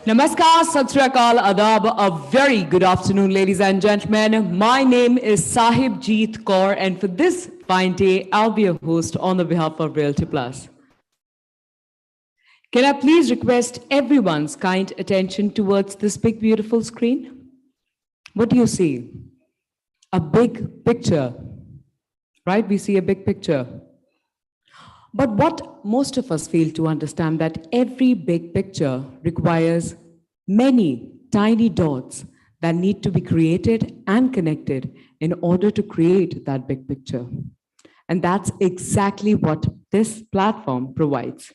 Namaskar, Sat Sri Akal, Adab, a very good afternoon, ladies and gentlemen. My name is Sahib Jeet Kaur, and for this fine day, I'll be your host on the behalf of Realty Plus. Can I please request everyone's kind attention towards this big, beautiful screen? What do you see? A big picture, right? We see a big picture. But what most of us fail to understand that every big picture requires many tiny dots that need to be created and connected in order to create that big picture. And that's exactly what this platform provides.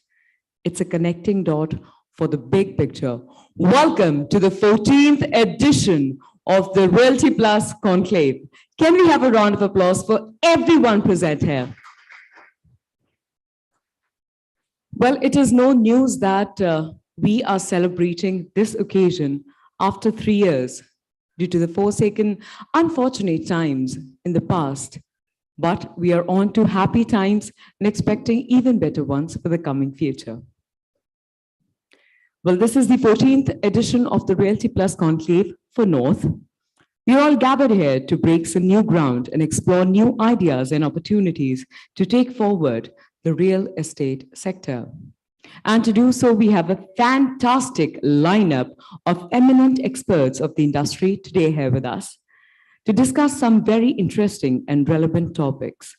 It's a connecting dot for the big picture. Welcome to the 14th edition of the Realty Plus Conclave. Can we have a round of applause for everyone present here? Well, it is no news that we are celebrating this occasion after 3 years due to the forsaken, unfortunate times in the past. But we are on to happy times and expecting even better ones for the coming future. Well, this is the 14th edition of the Realty Plus Conclave for North. We are all gathered here to break some new ground and explore new ideas and opportunities to take forward the real estate sector. And to do so, we have a fantastic lineup of eminent experts of the industry today here with us to discuss some very interesting and relevant topics.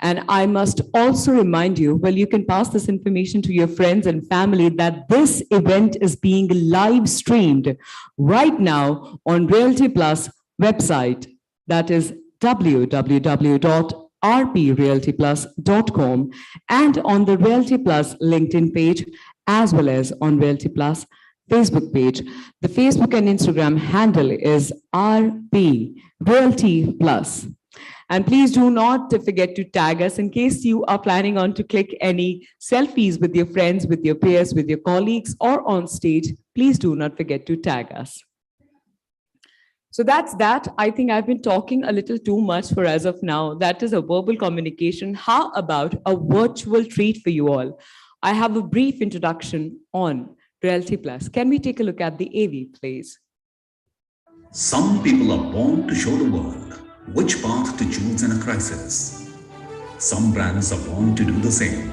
And I must also remind you, well, you can pass this information to your friends and family that this event is being live streamed right now on Realty Plus website, that is www.rprealtyplus.com, and on the Realty Plus LinkedIn page, as well as on Realty Plus Facebook page. The Facebook and Instagram handle is RP Realty Plus. And please do not forget to tag us in case you are planning on to click any selfies with your friends, with your peers, with your colleagues, or on stage. Please do not forget to tag us. So that's that. I think I've been talking a little too much for as of now. That is a verbal communication. How about a virtual treat for you all? I have a brief introduction on Realty Plus. Can we take a look at the AV, please? Some people are born to show the world which path to choose in a crisis. Some brands are born to do the same.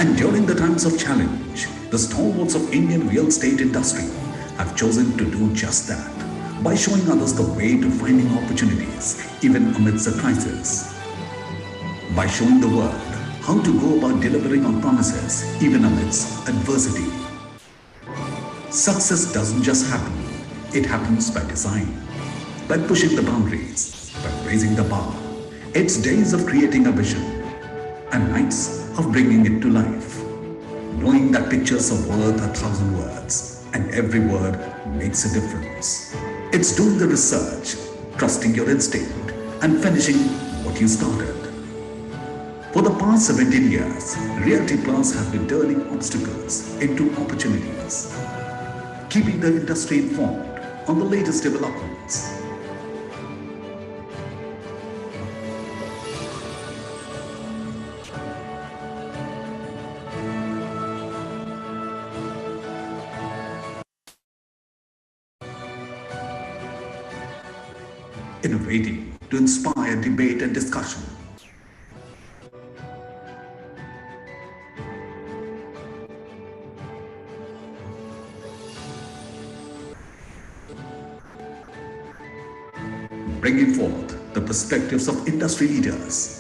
And during the times of challenge, the stalwarts of Indian real estate industry have chosen to do just that, by showing others the way to finding opportunities even amidst a crisis. By showing the world how to go about delivering on promises even amidst adversity. Success doesn't just happen, it happens by design, by pushing the boundaries, by raising the bar. It's days of creating a vision and nights of bringing it to life. Knowing that pictures are worth 1,000 words and every word makes a difference. It's doing the research, trusting your instinct, and finishing what you started. For the past 17 years, Realty Plus has been turning obstacles into opportunities, keeping the industry informed on the latest developments. Innovating to inspire debate and discussion. Bringing forth the perspectives of industry leaders.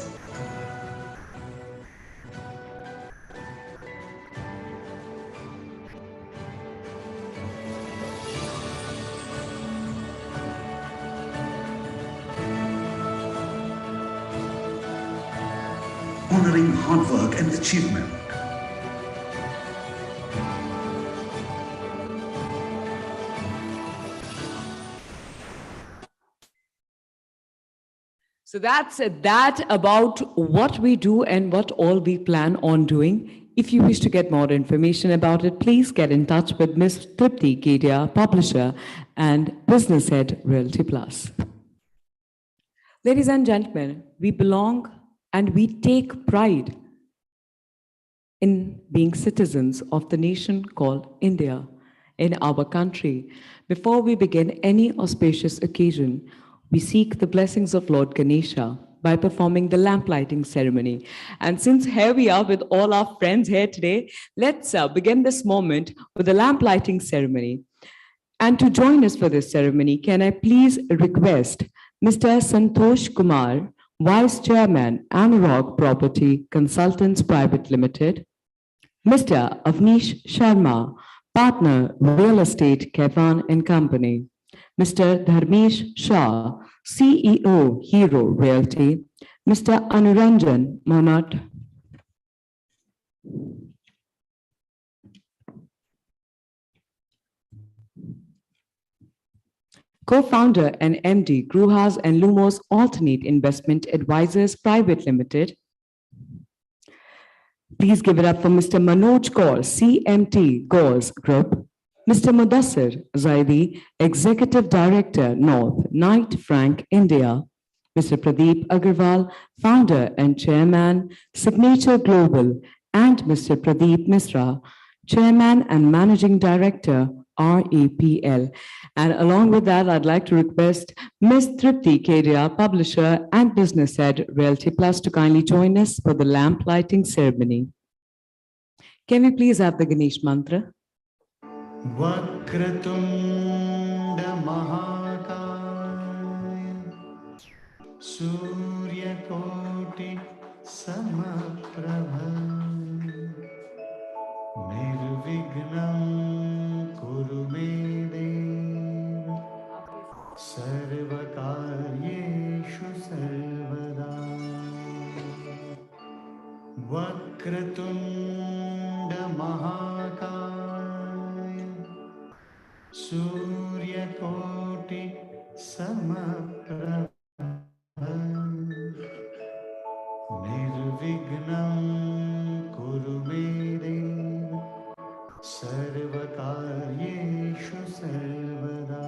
Honoring hard work and achievement. So that's that about what we do and what all we plan on doing. If you wish to get more information about it, please get in touch with Ms. Tripti Kedia, publisher and business head, Realty Plus. Ladies and gentlemen, we belong and we take pride in being citizens of the nation called India. in our country. Before we begin any auspicious occasion, we seek the blessings of Lord Ganesha by performing the lamp lighting ceremony. And since here we are with all our friends here today, let's begin this moment with the lamp lighting ceremony. And to join us for this ceremony, can I please request Mr. Santosh Kumar, Vice Chairman, Anurag Property Consultants Private Limited, Mr. Avnish Sharma, Partner, Real Estate, Kevan and Company, Mr. Dharmesh Shah, CEO, Hero Realty, Mr. Anuranjan Monat, co-founder and MD, Gruhas and Lumos Alternate Investment Advisors Private Limited. Please give it up for Mr. Manoj Kaur, CMT Gauze Group, Mr. Mudassir Zaidi, Executive Director, North, Knight Frank, India, Mr. Pradeep Agarwal, Founder and Chairman, Signature Global, and Mr. Pradeep Misra, Chairman and Managing Director, RAPL. And along with that, I'd like to request Ms. Tripti Kedia, Publisher and Business Head, Realty Plus, to kindly join us for the lamp lighting ceremony. Can we please have the Ganesh mantra? Vakratunda Mahakaya Surya Koti Samaprabha Nirvignam Kurume Deva Sarvakaryeshu Sarvada Vakratunda Mahakaya Surya Koti Samaprabha Nirvignam Kurume Deva Sarvakaryeshu Sarvada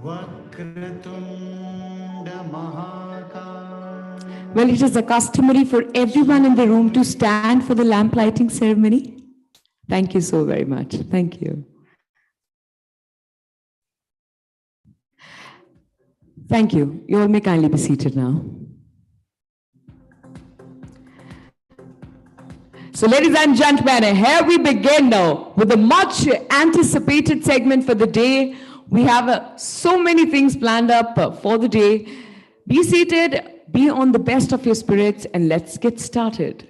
Vakratunda Mahakaya. Well, it is customary for everyone in the room to stand for the lamp lighting ceremony. Thank you so very much. Thank you. Thank you. You all may kindly be seated now. So, ladies and gentlemen, here we begin now with the much anticipated segment for the day. We have so many things planned up for the day. Be seated, be on the best of your spirits, and let's get started.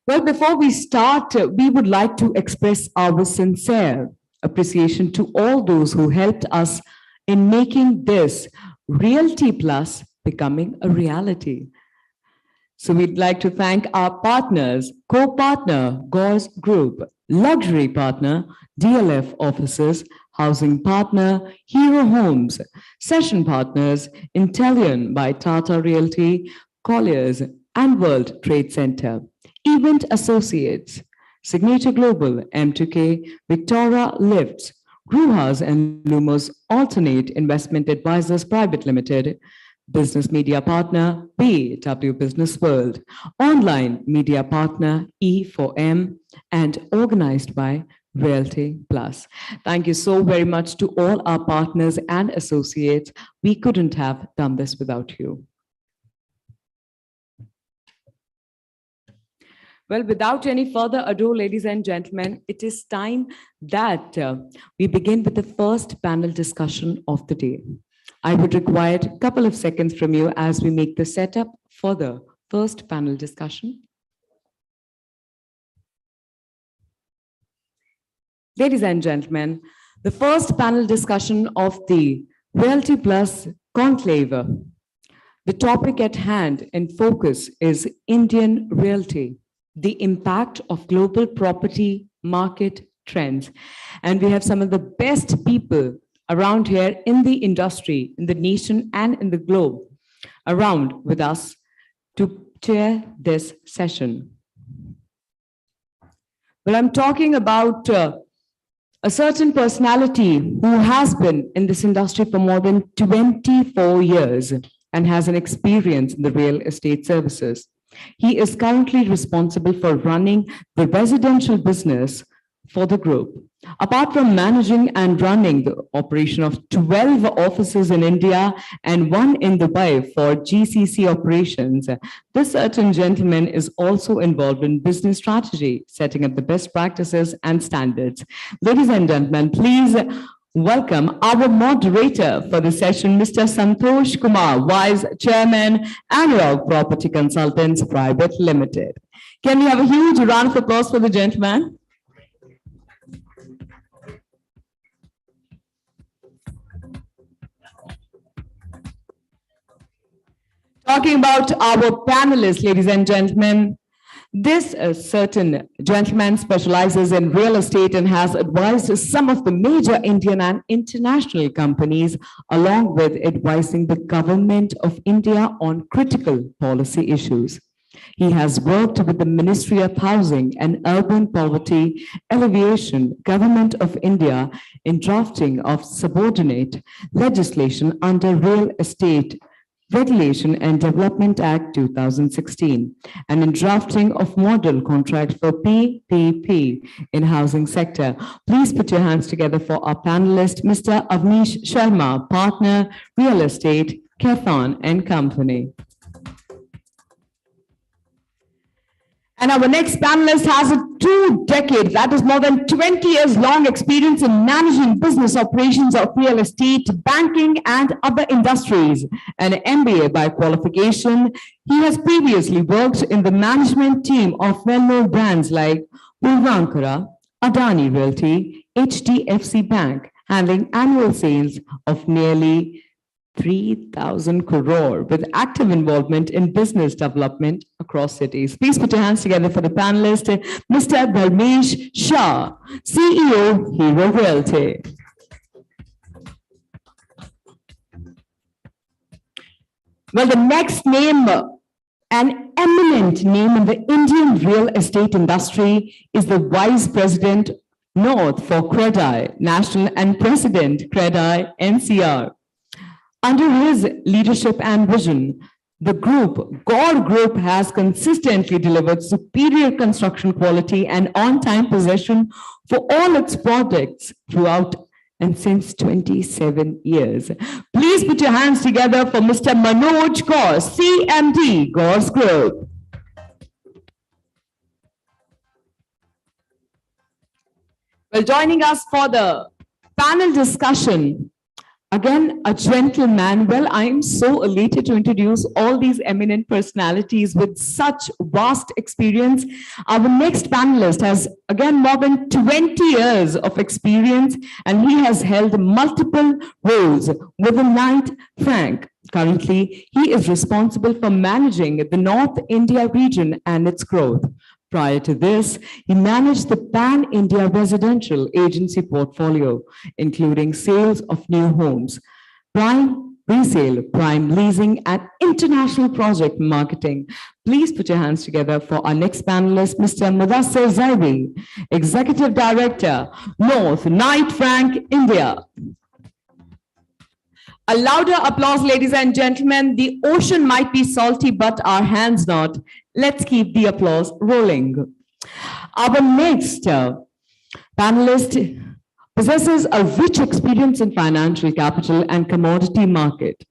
Well, before we start, we would like to express our sincere appreciation to all those who helped us in making this Realty Plus becoming a reality. So we'd like to thank our partners, co-partner, Gauze Group, luxury partner, DLF Offices, housing partner, Hero Homes, session partners, Intellion by Tata Realty, Colliers, and World Trade Center, event associates, Signature Global, M2K, Victoria Lifts, Gruhas and Lumos Alternate Investment Advisors Private Limited, business media partner, BW Business World, online media partner, E4M, and organized by Realty Plus. Thank you so very much to all our partners and associates. We couldn't have done this without you. Well, without any further ado, ladies and gentlemen, it is time that we begin with the first panel discussion of the day. I would require a couple of seconds from you as we make the setup for the first panel discussion. Ladies and gentlemen, the first panel discussion of the Realty Plus Conclave. The topic at hand and focus is Indian realty, the impact of global property market trends. And we have some of the best people around here in the industry, in the nation and in the globe around with us to chair this session. Well, I'm talking about a certain personality who has been in this industry for more than 24 years and has an experience in the real estate services. He is currently responsible for running the residential business for the group. Apart from managing and running the operation of 12 offices in India and one in Dubai for GCC operations, this certain gentleman is also involved in business strategy, setting up the best practices and standards. Ladies and gentlemen, please welcome our moderator for the session, Mr. Santosh Kumar, Vice Chairman, Analog Property Consultants Private Limited. Can we have a huge round of applause for the gentleman? Talking about our panelists, ladies and gentlemen, this certain gentleman specializes in real estate and has advised some of the major Indian and international companies, along with advising the government of India on critical policy issues. He has worked with the Ministry of Housing and Urban Poverty Alleviation, Government of India, in drafting of subordinate legislation under Real Estate Regulation and Development Act 2016, and in drafting of model contract for PPP in housing sector. Please put your hands together for our panelist, Mr. Avnish Sharma, partner, real estate, Kefan and Company. And our next panelist has a 2 decades, that is more than 20 years long experience in managing business operations of real estate, banking, and other industries. An MBA by qualification, he has previously worked in the management team of well-known brands like Purvankara, Adani Realty, HDFC Bank, handling annual sales of nearly 3,000 crore with active involvement in business development across cities. Please put your hands together for the panelist, Mr. Dharmesh Shah, CEO, Hero Realty. Well, the next name, an eminent name in the Indian real estate industry, is the Vice President North for CREDI, National, and President CREDI NCR. Under his leadership and vision, the Gore Group has consistently delivered superior construction quality and on-time possession for all its projects throughout and since 27 years. Please put your hands together for Mr. Manoj Kaur, CMD, Gore's Group. Well, joining us for the panel discussion, again, a gentleman. Well, I'm so elated to introduce all these eminent personalities with such vast experience. Our next panelist has, again, more than 20 years of experience, and he has held multiple roles within Knight Frank. Currently, he is responsible for managing the North India region and its growth. Prior to this, he managed the Pan-India residential agency portfolio, including sales of new homes, prime resale, prime leasing, and international project marketing. Please put your hands together for our next panelist, Mr. Mudassir Zaidi, Executive Director, North Knight Frank, India. A louder applause, ladies and gentlemen. The ocean might be salty, but our hands not. Let's keep the applause rolling. Our next panelist possesses a rich experience in financial capital and commodity market.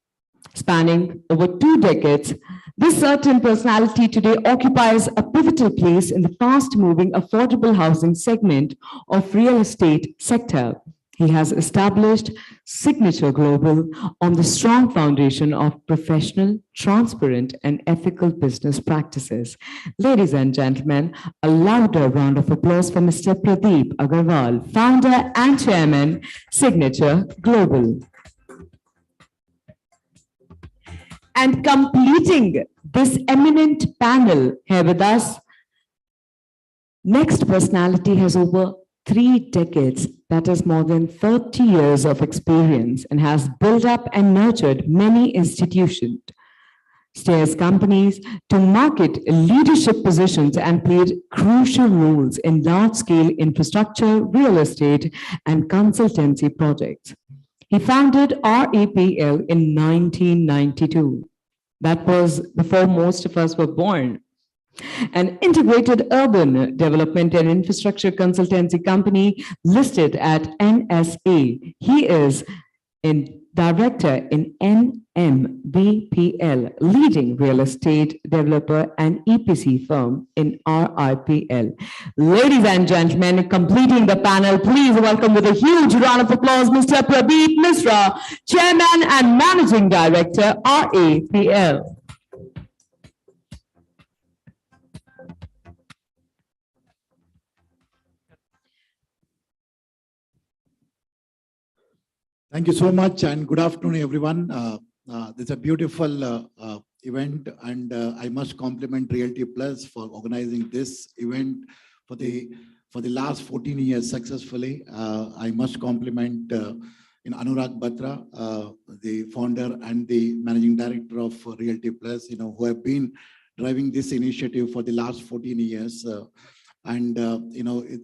Spanning over 2 decades, this certain personality today occupies a pivotal place in the fast-moving affordable housing segment of real estate sector. He has established Signature Global on the strong foundation of professional, transparent, and ethical business practices. Ladies and gentlemen, a louder round of applause for Mr. Pradeep Agarwal, founder and chairman, Signature Global. And completing this eminent panel here with us, next personality has over 3 decades, that is more than 30 years of experience, and has built up and nurtured many institutions, steers companies to market leadership positions, and played crucial roles in large-scale infrastructure, real estate, and consultancy projects. He founded REPL in 1992. That was before most of us were born. an integrated urban development and infrastructure consultancy company listed at NSA. He is in director in NMBPL, leading real estate developer and EPC firm in RIPL. Ladies and gentlemen, completing the panel, please welcome with a huge round of applause Mr. Pradeep Misra, Chairman and Managing Director, RAPL. Thank you so much, and good afternoon, everyone. This is a beautiful event, and I must compliment Realty Plus for organizing this event for the last 14 years successfully. I must compliment Anurag Batra, the founder and the managing director of Realty Plus, who have been driving this initiative for the last 14 years. And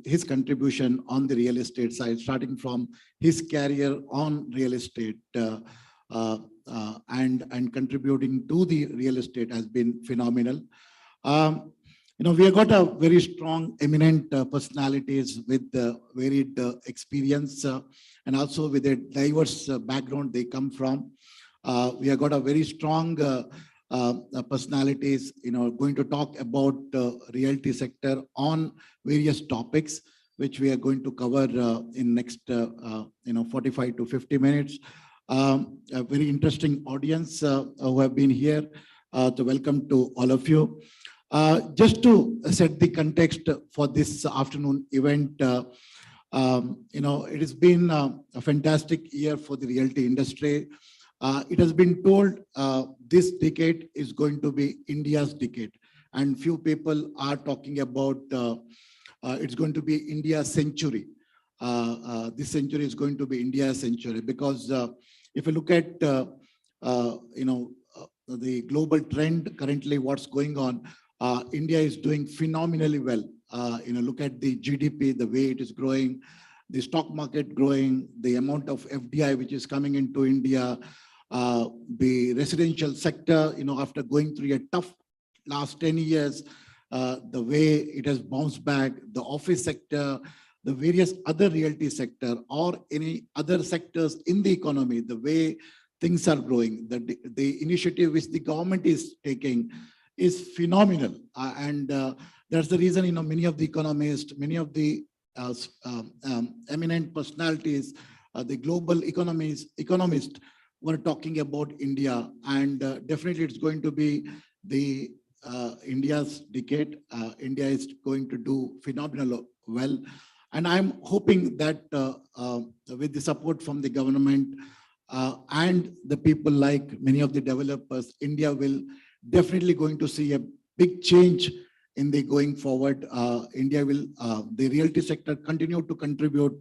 his contribution on the real estate side, starting from his career on real estate and contributing to the real estate has been phenomenal. We have got a very strong, eminent personalities with varied experience and also with a diverse background they come from. We have got a very strong personalities, going to talk about realty sector on various topics, which we are going to cover in next 45 to 50 minutes. A very interesting audience who have been here to welcome to all of you. Just to set the context for this afternoon event, it has been a fantastic year for the realty industry. It has been told this decade is going to be India's decade, and few people are talking about it's going to be India's century. This century is going to be India's century because if you look at the global trend currently, what's going on, India is doing phenomenally well. Look at the GDP, the way it is growing, the stock market growing, the amount of FDI which is coming into India. The residential sector, after going through a tough last 10 years, the way it has bounced back, the office sector, the various other realty sector or any other sectors in the economy, the way things are growing, the initiative which the government is taking is phenomenal. And that's the reason, many of the economists, many of the eminent personalities, the global economists, were talking about India, and definitely it's going to be the India's decade. India is going to do phenomenal well, and I'm hoping that with the support from the government and the people like many of the developers, India will definitely going to see a big change in the going forward. India will, the realty sector continue to contribute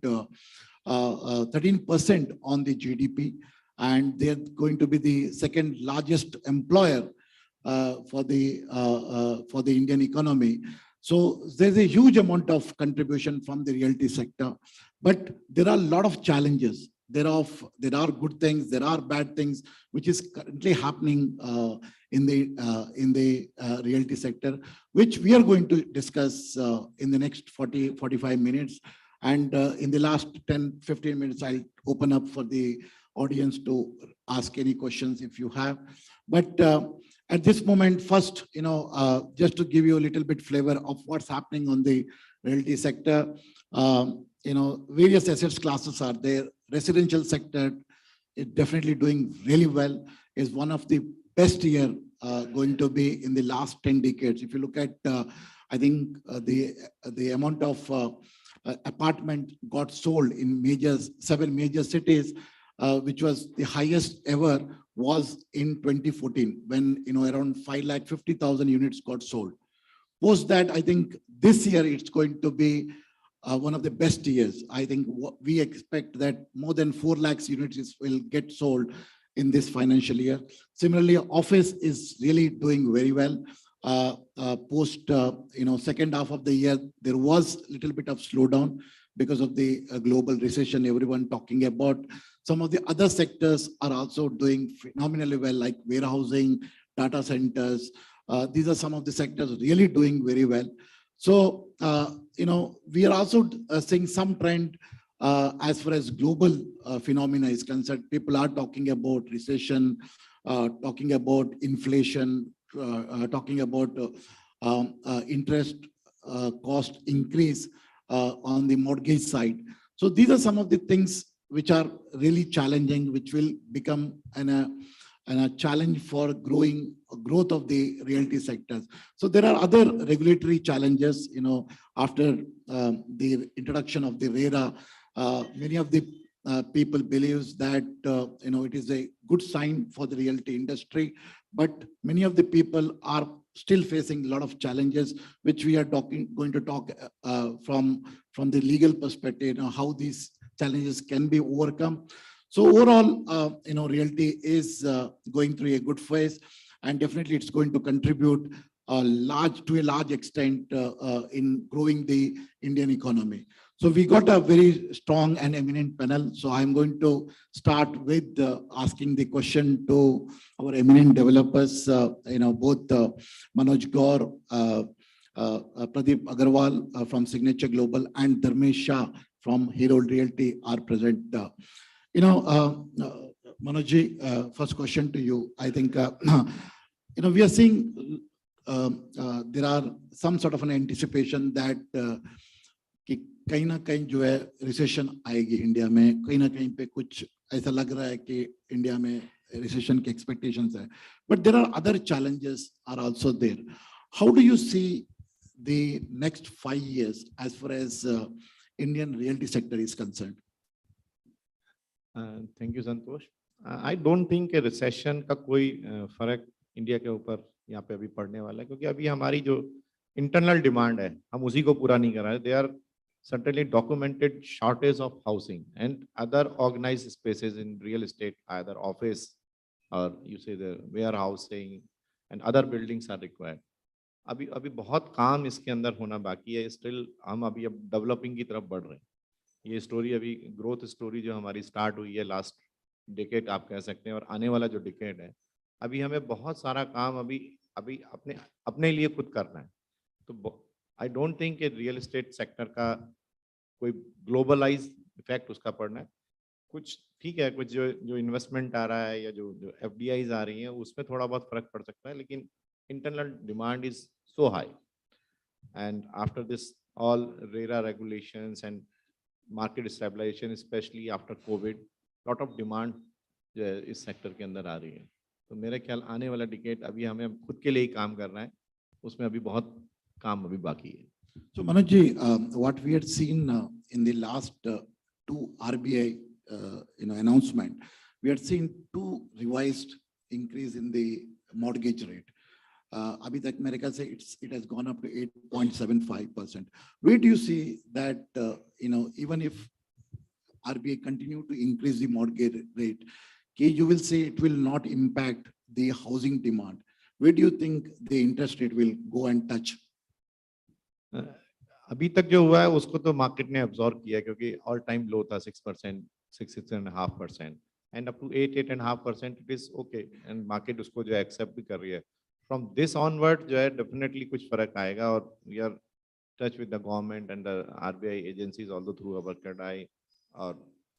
13% on the GDP. And they're going to be the second largest employer for the Indian economy. So there's a huge amount of contribution from the realty sector, but there are a lot of challenges. There are good things, there are bad things, which is currently happening in the realty sector, which we are going to discuss in the next 45 minutes. And in the last 10-15 minutes, I'll open up for the audience to ask any questions if you have. But at this moment, first, just to give you a little bit flavor of what's happening on the realty sector, various assets classes are there. Residential sector is definitely doing really well, is one of the best year going to be in the last 10 decades. If you look at, I think the amount of apartment got sold in 7 major cities, which was the highest ever, was in 2014 when around 550,000 units got sold. Post that, I think this year it's going to be one of the best years. I think we expect that more than 4 lakhs units will get sold in this financial year. Similarly, office is really doing very well. Post second half of the year, there was a little bit of slowdown because of the global recession everyone talking about. Some of the other sectors are also doing phenomenally well, like warehousing, data centers, These are some of the sectors really doing very well. So, we are also seeing some trend as far as global phenomena is concerned. People are talking about recession, talking about inflation, talking about interest cost increase on the mortgage side. So these are some of the things which are really challenging, which will become a challenge for growth of the realty sectors. So there are other regulatory challenges, after the introduction of the RERA. Many of the people believes that it is a good sign for the realty industry, but many of the people are still facing a lot of challenges, which we are going to talk from the legal perspective, how these challenges can be overcome. So overall, realty is going through a good phase, and definitely it's going to contribute to a large extent in growing the Indian economy. So we got a very strong and eminent panel. So I'm going to start with asking the question to our eminent developers, both Manoj Gaur, Pradeep Agarwal from Signature Global, and Dharmesh Shah from Herald Realty are present. Manoj, first question to you. I think, we are seeing there are some sort of an anticipation that कहीं ना कहीं जो है recession आएगी India में, कहीं ना कहीं पे कुछ ऐसा लग रहा है कि इंडिया में रिसेशन के एक्सपेक्टेशंस है, but there are other challenges are also there. How do you see the next 5 years as far as Indian realty sector is concerned? Thank you, Santosh. I don't think a recession का कोई फर्क India के ऊपर यहाँ पे अभी पड़ने वाला है, क्योंकि अभी हमारी जो इंटरनल डिमांड है हम उसी को पूरा नहीं कर रहे हैं. They are certainly documented shortage of housing and other organized spaces in real estate, either office or you say the warehousing and other buildings are required. अभी बहुत काम इसके अंदर होना बाकी है. स्टिल हम अभी अब डेवलपिंग की तरफ बढ़ रहे हैं. ये स्टोरी अभी ग्रोथ स्टोरी जो हमारी स्टार्ट हुई है लास्ट डिकेड आप कह सकते हैं, और आने वाला जो डिकेड है, अभी हमें बहुत सारा काम अभी अपने लिए खुद करना है. तो आई don't think real estate sector का कोई ग्लोबलाइज इफेक्ट उसका पड़ना है. कुछ ठीक है, कुछ जो इन्वेस्टमेंट आ रहा है या जो एफडीआईज आ रही हैं उसमें थोड़ा बहुत फर्क पड़ सकता है, लेकिन internal demand is so high. And after this all RERA regulations and market stabilization, specially after Covid, lot of demand जो है इस सेक्टर के अंदर आ रही है. तो मेरे ख्याल आने वाला डिकेड अभी हमें खुद के लिए ही काम करना है, उसमें अभी बहुत काम अभी बाकी है. So Manoj, what we had seen in the last two RBI announcement, we had seen two revised increase in the mortgage rate. Abhi tak mere ख्याल से it has gone up to 8.75%. Where do you see that even if RBI continue to increase the mortgage rate, you will say it will not impact the housing demand? Where do you think the interest rate will go and touch? अभी तक जो हुआ है उसको तो market ने absorb किया, क्योंकि ऑल टाइम लो था 6%, 6.5%, and up to 8.5% it is okay, and market उसको जो एक्सेप्ट भी कर रही है. फ्रॉम दिस ऑनवर्ड जो है डेफिनेटली कुछ फर्क आएगा, और we are touch with the government and the RBI agencies although through our कडाई और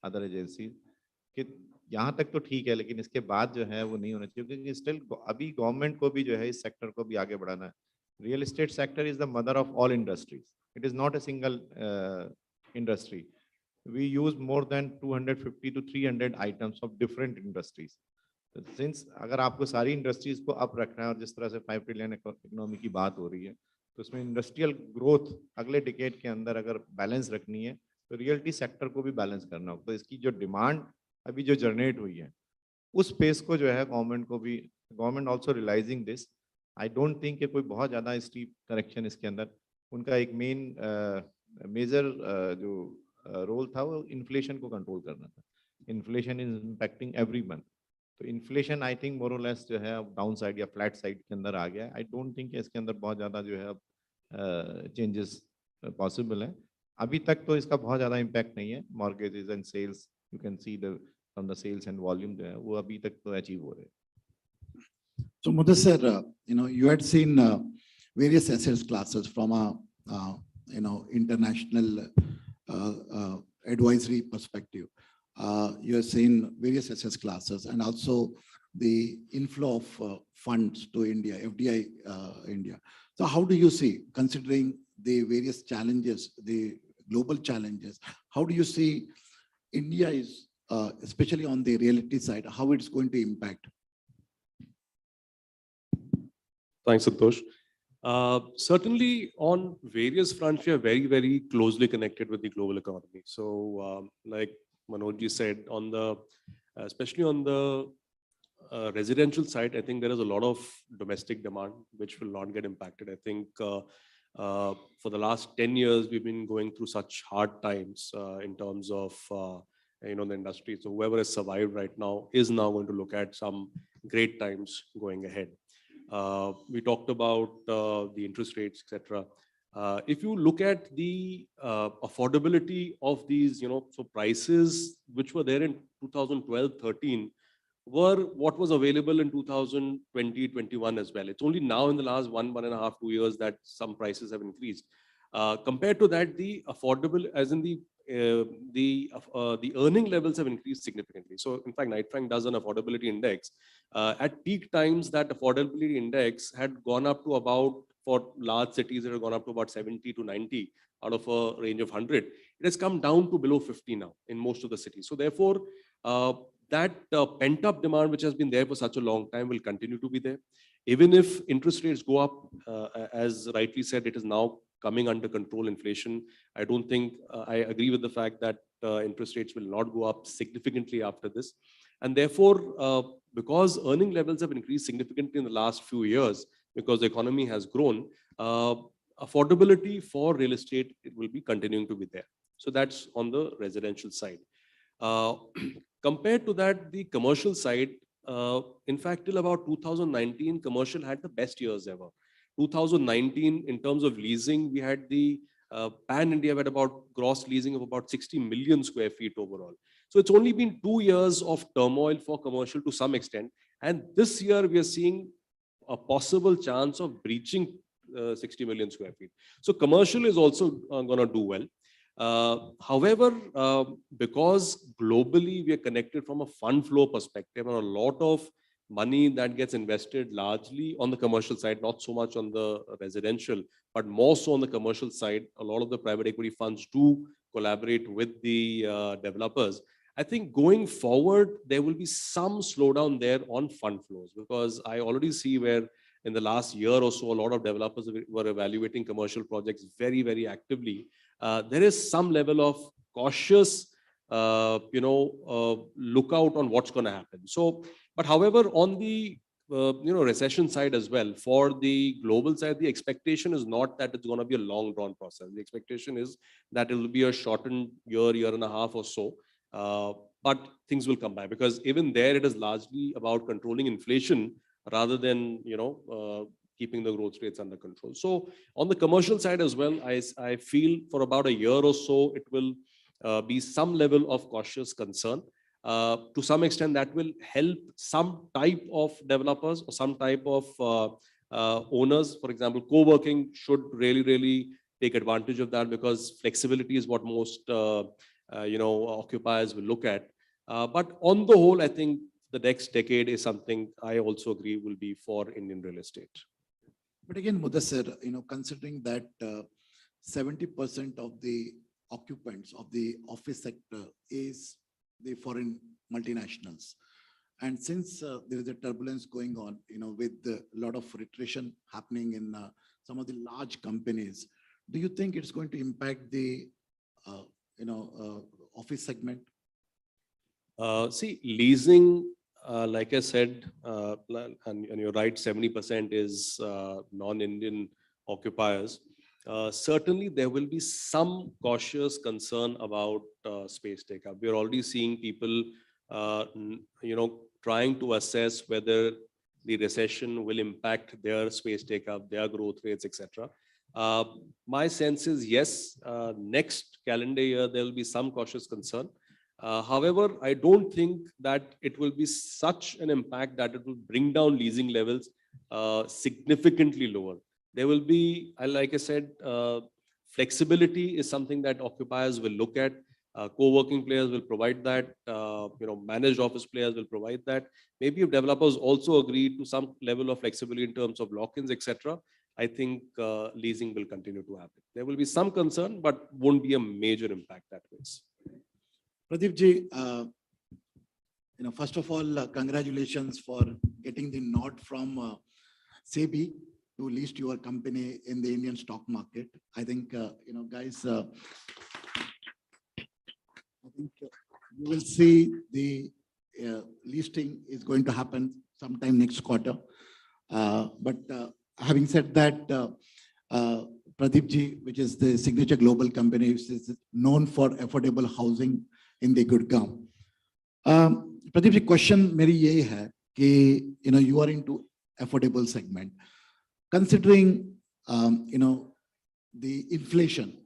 अदर एजेंसीज कि यहाँ तक तो ठीक है, लेकिन इसके बाद जो है वो नहीं होना चाहिए, क्योंकि स्टिल अभी गवर्नमेंट को भी जो है इस सेक्टर को भी आगे बढ़ाना है. Real estate sector is the mother of all industries. It is not a single industry. We use more than 250 to 300 items of different industries. So since अगर आपको सारी इंडस्ट्रीज को अप रखना है, और जिस तरह से 5 ट्रिलियन इकोनॉमी की बात हो रही है, तो उसमें इंडस्ट्रियल ग्रोथ अगले डिकेड के अंदर अगर बैलेंस रखनी है, तो रियल्टी सेक्टर को भी बैलेंस करना होगा. तो इसकी जो डिमांड अभी जो जनरेट हुई है, उस पेस को जो है government also realising this. I don't think कि कोई बहुत ज़्यादा स्टीप करेक्शन इसके अंदर. उनका एक मेजर जो रोल था वो इन्फ्लेशन को कंट्रोल करना था. Inflation is impacting every month. तो इन्फ्लेशन आई थिंक मोर और लेस जो है डाउन साइड या फ्लैट साइड के अंदर आ गया है. आई डोंट थिंक इसके अंदर बहुत ज़्यादा जो है अब चेंजेस पॉसिबल है. अभी तक तो इसका बहुत ज़्यादा इम्पैक्ट नहीं है. Mortgages and sales, you can see the from the sales and volume जो है वो अभी तक तो अचीव हो रहे हैं. So Mudassar, you had seen various asset classes from a, international advisory perspective. You have seen various asset classes and also the inflow of funds to India, FDI India. So how do you see, considering the various challenges, the global challenges, how do you see India is, especially on the realty side, how it's going to impact? Thanks, Santosh. Certainly, on various fronts, we are very, very closely connected with the global economy. So, like Manojji said, especially on the residential side, I think there is a lot of domestic demand which will not get impacted. I think for the last 10 years, we've been going through such hard times in terms of the industry. So whoever has survived right now is now going to look at some great times going ahead. We talked about the interest rates, etc. If you look at the affordability of these, so prices which were there in 2012-13 were what was available in 2020-21 as well. It's only now in the last 1.5, 2 years that some prices have increased. Compared to that, the affordable, as in the earning levels have increased significantly. So in fact, Knight Frank does an affordability index. At peak times, that affordability index had gone up to about, for large cities, it had gone up to about 70 to 90 out of a range of 100. It has come down to below 50 now in most of the cities. So therefore, that pent-up demand, which has been there for such a long time, will continue to be there. Even if interest rates go up, as rightly said, it is now coming under control, inflation. I don't think, I agree with the fact that interest rates will not go up significantly after this. And therefore, because earning levels have increased significantly in the last few years, because the economy has grown, affordability for real estate, it will be continuing to be there. So that's on the residential side. Compared to that, the commercial side, in fact, till about 2019, commercial had the best years ever. 2019, in terms of leasing, we had the pan-India had about gross leasing of about 60 million square feet overall. So it's only been 2 years of turmoil for commercial to some extent. And this year, we are seeing a possible chance of breaching 60 million square feet. So commercial is also going to do well. However, because globally we are connected from a fund flow perspective, and a lot of money that gets invested largely on the commercial side, not so much on the residential, but more so on the commercial side, a lot of the private equity funds do collaborate with the developers. I think going forward, there will be some slowdown there on fund flows, because I already see where in the last year or so, a lot of developers were evaluating commercial projects very, very actively. There is some level of cautious, lookout on what's going to happen. So, but however, on the recession side as well, for the global side, the expectation is not that it's going to be a long drawn process. The expectation is that it will be a shortened year and a half or so. But things will come by, because even there it is largely about controlling inflation rather than keeping the growth rates under control. So on the commercial side as well, I feel for about a year or so it will be some level of cautious concern. To some extent, that will help some type of developers or some type of owners. For example, co-working should really take advantage of that, because flexibility is what most occupiers will look at. But on the whole, I think the next decade is something I also agree will be for Indian real estate. But again, Mudassar, considering that 70% of the occupants of the office sector is the foreign multinationals. And since there is a turbulence going on, with a lot of attrition happening in some of the large companies, do you think it's going to impact the, office segment? See, leasing, like I said, and you're right, 70% is non-Indian occupiers. Certainly, there will be some cautious concern about space take-up. We're already seeing people, trying to assess whether the recession will impact their space take-up, their growth rates, etc. My sense is yes, next calendar year, there will be some cautious concern. However, I don't think that it will be such an impact that it will bring down leasing levels significantly lower. There will be, like I said, flexibility is something that occupiers will look at. Co-working players will provide that. Managed office players will provide that. Maybe if developers also agree to some level of flexibility in terms of lock-ins, etc., I think leasing will continue to happen. There will be some concern, but won't be a major impact that way. Pradeep ji, first of all, congratulations for getting the nod from SEBI to list your company in the Indian stock market. I think, guys, I think you will see the listing is going to happen sometime next quarter. But having said that, Pradeep ji, which is the signature global company, is known for affordable housing in the Gurgaon. Pradeep ji, question मेरी यही है कि you are into affordable segment. Considering the inflation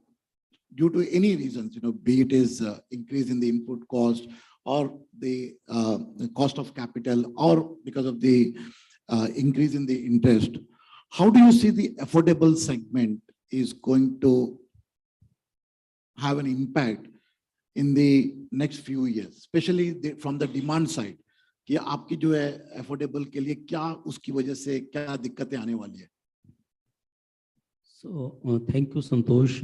due to any reasons, be it is increase in the input cost or the cost of capital or because of the increase in the interest, how do you see the affordable segment is going to have an impact in the next few years, especially from the demand side? कि आपकी जो है affordable के लिए क्या उसकी वजह से क्या दिक्कतें आने वाली है? So thank you Santosh.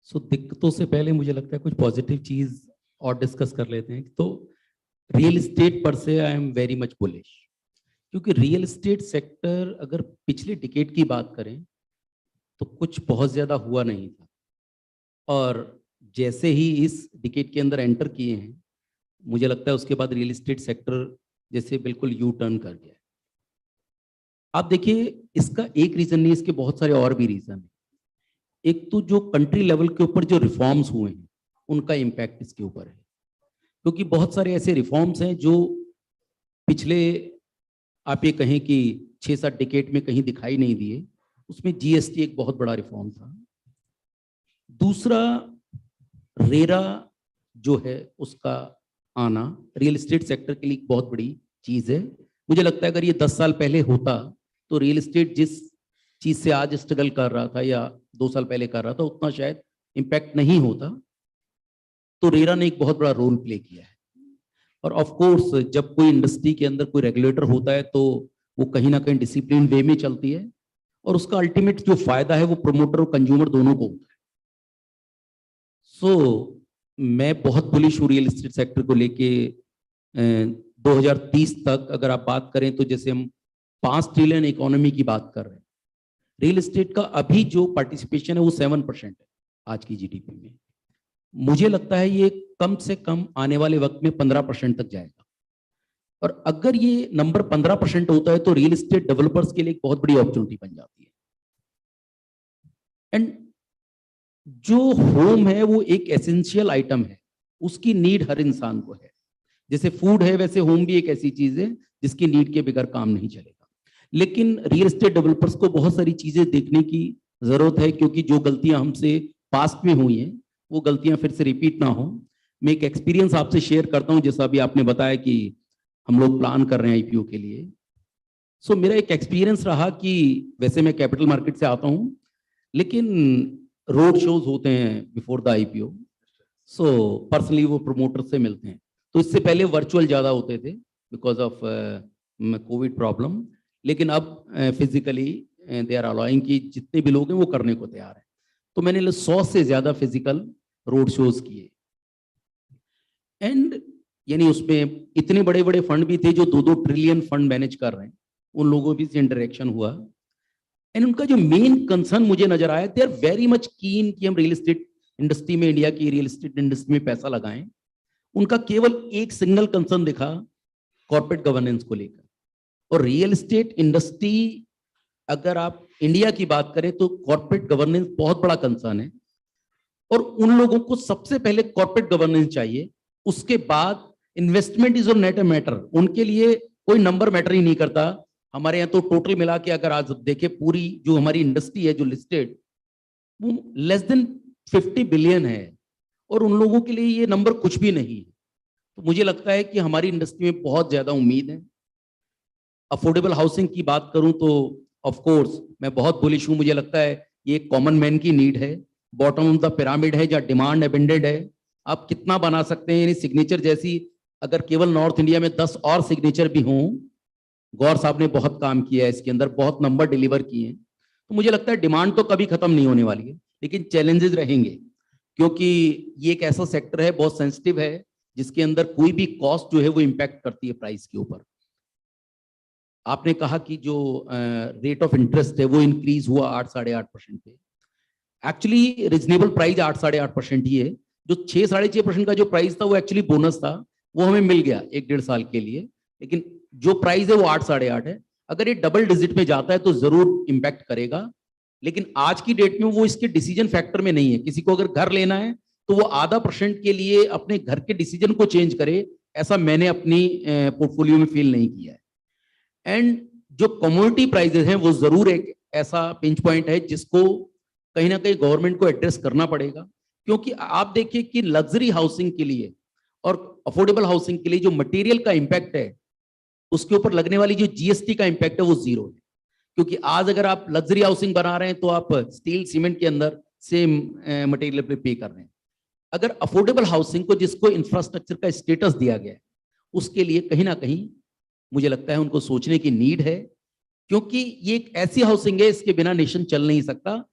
So दिक्कतों से पहले मुझे लगता है कुछ पॉजिटिव चीज और डिस्कस कर लेते हैं. तो रियल एस्टेट पर से I am very much bullish, क्योंकि रियल एस्टेट सेक्टर अगर पिछले डिकेड की बात करें तो कुछ बहुत ज्यादा हुआ नहीं था, और जैसे ही इस डिकेड के अंदर एंटर किए हैं मुझे लगता है उसके बाद रियल एस्टेट सेक्टर जैसे बिल्कुल यू टर्न कर गया है. आप देखिए, इसका एक रीजन नहीं, इसके बहुत सारे और भी रीजन हैं. एक तो जो कंट्री लेवल के ऊपर जो रिफॉर्म्स हुए हैं उनका इम्पैक्ट इसके ऊपर है, क्योंकि बहुत सारे ऐसे रिफॉर्म्स हैं जो पिछले आप ये कहें कि 6-7 डिकेड में कहीं दिखाई नहीं दिए. उसमें जीएसटी एक बहुत बड़ा रिफॉर्म था. दूसरा, रेरा जो है उसका आना रियल एस्टेट सेक्टर के लिए बहुत बड़ी चीज है. मुझे लगता है अगर ये 10 साल पहले होता तो रियल एस्टेट जिस चीज से आज स्ट्रगल कर रहा था या 2 साल पहले कर रहा था उतना शायद इम्पैक्ट नहीं होता. तो रेरा ने एक बहुत बड़ा रोल प्ले किया है. और ऑफ कोर्स जब कोई इंडस्ट्री के अंदर कोई रेगुलेटर होता है तो वो कहीं ना कहीं डिसिप्लिन वे में चलती है, और उसका अल्टीमेट जो फायदा है वो प्रोमोटर और कंज्यूमर दोनों को होता है. सो मैं बहुत बुलिश हूँ रियल एस्टेट सेक्टर को लेके. 2030 तक अगर आप बात करें तो जैसे हम 5 ट्रिलियन इकोनॉमी की बात कर रहे हैं, रियल एस्टेट का अभी जो पार्टिसिपेशन है वो 7% है आज की जीडीपी में. मुझे लगता है ये कम से कम आने वाले वक्त में 15% तक जाएगा. और अगर ये नंबर 15% होता है तो रियल एस्टेट डेवलपर्स के लिए एक बहुत बड़ी अपॉर्चुनिटी बन जाती है. एंड जो होम है वो एक एसेंशियल आइटम है, उसकी नीड हर इंसान को है. जैसे फूड है वैसे होम भी एक ऐसी चीज है जिसकी नीड के बगैर काम नहीं चलेगा. लेकिन रियल एस्टेट डेवलपर्स को बहुत सारी चीजें देखने की जरूरत है, क्योंकि जो गलतियां हमसे पास्ट में हुई हैं वो गलतियां फिर से रिपीट ना हो. मैं एक एक्सपीरियंस आपसे शेयर करता हूं. जैसा अभी आपने बताया कि हम लोग प्लान कर रहे हैं आईपीओ के लिए. सो मेरा एक एक्सपीरियंस रहा कि वैसे मैं कैपिटल मार्केट से आता हूं, लेकिन रोड शोज होते हैं before the IPO. So personally वो प्रोमोटर से मिलते हैं. तो इससे पहले वर्चुअल ज्यादा होते थे बिकॉज ऑफ कोविड प्रॉब्लम, लेकिन अब फिजिकली दे आर अलाउइंग कि जितने भी लोग हैं वो करने को तैयार है. तो मैंने 100 से ज्यादा फिजिकल रोड शोज किए. एंड यानी उसमें इतने बड़े बड़े फंड भी थे जो 2-2 ट्रिलियन फंड मैनेज कर रहे हैं, उन लोगों भी से इंटरेक्शन हुआ. एंड उनका जो मेन कंसर्न मुझे नजर आया, दे आर वेरी मच कीन कि हम रियल एस्टेट इंडस्ट्री में, इंडिया की रियल एस्टेट इंडस्ट्री में पैसा लगाएं. उनका केवल एक सिंगल कंसर्न दिखा कॉर्पोरेट गवर्नेंस को लेकर. और रियल एस्टेट इंडस्ट्री अगर आप इंडिया की बात करें तो कॉर्पोरेट गवर्नेंस बहुत बड़ा कंसर्न है. और उन लोगों को सबसे पहले कॉर्पोरेट गवर्नेंस चाहिए, उसके बाद इन्वेस्टमेंट इज नेट मैटर. उनके लिए कोई नंबर मैटर ही नहीं करता. हमारे यहाँ तो टोटल मिला के अगर आज देखें पूरी जो हमारी इंडस्ट्री है जो लिस्टेड, वो लेस देन 50 बिलियन है. और उन लोगों के लिए ये नंबर कुछ भी नहीं है। तो मुझे लगता है कि हमारी इंडस्ट्री में बहुत ज्यादा उम्मीद है। अफोर्डेबल हाउसिंग की बात करूं तो ऑफ कोर्स मैं बहुत बुलिश हूं। मुझे लगता है ये एक कॉमन मैन की नीड है, बॉटम ऑफ द पिरामिड है, जहाँ डिमांड अबेंडेड है। आप कितना बना सकते हैं, यानी सिग्नेचर जैसी, अगर केवल नॉर्थ इंडिया में 10 और सिग्नेचर भी हों, गौर साहब ने बहुत काम किया है इसके अंदर, बहुत नंबर डिलीवर किए हैं। तो मुझे लगता है डिमांड तो कभी खत्म नहीं होने वाली है, लेकिन चैलेंजेस रहेंगे, क्योंकि ये एक ऐसा सेक्टर है, बहुत सेंसिटिव है, जिसके अंदर कोई भी कॉस्ट जो है वो इम्पैक्ट करती है प्राइस के ऊपर। आपने कहा कि जो रेट ऑफ इंटरेस्ट है वो इंक्रीज हुआ 8-8.5% पे। एक्चुअली रिजनेबल प्राइस 8-8.5% ही है। जो 6-6.5% का जो प्राइस था वो एक्चुअली बोनस था, वो हमें मिल गया 1-1.5 साल के लिए, लेकिन जो प्राइस है वो 8-8.5 है। अगर ये डबल डिजिट में जाता है तो जरूर इंपैक्ट करेगा, लेकिन आज की डेट में वो इसके डिसीजन फैक्टर में नहीं है। किसी को अगर घर लेना है तो वो आधा % के लिए अपने घर के डिसीजन को चेंज करे, ऐसा मैंने अपनी पोर्टफोलियो में फील नहीं किया है। एंड जो कमोडिटी प्राइसेस हैं वो जरूर एक ऐसा पिंच पॉइंट है जिसको कहीं ना कहीं गवर्नमेंट को एड्रेस करना पड़ेगा, क्योंकि आप देखिए कि लग्जरी हाउसिंग के लिए और अफोर्डेबल हाउसिंग के लिए जो मटेरियल का इंपैक्ट है, उसके ऊपर लगने वाली जो जीएसटी का इंपैक्ट है वो जीरो है। क्योंकि आज अगर आप लग्जरी हाउसिंग बना रहे हैं तो आप स्टील सीमेंट के अंदर सेम मटेरियल पे पे कर रहे हैं। अगर अफोर्डेबल हाउसिंग को, जिसको इंफ्रास्ट्रक्चर का स्टेटस दिया गया है, उसके लिए कहीं ना कहीं मुझे लगता है उनको सोचने की नीड है, क्योंकि ये एक ऐसी हाउसिंग है इसके बिना नेशन चल नहीं सकता।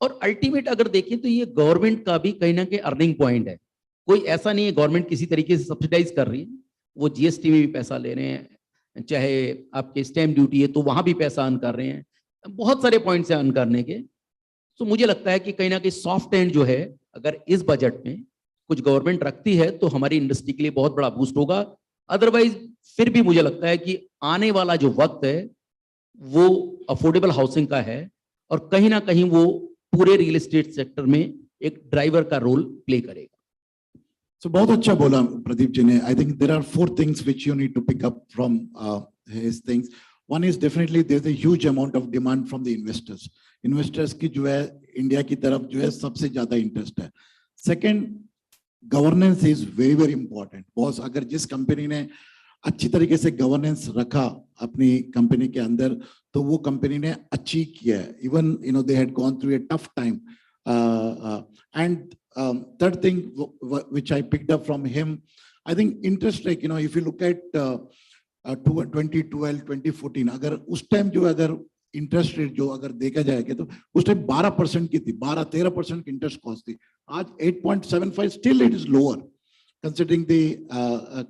और अल्टीमेट अगर देखें तो ये गवर्नमेंट का भी कहीं ना कहीं अर्निंग पॉइंट है। कोई ऐसा नहीं है गवर्नमेंट किसी तरीके से सब्सिडाइज कर रही है, वो जीएसटी में भी पैसा ले रहे हैं, चाहे आपके स्टैम्प ड्यूटी है तो वहां भी पैसा अर्न कर रहे हैं, बहुत सारे पॉइंट्स हैं अर्न करने के। तो मुझे लगता है कि कहीं ना कहीं सॉफ्ट एंड जो है, अगर इस बजट में कुछ गवर्नमेंट रखती है तो हमारी इंडस्ट्री के लिए बहुत बड़ा बूस्ट होगा। अदरवाइज फिर भी मुझे लगता है कि आने वाला जो वक्त है वो अफोर्डेबल हाउसिंग का है, और कहीं ना कहीं वो पूरे रियल एस्टेट सेक्टर में एक ड्राइवर का रोल प्ले करेगा। So बहुत अच्छा बोला प्रदीप जी ने. I think there are 4 things which you need to pick up from his things. One is definitely there's a huge amount of demand from the investors. Investors की जो है India की तरफ जो है सबसे ज्यादा इंटरेस्ट है. Second, governance is very very important. Boss अगर जिस कंपनी ने अच्छी तरीके से गवर्नेंस रखा अपनी कंपनी के अंदर तो वो कंपनी ने अचीव किया है. Even you know they had gone through a tough time. And third thing which I picked up from him, I think interest rate, you know, if you look at 2012, 2014, अगर उस time जो अगर interest rate जो अगर देखा जाएगा तो उस टाइम 12% की थी, 12-13% की इंटरेस्ट कॉस्ट थी. आज 8.75, still it is lower considering the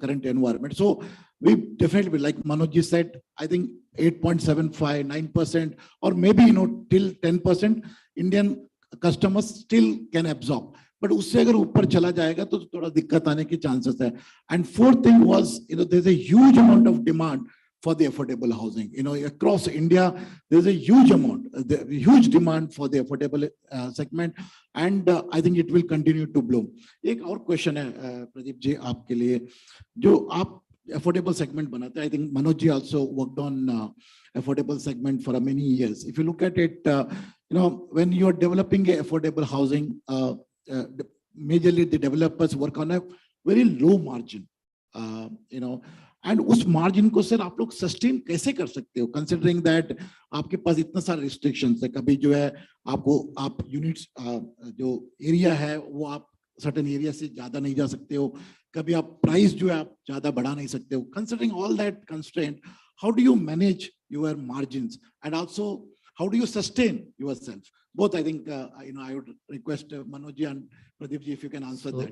current environment. So we definitely, like Manoj ji said, I think 8.75, 9%, or maybe, you know, till 10%, Indian customers still can absorb. But उससे अगर ऊपर चला जाएगा तो थोड़ा दिक्कत आने की chances है. And fourth thing was, you know, there's a huge amount of demand for the affordable housing. You know, across India, there's a huge amount, huge demand for the affordable segment, and I think it will continue to bloom. एक और question है प्रदीप जी आपके लिए, जो आप affordable segment बनाते हैं. I think Manoj ji also worked on affordable segment for many years. If you look at it, you know, when you are developing a affordable housing, majorly the developers work on a very low margin, you know. And उस margin को sir आप लोग sustain कैसे कर सकते हो, considering that आपके पास इतना सारा रिस्ट्रिक्शंस है. कभी जो है आपको आप यूनिट्स जो एरिया है वो आप सर्टेन एरिया से ज्यादा नहीं जा सकते हो, कभी आप प्राइस जो है आप ज्यादा बढ़ा नहीं सकते हो. Considering all that constraint, how do you manage your margins and also how do you sustain yourself? Both, I think, you know, I would request Manoj ji and Pradeep ji if you can answer that.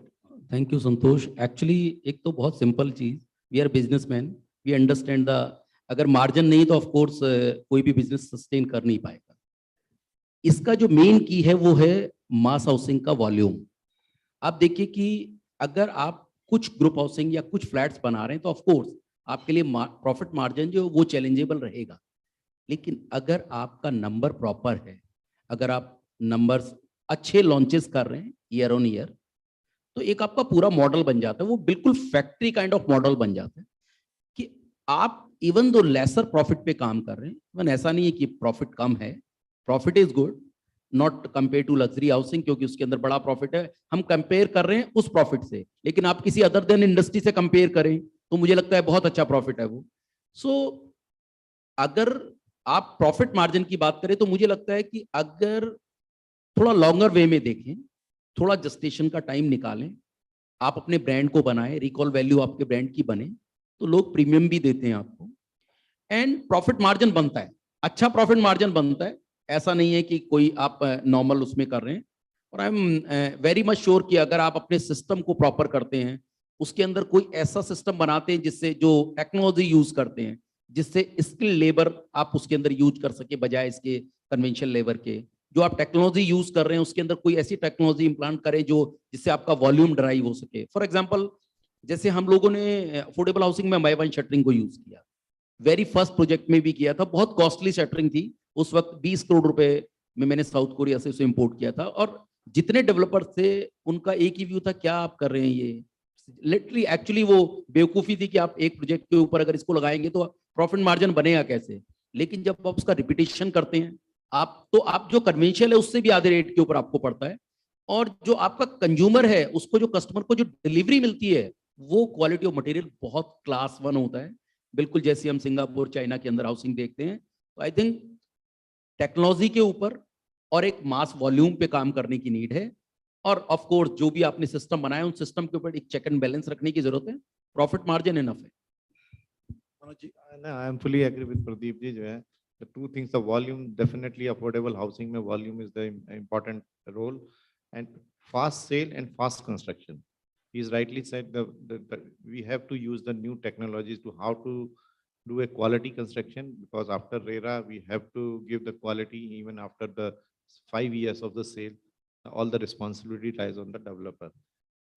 Thank you, Santosh. Actually, एक तो बहुत simple चीज, we are businessmen, we understand the, अगर margin नहीं तो of course कोई भी business sustain कर नहीं पाएगा. इसका जो मेन की है वो है मास हाउसिंग का वॉल्यूम. आप देखिए कि अगर आप कुछ ग्रुप हाउसिंग या कुछ फ्लैट्स बना रहे हैं तो ऑफ कोर्स आपके लिए प्रॉफिट मार्जिन जो वो चैलेंजेबल रहेगा. लेकिन अगर आपका नंबर प्रॉपर है, अगर आप नंबर्स अच्छे लॉन्चेस कर रहे हैं ईयर ऑन ईयर, तो एक आपका पूरा मॉडल बन जाता है. वो बिल्कुल फैक्ट्री काइंड ऑफ मॉडल बन जाता है कि आप इवन दो लेसर प्रॉफिट पे काम कर रहे हैं, इवन ऐसा नहीं है कि प्रॉफिट कम है, profit is good, not compare to luxury housing, क्योंकि उसके अंदर बड़ा प्रॉफिट है। हम कंपेयर कर रहे हैं उस प्रॉफिट से, लेकिन आप किसी अदर देन इंडस्ट्री से कंपेयर करें तो मुझे लगता है बहुत अच्छा प्रॉफिट है वो। सो अगर आप प्रॉफिट मार्जिन की बात करें तो मुझे लगता है कि अगर थोड़ा लॉन्गर वे में देखें, थोड़ा जस्टेशन का टाइम निकालें, आप अपने ब्रांड को बनाएं, रिकॉल वैल्यू आपके ब्रांड की बने, तो लोग प्रीमियम भी देते हैं आपको, एंड प्रॉफिट मार्जिन बनता है, अच्छा प्रॉफिट मार्जिन बनता है। ऐसा नहीं है कि कोई आप नॉर्मल उसमें कर रहे हैं। और I am very much sure कि अगर आप अपने सिस्टम को प्रॉपर करते हैं, उसके अंदर कोई ऐसा सिस्टम बनाते हैं जिससे, जो टेक्नोलॉजी यूज करते हैं, जिससे स्किल लेबर आप उसके अंदर यूज कर सके बजाय इसके कन्वेंशनल लेबर के, जो आप टेक्नोलॉजी यूज कर रहे हैं उसके अंदर कोई ऐसी टेक्नोलॉजी इंप्लांट करें जो जिससे आपका वॉल्यूम ड्राइव हो सके। फॉर एग्जांपल, जैसे हम लोगों ने अफोर्डेबल हाउसिंग में बाय वन शटरिंग को यूज किया, वेरी फर्स्ट प्रोजेक्ट में भी किया था, बहुत कॉस्टली शटरिंग थी उस वक्त, 20 करोड़ रुपए में मैंने साउथ कोरिया से उसे इंपोर्ट किया था। और जितने डेवलपर्स थे उनका एक ही व्यू था, क्या आप कर रहे हैं ये, लिटरली एक्चुअली वो बेवकूफी थी कि आप एक प्रोजेक्ट के ऊपर अगर इसको लगाएंगे तो प्रॉफिट मार्जिन बनेगा कैसे। लेकिन जब आप उसका रिपीटेशन करते हैं आप, तो आप जो कन्वेंशनल है उससे भी आधे रेट के ऊपर आपको पड़ता है, और जो आपका कंज्यूमर है उसको, जो कस्टमर को जो डिलीवरी मिलती है, वो क्वालिटी ऑफ मटेरियल बहुत क्लास 1 होता है, बिल्कुल जैसे हम सिंगापुर चाइना के अंदर हाउसिंग देखते हैं। तो आई थिंक टेक्नोलॉजी के ऊपर और एक मास वॉल्यूम पे काम करने की नीड है, और ऑफ कोर्स जो भी आपने सिस्टम बनाया उन सिस्टम के ऊपर एक चेक एंड बैलेंस रखने की जरूरत है। प्रॉफिट मार्जिन इनफ है। I am fully agree with Pradeep ji. जो है, the two things, the volume, definitely affordable housing में volume is the important role, and fast sale and fast construction. He's rightly said we have to use the new technologies to how to do a quality construction, because after RERA we have to give the quality even after the 5 years of the sale. All the responsibility lies on the developer,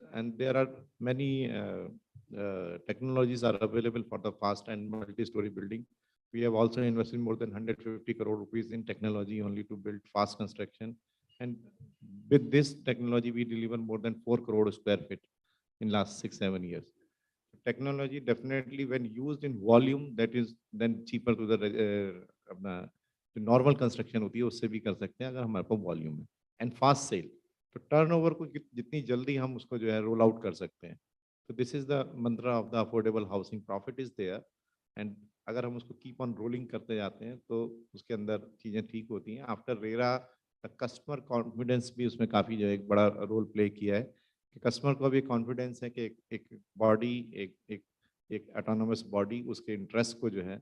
and there are many technologies are available for the fast and multi-story building. We have also invested more than 150 crore rupees in technology only to build fast construction. And with this technology, we deliver more than 4 crore square feet in last 6-7 years. Technology definitely, when used in volume, that is then cheaper to the normal construction होती है, उससे भी कर सकते हैं अगर हमारे पास volume है, एंड फास्ट सेल, तो टर्नओवर को जितनी जल्दी हम उसको जो है रोल आउट कर सकते हैं। तो this is the mantra of the affordable housing, profit is there, and अगर हम उसको कीप ऑन रोलिंग करते जाते हैं तो उसके अंदर चीज़ें ठीक होती हैं। आफ्टर रेरा कस्टमर कॉन्फिडेंस भी उसमें काफ़ी जो है एक बड़ा रोल प्ले किया है, कि कस्टमर को भी कॉन्फिडेंस है कि एक बॉडी, एक ऑटोनोमस बॉडी उसके इंटरेस्ट को जो है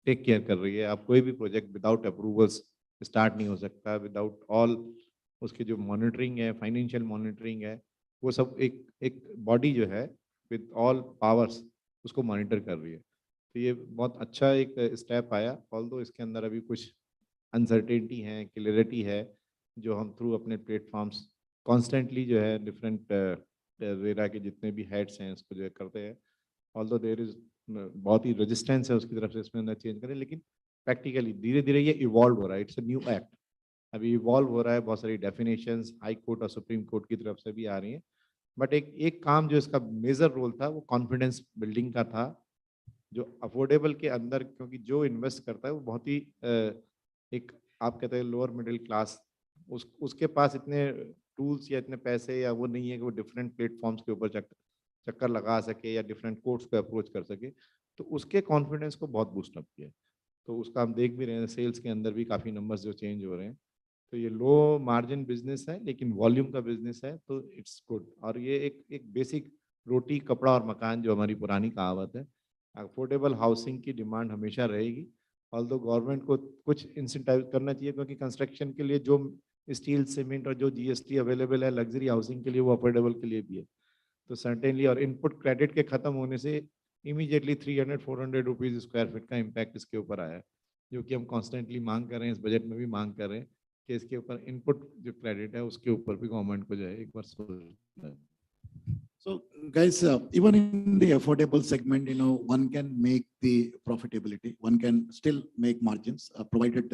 टेक केयर कर रही है। आप कोई भी प्रोजेक्ट विदाउट अप्रूवल्स स्टार्ट नहीं हो सकता, विदाउट ऑल उसके जो मॉनिटरिंग है, फाइनेंशियल मॉनिटरिंग है, वो सब एक बॉडी जो है विद ऑल पावर्स उसको मॉनिटर कर रही है। तो ये बहुत अच्छा एक स्टेप आया, ऑल्दो इसके अंदर अभी कुछ अनसर्टेनिटी है, क्लियरिटी है, जो हम थ्रू अपने प्लेटफॉर्म्स कॉन्स्टेंटली जो है डिफरेंट रेरा के जितने भी हेड्स हैं इसको जो है करते हैं। ऑल्दो देयर इज बहुत ही रेजिस्टेंस है उसकी तरफ से इसमें अंदर चेंज करें, लेकिन प्रैक्टिकली धीरे धीरे ये इवॉल्व हो रहा है। इट्स अ न्यू एक्ट, अभी इवॉल्व हो रहा है, बहुत सारी डेफिनेशंस हाई कोर्ट और सुप्रीम कोर्ट की तरफ से भी आ रही हैं। बट एक काम जो इसका मेजर रोल था वो कॉन्फिडेंस बिल्डिंग का था, जो अफोर्डेबल के अंदर, क्योंकि जो इन्वेस्ट करता है वो बहुत ही एक आप कहते हैं लोअर मिडिल क्लास, उसके पास इतने टूल्स या इतने पैसे या वो नहीं है कि वो डिफरेंट प्लेटफॉर्म्स के ऊपर चक्कर लगा सके या डिफरेंट कोर्ट्स को अप्रोच कर सके, तो उसके कॉन्फिडेंस को बहुत बूस्ट अप किया। तो उसका हम देख भी रहे हैं, सेल्स के अंदर भी काफ़ी नंबर्स जो चेंज हो रहे हैं। तो ये लो मार्जिन बिजनेस है लेकिन वॉल्यूम का बिजनेस है, तो इट्स गुड। और ये एक बेसिक रोटी कपड़ा और मकान जो हमारी पुरानी कहावत है, अफोर्डेबल हाउसिंग की डिमांड हमेशा रहेगी। ऑल्दो गवर्नमेंट को कुछ इंसेंटाइव करना चाहिए, क्योंकि कंस्ट्रक्शन के लिए जो स्टील सीमेंट और जो जीएसटी अवेलेबल है लग्जरी हाउसिंग के लिए, वो अफोर्डेबल के लिए भी है। तो सर्टेनली, और इनपुट क्रेडिट के खत्म होने से इमीडिएटली 300-400 रुपीज़ स्क्वायर फीट का इम्पैक्ट इसके ऊपर आया है, जो कि हम कॉन्स्टेंटली मांग कर रहे हैं, इस बजट में भी मांग कर रहे हैं कि इसके ऊपर इनपुट जो क्रेडिट है उसके ऊपर भी गवर्नमेंट को जो है एक बार सोचना है। So guys, even in the affordable segment, one can make the profitability, one can still make margins, provided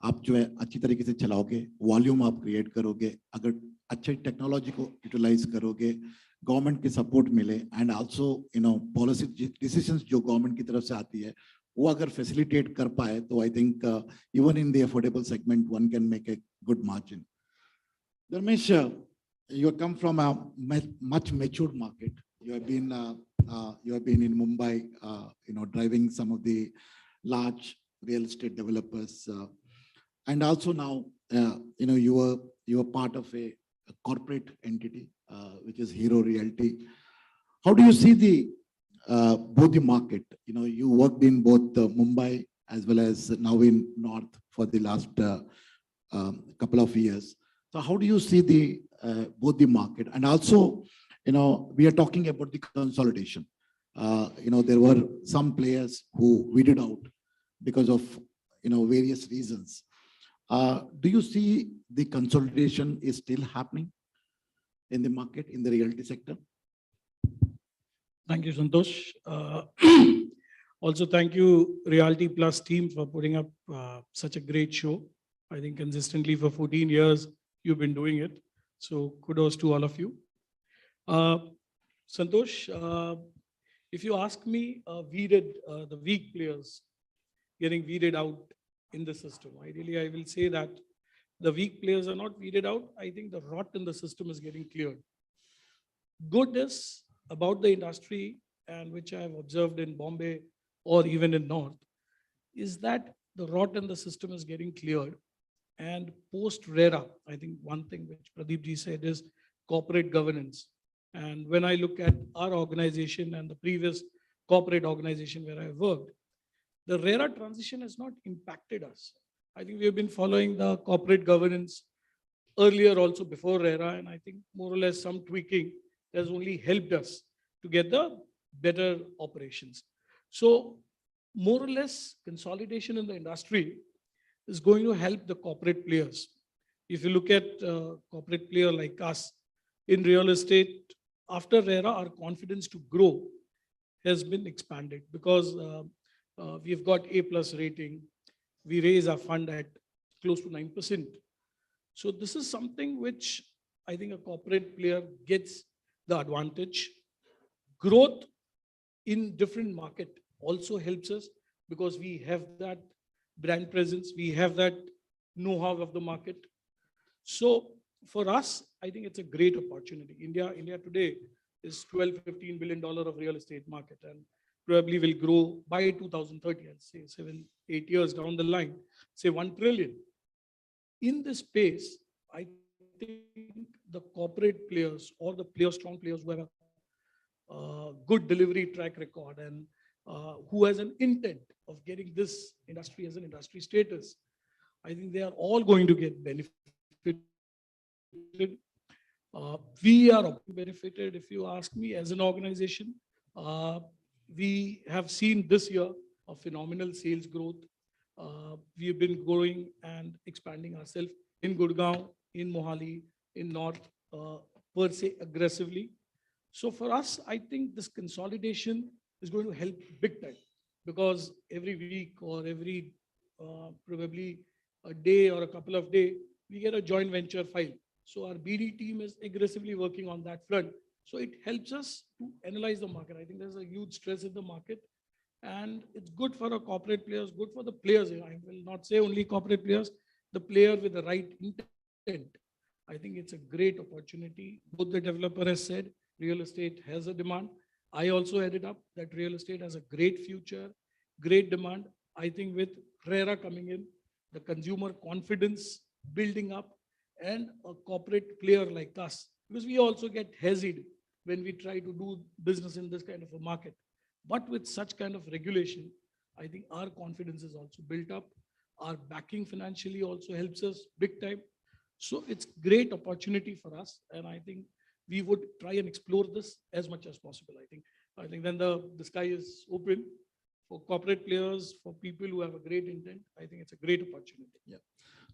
आप जो है अच्छी तरीके से चलाओगे, वॉल्यूम आप क्रिएट करोगे, अगर अच्छी टेक्नोलॉजी को यूटिलाइज करोगे, गवर्नमेंट की सपोर्ट मिले, एंड आल्सो पॉलिसी डिसीजंस जो गवर्नमेंट की तरफ से आती है वो अगर facilitate कर पाए तो I think even in the affordable segment one can make a good margin. Dharmesh, you come from a much matured market. You have been in Mumbai, driving some of the large real estate developers, and also now, you were part of a corporate entity, which is Hero Realty. How do you see the both the market? You worked in both Mumbai as well as now in North for the last couple of years. So how do you see the both the market? And also, we are talking about the consolidation. There were some players who weeded out because of various reasons. Do you see the consolidation is still happening in the market, in the realty sector? Thank you, Santosh. Also, thank you, Realty Plus team, for putting up such a great show. I think consistently for 14 years, you've been doing it. So kudos to all of you. Santosh, if you ask me, the weak players getting weeded out in the system, ideally, I will say that the weak players are not weeded out. I think the rot in the system is getting cleared. Goodness about the industry, and which I have observed in Bombay or even in North, is that the rot in the system is getting cleared. And post RERA, I think one thing which Pradeep ji said is corporate governance. And when I look at our organization and the previous corporate organization where I worked, the RERA transition has not impacted us. I think we have been following the corporate governance earlier also before RERA, and I think more or less some tweaking has only helped us to get the better operations. So more or less consolidation in the industry is going to help the corporate players. If you look at corporate player like us in real estate, after RERA, our confidence to grow has been expanded because we've got A+ rating. We raise our fund at close to 9%. So this is something which I think a corporate player gets the advantage. Growth in different market also helps us because we have that brand presence, we have that know-how of the market. So for us, I think it's a great opportunity. India today is $12-15 billion of real estate market and probably will grow by 2030, I'd say 7-8 years down the line, say 1 trillion. In this space, I think the corporate players or the strong players who have a good delivery track record and who has an intent of getting this industry as an industry status, I think they are all going to get benefited. We are benefited, if you ask me, as an organization. We have seen this year a phenomenal sales growth. We have been growing and expanding ourselves in Gurgaon, in Mohali, in North, per se aggressively. So for us, I think this consolidation is going to help big time because every week or every probably a day or a couple of days, we get a joint venture file. So our BD team is aggressively working on that front. So it helps us to analyze the market. I think there's a huge stress in the market and it's good for our corporate players, good for the players. I will not say only corporate players, the player with the right intent. I think it's a great opportunity. Both the developer has said real estate has a demand. I also added up that real estate has a great future, great demand. I think with RERA coming in, the consumer confidence building up and a corporate player like us, because we also get hesitant when we try to do business in this kind of a market. But with such kind of regulation, I think our confidence is also built up. Our backing financially also helps us big time. So it's great opportunity for us. And I think we would try and explore this as much as possible. I think then the sky is open for corporate players, for people who have a great intent. I think it's a great opportunity. Yeah.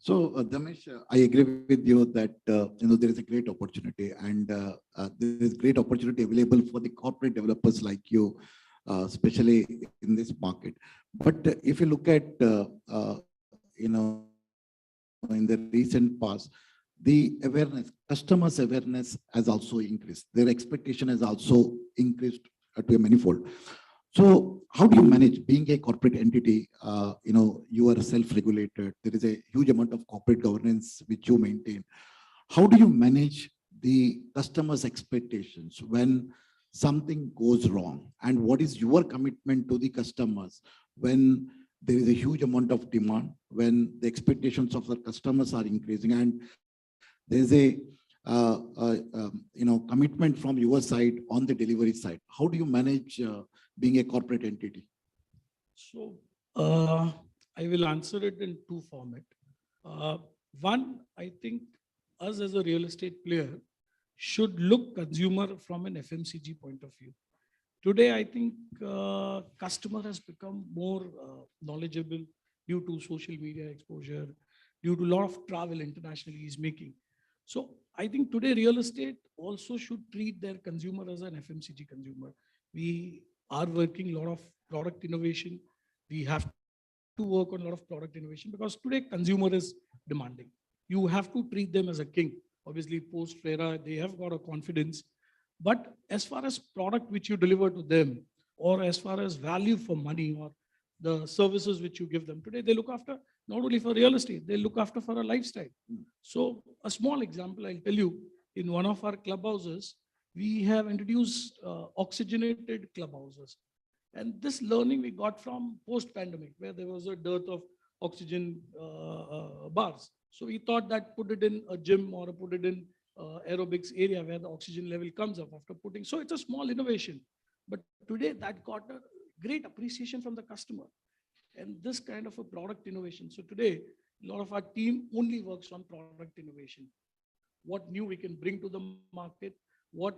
So, Damesh, I agree with you that there is a great opportunity, and there is great opportunity available for the corporate developers like you, especially in this market. But if you look at in the recent past, the awareness, customers' awareness has also increased. Their expectation has also increased to a manifold. So how do you manage being a corporate entity? You are self-regulated. There is a huge amount of corporate governance which you maintain. How do you manage the customer's expectations when something goes wrong? And what is your commitment to the customers when there is a huge amount of demand, when the expectations of the customers are increasing, and there's a commitment from your side on the delivery side? How do you manage being a corporate entity? So I will answer it in two formats. One, I think us as a real estate player should look consumer from an FMCG point of view. Today, I think customer has become more knowledgeable due to social media exposure, due to a lot of travel internationally he's making. So I think today real estate also should treat their consumer as an FMCG consumer. We are working a lot of product innovation. We have to work on a lot of product innovation because today consumer is demanding. You have to treat them as a king. Obviously, post RERA, they have got a confidence. But as far as product which you deliver to them, or as far as value for money, or the services which you give them today, they look after not only for real estate, they look after for a lifestyle. So a small example I'll tell you, in one of our clubhouses, we have introduced oxygenated clubhouses. And this learning we got from post-pandemic, where there was a dearth of oxygen bars. So we thought that put it in a gym or put it in aerobics area where the oxygen level comes up after putting. So it's a small innovation. But today that got a great appreciation from the customer. And this kind of a product innovation. So today, a lot of our team only works on product innovation. What new we can bring to the market, what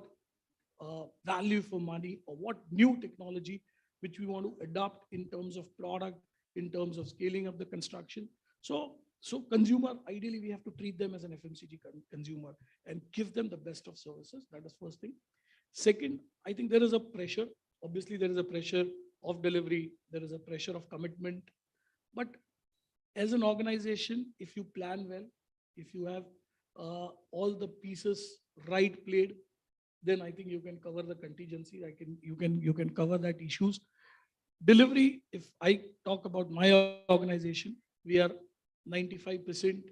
value for money, or what new technology which we want to adopt in terms of product, in terms of scaling up the construction. So consumer, ideally, we have to treat them as an FMCG consumer and give them the best of services. That is first thing. Second, I think there is a pressure. Obviously, there is a pressure of delivery. There is a pressure of commitment. But as an organization, if you plan well, if you have all the pieces right played, then I think you can cover the contingency. You can cover that issues. Delivery, if I talk about my organization, we are 95%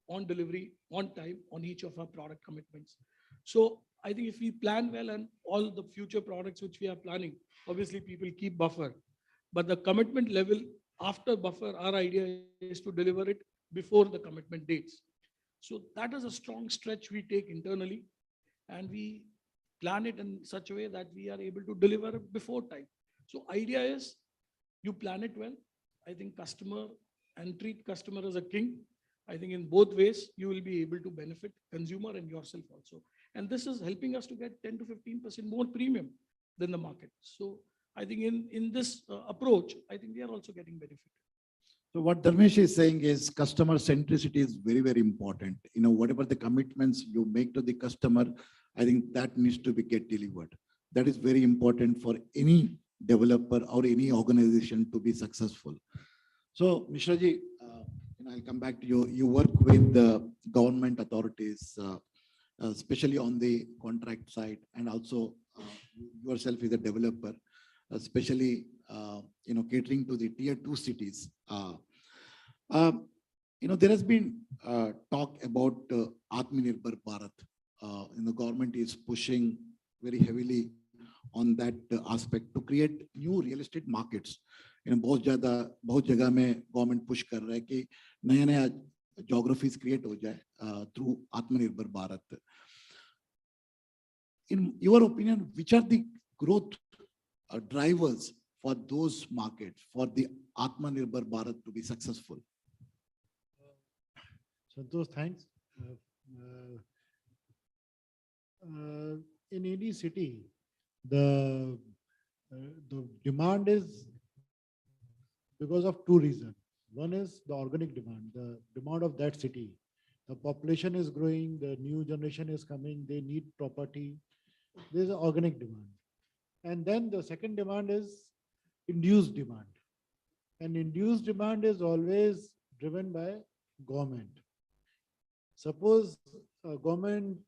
on delivery, on time, on each of our product commitments. So I think if we plan well and all the future products which we are planning, obviously people keep buffer. But the commitment level after buffer, our idea is to deliver it before the commitment dates. So that is a strong stretch we take internally, and we plan it in such a way that we are able to deliver it before time. So idea is you plan it well. I think customer and treat customer as a king. I think in both ways, you will be able to benefit consumer and yourself also. And this is helping us to get 10 to 15% more premium than the market. So I think in this approach, I think we are also getting benefit. So what Dharmesh is saying is customer centricity is very, very important. Whatever the commitments you make to the customer, I think that needs to be get delivered. That is very important for any developer or any organization to be successful. So Mishra ji, I'll come back to you. You work with the government authorities, especially on the contract side, and also yourself is a developer, especially catering to the tier 2 cities. There has been talk about Atmanirbhar Bharat. The government is pushing very heavily on that aspect to create new real estate markets. बहुत जगह में government push कर रहा है कि नया geographies create हो जाए through Atmanirbhar Bharat. In your opinion, which are the growth drivers for those markets, for the Atmanirbhar Bharat to be successful? Santosh, thanks. In any city, the demand is because of two reasons. One is the organic demand, the demand of that city. The population is growing, the new generation is coming, they need property. There's an organic demand. And then the second demand is induced demand. And induced demand is always driven by government. Suppose government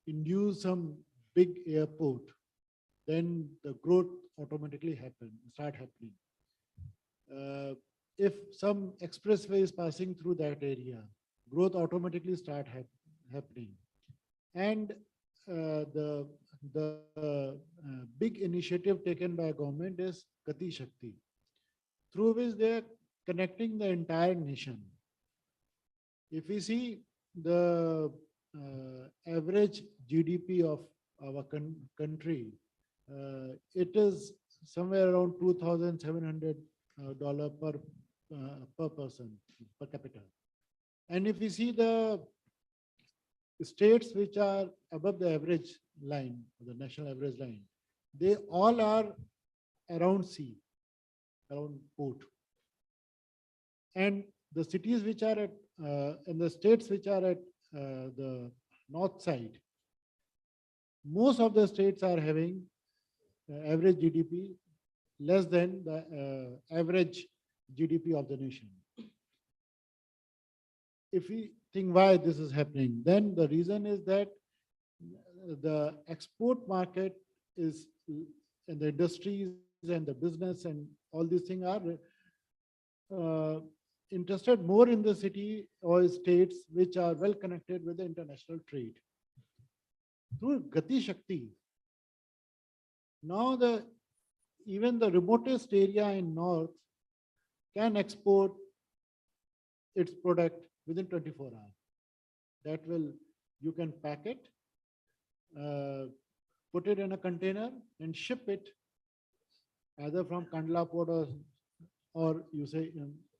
induce some big airport, then the growth automatically start happening. If some expressway is passing through that area, growth automatically start happening. And the big initiative taken by government is Gati Shakti, through which they are connecting the entire nation. If we see the average GDP of our country, it is somewhere around $2,700 per person per capita. And if we see the states which are above the average line, the national average line, they all are around sea, around port. And the cities which are at, and the states which are at the north side, most of the states are having average GDP less than the average GDP of the nation. If we think why this is happening, then the reason is that the export market is, and the industries and the business and all these things are interested more in the city or states which are well connected with the international trade. Through Gati Shakti, now even the remotest area in north can export its product within 24 hours. That will, you can pack it, put it in a container and ship it either from Kandla port or you say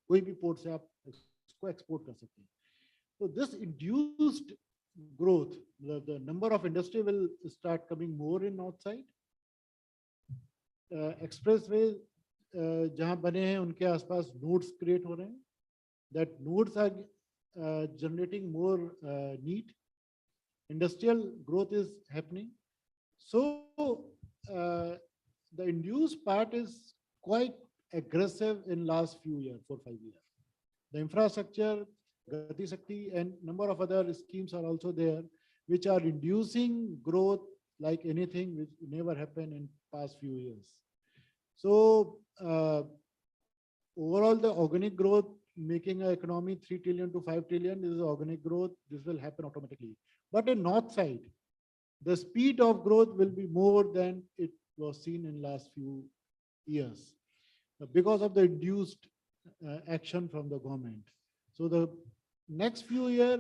कोई भी port से आप इसको export कर सकते हैं. So this induced growth, the number of industry will start coming more in north side. Expressway जहाँ बने हैं उनके आसपास nodes create हो रहे हैं. That nodes are generating more need. Industrial growth is happening. So the induced part is quite aggressive in last few years, 4-5 years. The infrastructure, Gati Shakti, and number of other schemes are also there, which are inducing growth like anything which never happened in past few years. So overall, the organic growth making an economy 3 trillion to 5 trillion is organic growth. This will happen automatically. But in north side, the speed of growth will be more than it was seen in last few years because of the induced action from the government. So the next few years,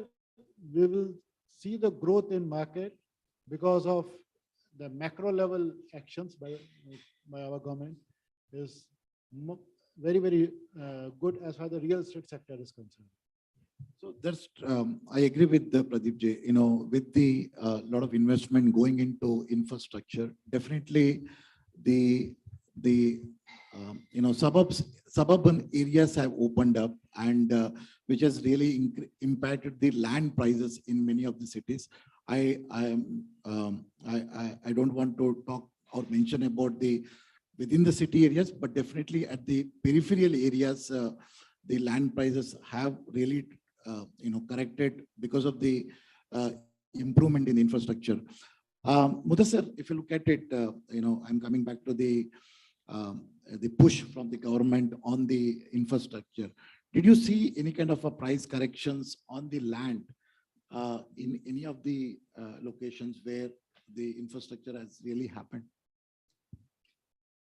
we will see the growth in market because of the macro level actions by our government is very, very good as far as the real estate sector is concerned. So that's, I agree with the Pradeep Ji, with the lot of investment going into infrastructure, definitely the suburban areas have opened up and which has really impacted the land prices in many of the cities. I don't want to talk or mention about the within the city areas, but definitely at the peripheral areas, the land prices have really corrected because of the improvement in infrastructure. Mudassar, if you look at it, I'm coming back to the push from the government on the infrastructure. Did you see any kind of a price corrections on the land in any of the locations where the infrastructure has really happened?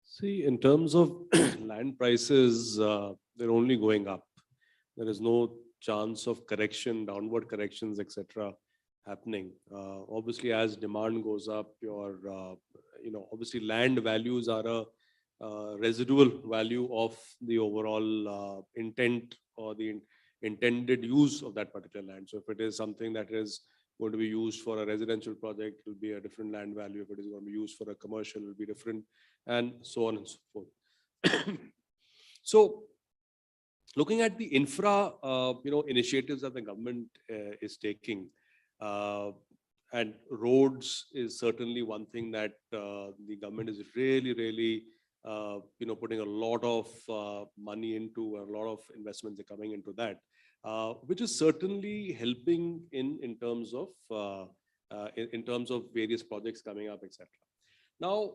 See, in terms of land prices, they're only going up. There is no chance of correction, downward corrections, etc. happening. Obviously, as demand goes up, obviously land values are a residual value of the overall intent or the intended use of that particular land. So if it is something that is going to be used for a residential project, it will be a different land value. If it is going to be used for a commercial, it will be different, and so on and so forth. So looking at the infra, initiatives that the government is taking, and roads is certainly one thing that the government is really, putting a lot of money into, a lot of investments are coming into that, which is certainly helping in terms of various projects coming up, etc. Now,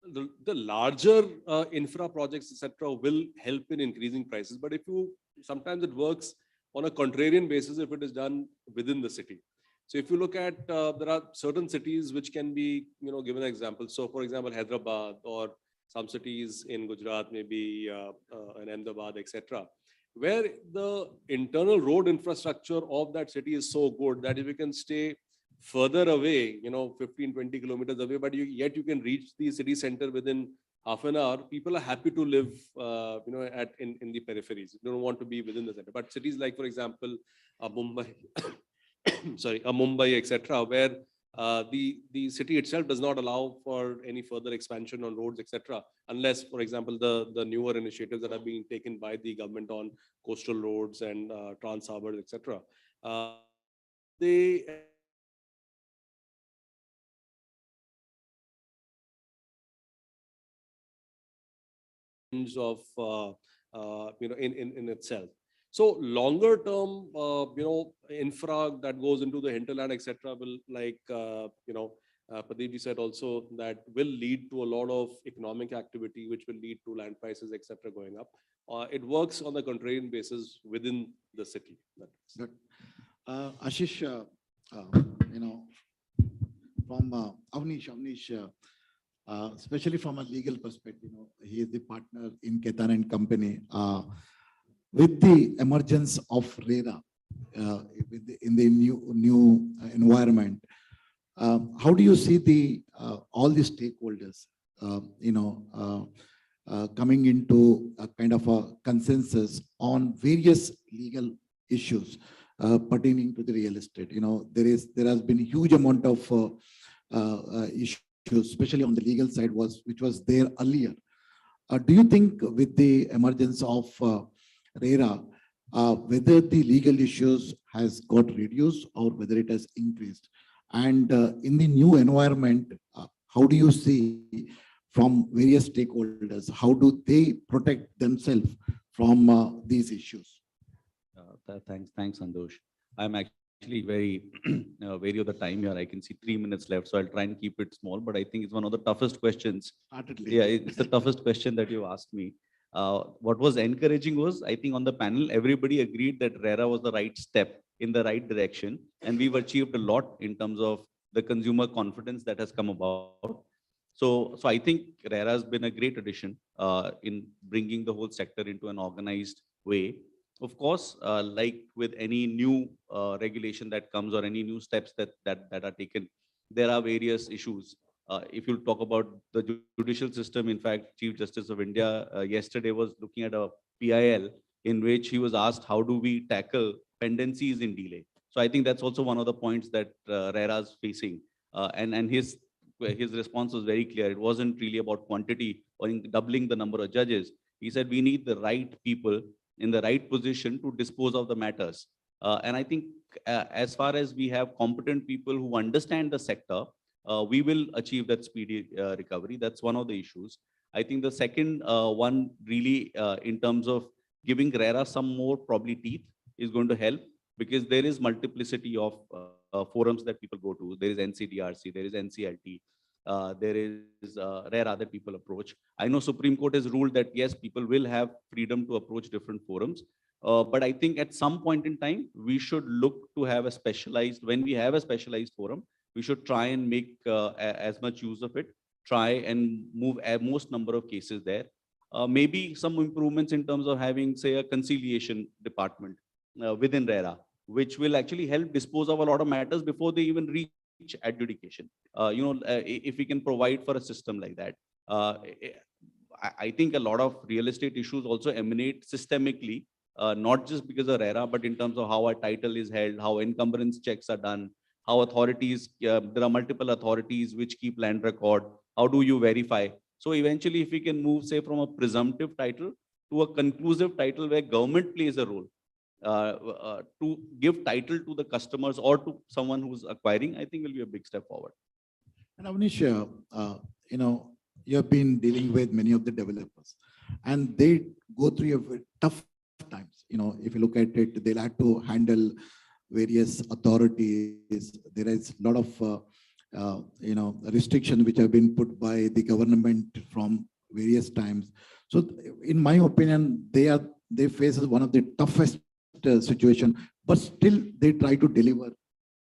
The larger infra projects, etc., will help in increasing prices. But if you sometimes it works on a contrarian basis if it is done within the city. So if you look at there are certain cities which can be given an example. So for example, Hyderabad or some cities in Gujarat, maybe in Ahmedabad, etc., where the internal road infrastructure of that city is so good that if you can stay further away, 15, 20 kilometers away, but yet you can reach the city center within half an hour. People are happy to live, in the peripheries. They don't want to be within the center. But cities like, for example, Mumbai, Mumbai, etc., where the city itself does not allow for any further expansion on roads, etc., unless, for example, the newer initiatives that are being taken by the government on coastal roads and trans harbors, etc. They of in itself. So longer term, infra that goes into the hinterland, etc., will Pradeep ji said also that will lead to a lot of economic activity, which will lead to land prices, etc., going up. It works on the contrarian basis within the city. Good. Ashish, from Avnish, especially from a legal perspective, he is the partner in Ketan and Company. With the emergence of RERA in the new environment, how do you see all the stakeholders, coming into a kind of a consensus on various legal issues pertaining to the real estate? There has been a huge amount of issues, especially on the legal side, which was there earlier. Do you think with the emergence of RERA, whether the legal issues has got reduced or whether it has increased? And in the new environment, how do you see from various stakeholders, how do they protect themselves from these issues? Thanks, Santosh. I'm actually very wary of the time here. I can see 3 minutes left, so I'll try and keep it small. But I think it's one of the toughest questions. Yeah, it's the toughest question that you asked me. What was encouraging was, I think on the panel, everybody agreed that RERA was the right step in the right direction. And we've achieved a lot in terms of the consumer confidence that has come about. So I think RERA has been a great addition in bringing the whole sector into an organized way. Of course, like with any new regulation that comes or any new steps that are taken, there are various issues. If you talk about the judicial system, in fact, Chief Justice of India yesterday was looking at a PIL in which he was asked, how do we tackle pendencies in delay? So I think that's also one of the points that RERA is facing. And his response was very clear. It wasn't really about quantity or doubling the number of judges. He said, we need the right people in the right position to dispose of the matters. And I think as far as we have competent people who understand the sector, we will achieve that speedy recovery. That's one of the issues. I think the second one really in terms of giving RERA some more probably teeth is going to help, because there is multiplicity of forums that people go to. There is NCDRC, there is NCLT, there is RERA that people approach. I know Supreme Court has ruled that yes, people will have freedom to approach different forums. But I think at some point in time, we should look to have a specialized, when we have a specialized forum, we should try and make as much use of it, try and move most number of cases there. Maybe some improvements in terms of having, say, a conciliation department within RERA, which will actually help dispose of a lot of matters before they even reach adjudication. If we can provide for a system like that. I think a lot of real estate issues also emanate systemically, not just because of RERA, but in terms of how a title is held, how encumbrance checks are done, how authorities, there are multiple authorities which keep land record. How do you verify? So eventually, if we can move, say, from a presumptive title to a conclusive title where government plays a role to give title to the customers or to someone who's acquiring, I think will be a big step forward. And Avnish, you have been dealing with many of the developers, and they go through a tough times. If you look at it, they'll have to handle various authorities. There is a lot of restrictions which have been put by the government from various times. So in my opinion, they face one of the toughest situation, but still they try to deliver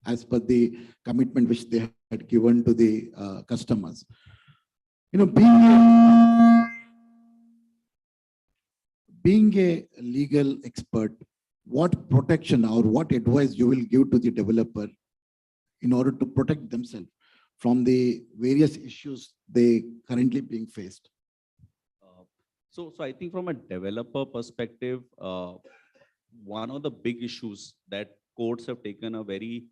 as per the commitment which they had given to the customers. Being a legal expert, what protection or what advice you will give to the developer in order to protect themselves from the various issues they currently being faced? So I think from a developer perspective, one of the big issues that courts have taken a very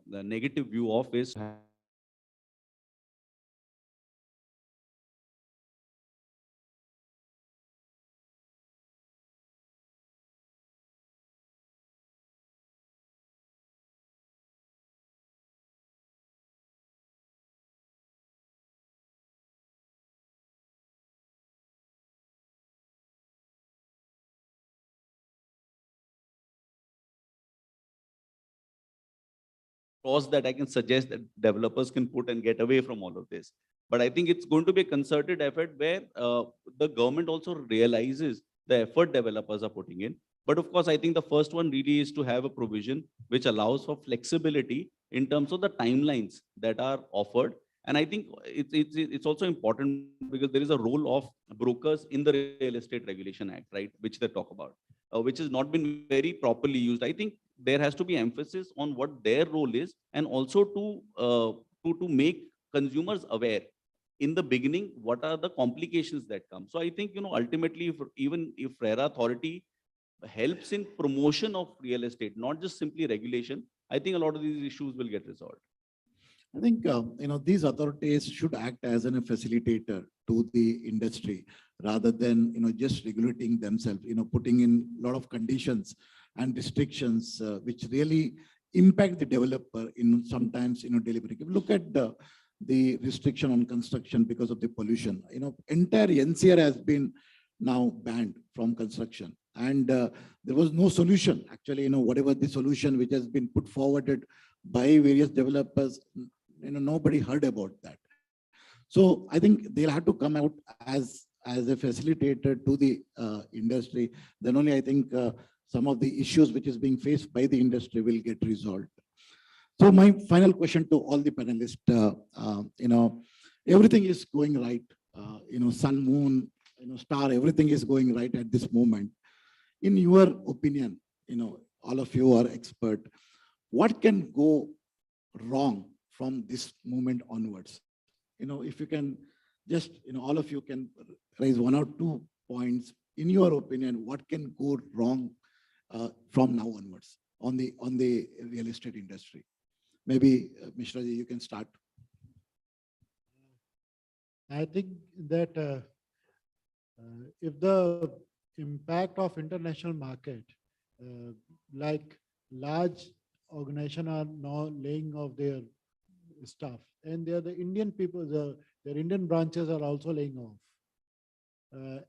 negative view of is clause that I can suggest that developers can put and get away from all of this. But I think it's going to be a concerted effort where the government also realizes the effort developers are putting in. But of course, I think the first one really is to have a provision which allows for flexibility in terms of the timelines that are offered. And I think it's also important because there is a role of brokers in the Real Estate Regulation Act, right, which they talk about, which has not been very properly used. I think there has to be emphasis on what their role is, and also to make consumers aware in the beginning what are the complications that come. So I think, ultimately, even if RERA authority helps in promotion of real estate, not just simply regulation, I think a lot of these issues will get resolved. I think these authorities should act as a facilitator to the industry rather than just regulating themselves, putting in a lot of conditions and restrictions which really impact the developer in sometimes delivering. If you look at the restriction on construction because of the pollution, entire NCR has been now banned from construction, and there was no solution. Actually, whatever the solution which has been put forwarded by various developers, nobody heard about that. So I think they'll have to come out as a facilitator to the industry. Then only I think some of the issues which is being faced by the industry will get resolved. So my final question to all the panelists, everything is going right. Sun, moon, star, everything is going right at this moment. In your opinion, all of you are expert. What can go wrong from this moment onwards? If you can just, all of you can raise 1 or 2 points. In your opinion, what can go wrong from now onwards on the real estate industry? Maybe Mishra ji, you can start. I think that if the impact of international market, like large organizations are now laying off their staff, and the Indian people, their Indian branches are also laying off.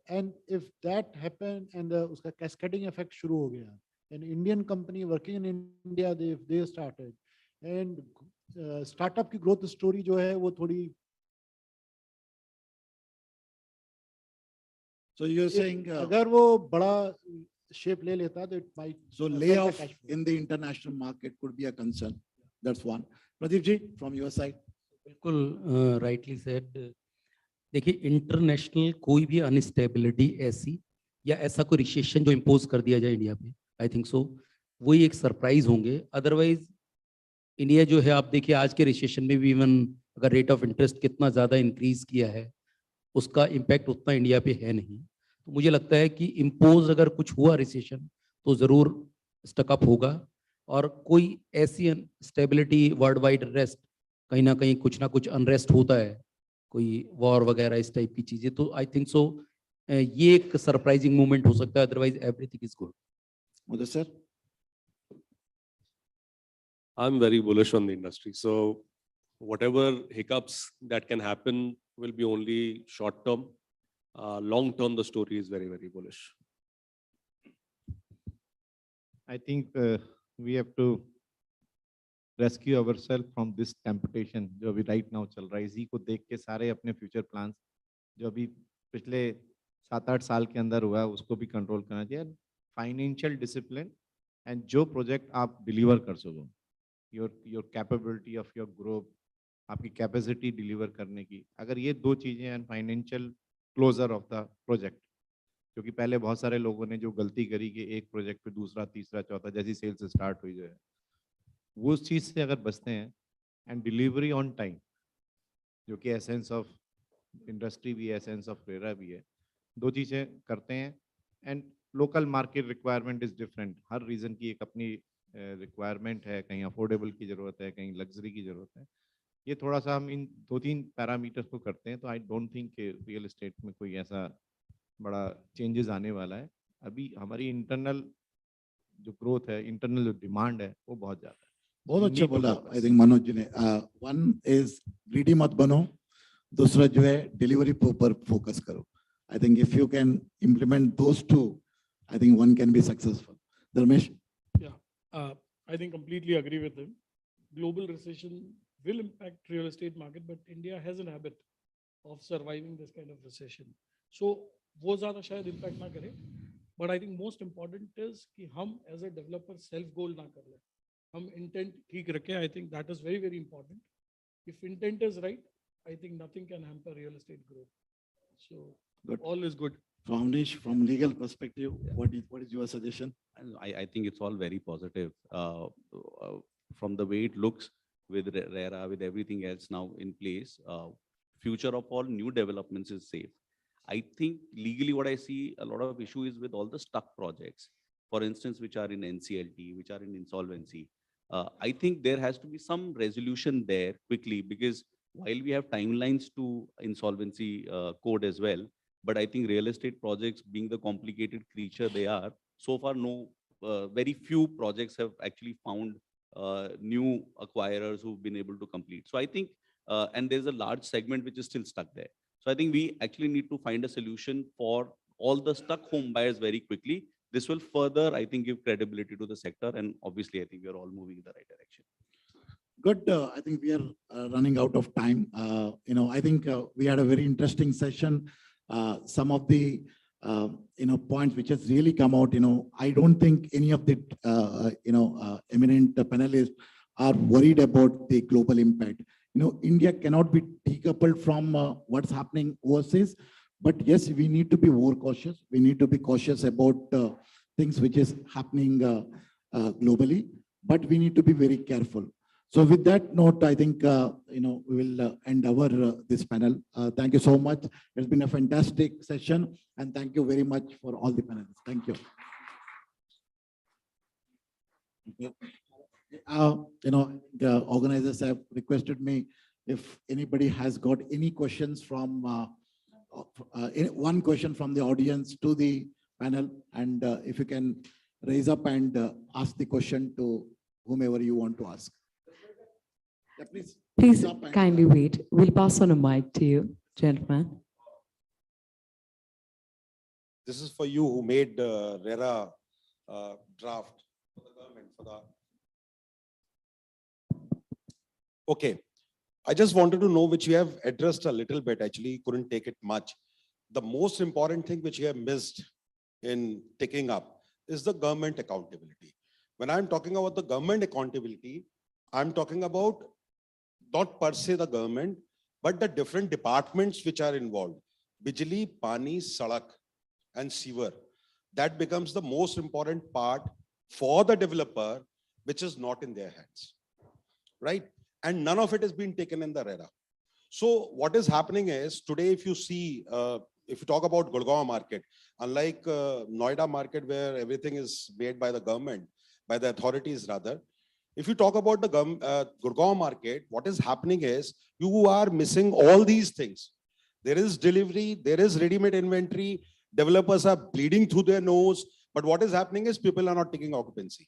And if that happened and uska cascading effect shuru ho gaya, an Indian company working in India, they started, and startup की growth story जो है वो थोड़ी. So you're saying अगर वो बड़ा shape ले लेता तो it might. So layoff in the international market could be a concern. That's one. Pradeep ji, from your side. बिल्कुल rightly said. देखिए इंटरनेशनल कोई भी अनस्टेबिलिटी ऐसी या ऐसा कोई रिसेशन जो इम्पोज कर दिया जाए इंडिया पे, आई थिंक सो वही एक सरप्राइज होंगे. अदरवाइज इंडिया जो है, आप देखिए आज के रिसेशन में भी इवन अगर रेट ऑफ इंटरेस्ट कितना ज़्यादा इंक्रीज किया है, उसका इम्पैक्ट उतना इंडिया पे है नहीं. तो मुझे लगता है कि इम्पोज अगर कुछ हुआ रिसेशन तो ज़रूर स्टकअप होगा, और कोई ऐसी स्टेबिलिटी वर्ल्ड वाइड अनरेस्ट, कहीं ना कहीं कुछ ना कुछ अनरेस्ट होता है, कोई वॉर वगैरह इस टाइप की चीज़ें, तो आई थिंक सो ये एक सरप्राइजिंग मूवमेंट हो सकता है. Otherwise everything is good. Mother sir. I'm very bullish on the industry. So whatever hiccups that can happen will be only short term. Long term, the story is very, very bullish. I think we have to rescue ourselves from this temptation जो अभी right now चल रहा है, इसी को देख के सारे अपने future plans जो अभी पिछले 7-8 साल के अंदर हुआ है उसको भी कंट्रोल करना चाहिए. फाइनेंशियल डिसिप्लिन एंड जो प्रोजेक्ट आप डिलीवर कर सको, your capability of your growth, आपकी कैपेसिटी डिलीवर करने की, अगर ये दो चीजें and financial closure of the project, क्योंकि पहले बहुत सारे लोगों ने जो गलती करी कि एक प्रोजेक्ट पे दूसरा तीसरा चौथा जैसी सेल्स स्टार्ट हुई जो है, वो उस चीज से अगर बचते हैं एंड डिलीवरी ऑन टाइम, जो कि एसेंस ऑफ इंडस्ट्री भी है, एसेंस ऑफ रेरा भी है, दो चीजें करते हैं. And local market requirement is different, हर रीजन की एक अपनी रिक्वायरमेंट है, कहीं अफोर्डेबल की जरूरत है, कहीं लग्जरी की जरूरत है. ये थोड़ा सा हम इन 2-3 पैरामीटर्स को करते हैं, तो आई डोंट थिंक कि रियल एस्टेट में कोई ऐसा बड़ा चेंजेस आने वाला है. अभी हमारी इंटरनल जो ग्रोथ है, इंटरनल जो डिमांड है, वो बहुत ज्यादा है. बहुत We अच्छा need to बोला focus. I think Manoj ji ने. वन इज ग्रीडी मत बनो, दूसरा जो है डिलीवरी पर फोकस करो. I think if you can implement those two, I think one can be successful. Dharmesh. I think completely agree with him. Global recession will impact real estate market, but India has an habit of surviving this kind of recession. So वो ज़्यादा शायद impact ना करे, but I think most important is कि हम as a developer self goal ना कर लें, हम intent ठीक रखें. I think that is very very important. If intent is right, I think nothing can hamper real estate growth. So Good. all is good. Avnish, from legal perspective, what is your suggestion? I think it's all very positive. From the way it looks with RERA, with everything else now in place, future of all new developments is safe. I think legally what I see a lot of issue is with all the stuck projects, for instance, which are in NCLT, which are in insolvency. I think there has to be some resolution there quickly, because while we have timelines to insolvency code as well, but I think real estate projects, being the complicated creature they are, so far very few projects have actually found new acquirers who've been able to complete. So I think, and there's a large segment which is still stuck there. So I think we actually need to find a solution for all the stuck home buyers very quickly. This will further, I think, give credibility to the sector. And obviously, I think we are all moving in the right direction. Good. I think we are running out of time. I think we had a very interesting session. Some of the points which has really come out. I don't think any of the eminent panelists are worried about the global impact. India cannot be decoupled from what's happening overseas. But yes, we need to be more cautious. We need to be cautious about things which is happening globally. But we need to be very careful. So with that note, I think we will end our this panel. Thank you so much. It's been a fantastic session, and thank you very much for all the panelists. Thank you. The organizers have requested me if anybody has got any questions from one question from the audience to the panel, and if you can raise up and ask the question to whomever you want to ask. Yeah, please. Please Raise up and, kindly wait. We'll pass on a mic to you, gentlemen. This is for you who made RERA draft for the government. Okay. I just wanted to know, which you have addressed a little bit, actually couldn't take it much. The most important thing which you have missed in taking up is the government accountability. When I'm talking about the government accountability, I'm talking about not per se the government, but the different departments which are involved. Bijli, Pani, Sadak, and Sewer. That becomes the most important part for the developer, which is not in their hands, right? And none of it has been taken in the RERA. So what is happening is, today if you see, if you talk about Gurgaon market, unlike Noida market where everything is made by the government, by the authorities rather, if you talk about the Gurgaon market, what is happening is you are missing all these things. There is delivery, there is ready-made inventory, developers are bleeding through their nose, but what is happening is people are not taking occupancy.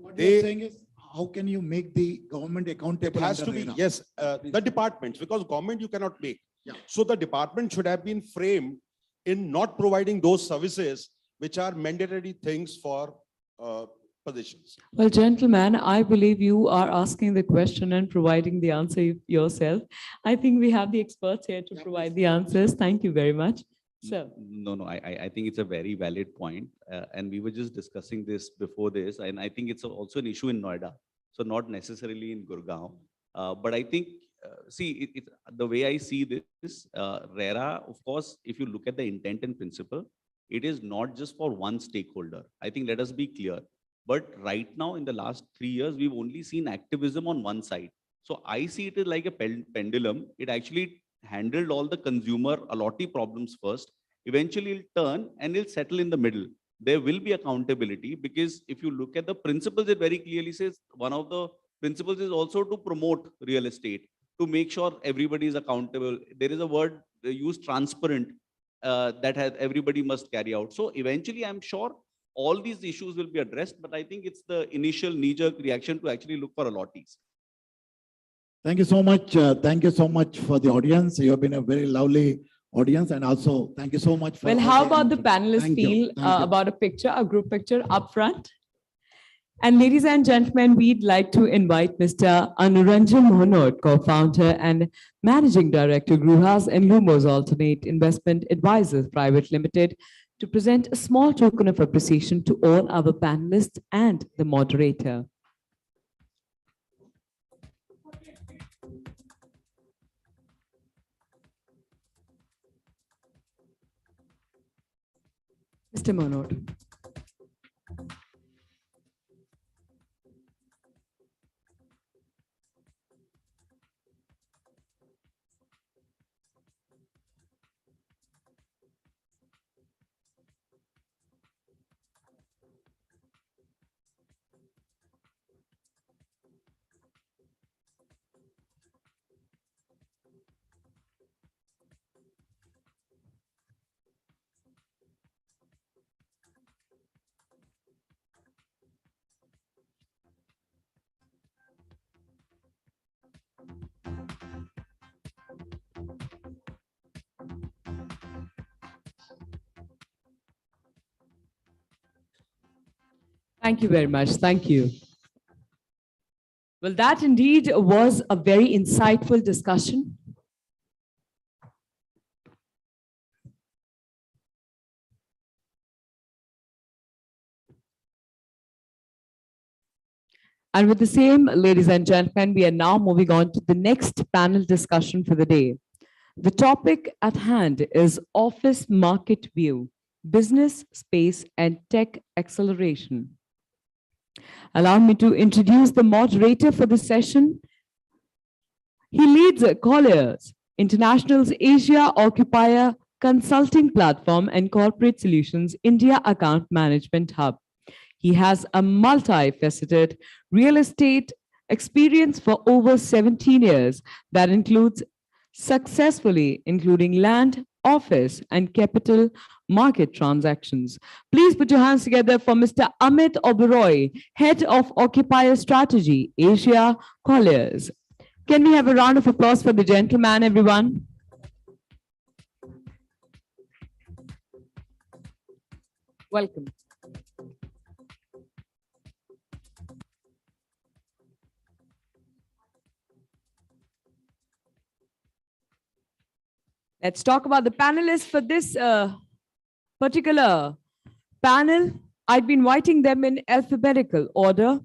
what you're saying is, how can you make the government accountable? It has to under be, RERA? yes, the departments, because government you cannot make. Yeah. So the department should have been framed in not providing those services which are mandatory things for positions. Well, gentlemen, I believe you are asking the question and providing the answer yourself. I think we have the experts here to provide the answers. Thank you very much. So, No, I think it's a very valid point. And we were just discussing this before this, and I think it's also an issue in Noida. So not necessarily in Gurgaon. But I think, see, the way I see this, RERA, of course, if you look at the intent and principle, it is not just for one stakeholder. I think let us be clear. But right now, in the last 3 years, we've only seen activism on one side. So I see it as like a pendulum. It actually handled all the consumer allotee problems first. Eventually, it'll turn and it'll settle in the middle. There will be accountability, because if you look at the principles, it very clearly says one of the principles is also to promote real estate, to make sure everybody is accountable. There is a word they use, transparent, that has everybody must carry out. So eventually, I'm sure all these issues will be addressed, but I think it's the initial knee-jerk reaction to actually look for allottees. Thank you so much. Thank you so much for the audience. You have been a very lovely audience, and also thank you so much for. well, how about the panelists Thank you. feel Thank you. about a picture, a group picture up front? And ladies and gentlemen, we'd like to invite Mr. Anuranjan Mohanot, co-founder and managing director, Gruhas and Lumos Alternate Investment Advisors Private Limited, to present a small token of appreciation to all our panelists and the moderator. Mr. Mohanot. Thank you very much. Thank you. Well, that indeed was a very insightful discussion. And with the same, ladies and gentlemen, we are now moving on to the next panel discussion for the day. The topic at hand is Office Market View, Business, Space, and Tech Acceleration. Allow me to introduce the moderator for the session. He leads Colliers International's Asia Occupier Consulting Platform and Corporate Solutions India Account Management Hub. He has a multifaceted real estate experience for over 17 years that includes successfully including land, office, and capital market transactions. Please put your hands together for Mr. Amit Oberoi, Head of Occupier Strategy, Asia Colliers. Can we have a round of applause for the gentleman, everyone? Welcome. Let's talk about the panelists for this particular panel. I'd be inviting them in alphabetical order.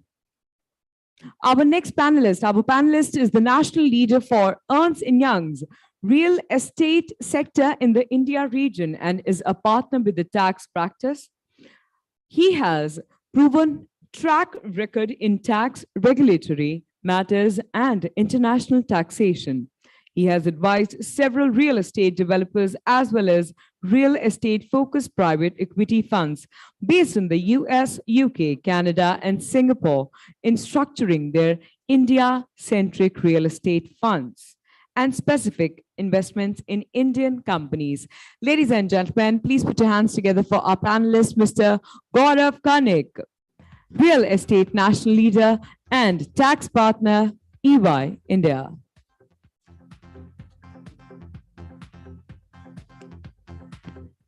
Our next panelist is the national leader for Ernst & Young's real estate sector in the India region and is a partner with the tax practice. He has proven track record in tax, regulatory matters, and international taxation. He has advised several real estate developers as well as real estate-focused private equity funds based in the US, UK, Canada, and Singapore in structuring their India-centric real estate funds and specific investments in Indian companies. Ladies and gentlemen, please put your hands together for our panelist, Mr. Gaurav Kanik, real estate national leader and tax partner, EY India.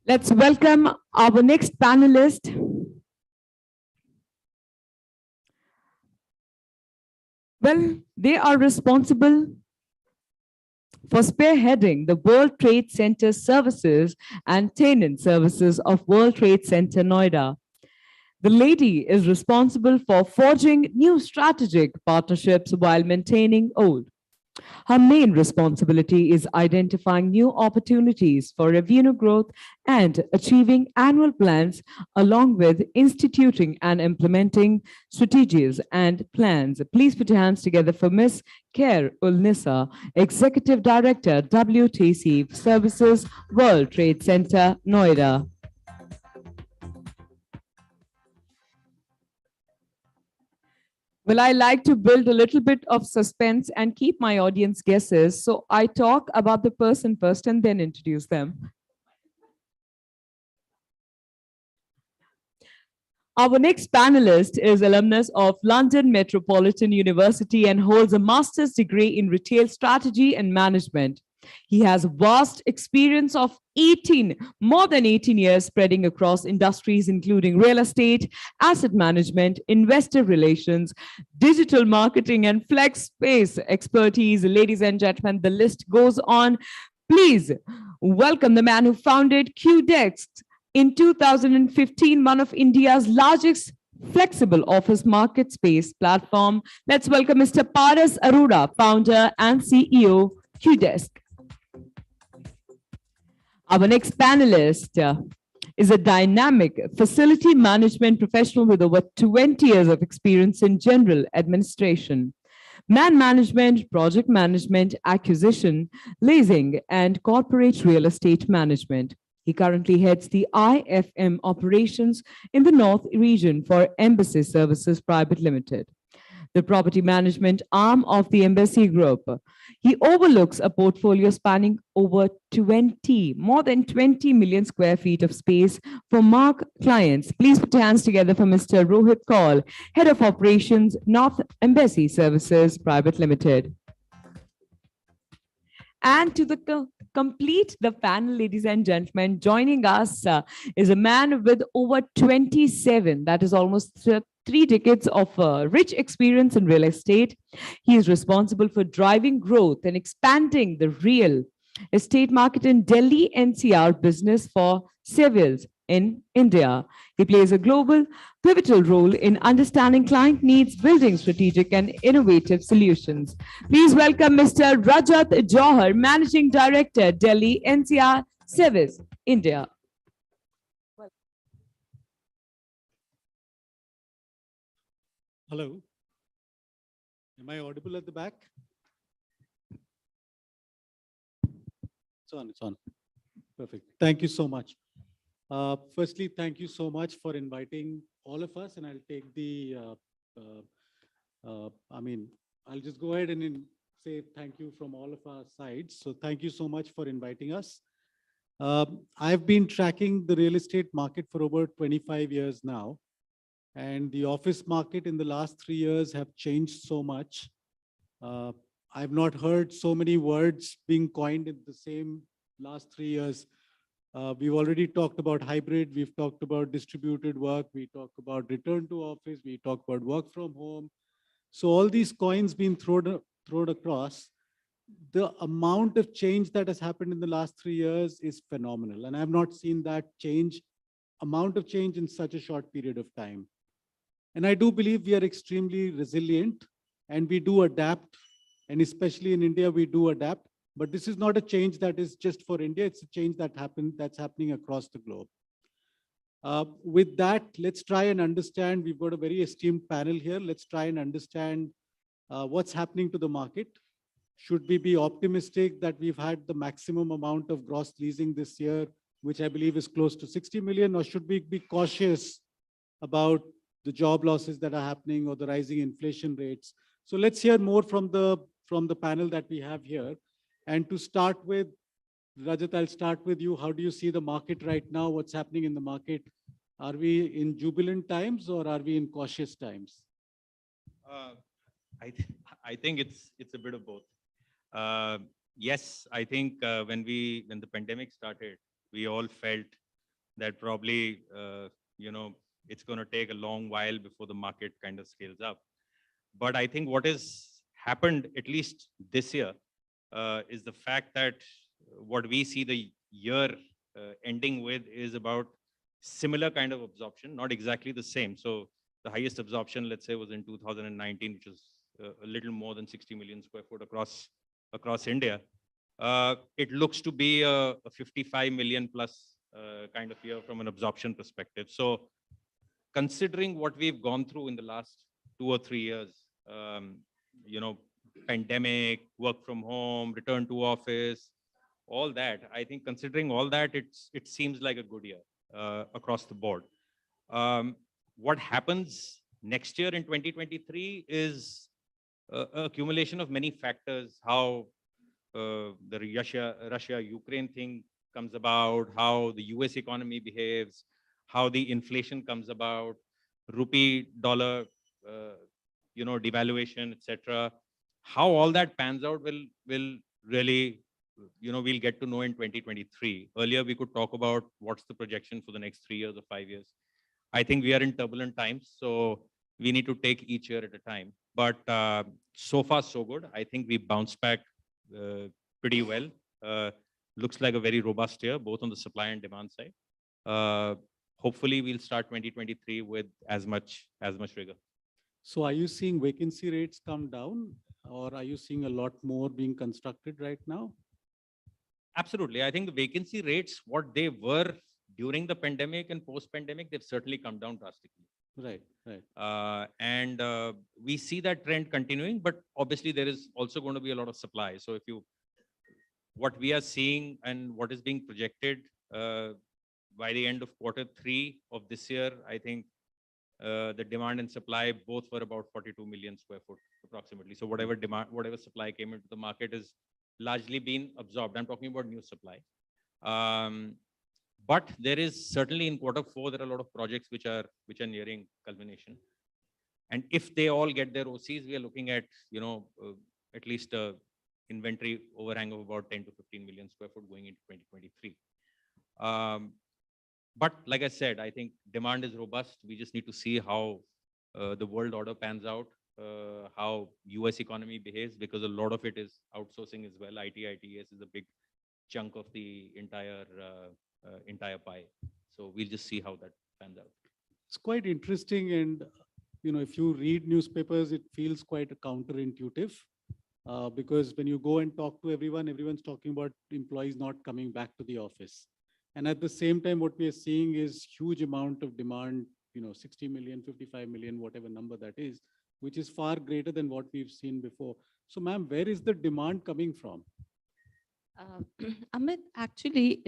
Let's welcome our next panelist, Well, they are responsible for spearheading the World Trade Center services and tenant services of World Trade Center Noida. The lady is responsible for forging new strategic partnerships while maintaining old. Her main responsibility is identifying new opportunities for revenue growth and achieving annual plans, along with instituting and implementing strategies and plans. Please put your hands together for Ms. Khair Ul Nisa, Executive Director, WTC Services, World Trade Center, Noida. Well, I like to build a little bit of suspense and keep my audience guesses. So I talk about the person first and then introduce them. Our next panelist is alumnus of London Metropolitan University and holds a master's degree in retail strategy and management. He has vast experience of more than 18 years spreading across industries including real estate, asset management, investor relations, digital marketing, and flex space expertise. Ladies and gentlemen, the list goes on. Please welcome the man who founded QDesk in 2015, one of India's largest flexible office market space platform. Let's welcome Mr. Paras Arora, founder and CEO, QDesk. Our next panelist is a dynamic facility management professional with over 20 years of experience in general administration, man management, project management, acquisition, leasing, and corporate real estate management. He currently heads the IFM operations in the North region for Embassy Services Private Limited, the property management arm of the Embassy Group. He overlooks a portfolio spanning more than 20 million square feet of space for Mark clients. Please put your hands together for Mr. Rohit Kaul, Head of Operations, North Embassy Services Private Limited. And to complete the panel, ladies and gentlemen, joining us is a man with over 27, that is almost 3 decades of rich experience in real estate. He is responsible for driving growth and expanding the real estate market in Delhi NCR business for Civils in India. He plays a global pivotal role in understanding client needs, building strategic and innovative solutions. Please welcome Mr. Rajat Johar, Managing Director, Delhi NCR Civils, India. Hello. Am I audible at the back? It's on, it's on. Perfect. Thank you so much. Firstly, thank you so much for inviting all of us, and I'll take the, I'll just go ahead and say thank you from all of our sides. So thank you so much for inviting us. I've been tracking the real estate market for over 25 years now, and the office market in the last 3 years have changed so much. I've not heard so many words being coined in the same last 3 years. We've already talked about hybrid, we've talked about distributed work, we talked about return to office, we talked about work from home. So all these coins being thrown across, the amount of change that has happened in the last 3 years is phenomenal. And I've not seen that amount of change in such a short period of time. And I do believe we are extremely resilient and we do adapt. And especially in India, we do adapt. But this is not a change that is just for India. It's a change that's happening across the globe. With that, let's try and understand. We've got a very esteemed panel here. Let's try and understand what's happening to the market. Should we be optimistic that we've had the maximum amount of gross leasing this year, which I believe is close to 60 million, or should we be cautious about the job losses that are happening or the rising inflation rates? So let's hear more from the panel that we have here. And to start with, Rajat, I'll start with you. How do you see the market right now? What's happening in the market? Are we in jubilant times or are we in cautious times? I think it's a bit of both. Yes, I think when the pandemic started, we all felt that probably it's going to take a long while before the market kind of scales up. But I think what is happened, at least this year, is the fact that what we see the year ending with is about similar kind of absorption, not exactly the same. So the highest absorption, let's say, was in 2019, which was a little more than 60 million square foot across India. It looks to be a 55 million plus kind of year from an absorption perspective. So considering what we've gone through in the last 2 or 3 years, you know, pandemic, work from home, return to office, all that, I think considering all that, it seems like a good year across the board. What happens next year in 2023 is a accumulation of many factors, how the Russia-Ukraine thing comes about, how the US economy behaves, how the inflation comes about, rupee dollar, devaluation, etc. How all that pans out will really, we'll get to know in 2023. Earlier, we could talk about what's the projection for the next 3 years or 5 years. I think we are in turbulent times, so we need to take each year at a time. But so far, so good. I think we bounced back pretty well. Looks like a very robust year, both on the supply and demand side. Hopefully, we'll start 2023 with as much rigor. So are you seeing vacancy rates come down, or are you seeing a lot more being constructed right now? Absolutely. I think the vacancy rates, what they were during the pandemic and post-pandemic, they've certainly come down drastically. Right, right. And we see that trend continuing, but obviously there is also going to be a lot of supply. So what we are seeing and what is being projected by the end of Q3 of this year, I think the demand and supply both were about 42 million square foot approximately. So whatever supply came into the market is largely been absorbed. I'm talking about new supply. But there is certainly in Q4, there are a lot of projects which are nearing culmination. And if they all get their OCs, we are looking at, at least a inventory overhang of about 10 to 15 million square foot going into 2023. But like I said, I think demand is robust. We just need to see how the world order pans out, how US economy behaves, because a lot of it is outsourcing as well. ITES is a big chunk of the entire pie. So we'll just see how that pans out. It's quite interesting. And, if you read newspapers, it feels quite counterintuitive because when you go and talk to everyone, everyone's talking about employees not coming back to the office. And at the same time, what we are seeing is huge amount of demand, 60 million, 55 million, whatever number that is, which is far greater than what we've seen before. So ma'am, where is the demand coming from? Amit, actually,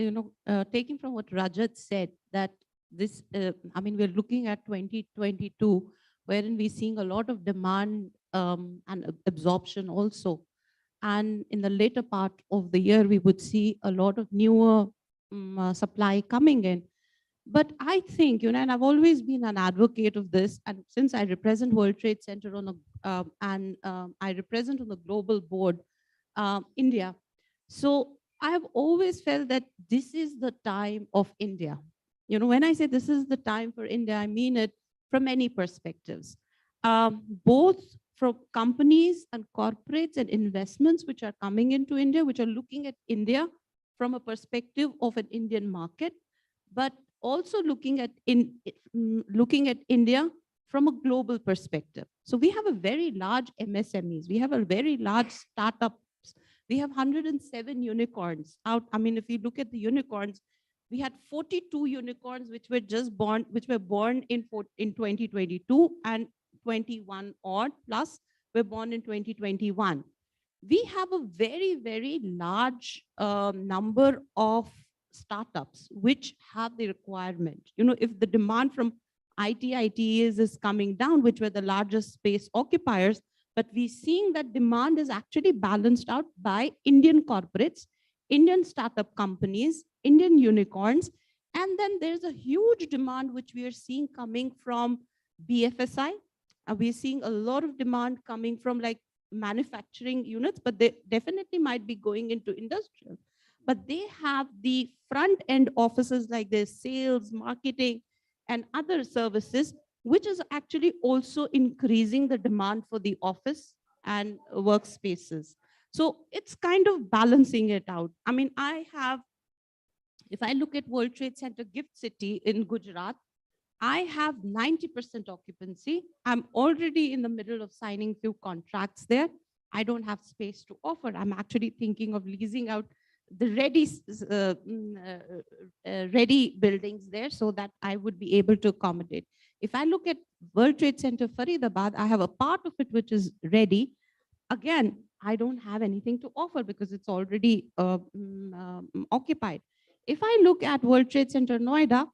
taking from what Rajat said, that this, we're looking at 2022, wherein we're seeing a lot of demand and absorption also. And in the later part of the year, we would see a lot of newer supply coming in. But I think, and I've always been an advocate of this, and since I represent World Trade Center I represent on the global board, India. So I have always felt that this is the time of India. When I say this is the time for India, I mean it from many perspectives, both from companies and corporates and investments which are coming into India, which are looking at India from a perspective of an Indian market, but also looking at India from a global perspective. So we have a very large MSMEs. We have a very large startups. We have 107 unicorns out. If you look at the unicorns, we had 42 unicorns which were born in 2022, and 21 odd plus were born in 2021. We have a very, very large number of startups which have the requirement. If the demand from ITES is coming down, which were the largest space occupiers, but we're seeing that demand is actually balanced out by Indian corporates, Indian startup companies, Indian unicorns. And then there's a huge demand which we are seeing coming from BFSI. We're seeing a lot of demand coming from like manufacturing units, but they definitely might be going into industrial. But they have the front end offices like their sales, marketing, and other services, which is actually also increasing the demand for the office and workspaces. So it's kind of balancing it out. I mean, if I look at World Trade Center Gift City in Gujarat, I have 90% occupancy. I'm already in the middle of signing few contracts there. I don't have space to offer. I'm actually thinking of leasing out the ready buildings there so that I would be able to accommodate. If I look at World Trade Center Faridabad, I have a part of it which is ready. Again, I don't have anything to offer because it's already occupied. If I look at World Trade Center Noida,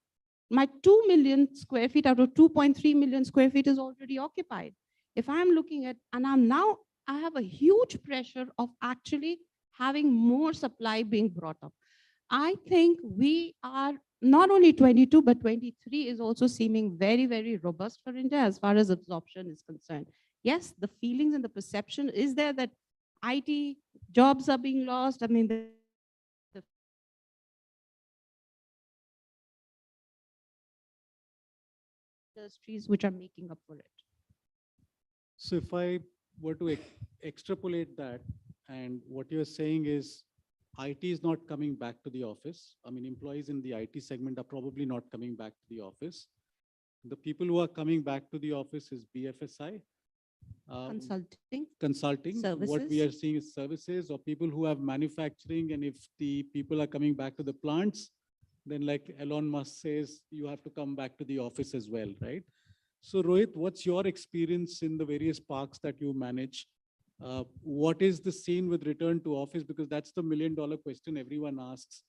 my 2 million square feet out of 2.3 million square feet is already occupied. If I'm looking at, and I have a huge pressure of actually having more supply being brought up. I think we are not only 22, but 23 is also seeming very, very robust for India as far as absorption is concerned. Yes, the feelings and the perception is there that IT jobs are being lost. I mean, the industries which are making up for it. So if I were to extrapolate that, and what you're saying is IT is not coming back to the office. I mean, employees in the IT segment are probably not coming back to the office. The people who are coming back to the office is BFSI. Consulting. Services. What we are seeing is services, or people who have manufacturing. And if the people are coming back to the plants, then like Elon Musk says, you have to come back to the office as well, right? So Rohit, what's your experience in the various parks that you manage? What is the scene with return to office? Because that's the million-dollar question everyone asks.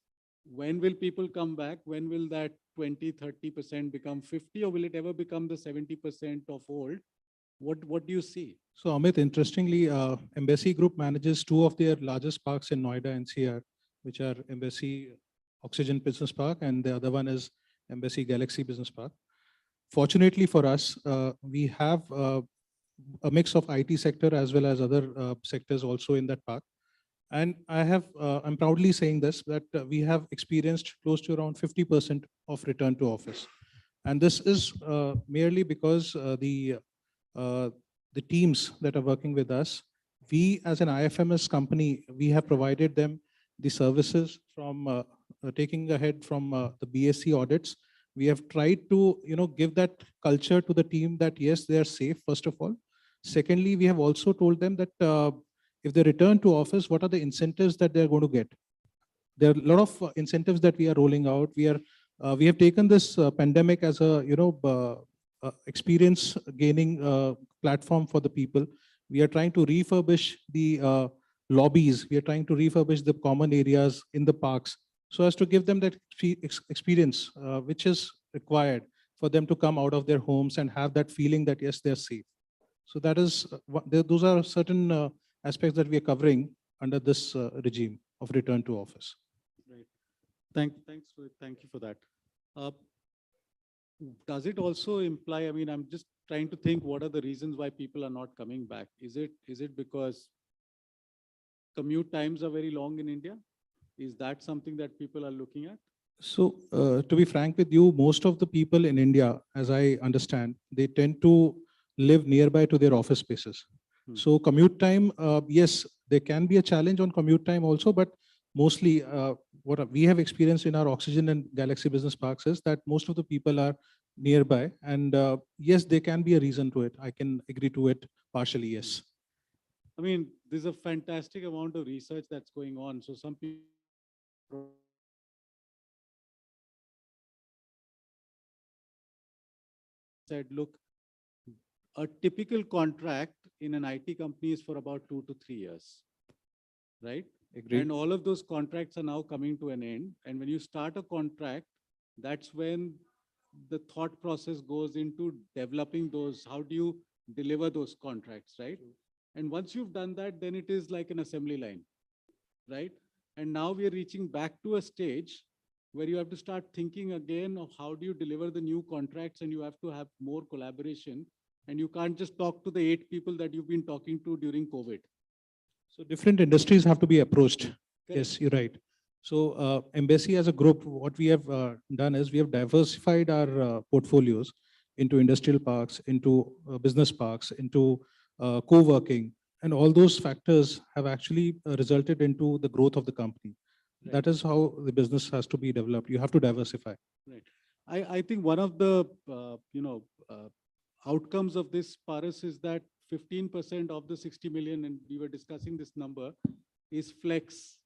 When will people come back? When will that 20, 30% become 50, or will it ever become the 70% of old? What do you see? So Amit, interestingly, Embassy Group manages two of their largest parks in Noida NCR, which are Embassy Oxygen Business Park, and the other one is Embassy Galaxy Business Park. Fortunately for us, we have a mix of IT sector as well as other sectors also in that park. And I'm proudly saying this, that we have experienced close to around 50% of return to office. And this is merely because the teams that are working with us, we as an IFMS company, we have provided them the services from taking ahead from the BSc audits. We have tried to give that culture to the team that yes, they are safe, first of all. Secondly, we have also told them that if they return to office, what are the incentives that they're going to get? There are a lot of incentives that we are rolling out. We have taken this pandemic as a experience gaining platform for the people. We are trying to refurbish the lobbies. We are trying to refurbish the common areas in the parks so as to give them that experience which is required for them to come out of their homes and have that feeling that yes, they're safe. So that is those are certain aspects that we are covering under this regime of return to office. Right. Thanks. Thank you for that. Does it also imply, I mean, I'm just trying to think what are the reasons why people are not coming back? Is it because commute times are very long in India? Is that something that people are looking at? So to be frank with you, most of the people in India, as I understand, they tend to live nearby to their office spaces. So commute time, yes, there can be a challenge on commute time also, but mostly what we have experienced in our Oxygen and Galaxy Business Parks is that most of the people are nearby. And yes, there can be a reason to it. I can agree to it partially, yes. I mean, there's a fantastic amount of research that's going on. So some people said, look, a typical contract in an IT company is for about 2 to 3 years, right? Agreed. And all of those contracts are now coming to an end. And when you start a contract, that's when the thought process goes into developing those. How do you deliver those contracts, right? And once you've done that, then it is like an assembly line, right? And now we are reaching back to a stage where you have to start thinking again of how do you deliver the new contracts, and you have to have more collaboration. And you can't just talk to the 8 people that you've been talking to during COVID. So different industries have to be approached. Correct. Yes, you're right. So Embassy as a group, what we have done is we have diversified our portfolios into industrial parks, into business parks, into co-working, And all those factors have actually resulted into the growth of the company. That is how the business has to be developed. You have to diversify. Right. I think one of the, outcomes of this, Paris, is that 15% of the 60 million, and we were discussing this number, is flex.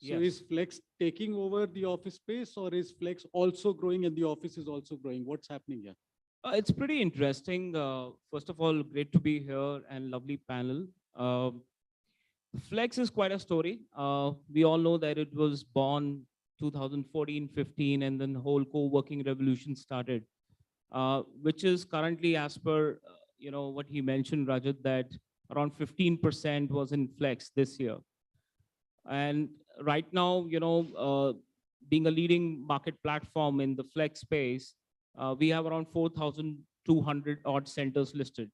So is flex taking over the office space, or is flex also growing and the office is also growing? What's happening here? It's pretty interesting. First of all, great to be here and lovely panel. Flex is quite a story. We all know that it was born 2014, 15, and then the whole co-working revolution started, which is currently, as per what he mentioned, Rajat, that around 15% was in Flex this year. And right now, being a leading market platform in the Flex space, we have around 4,200 odd centers listed.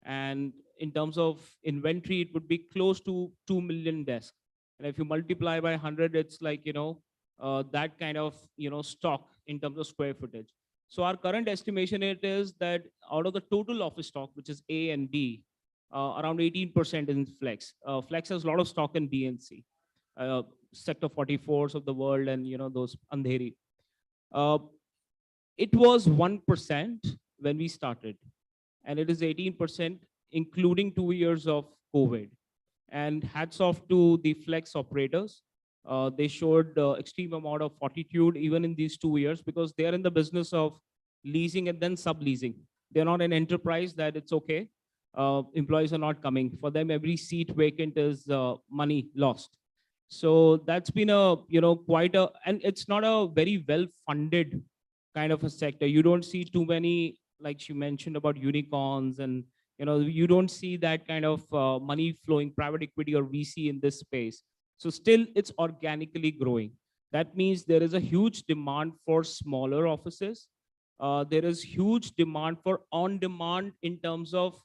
And in terms of inventory, it would be close to 2 million desks. And if you multiply by 100, it's like, that kind of, stock in terms of square footage. So our current estimation it is that out of the total office stock, which is A and B, around 18% is in Flex. Flex has a lot of stock in B and C, sector 44s of the world, and those Andheri. It was 1% when we started, and it is 18%, including 2 years of COVID. And hats off to the Flex operators. They showed extreme amount of fortitude even in these 2 years, because they are in the business of leasing and then subleasing. They're not an enterprise that it's okay. Employees are not coming. For them, every seat vacant is money lost. So that's been a, quite a, and it's not a very well-funded kind of a sector. You don't see too many, like she mentioned about unicorns, and you don't see that kind of money flowing, private equity or VC in this space. So still it's organically growing. That means there is a huge demand for smaller offices. There is huge demand for on-demand in terms of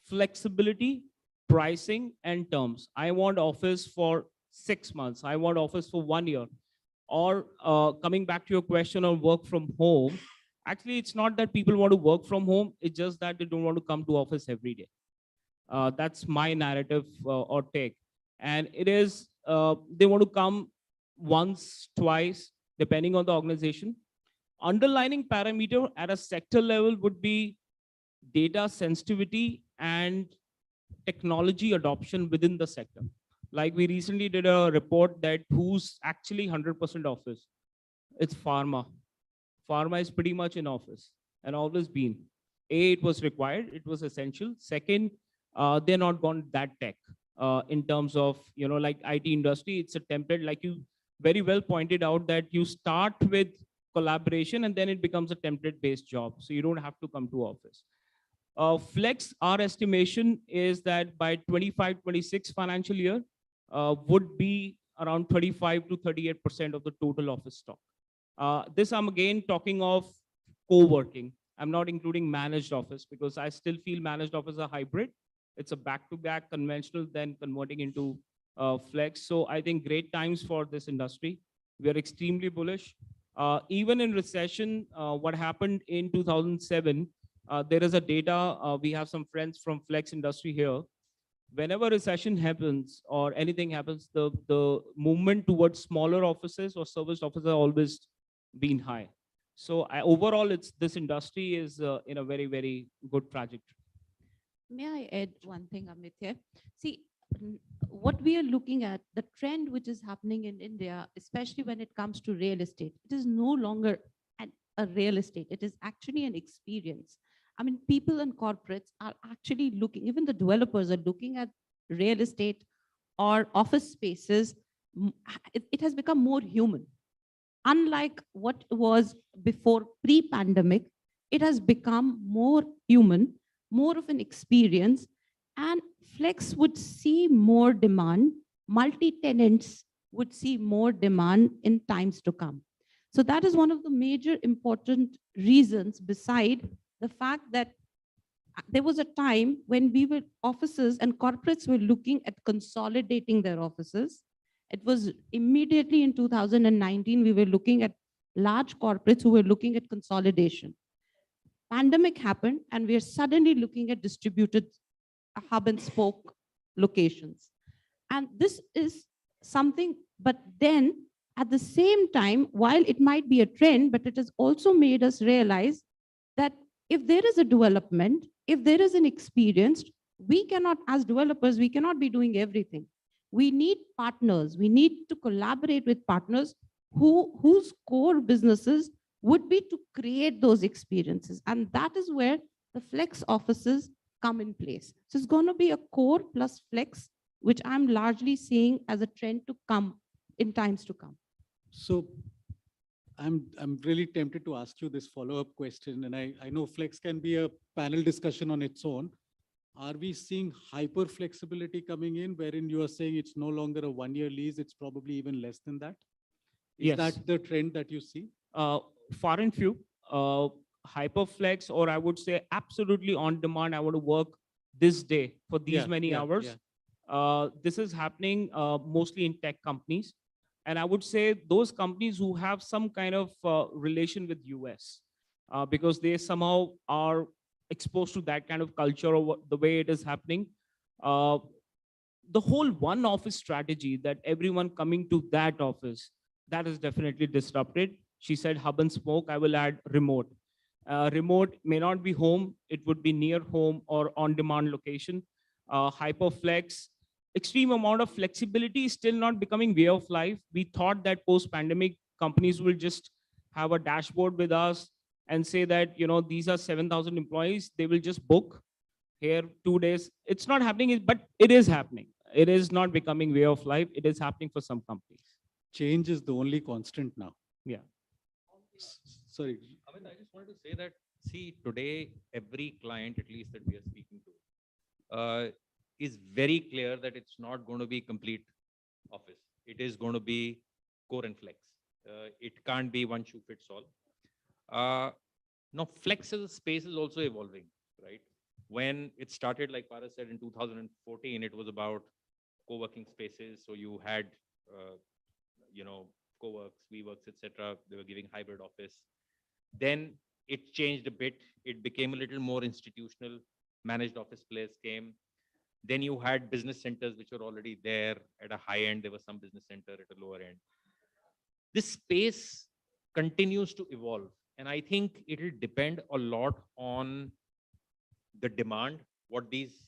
flexibility, pricing, and terms. I want office for 6 months. I want office for 1 year. Or coming back to your question on work from home, actually, it's not that people want to work from home. It's just that they don't want to come to office every day. That's my narrative or take. And it is, they want to come once, twice, depending on the organization. Underlining parameter at a sector level would be data sensitivity and technology adoption within the sector. Like we recently did a report that who's actually 100% office. It's pharma. Pharma is pretty much in office and always been. A, it was required, it was essential. Second, they're not gone that tech in terms of, like IT industry, it's a template, like you very well pointed out that you start with collaboration and then it becomes a template based job. So you don't have to come to office. Flex, our estimation is that by 25-26 financial year would be around 35 to 38% of the total office stock. This I'm again talking of co-working. I'm not including managed office because I still feel managed office is a hybrid. It's a back-to-back conventional, then converting into flex. So I think great times for this industry. We are extremely bullish. Even in recession, what happened in 2007, there is a data, we have some friends from flex industry here. Whenever recession happens or anything happens, the movement towards smaller offices or serviced offices are always been high. So overall, this industry is in a very, very good trajectory. May I add one thing, Amit, here? See, what we are looking at, the trend which is happening in India, especially when it comes to real estate, it is no longer a real estate. It is actually an experience. I mean, people and corporates are actually looking, even the developers are looking at real estate or office spaces. It has become more human. Unlike what was before pre-pandemic, it has become more human, more of an experience, and flex would see more demand. Multi-tenants would see more demand in times to come. So that is one of the major important reasons, beside the fact that there was a time when offices and corporates were looking at consolidating their offices. It was immediately in 2019, we were looking at large corporates who were looking at consolidation. Pandemic happened and we are suddenly looking at distributed hub and spoke locations. And this is something, but then at the same time, while it might be a trend, but it has also made us realize that if there is a development, if there is an experience, we cannot, as developers, we cannot be doing everything. We need partners. We need to collaborate with partners whose core businesses would be to create those experiences. And that is where the flex offices come in place. So it's going to be a core plus flex, which I'm largely seeing as a trend to come in times to come. So I'm really tempted to ask you this follow-up question, and I know flex can be a panel discussion on its own. Are we seeing hyper flexibility coming in, wherein you are saying it's no longer a 1-year lease, it's probably even less than that? Is Yes. that the trend that you see? Far and few. Hyperflex, or I would say absolutely on demand. I want to work this day for these many hours. This is happening mostly in tech companies. And I would say those companies who have some kind of relation with US, because they somehow are exposed to that kind of culture or the way it is happening. The whole one office strategy that everyone coming to that office, that is definitely disrupted. She said hub and spoke, I will add remote. Remote may not be home, it would be near home or on-demand location. Hyperflex, extreme amount of flexibility is still not becoming way of life. We thought that post-pandemic companies will just have a dashboard with us and say that, you know, these are 7,000 employees, they will just book here 2 days. It's not happening, but it is happening. It is not becoming way of life. It is happening for some companies. Change is the only constant now. Yeah. Sorry. Amit, I just wanted to say that, see, today, every client, at least that we are speaking to, is very clear that it's not going to be complete office. It is going to be core and flex. It can't be one shoe fits all. Now, flex as a space is also evolving, right? When it started, like Paras said, in 2014, it was about co-working spaces. So you had, you know, co-works, WeWorks, etc. They were giving hybrid office. Then it changed a bit. It became a little more institutional. Managed office place came. Then you had business centers, which were already there at a high end. There was some business center at a lower end. This space continues to evolve. And I think it will depend a lot on the demand, what these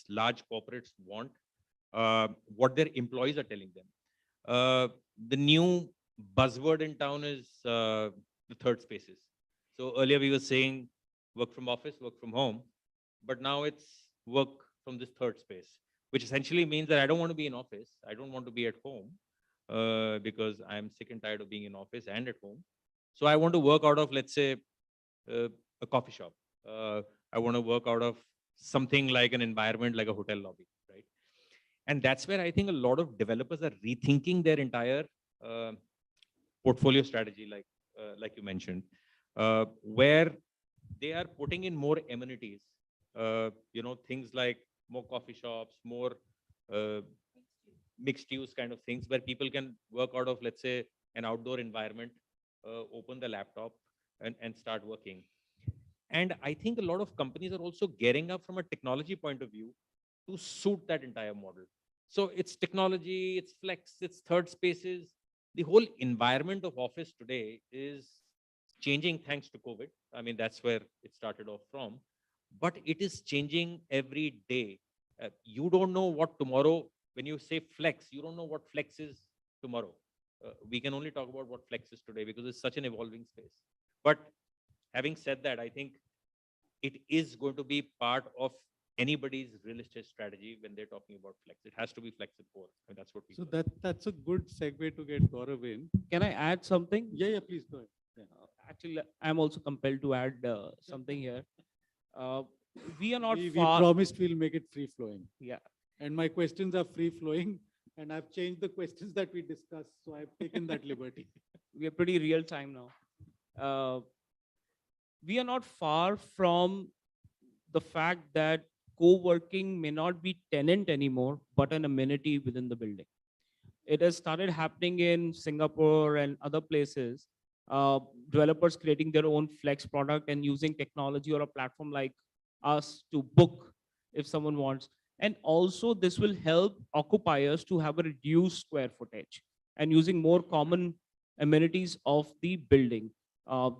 large corporates want, what their employees are telling them. The new buzzword in town is the third spaces. So earlier we were saying work from office, work from home, but now it's work from this third space, which essentially means that I don't want to be in office. I don't want to be at home because I'm sick and tired of being in office and at home. So I want to work out of, let's say, a coffee shop. I want to work out of something like an environment like a hotel lobby, right? And that's where I think a lot of developers are rethinking their entire portfolio strategy, like you mentioned, where they are putting in more amenities, you know, things like more coffee shops, more mixed use kind of things where people can work out of, let's say, an outdoor environment, open the laptop and start working. And I think a lot of companies are also gearing up from a technology point of view to suit that entire model. So it's technology, it's flex, it's third spaces. The whole environment of office today is changing thanks to COVID. I mean, that's where it started off from. But it is changing every day. You don't know what tomorrow, when you say flex, you don't know what flex is tomorrow. We can only talk about what flex is today because it's such an evolving space. But having said that, I think it is going to be part of anybody's real estate strategy when they're talking about flex. It has to be flex and core. And that's what we So that's a good segue to get Gaurav in. Can I add something? Yeah, please go ahead. Yeah. Actually, I'm also compelled to add something here. We are not We far. promised we'll make it free flowing. Yeah. And my questions are free flowing, and I've changed the questions that we discussed. So I've taken that liberty. We are pretty real time now. We are not far from the fact that co-working may not be tenant anymore, but an amenity within the building. It has started happening in Singapore and other places. Developers creating their own flex product and using technology or a platform like us to book if someone wants. And also this will help occupiers to have a reduced square footage and using more common amenities of the building.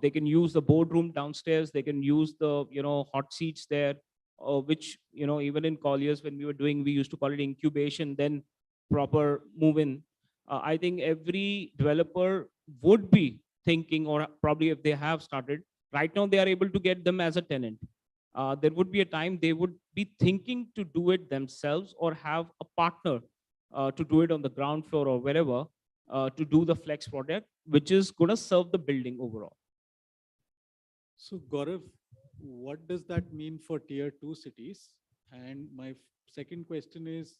They can use the boardroom downstairs. They can use the, hot seats there, which, even in Colliers, when we were doing, we used to call it incubation, then proper move in. I think every developer would be thinking, or probably if they have started, right now they are able to get them as a tenant. There would be a time they would be thinking to do it themselves or have a partner to do it on the ground floor or wherever, to do the flex product, which is going to serve the building overall. So Gaurav, what does that mean for tier 2 cities? And my second question is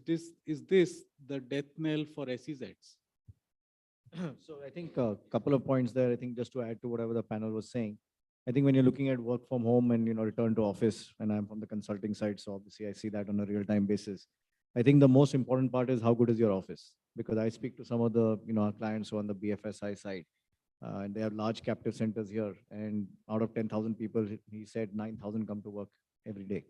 this the death knell for SEZs? So I think a couple of points there. I think just to add to whatever the panel was saying, I think when you're looking at work from home and return to office, and I'm from the consulting side, so obviously I see that on a real-time basis. I think the most important part is how good is your office, because I speak to some of the our clients who are on the BFSI side, and they have large captive centers here, and out of 10,000 people, he said 9,000 come to work every day.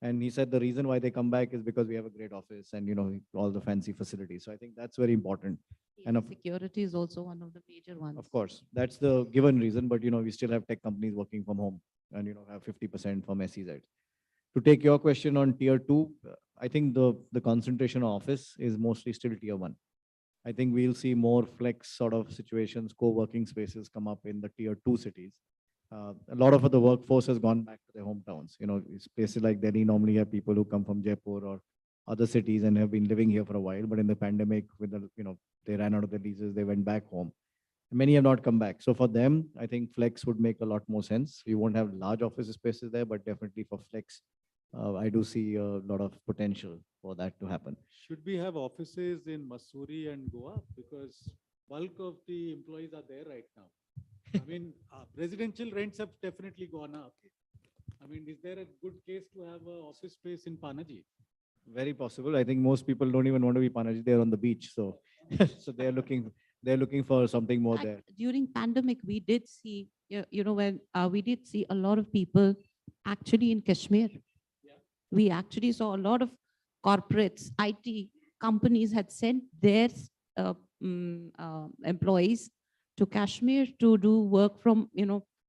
And he said the reason why they come back is because we have a great office and all the fancy facilities. So I think that's very important. And security is also one of the major ones. of course, that's the given reason, but we still have tech companies working from home and have 50% from SEZ. To take your question on tier 2, I think the concentration of office is mostly still tier 1. I think we'll see more flex sort of situations, co-working spaces come up in the tier 2 cities. A lot of the workforce has gone back to their hometowns. It's places like Delhi normally have people who come from Jaipur or other cities and have been living here for a while. But in the pandemic, with they ran out of the leases, they went back home. Many have not come back. So for them, I think flex would make a lot more sense. We won't have large office spaces there, but definitely for flex, I do see a lot of potential for that to happen. Should we have offices in Mussoorie and Goa? Because bulk of the employees are there right now. I mean, residential rents have definitely gone up. I mean, is there a good case to have an office space in Panaji? Very possible. I think most people don't even want to be Panaji. They're on the beach, so so they're looking for something more there. During pandemic, we did see, when we did see a lot of people actually in Kashmir. We actually saw a lot of corporates, IT companies had sent their employees to Kashmir to do work from,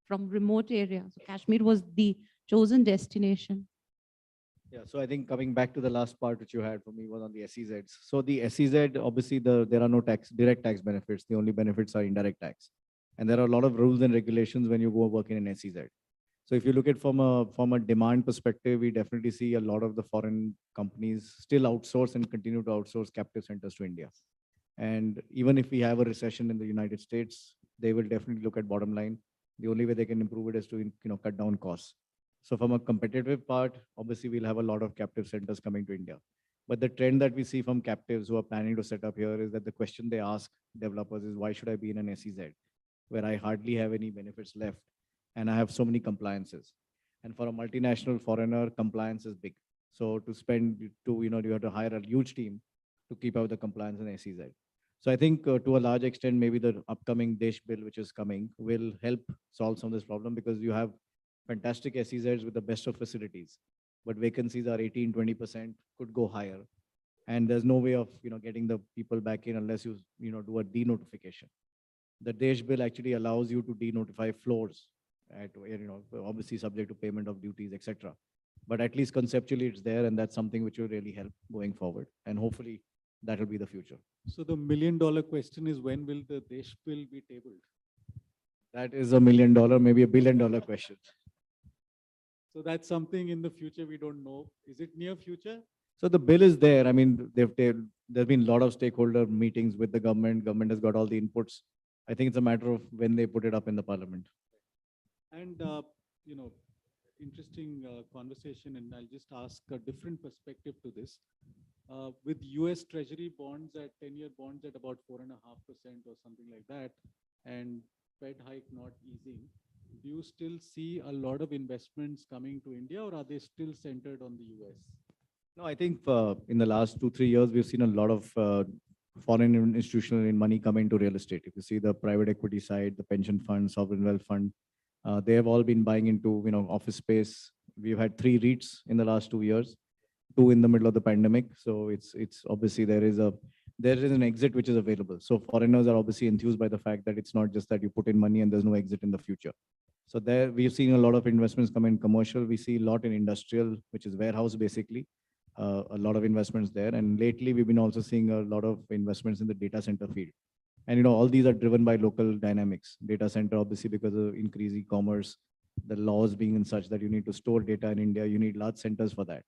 from remote areas. So Kashmir was the chosen destination. Yeah, so I think coming back to the last part which you had for me was on the SEZs. So the SEZ, obviously there are no direct tax benefits. The only benefits are indirect tax. And there are a lot of rules and regulations when you go work in an SEZ. So if you look at from a demand perspective, we definitely see a lot of the foreign companies still outsource and continue to outsource captive centers to India. And even if we have a recession in the United States, they will definitely look at bottom line. The only way they can improve it is to cut down costs. So from a competitive part, obviously we'll have a lot of captive centers coming to India. But the trend that we see from captives who are planning to set up here is that the question they ask developers is, why should I be in an SEZ where I hardly have any benefits left and I have so many compliances? And for a multinational foreigner, compliance is big. So to spend you have to hire a huge team to keep up the compliance in SEZ. So I think to a large extent, maybe the upcoming DESH bill, which is coming, will help solve some of this problem, because you have fantastic SEZs with the best of facilities, but vacancies are 18-20%, could go higher. And there's no way of getting the people back in unless you do a denotification. The DESH bill actually allows you to denotify floors, at, obviously subject to payment of duties, etc. But at least conceptually it's there, and that's something which will really help going forward. And hopefully that will be the future. So the $1 million question is, when will the DESH bill be tabled? That is $1 million, maybe $1 billion question. So that's something in the future we don't know. Is it near future? So the bill is there. I mean, there's been a lot of stakeholder meetings with the government. Government has got all the inputs. I think it's a matter of when they put it up in the parliament. And, interesting conversation, and I'll just ask a different perspective to this. With US Treasury bonds at 10-year bonds at about 4.5% or something like that, and Fed hike not easing, do you still see a lot of investments coming to India, or are they still centered on the US? No, I think in the last 2-3 years, we've seen a lot of foreign institutional money come into real estate. If you see the private equity side, the pension fund, sovereign wealth fund, they have all been buying into office space. We've had 3 REITs in the last 2 years. two in the middle of the pandemic. So it's obviously there is an exit which is available. So foreigners are obviously enthused by the fact that it's not just that you put in money and there's no exit in the future. So there we've seen a lot of investments come in commercial. We see a lot in industrial, which is warehouse basically, a lot of investments there. And lately we've been also seeing a lot of investments in the data center field. And all these are driven by local dynamics. Data center, obviously, because of increased e-commerce, the laws being in such that you need to store data in India, you need large centers for that.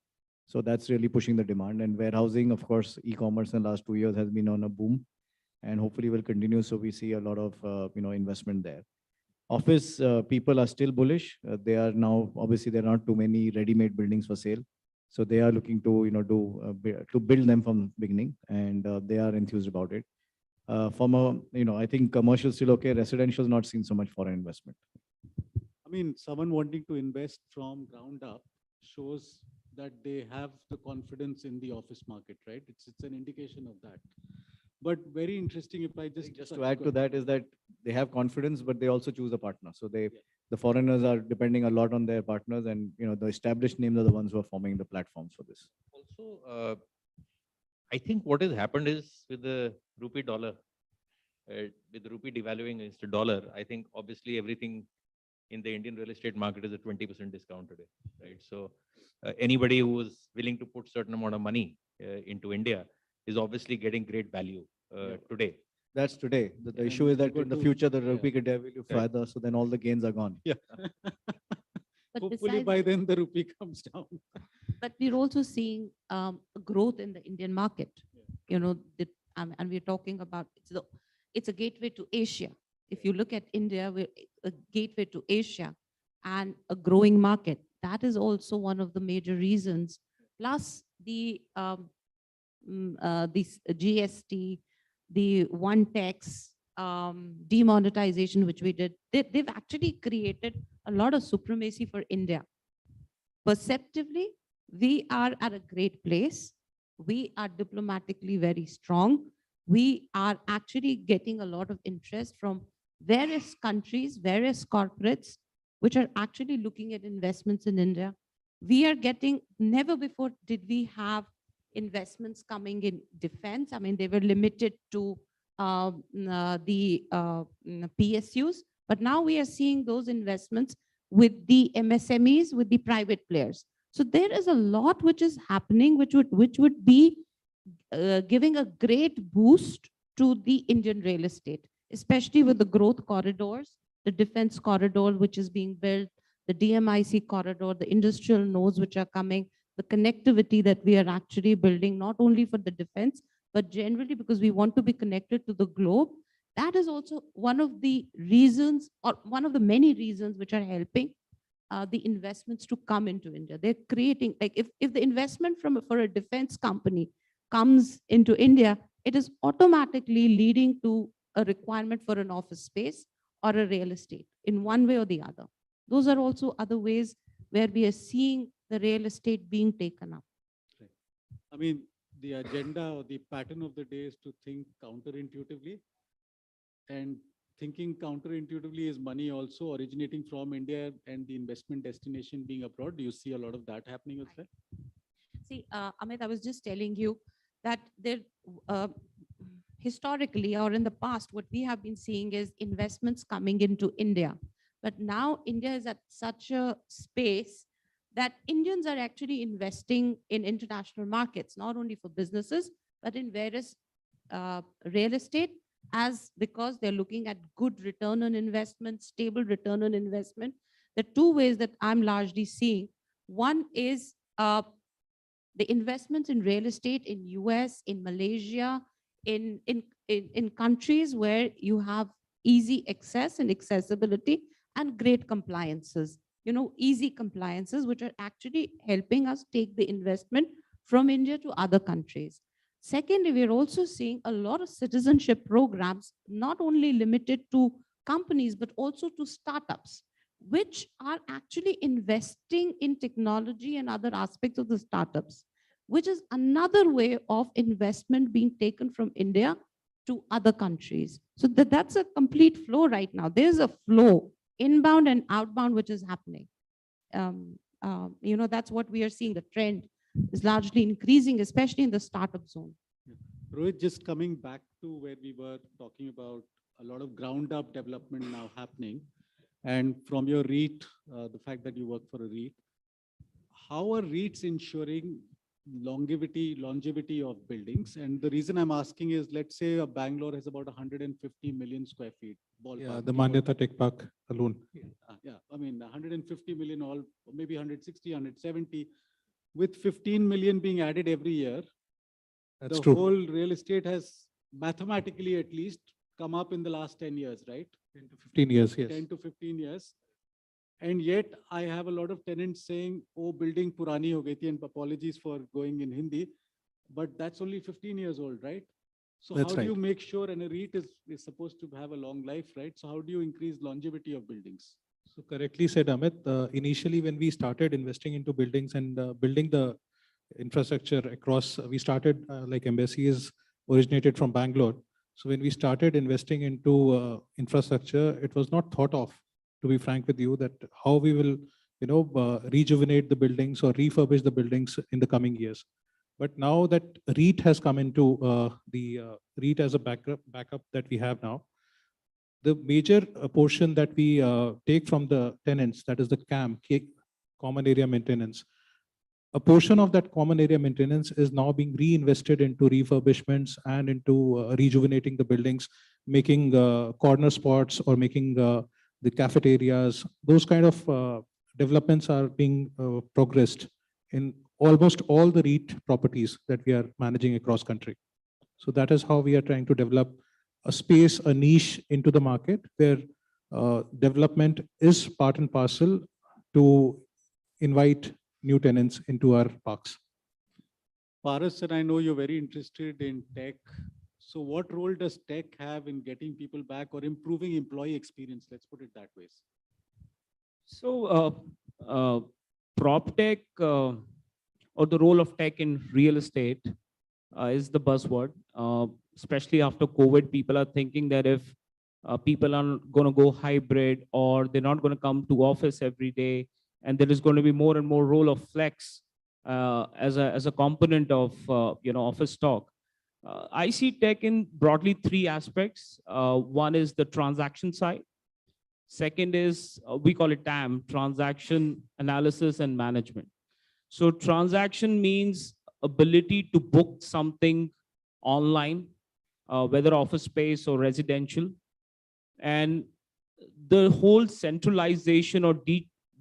So that's really pushing the demand. And warehousing, of course, e-commerce in the last 2 years has been on a boom, and hopefully will continue. So we see a lot of investment there. Office people are still bullish. They are now, obviously, there are not too many ready-made buildings for sale. So they are looking to to build them from beginning, and they are enthused about it. I think commercial still okay. Residential has not seen so much foreign investment. I mean, someone wanting to invest from ground up shows that they have the confidence in the office market, right? It's an indication of that. But very interesting, if I just To add to that is that they have confidence, but they also choose a partner. So the foreigners are depending a lot on their partners, and the established names are the ones who are forming the platforms for this. Also, I think what has happened is with the rupee dollar, with the rupee devaluing against the dollar, I think obviously everything in the Indian real estate market is a 20% discount today, right? So anybody who is willing to put certain amount of money into India is obviously getting great value today. That's today. The issue is that in the future, the rupee could devalue further, so then all the gains are gone. Yeah. But hopefully besides by that- then the rupee comes down. But we're also seeing a growth in the Indian market. And we're talking about it's a gateway to Asia. If you look at India, we're a gateway to Asia and a growing market. That is also one of the major reasons. Plus this GST, the one tax, demonetization, which we did, they've actually created a lot of supremacy for India. Perceptively, we are at a great place. We are diplomatically very strong. We are actually getting a lot of interest from various countries, various corporates, which are actually looking at investments in India. We are getting, never before did we have investments coming in defense. I mean, they were limited to the PSUs, but now we are seeing those investments with the MSMEs, with the private players. So there is a lot which is happening, which would be giving a great boost to the Indian real estate, especially with the growth corridors, the defense corridor, which is being built, the DMIC corridor, the industrial nodes which are coming, the connectivity that we are actually building, not only for the defense, but generally because we want to be connected to the globe. That is also one of the reasons, or one of the many reasons which are helping the investments to come into India. They're creating, like if the investment for a defense company comes into India, it is automatically leading to a requirement for an office space or a real estate in one way or the other. Those are also other ways where we are seeing the real estate being taken up. I mean, the agenda or the pattern of the day is to think counterintuitively. And thinking counterintuitively is money also originating from India and the investment destination being abroad. Do you see a lot of that happening as well? See, Amit, I was just telling you that there, historically or in the past, what we have been seeing is investments coming into India. But now India is at such a space that Indians are actually investing in international markets, not only for businesses, but in various real estate, because they're looking at good return on investment, stable return on investment. The two ways that I'm largely seeing, one is the investments in real estate in US, in Malaysia, in countries where you have easy access and accessibility and great compliances, easy compliances, which are actually helping us take the investment from India to other countries. Secondly, we're also seeing a lot of citizenship programs, not only limited to companies, but also to startups, which are actually investing in technology and other aspects of the startups, which is another way of investment being taken from India to other countries. So that's a complete flow right now. There's a flow, inbound and outbound, which is happening. That's what we are seeing, the trend. is largely increasing, especially in the startup zone. Rohit, just coming back to where we were talking about a lot of ground up development now happening. And from your REIT, the fact that you work for a REIT, how are REITs ensuring longevity of buildings? And the reason I'm asking is, let's say Bangalore has about 150 million square feet. Ballpark, Yeah, the give or Manyata take. Tech Park alone. Yeah, I mean, 150 million, all maybe 160, 170, with 15 million being added every year. That's The true. whole real estate has mathematically at least come up in the last 10 years, right? 10 to 15 years, yes. 10 to 15 years. And yet I have a lot of tenants saying, oh, building purani ho gayi thi, and apologies for going in Hindi, but that's only 15 years old, right? So That's how do you right. make sure, and a REIT is supposed to have a long life, right? So how do you increase longevity of buildings? So correctly said, Amit. Initially, when we started investing into buildings and building the infrastructure across, we started like Embassy is originated from Bangalore. So when we started investing into infrastructure, it was not thought of, to be frank with you, that how we will, rejuvenate the buildings or refurbish the buildings in the coming years. But now that REIT has come into the REIT as a backup that we have now, the major portion that we take from the tenants, that is the CAM, common area maintenance, a portion of that common area maintenance is now being reinvested into refurbishments and into rejuvenating the buildings, making corner spots or making the cafeterias. Those kind of developments are being progressed in almost all the REIT properties that we are managing across country. So that is how we are trying to develop a space, a niche into the market where development is part and parcel to invite new tenants into our parks. Paras, and I know you're very interested in tech. So what role does tech have in getting people back or improving employee experience? Let's put it that way. So, prop tech or the role of tech in real estate is the buzzword. Especially after COVID, people are thinking that if people are going to go hybrid or they're not going to come to office every day, and there is going to be more and more role of flex as a component of office stock. I see tech in broadly three aspects. One is the transaction side. Second is we call it TAM, transaction analysis and management. So transaction means ability to book something online, whether office space or residential, and the whole centralization or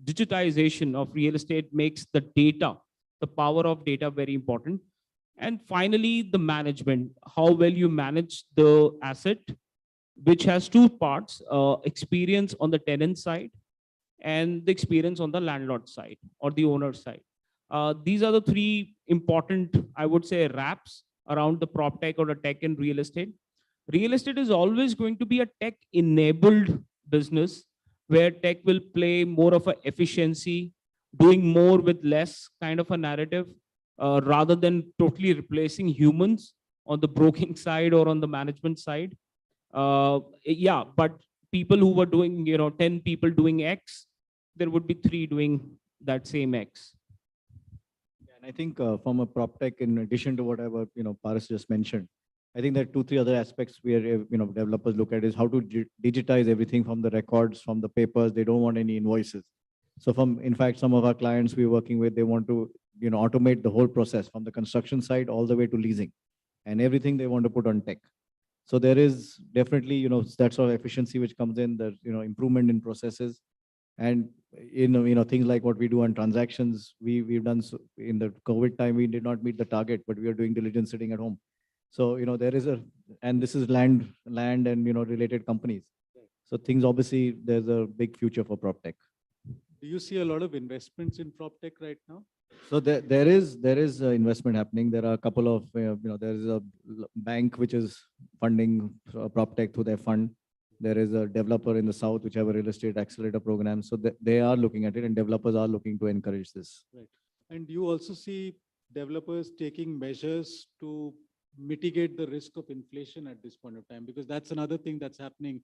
digitization of real estate makes the data, the power of data, very important. And finally, the management, how well you manage the asset, which has two parts, experience on the tenant side and the experience on the landlord side or the owner side. These are the three important, I would say, wraps around the prop tech or the tech in real estate. Real estate is always going to be a tech enabled business where tech will play more of an efficiency, doing more with less kind of a narrative, rather than totally replacing humans on the broking side or on the management side. Yeah, but people who were doing, 10 people doing X, there would be 3 doing that same X. And I think from a prop tech, in addition to whatever, Paras just mentioned, I think there are 2, 3 other aspects where, developers look at is how to digitize everything from the records, from the papers. They don't want any invoices. So in fact, some of our clients we're working with, they want to, automate the whole process from the construction side all the way to leasing, and everything they want to put on tech. So there is definitely, that sort of efficiency which comes in, the, improvement in processes. And things like what we do on transactions, we've done in the COVID time, we did not meet the target, but we are doing diligence sitting at home. So, there is and this is land and, related companies. So things, obviously, there's a big future for prop tech. Do you see a lot of investments in prop tech right now? So there is investment happening. There are a couple of, there is a bank which is funding prop tech through their fund. There is a developer in the south which have a real estate accelerator program. So they are looking at it, and developers are looking to encourage this. Right. And you also see developers taking measures to mitigate the risk of inflation at this point of time, because that's another thing that's happening.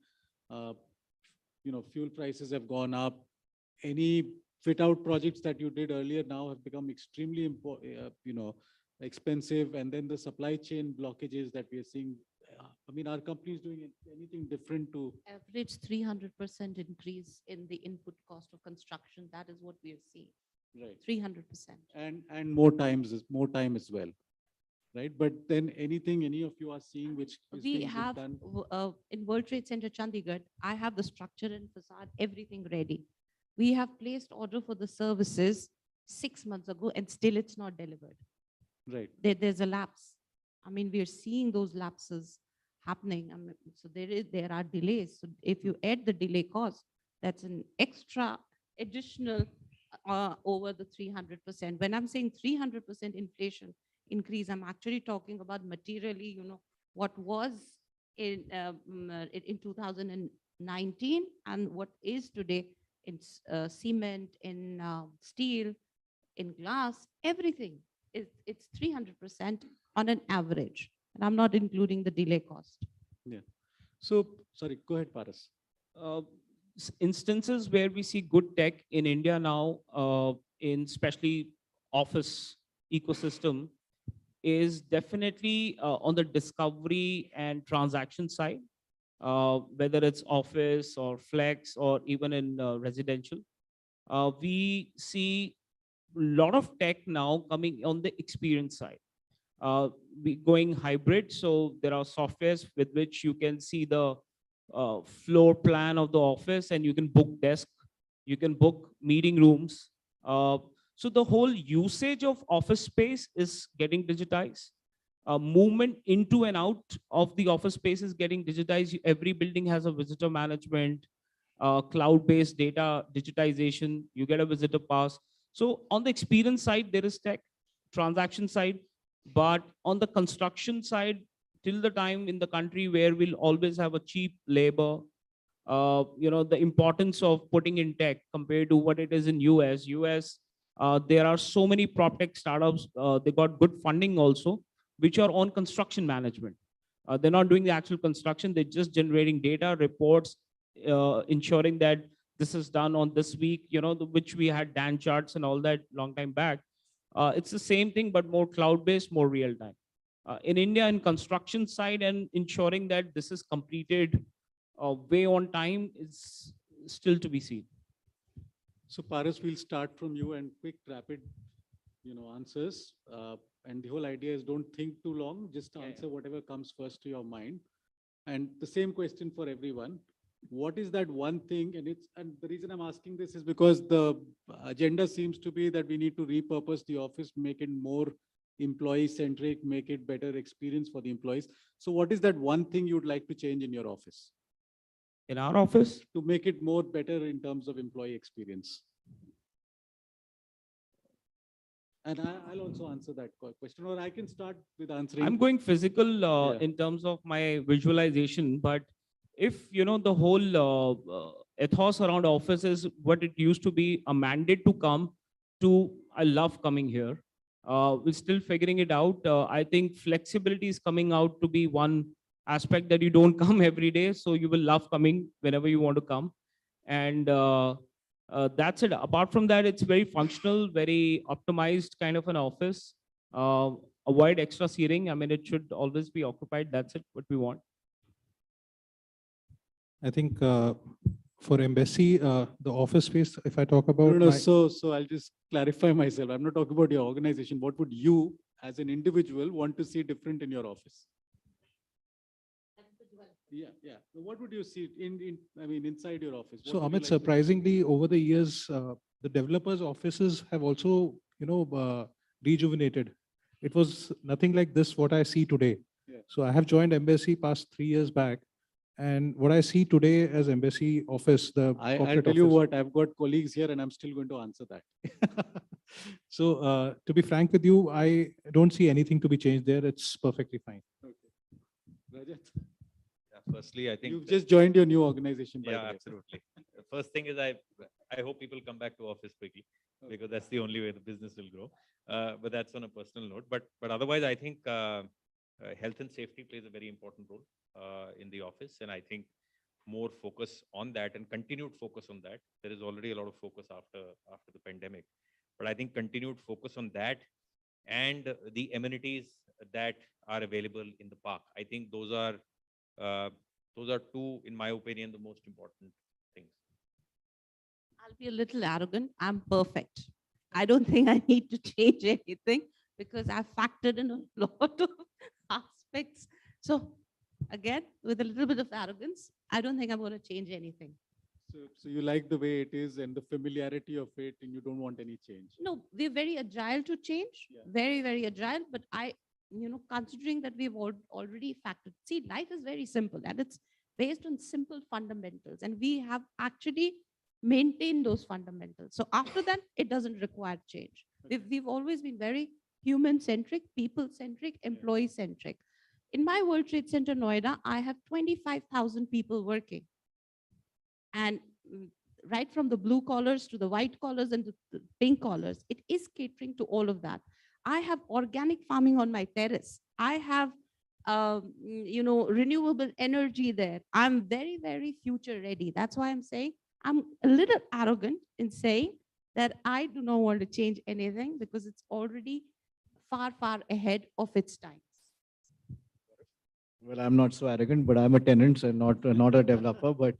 Fuel prices have gone up. Any fit out projects that you did earlier now have become extremely expensive. And then the supply chain blockages that we are seeing. I mean, our company is doing anything different to Average 300% increase in the input cost of construction. That is what we are seeing. right 300%. and more time as well, right? But then anything any of you are seeing which is We being have, done. in World Trade Center, Chandigarh, I have the structure and facade, everything ready. We have placed order for the services 6 months ago and still it's not delivered. Right. There's a lapse. I mean, we are seeing those lapses happening. I mean, so there are delays. So if you add the delay cost, that's an extra additional over the 300%. When I'm saying 300% inflation increase, I'm actually talking about materially, what was in 2019 and what is today in cement, in steel, in glass, everything. It's 300% on an average. And I'm not including the delay cost. Yeah. So, sorry, go ahead, Paras. Instances where we see good tech in India now, in especially office ecosystem, is definitely on the discovery and transaction side, whether it's office or flex or even in residential. We see a lot of tech now coming on the experience side. We going hybrid, so there are softwares with which you can see the floor plan of the office and you can book desk, you can book meeting rooms. So the whole usage of office space is getting digitized. Movement into and out of the office space is getting digitized. Every building has a visitor management, cloud-based data digitization. You get a visitor pass. So on the experience side, there is tech, transaction side, but on the construction side, till the time in the country where we'll always have a cheap labor, the importance of putting in tech compared to what it is in US. There are so many prop tech startups. They got good funding also, which are on construction management. They're not doing the actual construction. They're just generating data reports, ensuring that this is done on this week, which we had Dan charts and all that long time back. It's the same thing, but more cloud-based, more real-time. In India, in construction side and ensuring that this is completed way on time is still to be seen. So Paras, we'll start from you and quick, rapid, answers. And the whole idea is don't think too long, just answer whatever comes first to your mind. And the same question for everyone. What is that one thing? And the reason I'm asking this is because the agenda seems to be that we need to repurpose the office, make it more employee-centric, make it better experience for the employees. So what is that one thing you'd like to change in your office? In our office? To make it more better in terms of employee experience. And I'll also answer that question, or I can start with answering. I'm going physical in terms of my visualization, but if the whole ethos around office is what it used to be, a mandate to come to, I love coming here. We're still figuring it out. I think flexibility is coming out to be one aspect that you don't come every day, so you will love coming whenever you want to come. And that's it. Apart from that, it's very functional, very optimized kind of an office. Avoid extra seating. I mean, it should always be occupied. That's it, what we want. I think for embassy, the office space, if I talk about. No, so I'll just clarify myself. I'm not talking about your organization. What would you, as an individual, want to see different in your office? Yeah. What would you see inside your office? So Amit, surprisingly, over the years, the developers' offices have also, rejuvenated. It was nothing like this, what I see today. Yeah. So I have joined embassy past 3 years back. And what I see today as embassy office, I'll tell you what, I've got colleagues here and I'm still going to answer that. So to be frank with you, I don't see anything to be changed there. It's perfectly fine. Okay. Rajat? Firstly, I think you've just joined your new organization. Yeah, absolutely. The first thing is I hope people come back to office quickly, because that's the only way the business will grow. But that's on a personal note. But otherwise, I think health and safety plays a very important role in the office. And I think more focus on that and continued focus on that. There is already a lot of focus after the pandemic, but I think continued focus on that and the amenities that are available in the park. I think those are two, in my opinion, the most important things. I'll be a little arrogant. I'm perfect. I don't think I need to change anything because I've factored in a lot of aspects. So again, with a little bit of arrogance, I don't think I'm going to change anything. So you like the way it is and the familiarity of it, and you don't want any change. No, we're very agile to change, very, very agile. But considering that we've already factored, see, life is very simple and it's based on simple fundamentals. And we have actually maintained those fundamentals. So after that, it doesn't require change. We've always been very human-centric, people-centric, employee-centric. In my World Trade Center, Noida, I have 25,000 people working. And right from the blue collars to the white collars and the pink collars, it is catering to all of that. I have organic farming on my terrace. I have, renewable energy there. I'm very, very future ready. That's why I'm saying I'm a little arrogant in saying that I do not want to change anything because it's already far, far ahead of its time. Well, I'm not so arrogant, but I'm a tenant and not a developer. But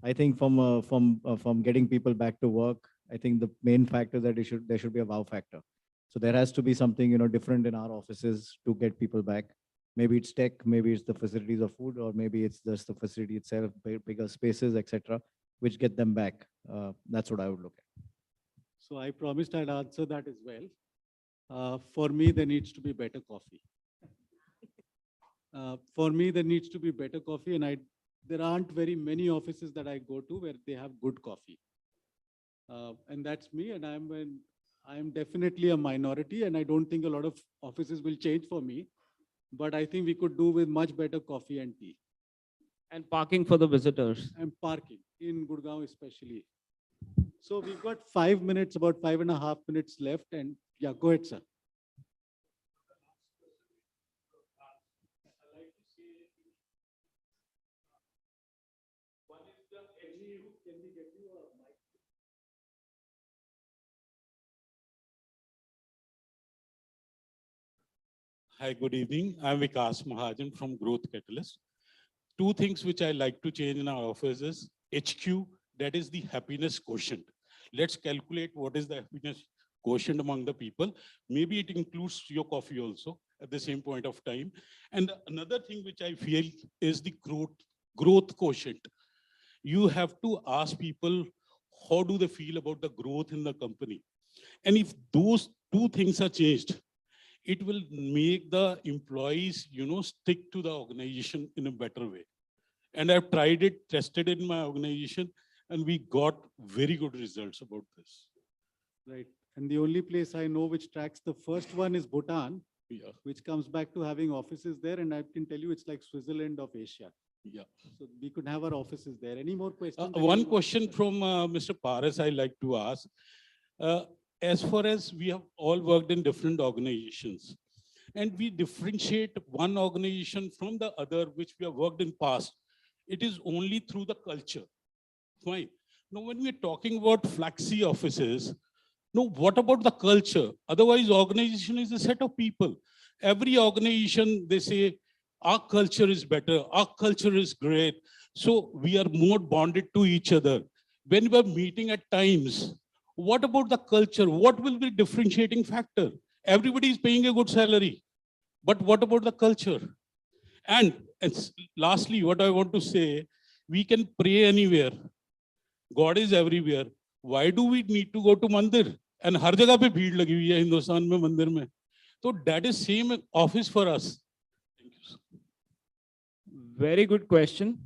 I think from getting people back to work, I think the main factor that there should be a wow factor. So there has to be something different in our offices to get people back. Maybe it's tech, maybe it's the facilities of food, or maybe it's just the facility itself, bigger spaces, etc., which get them back. That's what I would look at. So I promised I'd answer that as well. For me, there needs to be better coffee. For me, there needs to be better coffee, and there aren't very many offices that I go to where they have good coffee. And that's me, and I'm definitely a minority, and I don't think a lot of offices will change for me. But I think we could do with much better coffee and tea. And parking for the visitors. And parking in Gurgaon especially. So we've got 5 minutes, about 5.5 minutes left, and yeah, go ahead, sir. Hi, good evening. I'm Vikas Mahajan from Growth Catalyst. Two things which I like to change in our office is HQ, that is the happiness quotient. Let's calculate what is the happiness quotient among the people. Maybe it includes your coffee also at the same point of time. And another thing which I feel is the growth quotient. You have to ask people, how do they feel about the growth in the company? And if those two things are changed, it will make the employees, stick to the organization in a better way. And I've tried it, tested it in my organization, and we got very good results about this. Right. And the only place I know which tracks the first one is Bhutan, which comes back to having offices there. And I can tell you it's like Switzerland of Asia. Yeah. So we could have our offices there. Any more questions? One question from Mr. Paras I like to ask. As far as we have all worked in different organizations, and we differentiate one organization from the other, which we have worked in past, it is only through the culture. Fine. Now, when we're talking about flexi offices, no, what about the culture? Otherwise, organization is a set of people. Every organization, they say, our culture is better, our culture is great. So we are more bonded to each other. When we are meeting at times, what about the culture? What will be differentiating factor? Everybody is paying a good salary, but what about the culture? And lastly, what I want to say, we can pray anywhere. God is everywhere. Why do we need to go to mandir? And हर जगह पे भीड़ लगी हुई है हिंदुस्तान में मंदिर में. So that is same office for us. Thank you. Very good question.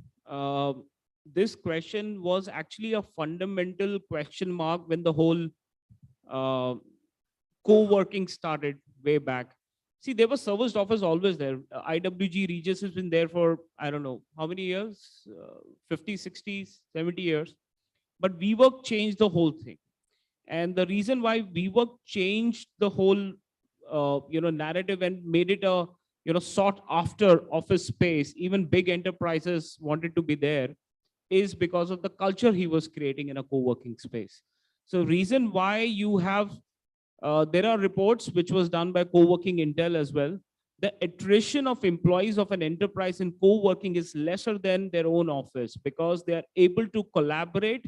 This question was actually a fundamental question mark when the whole co-working started way back. See, there was serviced office always there. IWG Regis has been there for, I don't know, how many years? 50, 60, 70 years. But WeWork changed the whole thing. And the reason why WeWork changed the whole, narrative and made it a, sought after office space, even big enterprises wanted to be there, is because of the culture he was creating in a co-working space. So reason why you have, there are reports which was done by co-working Intel as well. The attrition of employees of an enterprise in co-working is lesser than their own office because they are able to collaborate,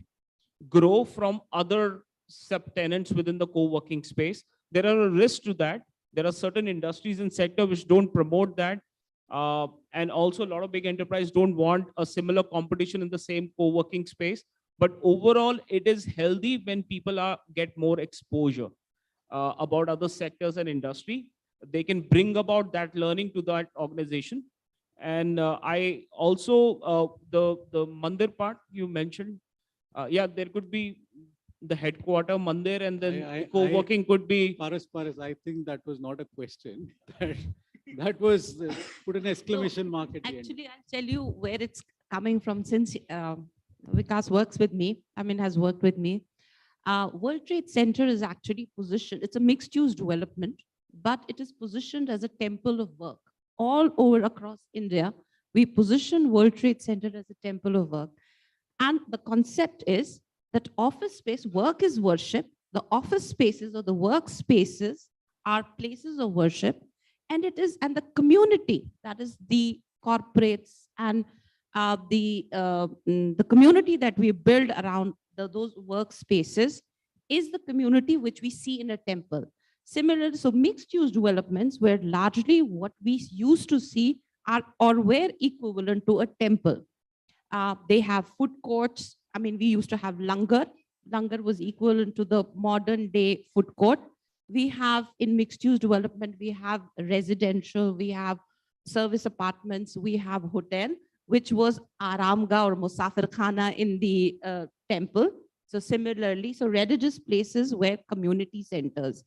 grow from other subtenants within the co-working space. There are risks to that. There are certain industries and sector which don't promote that. And also a lot of big enterprises don't want a similar competition in the same co-working space. But overall, it is healthy when people get more exposure about other sectors and industry. They can bring about that learning to that organization. And I also, the Mandir part you mentioned, yeah, there could be the headquarter Mandir, and then co-working could be. Paras, I think that was not a question. That was put an exclamation mark at the end. Actually, I'll tell you where it's coming from since Vikas works with me, has worked with me. World Trade Center is actually positioned, it's a mixed use development, but it is positioned as a temple of work. All over across India, we position World Trade Center as a temple of work. And the concept is that office space, work is worship. The office spaces or the workspaces are places of worship. And it is, and the community, that is the corporates and the community that we build around those workspaces is the community which we see in a temple. Similarly, so mixed use developments where largely what we used to see are or were equivalent to a temple. They have food courts. We used to have langar. Langar was equivalent to the modern day food court. We have in mixed use development, we have residential, we have service apartments, we have hotel, which was Aramga or Musafir Khana in the temple. So similarly, so religious places were community centers.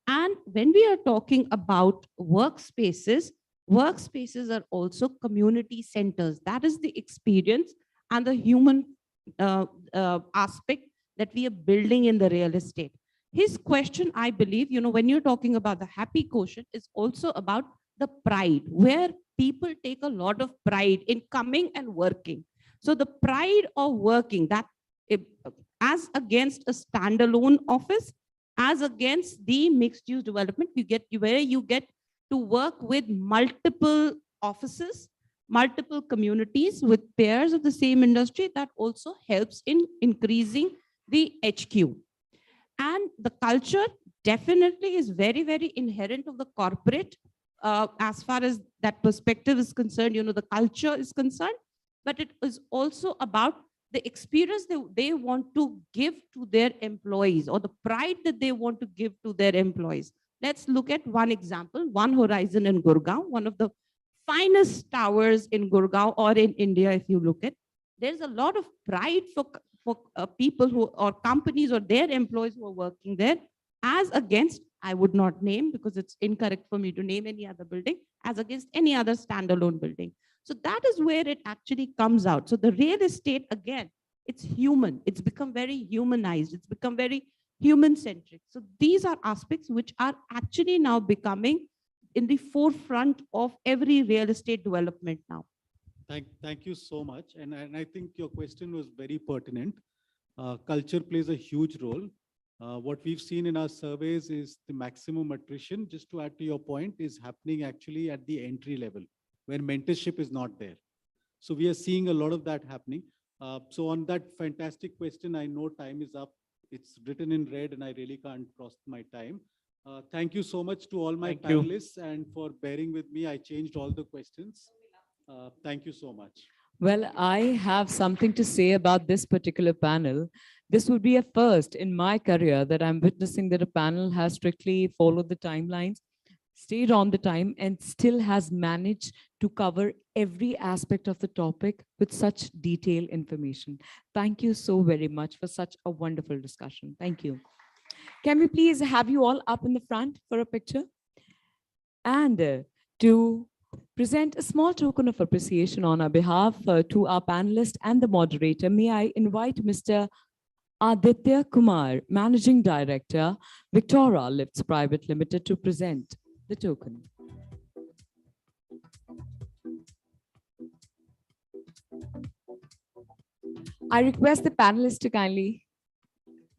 And when we are talking about workspaces, workspaces are also community centers. That is the experience and the human aspect that we are building in the real estate. His question, I believe, when you're talking about the happy quotient, is also about the pride, where people take a lot of pride in coming and working. So the pride of working, that as against a standalone office, as against the mixed use development, you get to work with multiple offices, multiple communities with pairs of the same industry. That also helps in increasing the HQ. And the culture definitely is very, very inherent of the corporate as far as that perspective is concerned, the culture is concerned, but it is also about the experience that they want to give to their employees or the pride that they want to give to their employees. Let's look at one example, One Horizon in Gurgaon, one of the finest towers in Gurgaon or in India, if you look at. There's a lot of pride for people who or companies or their employees who are working there, as against, I would not name because it's incorrect for me to name any other building, as against any other standalone building. So that is where it actually comes out. So the real estate, again, it's human. It's become very humanized. It's become very human-centric. So these are aspects which are actually now becoming in the forefront of every real estate development now. Thank you so much. And I think your question was very pertinent. Culture plays a huge role. What we've seen in our surveys is the maximum attrition, just to add to your point, is happening actually at the entry level, where mentorship is not there. So we are seeing a lot of that happening. So on that fantastic question, I know time is up. It's written in red and I really can't cross my time. Thank you so much to all my panelists and for bearing with me. I changed all the questions. Thank you so much. Well, I have something to say about this particular panel. This would be a first in my career that I'm witnessing that a panel has strictly followed the timelines, stayed on the time, and still has managed to cover every aspect of the topic with such detailed information. Thank you so very much for such a wonderful discussion. Thank you. Can we please have you all up in the front for a picture? And to present a small token of appreciation on our behalf to our panelists and the moderator, may I invite Mr. Aditya Kumar, Managing Director, Victoria Lifts Private Limited, to present the token. I request the panelists to kindly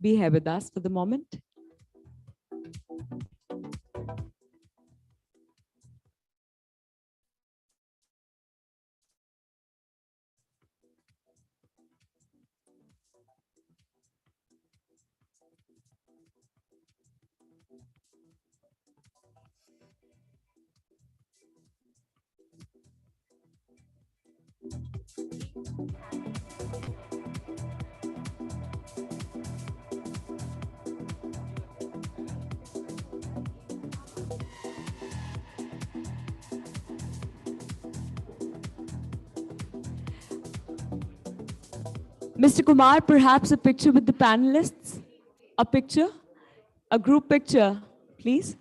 be here with us for the moment. Mr. Kumar, perhaps a picture with the panelists? A picture? A group picture, please.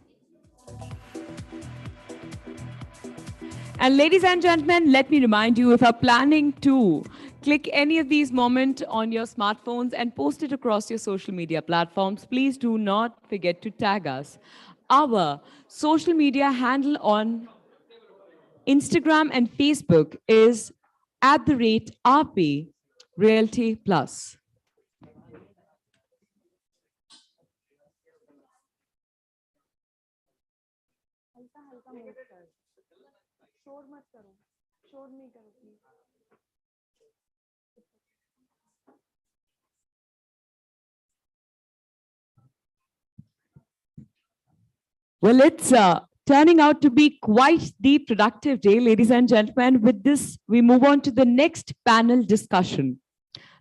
And ladies and gentlemen, let me remind you, if you're planning to click any of these moments on your smartphones and post it across your social media platforms, please do not forget to tag us. Our social media handle on Instagram and Facebook is @RP Realty Plus. Well, it's turning out to be quite the productive day, ladies and gentlemen. With this, we move on to the next panel discussion.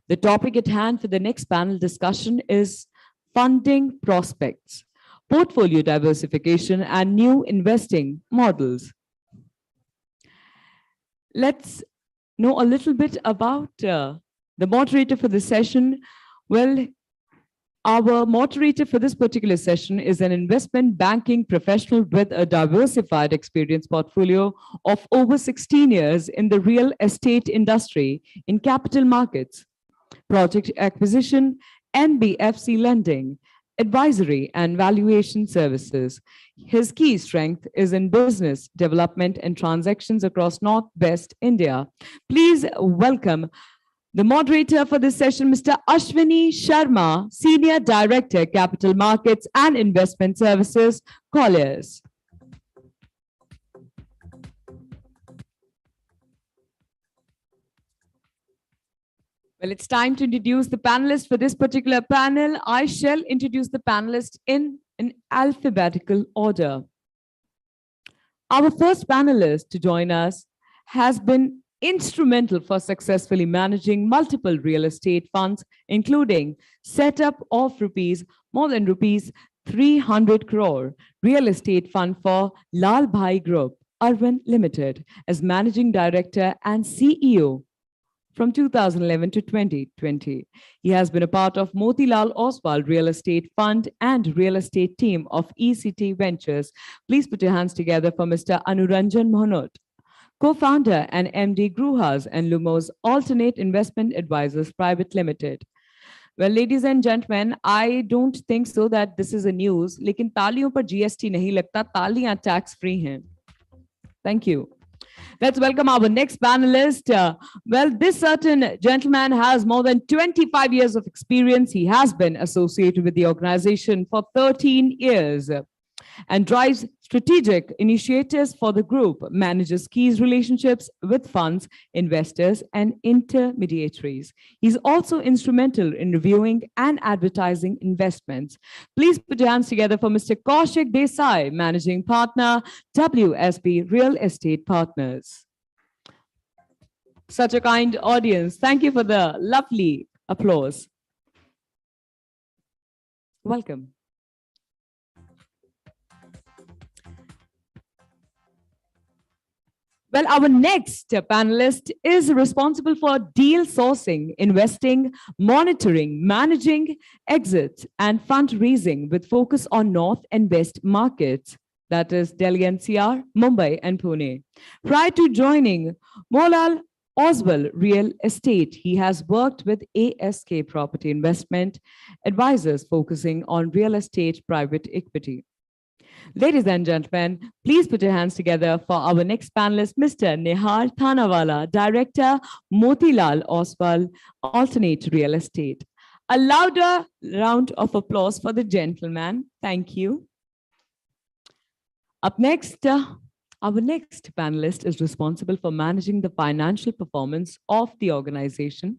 The topic at hand for the next panel discussion is funding prospects, portfolio diversification, and new investing models. Let's know a little bit about the moderator for this session. Well, our moderator for this particular session is an investment banking professional with a diversified experience portfolio of over 16 years in the real estate industry in capital markets, project acquisition, NBFC lending, advisory, and valuation services. His key strength is in business development and transactions across Northwest India. Please welcome the moderator for this session, Mr. Ashwini Sharma, Senior Director, Capital Markets and Investment Services, Colliers. Well, it's time to introduce the panelists for this particular panel. I shall introduce the panelists in an alphabetical order. Our first panelist to join us has been instrumental for successfully managing multiple real estate funds, including setup of more than rupees 300 crore real estate fund for Lal Bhai Group, Urban Limited, as Managing Director and CEO from 2011 to 2020. He has been a part of Motilal Oswal Real Estate Fund and Real Estate Team of ECT Ventures. Please put your hands together for Mr. Anuranjan Mohanot, co-founder and MD Gruhas and Lumos Alternate Investment Advisors Private Limited. Well, ladies and gentlemen, I don't think so that this is a news, लेकिन तालियों पर GST नहीं लगता, तालियां tax free हैं. Thank you. Let's welcome our next panelist. Well, this certain gentleman has more than 25 years of experience. He has been associated with the organization for 13 years and drives strategic initiatives for the group, manages key relationships with funds, investors, and intermediaries. He's also instrumental in reviewing and advertising investments. Please put your hands together for Mr. Kaushik Desai, Managing Partner, WSB Real Estate Partners. Such a kind audience. Thank you for the lovely applause. Welcome. Well, our next panelist is responsible for deal sourcing, investing, monitoring, managing exits, and fundraising with focus on North and West markets, that is Delhi NCR, Mumbai, and Pune. Prior to joining Motilal Oswal Real Estate, he has worked with ASK Property Investment Advisors focusing on real estate private equity. Ladies and gentlemen, please put your hands together for our next panelist, Mr. Nihar Thanawala, Director, Motilal Oswal, Alternate Real Estate. A louder round of applause for the gentleman. Thank you. Up next, our next panelist is responsible for managing the financial performance of the organization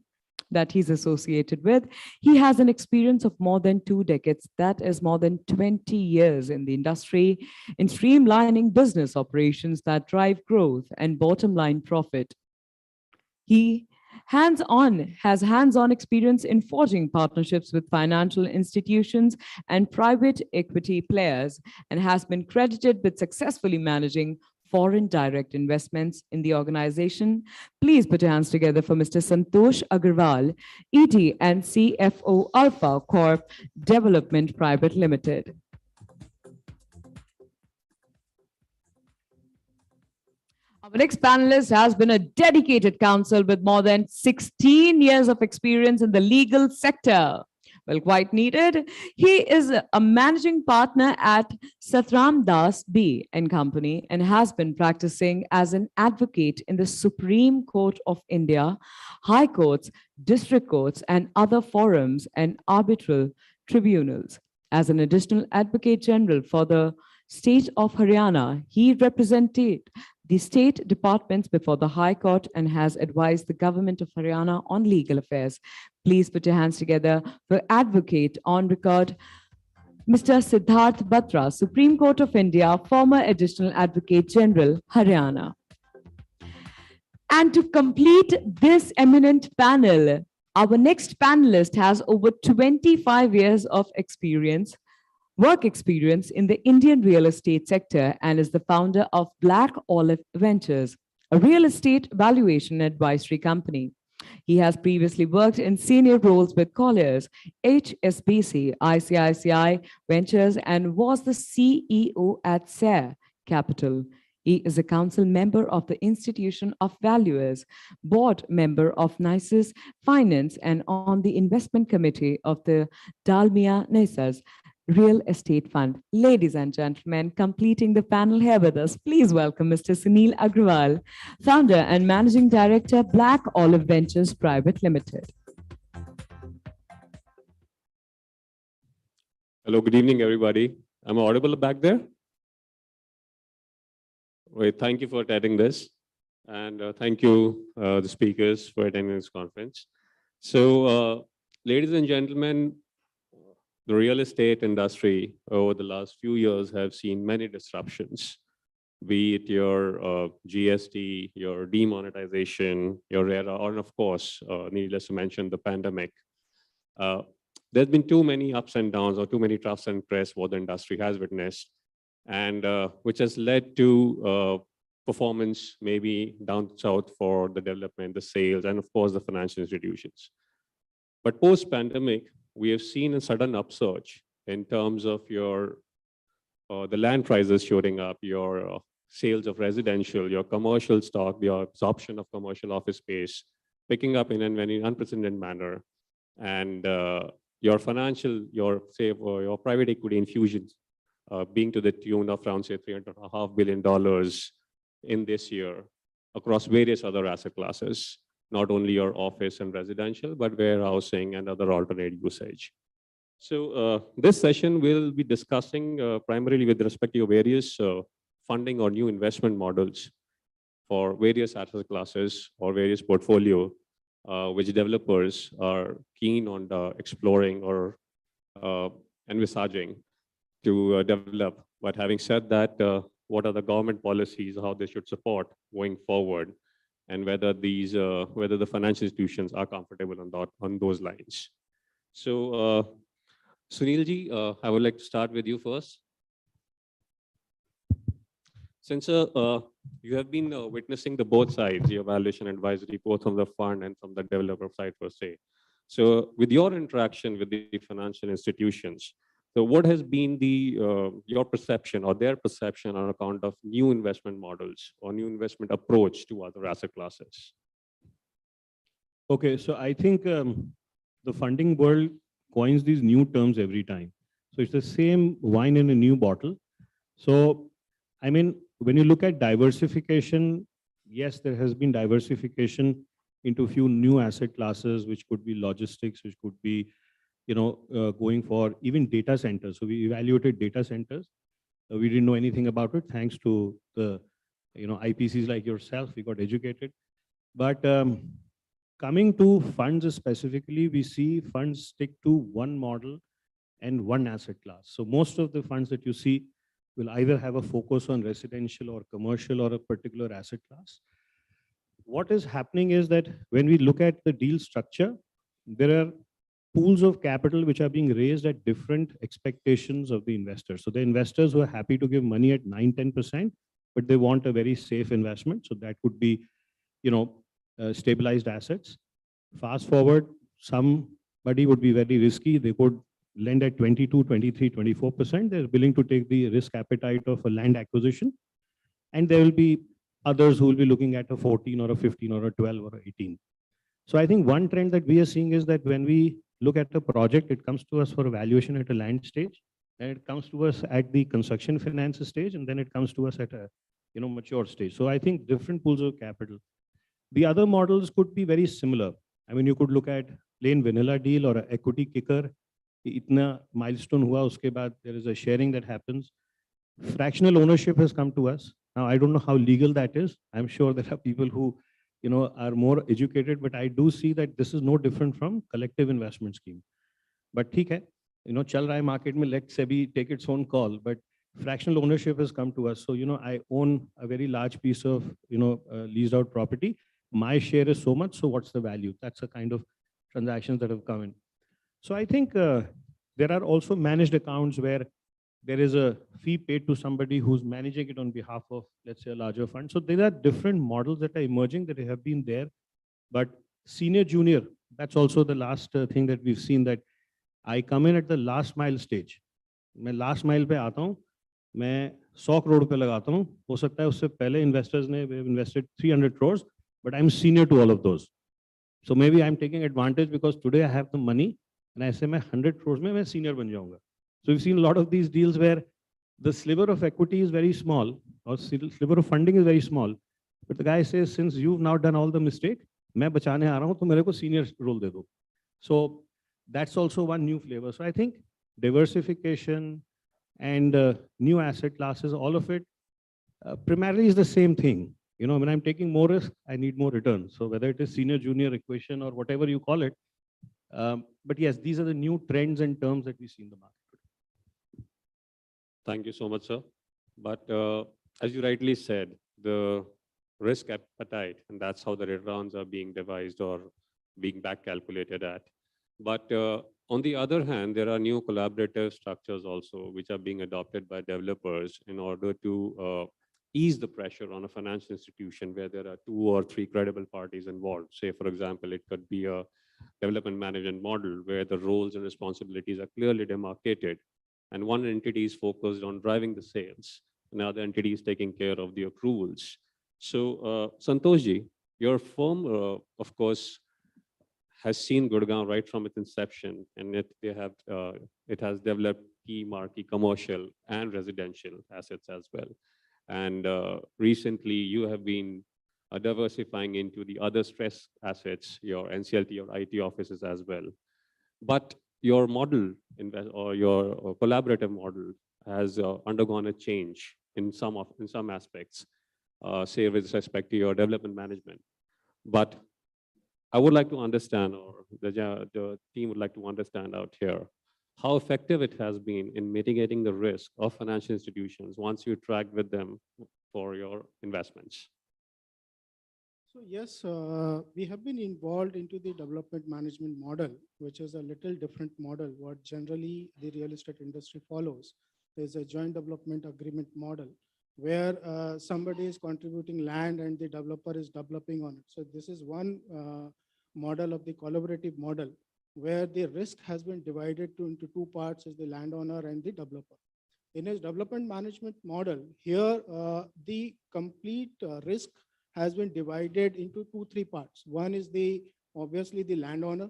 that he's associated with. He has an experience of more than 2 decades, that is more than 20 years in the industry, in streamlining business operations that drive growth and bottom line profit. He has hands-on experience in forging partnerships with financial institutions and private equity players, and has been credited with successfully managing foreign direct investments in the organization. Please put your hands together for Mr. Santosh Agarwal, ED and CFO Alpha Corp Development Private Limited. Our next panelist has been a dedicated counsel with more than 16 years of experience in the legal sector. Well, quite needed. He is a managing partner at Satram Das B and Company and has been practicing as an advocate in the Supreme Court of India, high courts, district courts, and other forums and arbitral tribunals. As an additional advocate general for the state of Haryana, he represented the state departments before the High Court and has advised the government of Haryana on legal affairs. Please put your hands together for advocate on record, Mr. Siddharth Batra, Supreme Court of India, former Additional Advocate General, Haryana. And to complete this eminent panel, our next panelist has over 25 years of work experience in the Indian real estate sector and is the founder of Black Olive Ventures, a real estate valuation advisory company. He has previously worked in senior roles with Colliers, HSBC, ICICI Ventures, and was the CEO at SARE Capital. He is a council member of the Institution of Valuers, board member of NICES Finance, and on the investment committee of the Dalmia Nesas Real Estate Fund. Ladies and gentlemen, completing the panel here with us, please welcome Mr. Sunil Agrawal, founder and managing director, Black Olive Ventures Private Limited. Hello, good evening, everybody. Am I audible back there? Wait, thank you for attending this. And thank you, the speakers, for attending this conference. So, ladies and gentlemen, the real estate industry over the last few years have seen many disruptions, be it your GST, your demonetization, your RERA, or of course, needless to mention, the pandemic. There's been too many ups and downs or too many troughs and crests what the industry has witnessed, and which has led to performance maybe down south for the development, the sales, and of course, the financial institutions. But post-pandemic, we have seen a sudden upsurge in terms of your the land prices shooting up, your sales of residential, your commercial stock, your absorption of commercial office space picking up in a very unprecedented manner, and your financial, your private equity infusions being to the tune of around say $3.5 billion in this year across various other asset classes. Not only your office and residential, but warehousing and other alternate usage. So this session will be discussing primarily with respect to various funding or new investment models for various asset classes or various portfolio, which developers are keen on exploring or envisaging to develop. But having said that, what are the government policies, how they should support going forward, and whether these, whether the financial institutions are comfortable on those lines. So, Sunilji, I would like to start with you first. Since you have been witnessing the both sides, your valuation advisory, both from the fund and from the developer side per se. So, with your interaction with the financial institutions, so what has been the your perception or their perception on account of new investment models or new investment approach to other asset classes? Okay, so I think the funding world coins these new terms every time. So it's the same wine in a new bottle. So, I mean, when you look at diversification, yes, there has been diversification into a few new asset classes, which could be logistics, which could be, going for even data centers. So we evaluated data centers. We didn't know anything about it. Thanks to the, IPCs like yourself, we got educated. But coming to funds specifically, we see funds stick to one model and one asset class. So most of the funds that you see will either have a focus on residential or commercial or a particular asset class. What is happening is that when we look at the deal structure, there are pools of capital which are being raised at different expectations of the investors. So the investors who are happy to give money at 9-10%, but they want a very safe investment. So that could be, stabilized assets. Fast forward, somebody would be very risky. They could lend at 22, 23, 24%. They're willing to take the risk appetite of a land acquisition. And there will be others who will be looking at a 14 or a 15 or a 12 or a 18. So I think one trend that we are seeing is that when we look at a project, it comes to us for evaluation at a land stage, and it comes to us at the construction finance stage, and then it comes to us at a mature stage. So I think different pools of capital. The other models could be very similar. I mean, you could look at plain vanilla deal or an equity kicker. Itna milestone hua, uske baad there is a sharing that happens. Fractional ownership has come to us. Now, I don't know how legal that is. I'm sure there are people who, are more educated, but I do see that this is no different from collective investment scheme. But theek hai, chal raha hai market mein, let SEBI take its own call. But fractional ownership has come to us. So, I own a very large piece of, leased out property. My share is so much. So what's the value? That's the kind of transactions that have come in. So I think there are also managed accounts where there is a fee paid to somebody who's managing it on behalf of, let's say, a larger fund. So there are different models that are emerging that have been there. But senior, junior, that's also the last thing that we've seen, that I come in at the last mile stage. मैं last mile पे आता हूँ, मैं 100 crore पे लगाता हूँ. हो सकता है उससे पहले investors ने invested 300 crores, but I'm senior to all of those. So maybe I'm taking advantage because today I have the money, and I say मैं 100 crores में मैं senior बन जाऊँगा. So we've seen a lot of these deals where the sliver of equity is very small, or sliver of funding is very small, but the guy says, since you've now done all the mistake, मैं बचाने आ रहा हूँ तो मेरे को senior role दे दो. So that's also one new flavor. So I think diversification and new asset classes, all of it primarily is the same thing. When I'm taking more risk, I need more return. So whether it is senior, junior equation or whatever you call it, but yes, these are the new trends and terms that we see in the market. Thank you so much, sir. But as you rightly said, the risk appetite, and that's how the returns are being devised or being back calculated at. But on the other hand, there are new collaborative structures also, which are being adopted by developers in order to ease the pressure on a financial institution where there are 2 or 3 credible parties involved. Say, for example, it could be a development management model where the roles and responsibilities are clearly demarcated, and one entity is focused on driving the sales, another entity is taking care of the accruals. So, Santoshji, your firm, of course, has seen Gurgaon right from its inception, and it has developed key marquee commercial and residential assets as well. And recently, you have been diversifying into the other stress assets, your NCLT or IT offices as well. But your model or your collaborative model has undergone a change in some aspects, say with respect to your development management. But I would like to understand, or the team would like to understand out here, how effective it has been in mitigating the risk of financial institutions once you track with them for your investments. So yes, we have been involved into the development management model, which is a little different model what generally the real estate industry follows. There's a joint development agreement model where somebody is contributing land and the developer is developing on it. So this is one model of the collaborative model where the risk has been divided into 2 parts, is the landowner and the developer. In a development management model, here the complete risk has been divided into 2-3 parts. One is obviously the landowner.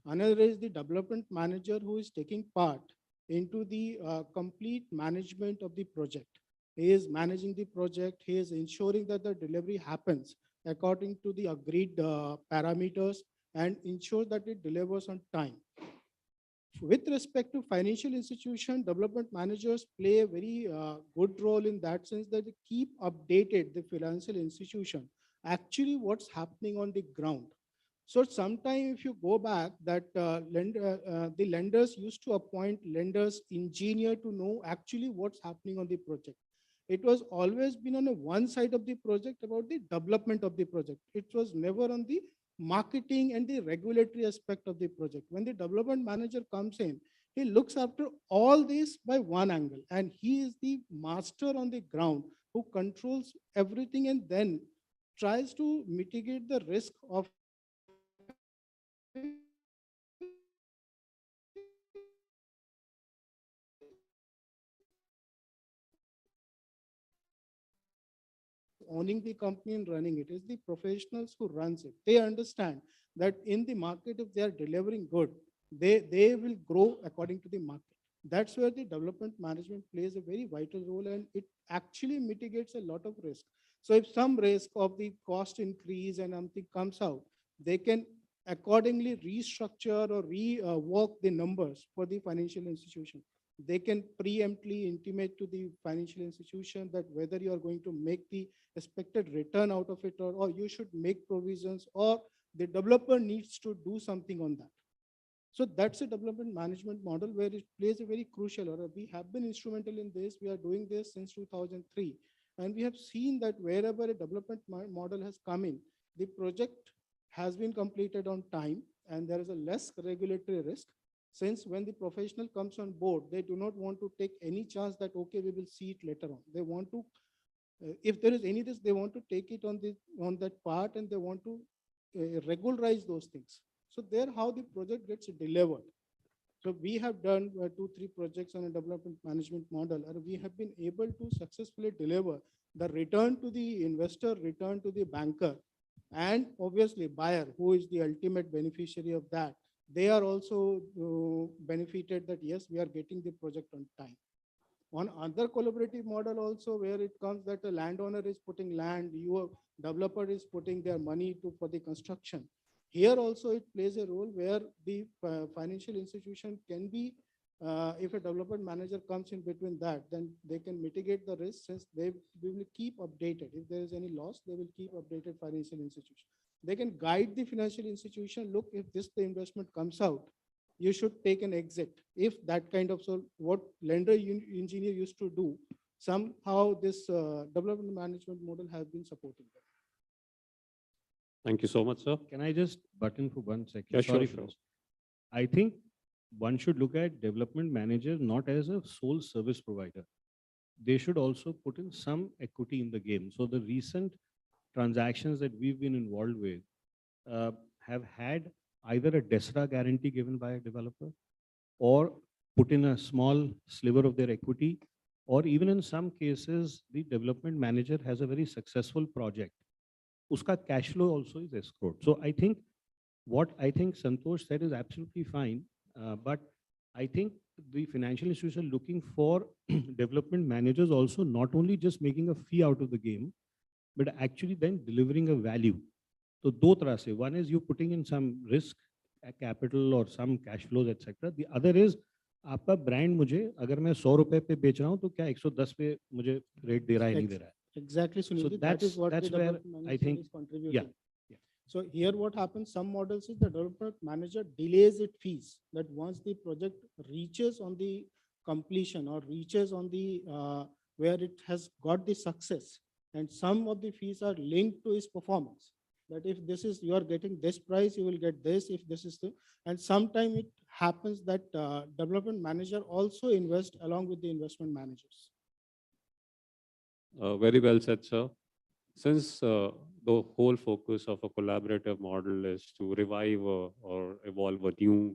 Another is the development manager who is taking part into the complete management of the project. He is managing the project. He is ensuring that the delivery happens according to the agreed parameters and ensure that it delivers on time. With respect to financial institution, development managers play a very good role in that sense that they keep updated the financial institution, actually what's happening on the ground. So sometime if you go back that the lenders used to appoint lenders engineer to know actually what's happening on the project. It was always been on a one side of the project about the development of the project. It was never on the marketing and the regulatory aspect of the project. When the development manager comes in, he looks after all this by one angle, and he is the master on the ground who controls everything and then tries to mitigate the risk of owning the company and running it. Is the professionals who runs it. They understand that in the market, if they are delivering good, they will grow according to the market. That's where the development management plays a very vital role, and it actually mitigates a lot of risk. So if some risk of the cost increase and something comes out, they can accordingly restructure or rework the numbers for the financial institution. They can preemptly intimate to the financial institution that whether you are going to make the expected return out of it, or you should make provisions, or the developer needs to do something on that. So that's a development management model where it plays a very crucial, or we have been instrumental in this. We are doing this since 2003. And we have seen that wherever a development model has come in, the project has been completed on time and there is a less regulatory risk. Since when the professional comes on board, they do not want to take any chance that, okay, we will see it later on. They want to, if there is any risk, they want to take it on that part, and they want to regularize those things. So there how the project gets delivered. So we have done 2-3 projects on a development management model, and we have been able to successfully deliver the return to the investor, return to the banker, and obviously buyer, who is the ultimate beneficiary of that. They are also benefited that, yes, we are getting the project on time. On other collaborative model also, where it comes that the landowner is putting land, your developer is putting their money for the construction. Here also it plays a role where the financial institution can be, if a development manager comes in between that, then they can mitigate the risk, since they will keep updated. If there is any loss, they will keep updated financial institution. They can guide the financial institution, look, if the investment comes out, you should take an exit. If that kind of, so what lender engineer used to do, somehow this development management model has been supporting them. Thank you so much, sir. Can I just butt in for 1 second? Yeah, Sorry sure, for sure. this. I think one should look at development managers not as a sole service provider. They should also put in some equity in the game. So the recent transactions that we've been involved with have had either a DESRA guarantee given by a developer, or put in a small sliver of their equity, or even in some cases, the development manager has a very successful project. Uska cash flow also is escrowed. So I think what Santosh said is absolutely fine, but I think the financial institution looking for development managers also not only just making a fee out of the game, but actually then delivering a value. So दो तरह से, one is you putting in some risk, capital or some cash flows, etc. The other is आपका brand मुझे अगर मैं 100 रुपए पे बेच रहा हूँ तो क्या 110 पे मुझे rate दे रहा है नहीं दे रहा है. Exactly, Sunil. So That is what the that's where development I manager think, is contributing. yeah. So here what happens, some models is the development manager delays its fees, that once the project reaches on the completion or reaches on the where it has got the success, and some of the fees are linked to its performance. That if this is, you are getting this price, you will get this, if this is the, and sometimes it happens that development manager also invest along with the investment managers. Very well said, sir. Since the whole focus of a collaborative model is to revive or evolve a new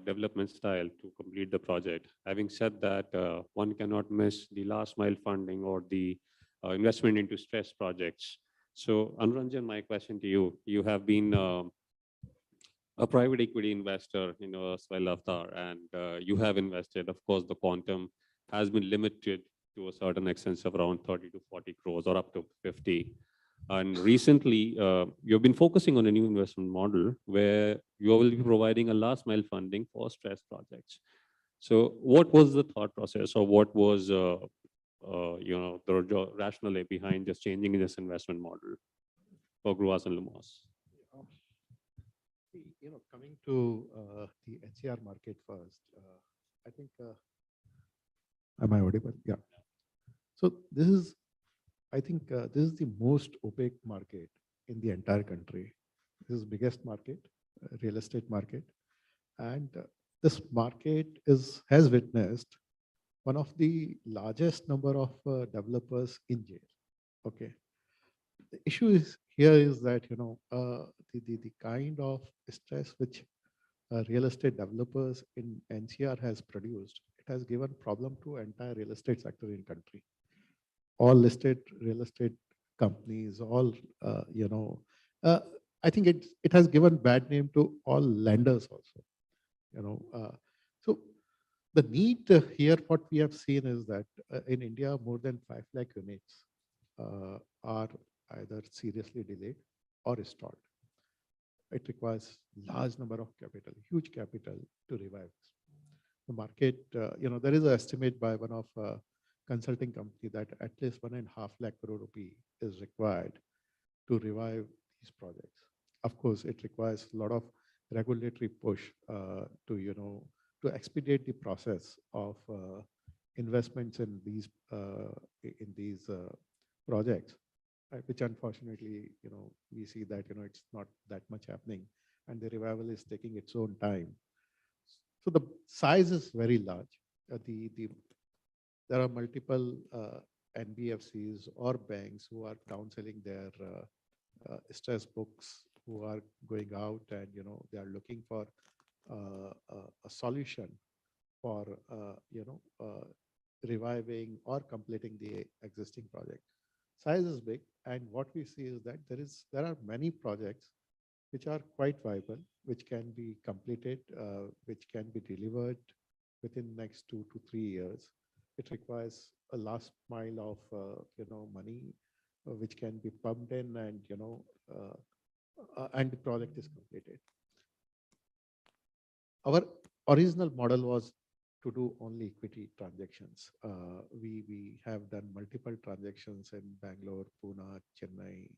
development style to complete the project, having said that, one cannot miss the last mile funding or the investment into stress projects. So, Anuranjan, my question to you: you have been a private equity investor in Swell Avatar, and you have invested. Of course, the quantum has been limited to a certain extent of around 30 to 40 crores or up to 50. And recently, you've been focusing on a new investment model where you will be providing a last mile funding for stress projects. So what was the thought process, or what was the rationale behind just changing this investment model for Gruas and Lumos? Coming to the NCR market first, I think, am I audible? Yeah. So this is, I think this is the most opaque market in the entire country. This is the biggest market, real estate market. And this market has witnessed one of the largest number of developers in jail. Okay. The issue is that, the kind of stress which real estate developers in NCR has produced, it has given problem to entire real estate sector in country. All listed real estate companies, all, I think it has given bad name to all lenders also, so the need here, what we have seen is that in India, more than 5 lakh units are either seriously delayed or stalled. It requires large number of capital, huge capital to revive the market. There is an estimate by one of consulting company that at least 1.5 lakh crore rupee is required to revive these projects. Of course, it requires a lot of regulatory push to expedite the process of investments in these projects, which unfortunately, we see that, it's not that much happening, and the revival is taking its own time. So the size is very large. There are multiple NBFCs or banks who are downselling their stress books, who are going out and, they are looking for a solution for, reviving or completing the existing project. Size is big, and what we see is that there are many projects which are quite viable, which can be completed, which can be delivered within next 2 to 3 years. It requires a last mile of money, which can be pumped in, and and the project is completed. Our original model was to do only equity transactions. We have done multiple transactions in Bangalore, Pune, Chennai,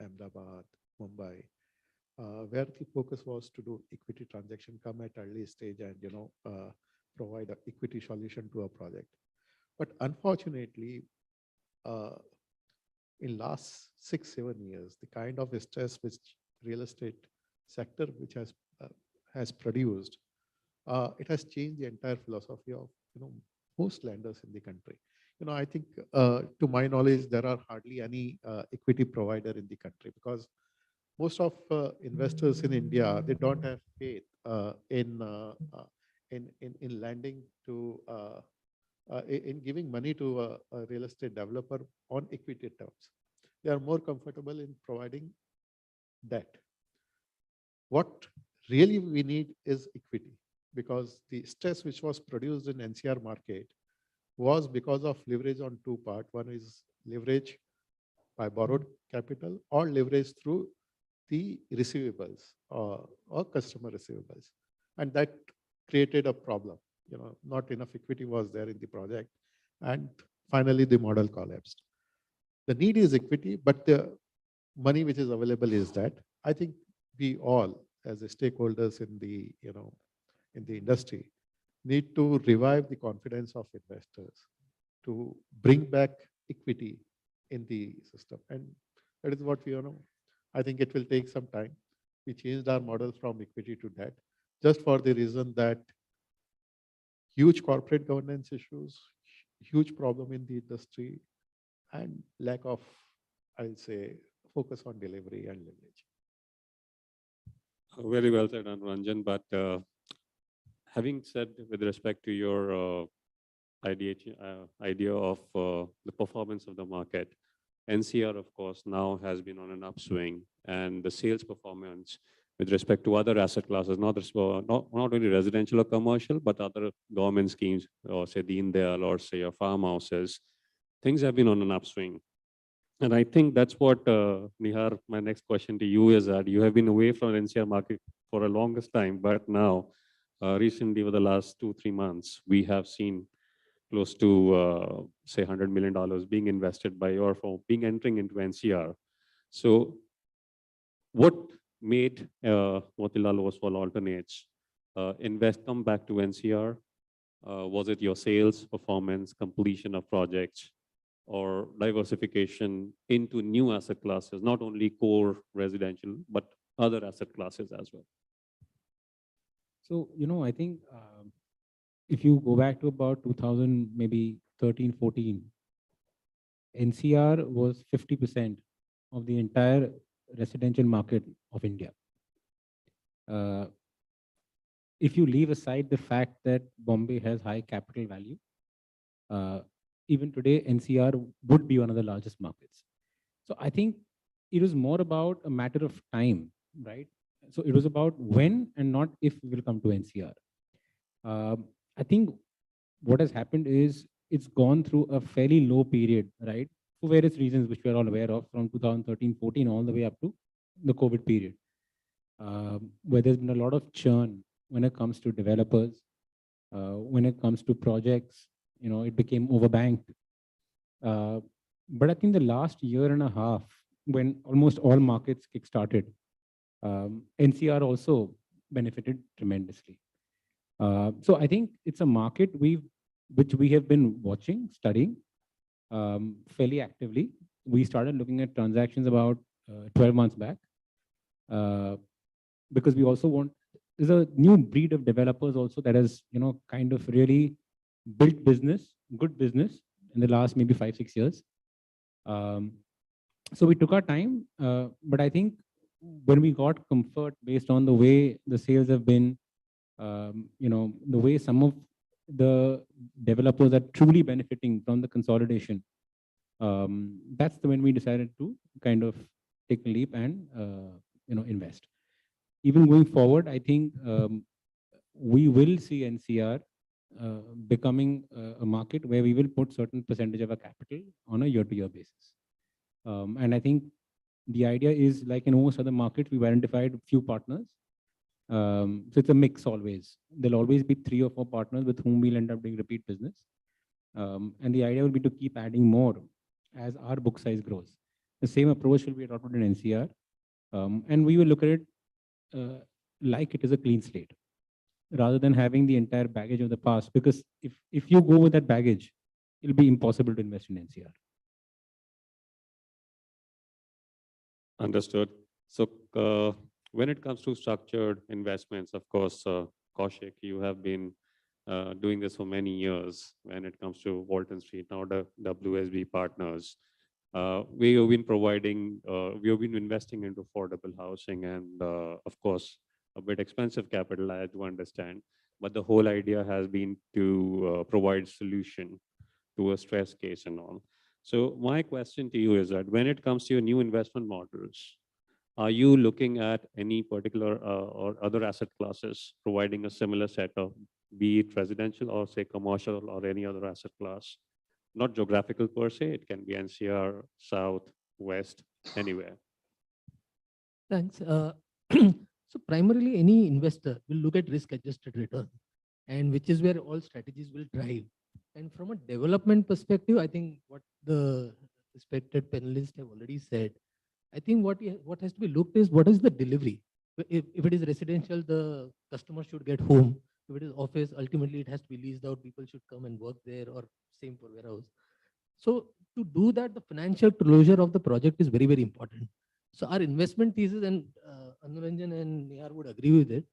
Ahmedabad, Mumbai, where the focus was to do equity transaction, come at early stage and provide an equity solution to a project. But unfortunately, in last 6-7 years, the kind of stress which real estate sector which has produced, it has changed the entire philosophy of most lenders in the country. I think to my knowledge, there are hardly any equity provider in the country, because most of investors in India, they don't have faith in lending to in giving money to a real estate developer on equity terms. They are more comfortable in providing debt. What really we need is equity, because the stress which was produced in NCR market was because of leverage on two parts. One is leverage by borrowed capital, or leverage through the receivables or customer receivables. And that created a problem. Not enough equity was there in the project. And finally, the model collapsed. The need is equity, but the money which is available is that. I think we all, as the stakeholders in the, in the industry, need to revive the confidence of investors, to bring back equity in the system. And that is what we know. I think it will take some time. We changed our model from equity to debt, just for the reason that huge corporate governance issues, huge problem in the industry, and lack of, I'll say, focus on delivery and leverage. Very well said, Ranjan. But having said, with respect to your idea of the performance of the market, NCR, of course, now has been on an upswing, and the sales performance with respect to other asset classes, not only residential or commercial, but other government schemes, or say Deen Dayal, or say your farmhouses. Things have been on an upswing. And I think that's what, Nihar, my next question to you is that you have been away from NCR market for a longest time, but now, recently over the last 2-3 months, we have seen close to, say, $100 million being invested by your firm, entering into NCR. So what made Motilal Oswal Alternates come back to NCR? Was it your sales performance, completion of projects, or diversification into new asset classes, not only core residential, but other asset classes as well? So, I think if you go back to about 2000, maybe 13, 14, NCR was 50% of the entire residential market of India. If you leave aside the fact that Bombay has high capital value, even today, NCR would be one of the largest markets. So I think it was more about a matter of time, right? So it was about when and not if we will come to NCR. I think what has happened is it's gone through a fairly low period, right? For various reasons, which we are all aware of, from 2013-14 all the way up to the COVID period, where there's been a lot of churn when it comes to developers, when it comes to projects. It became overbanked. But I think the last year and a half, when almost all markets kickstarted, NCR also benefited tremendously. So I think it's a market which we have been watching, studying fairly actively. We started looking at transactions about 12 months back, because we also there's a new breed of developers also that has, kind of really built good business in the last maybe 5-6 years. So we took our time, but I think when we got comfort based on the way the sales have been, the way some of the developers are truly benefiting from the consolidation, that's when we decided to kind of take a leap and, invest. Even going forward, I think we will see NCR becoming a market where we will put certain percentage of our capital on a year-to-year basis. And I think the idea is, like in most other markets, we've identified a few partners. So it's a mix always. There'll always be 3 or 4 partners with whom we'll end up doing repeat business. And the idea will be to keep adding more as our book size grows. The same approach will be adopted in NCR. And we will look at it like it is a clean slate, rather than having the entire baggage of the past. Because if you go with that baggage, it'll be impossible to invest in NCR. Understood. So when it comes to structured investments, of course, Kaushik, you have been doing this for many years when it comes to Walton Street, now the WSB Partners. We have been investing into affordable housing and, of course, a bit expensive capital, I do understand. But the whole idea has been to provide solution to a stress case and all. So my question to you is that when it comes to your new investment models, are you looking at any particular or other asset classes providing a similar set of, be it residential or say commercial or any other asset class? Not geographical per se, it can be NCR, South, West, anywhere. Thanks. So primarily any investor will look at risk-adjusted return, and which is where all strategies will drive. And from a development perspective, I think what the respected panelists have already said, I think what has to be looked is what is the delivery. If it is residential, the customer should get home. If it is office, ultimately it has to be leased out. People should come and work there, or same for warehouse. So to do that, the financial closure of the project is very, very important. So our investment thesis, and Anuranjan and Nihar would agree with it,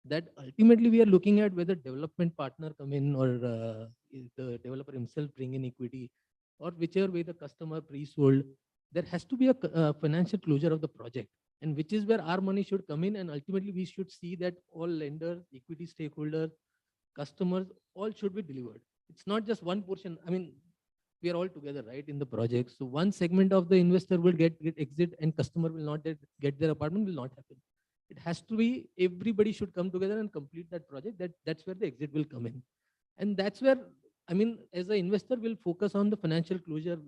that ultimately we are looking at whether development partner come in or the developer himself bring in equity, or whichever way the customer pre-sold, there has to be a financial closure of the project, and which is where our money should come in. And ultimately we should see that all lenders, equity stakeholders, customers, all should be delivered. It's not just one portion. I mean, we are all together, right, in the project. So one segment of the investor will get exit and customer will not get their apartment, will not happen. it has to be, everybody should come together and complete that project. That's where the exit will come in. And that's where, I mean, as an investor, we'll focus on the financial closure,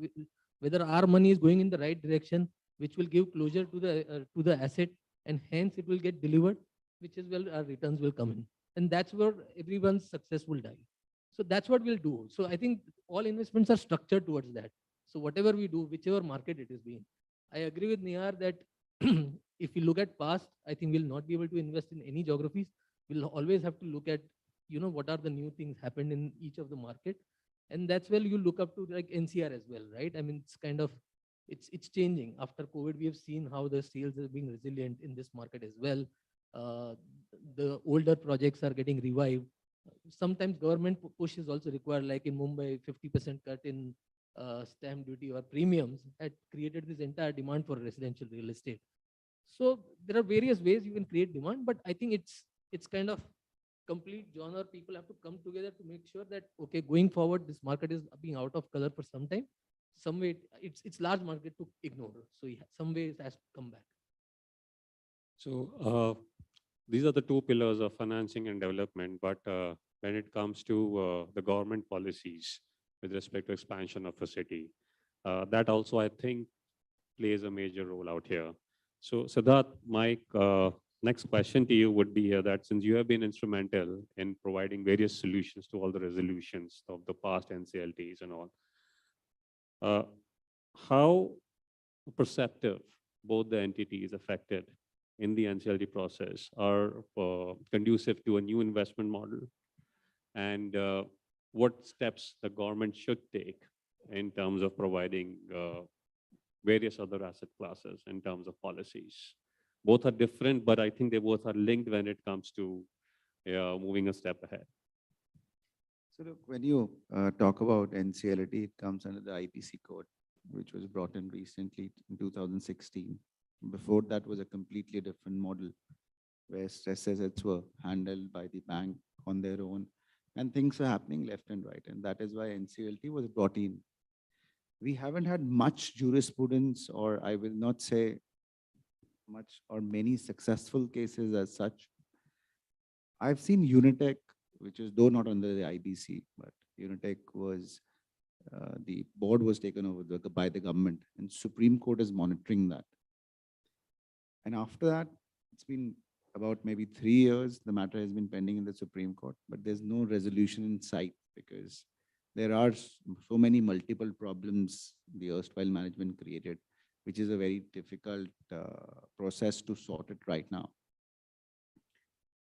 whether our money is going in the right direction, which will give closure to the asset, and hence it will get delivered, which is where our returns will come in. And that's where everyone's success will die. So that's what we'll do. So I think all investments are structured towards that. So whatever we do, whichever market it is being, I agree with Niyar that if we look at past, I think we'll not be able to invest in any geographies. We'll always have to look at, what are the new things happened in each of the market. And that's where you look up to like NCR as well, right? I mean, it's kind of, it's changing. After COVID, we have seen how the sales are being resilient in this market as well. The older projects are getting revived. Sometimes government push is also required, like in Mumbai, 50% cut in stamp duty or premiums had created this entire demand for residential real estate. So there are various ways you can create demand, but I think it's kind of complete genre. People have to come together to make sure that, okay, going forward, this market is being out of color for some time. Some way, it's large market to ignore. So yeah, some way it has to come back. So these are the two pillars of financing and development. But when it comes to the government policies with respect to expansion of a city, that also, I think, plays a major role out here. So Siddharth, Mike, next question to you would be that since you have been instrumental in providing various solutions to all the resolutions of the past NCLTs and all, how perceptive both the entities affected in the NCLT process are conducive to a new investment model, and what steps the government should take in terms of providing various other asset classes in terms of policies. Both are different, but I think they both are linked when it comes to moving a step ahead. So look, when you talk about NCLT, it comes under the IPC code, which was brought in recently in 2016. Before that was a completely different model where stress assets were handled by the bank on their own, and things were happening left and right. And that is why NCLT was brought in. We haven't had much jurisprudence, or I will not say much or many successful cases as such. I've seen Unitech, which is though not under the IBC, but Unitech was, the board was taken over by the government, and Supreme Court is monitoring that. And after that, it's been about maybe 3 years, the matter has been pending in the Supreme Court, but there's no resolution in sight because there are so many multiple problems the erstwhile management created, which is a very difficult process to sort it right now.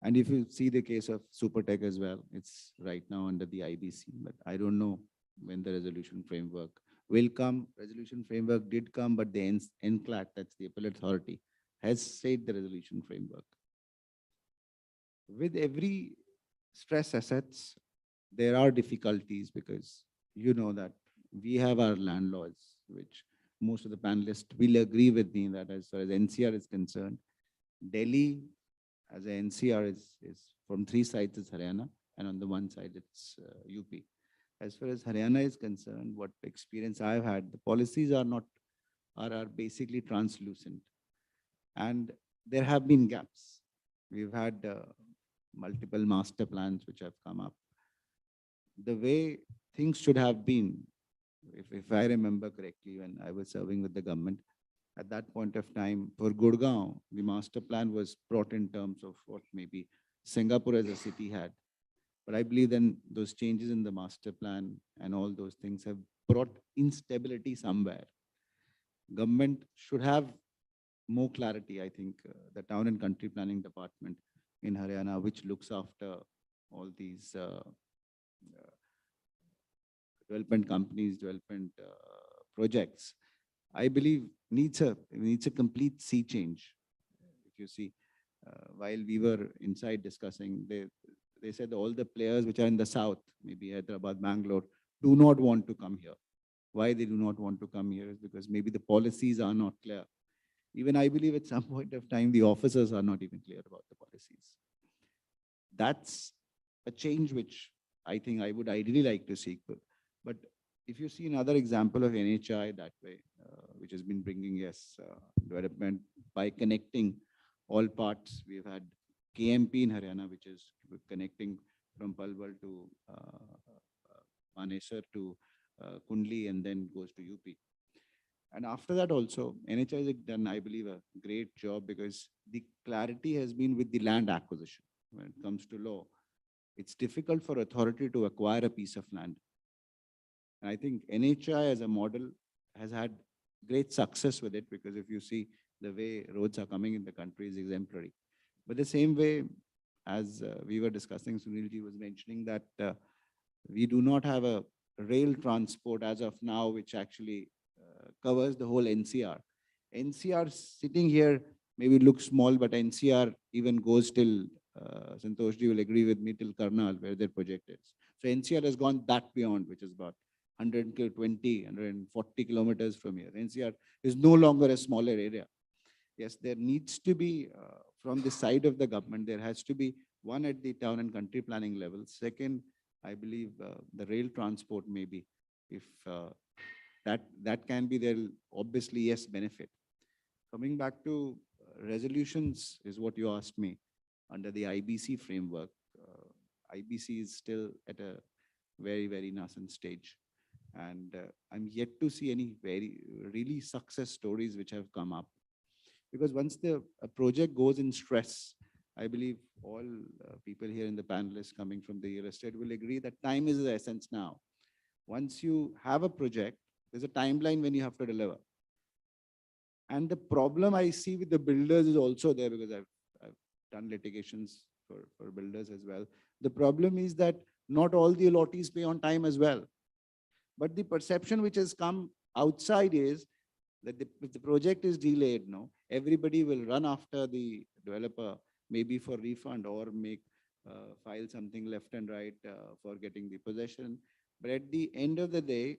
And if you see the case of Supertech as well, it's right now under the IBC, but I don't know when the resolution framework will come. Resolution framework did come, but the NCLAT, that's the appellate authority, has said the resolution framework. With every stress assets, there are difficulties because you know that we have our land laws, which most of the panelists will agree with me that as far as NCR is concerned, Delhi as a NCR is from 3 sides is Haryana, and on the one side it's UP. As far as Haryana is concerned, what experience I've had, the policies are basically translucent, and there have been gaps. We've had multiple master plans which have come up. The way things should have been, if I remember correctly, when I was serving with the government, at that point of time, for Gurgaon, the master plan was brought in terms of what maybe Singapore as a city had. But I believe then those changes in the master plan and all those things have brought instability somewhere. Government should have more clarity. I think the Town and Country Planning Department in Haryana, which looks after all these development companies, development projects, I believe needs a complete sea change. If you see, while we were inside discussing, they said all the players which are in the south, maybe Hyderabad, Bangalore, do not want to come here. Why they do not want to come here is because maybe the policies are not clear. Even I believe at some point of time, the officers are not even clear about the policies. That's a change which I think I would ideally like to see. But if you see another example of NHI that way, which has been bringing, yes, development by connecting all parts. We've had KMP in Haryana, which is connecting from Palwal to Manesar to Kundli and then goes to UP. And after that also, NHI has done, I believe, a great job because the clarity has been with the land acquisition. When it comes to law, it's difficult for authority to acquire a piece of land. And I think NHI as a model has had great success with it because if you see the way roads are coming in the country is exemplary. But the same way, as we were discussing, Sunilji was mentioning that we do not have a rail transport as of now, which actually covers the whole NCR. NCR sitting here maybe looks small, but NCR even goes till, Santoshji will agree with me, till Karnal, where their project is. So NCR has gone that beyond, which is about 120, 140 kilometers from here. NCR is no longer a smaller area. Yes, there needs to be, from the side of the government, there has to be one at the town and country planning level. Second, I believe the rail transport maybe, if that can be there, obviously, yes, benefit. Coming back to resolutions is what you asked me under the IBC framework. IBC is still at a very, very nascent stage. And I'm yet to see any really success stories which have come up. Because once a project goes in stress, I believe all people here in the panelists coming from the real estate will agree that time is the essence now. Once you have a project, there's a timeline when you have to deliver. And the problem I see with the builders is also there because I've done litigations for builders as well. The problem is that not all the allottees pay on time as well. But the perception which has come outside is that if the project is delayed, no, everybody will run after the developer, maybe for refund or file something left and right for getting the possession. But at the end of the day,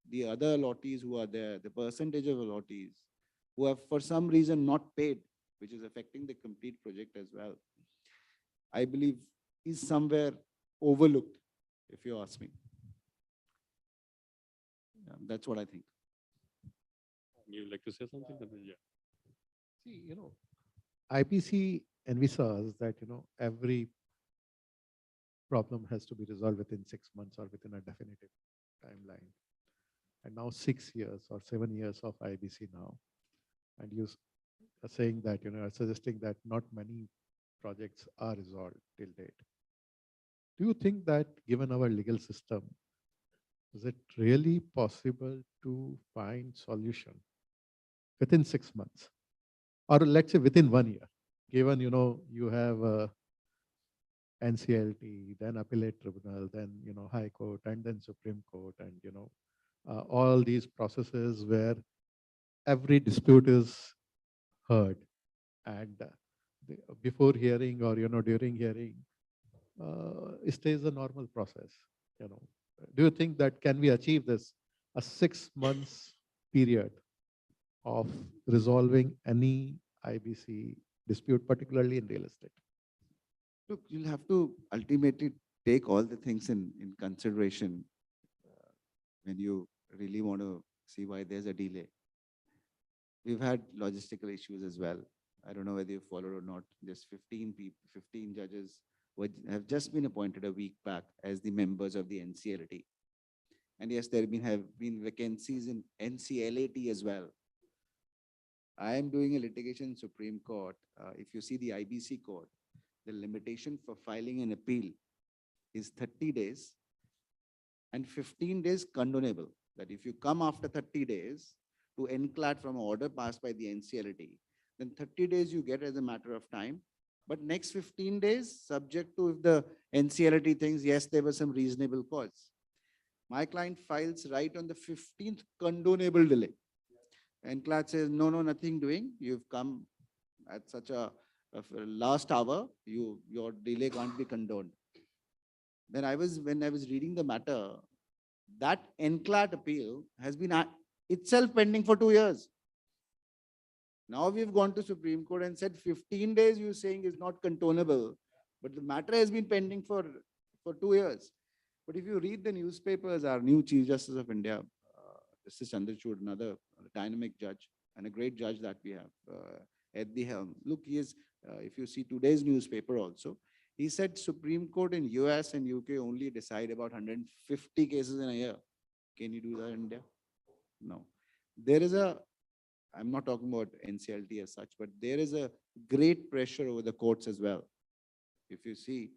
the other allottees who are there, the percentage of allottees who have for some reason not paid, which is affecting the complete project as well, I believe is somewhere overlooked, if you ask me. Yeah, that's what I think. You'd like to say something? Yeah. See, IPC envisages that, every problem has to be resolved within 6 months or within a definitive timeline. And now 6 years or 7 years of IBC now. And you are saying that, are suggesting that not many projects are resolved till date. Do you think that given our legal system, is it really possible to find solution within 6 months? Or let's say within 1 year, given, you have NCLT, then appellate tribunal, then, High Court, and then Supreme Court, and, all these processes where every dispute is heard. And before hearing or, during hearing, it stays a normal process, Do you think that can we achieve this, a 6 months period of resolving any IBC dispute, particularly in real estate? Look, you'll have to ultimately take all the things in consideration when you really want to see why there's a delay. We've had logistical issues as well. I don't know whether you followed or not. Just 15 judges have just been appointed a week back as the members of the NCLT. And yes, there have been vacancies in NCLAT as well. I am doing a litigation in Supreme Court. If you see the IBC code, the limitation for filing an appeal is 30 days and 15 days condonable. That if you come after 30 days to enclad from an order passed by the NCLT, then 30 days you get as a matter of time. But next 15 days, subject to if the NCLT thinks, yes, there was some reasonable cause. My client files right on the 15th condonable delay. NCLAT says, no, nothing doing. You've come at such a last hour, your delay can't be condoned. Then when I was reading the matter, that NCLAT appeal has been itself pending for 2 years. Now we've gone to Supreme Court and said 15 days you're saying is not condonable, but the matter has been pending for 2 years. But if you read the newspapers, our new Chief Justice of India, Justice Chandrachud, another dynamic judge and a great judge that we have, at the helm. Look, he is, if you see today's newspaper also, he said Supreme Court in US and UK only decide about 150 cases in a year. Can you do that in India? No. There is a, I'm not talking about NCLT as such, but there is a great pressure over the courts as well. If you see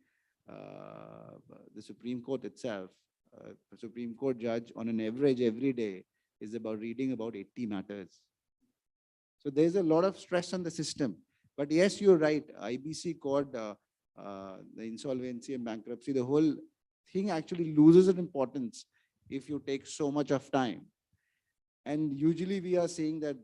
the Supreme Court itself, a Supreme Court judge on an average every day is reading about 80 matters. So there's a lot of stress on the system. But yes, you're right. IBC court, the insolvency and bankruptcy, the whole thing actually loses its importance if you take so much of time. And usually we are seeing that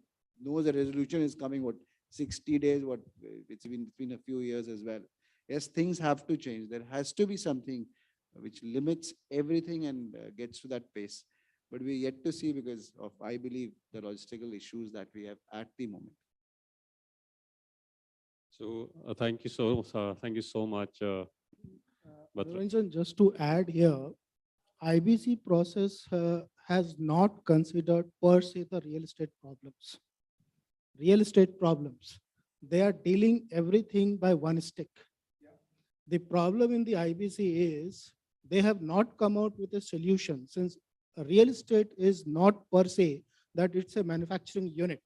no, the resolution is coming, what, 60 days, what, it's been a few years as well. Yes, things have to change. There has to be something which limits everything and gets to that pace. But we're yet to see because of, I believe, the logistical issues that we have at the moment. So thank you so much. Batra. Niranjan, just to add here, IBC process has not considered per se the real estate problems. Real estate problems. They are dealing everything by one stick. The problem in the IBC is they have not come out with a solution, since real estate is not per se that it's a manufacturing unit.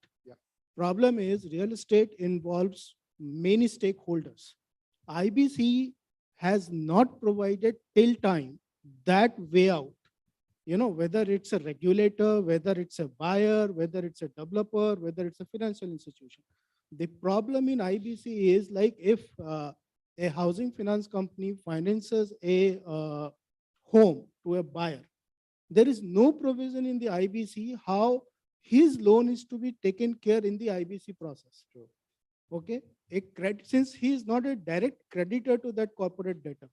Problem is real estate involves many stakeholders. IBC has not provided till time that way out. You know, whether it's a regulator, whether it's a buyer, whether it's a developer, whether it's a financial institution. The problem in IBC is like if a housing finance company finances a home to a buyer, there is no provision in the IBC how his loan is to be taken care in the IBC process. Okay, since he is not a direct creditor to that corporate debtor.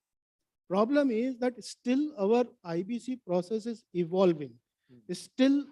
Problem is that still our IBC process is evolving. Still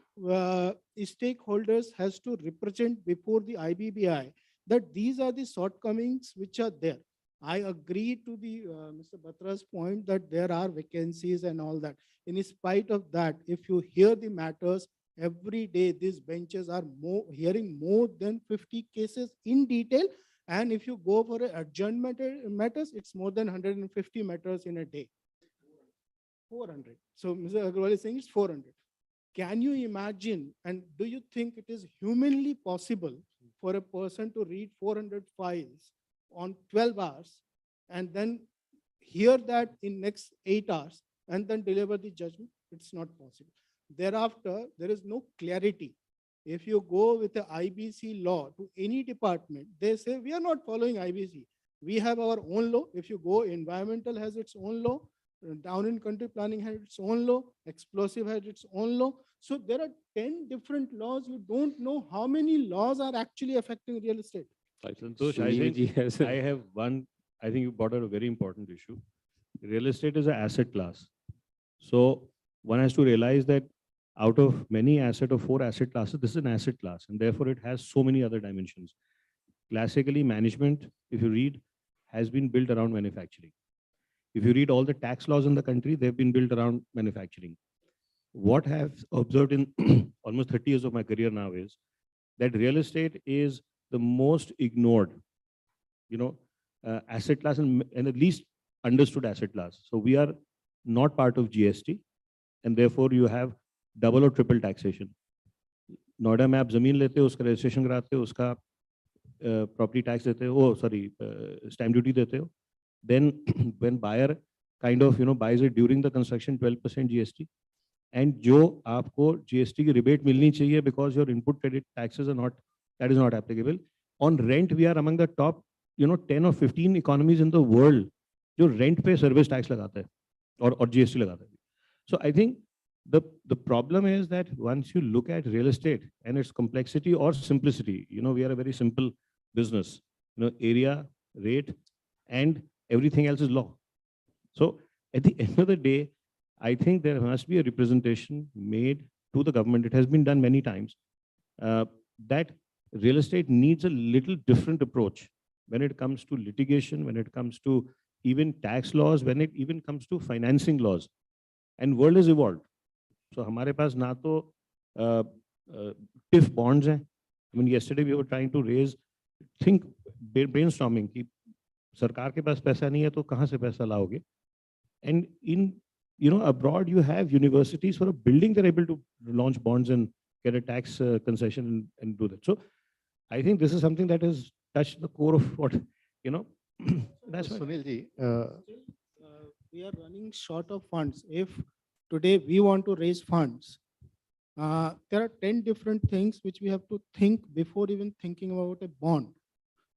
stakeholders has to represent before the IBBI that these are the shortcomings which are there. I agree to the Mr. Batra's point that there are vacancies and all that. In spite of that, if you hear the matters, every day these benches are hearing more than 50 cases in detail. And if you go for adjournment matters, it's more than 150 matters in a day. 400. So Mr. Agarwal is saying it's 400. Can you imagine, and do you think it is humanly possible for a person to read 400 files on 12 hours and then hear that in next 8 hours and then deliver the judgment? It's not possible. Thereafter, there is no clarity. If you go with the IBC law to any department, they say, we are not following IBC. We have our own law. If you go, environmental has its own law. Down in country planning has its own law. Explosive has its own law. So there are 10 different laws. You don't know how many laws are actually affecting real estate. Santosh, I have one, I think you brought out a very important issue. Real estate is an asset class. So one has to realize that out of many asset or 4 asset classes, this is an asset class, and therefore it has so many other dimensions. Classically, management, if you read, has been built around manufacturing. If you read all the tax laws in the country, they've been built around manufacturing. What I have observed in almost 30 years of my career now is that real estate is the most ignored, asset class and at least understood asset class. So we are not part of GST, and therefore you have double or triple taxation. Noida में आप जमीन लेते हो, उसका registration कराते हो, उसका property tax देते हो, स्टैम्प ड्यूटी देते हो. Then when buyer kind of buys it during the construction, 12% GST, and जो आपको GST की rebate मिलनी चाहिए because your input credit taxes are not, that is not applicable. On rent, we are among the top 10 or 15 economies in the world जो rent पे service tax लगाता है और GST लगाता है. So I think the problem is that once you look at real estate and its complexity or simplicity, we are a very simple business, area, rate, and everything else is law. So at the end of the day, I think there must be a representation made to the government. It has been done many times, that real estate needs a little different approach when it comes to litigation, when it comes to even tax laws, when it even comes to financing laws. And world has evolved. So हमारे पास ना तो TIF bonds हैं. I mean, yesterday we were trying to raise think brainstorming कि सरकार के पास पैसा नहीं है तो कहाँ से पैसा लाओगे? And in abroad you have universities for a building, they're able to launch bonds and get a tax concession and do that. So I think this is something that has touched the core of what that's why. Sunil ji, We are running short of funds. If today we want to raise funds, there are 10 different things which we have to think before even thinking about a bond.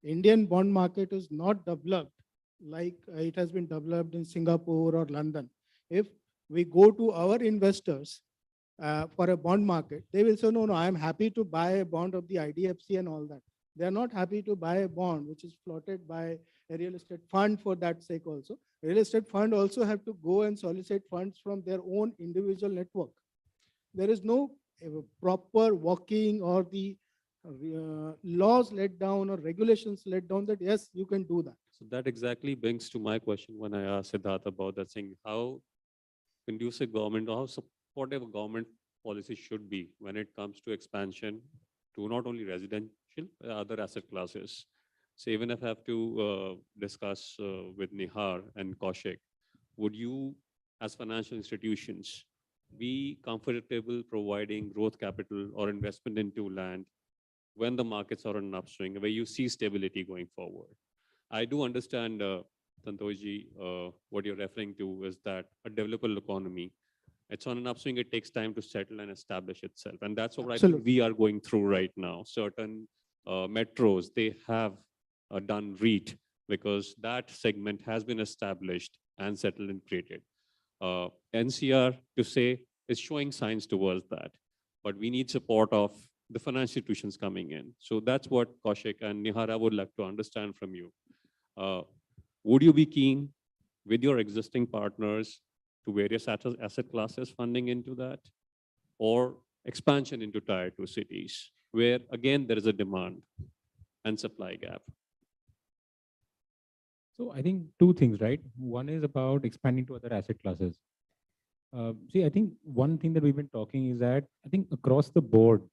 Indian bond market is not developed like it has been developed in Singapore or London. If we go to our investors for a bond market, they will say, no, I am happy to buy a bond of the IDFC and all that. They are not happy to buy a bond which is floated by a real estate fund for that sake also. Real estate fund also have to go and solicit funds from their own individual network. There is no proper working or the laws let down or regulations let down that, yes, you can do that. So that exactly brings to my question when I asked Siddharth about that, saying how conducive government or how supportive a government policy should be when it comes to expansion to not only residential, but other asset classes. So even if I have to discuss with Nihar and Kaushik, would you as financial institutions be comfortable providing growth capital or investment into land when the markets are on an upswing, where you see stability going forward? I do understand, Santoshji, what you're referring to is that a developable economy, it's on an upswing, it takes time to settle and establish itself. And that's what I think we are going through right now. Certain metros, they have done REIT because that segment has been established and settled and created. NCR, to say, is showing signs towards that. But we need support of the financial institutions coming in. So that's what Kaushik and Nihara would like to understand from you. Would you be keen with your existing partners to various asset classes funding into that, or expansion into tier 2 cities where again there is a demand and supply gap? So I think two things, right? One is about expanding to other asset classes. See, I think one thing that we've been talking is that I think across the board,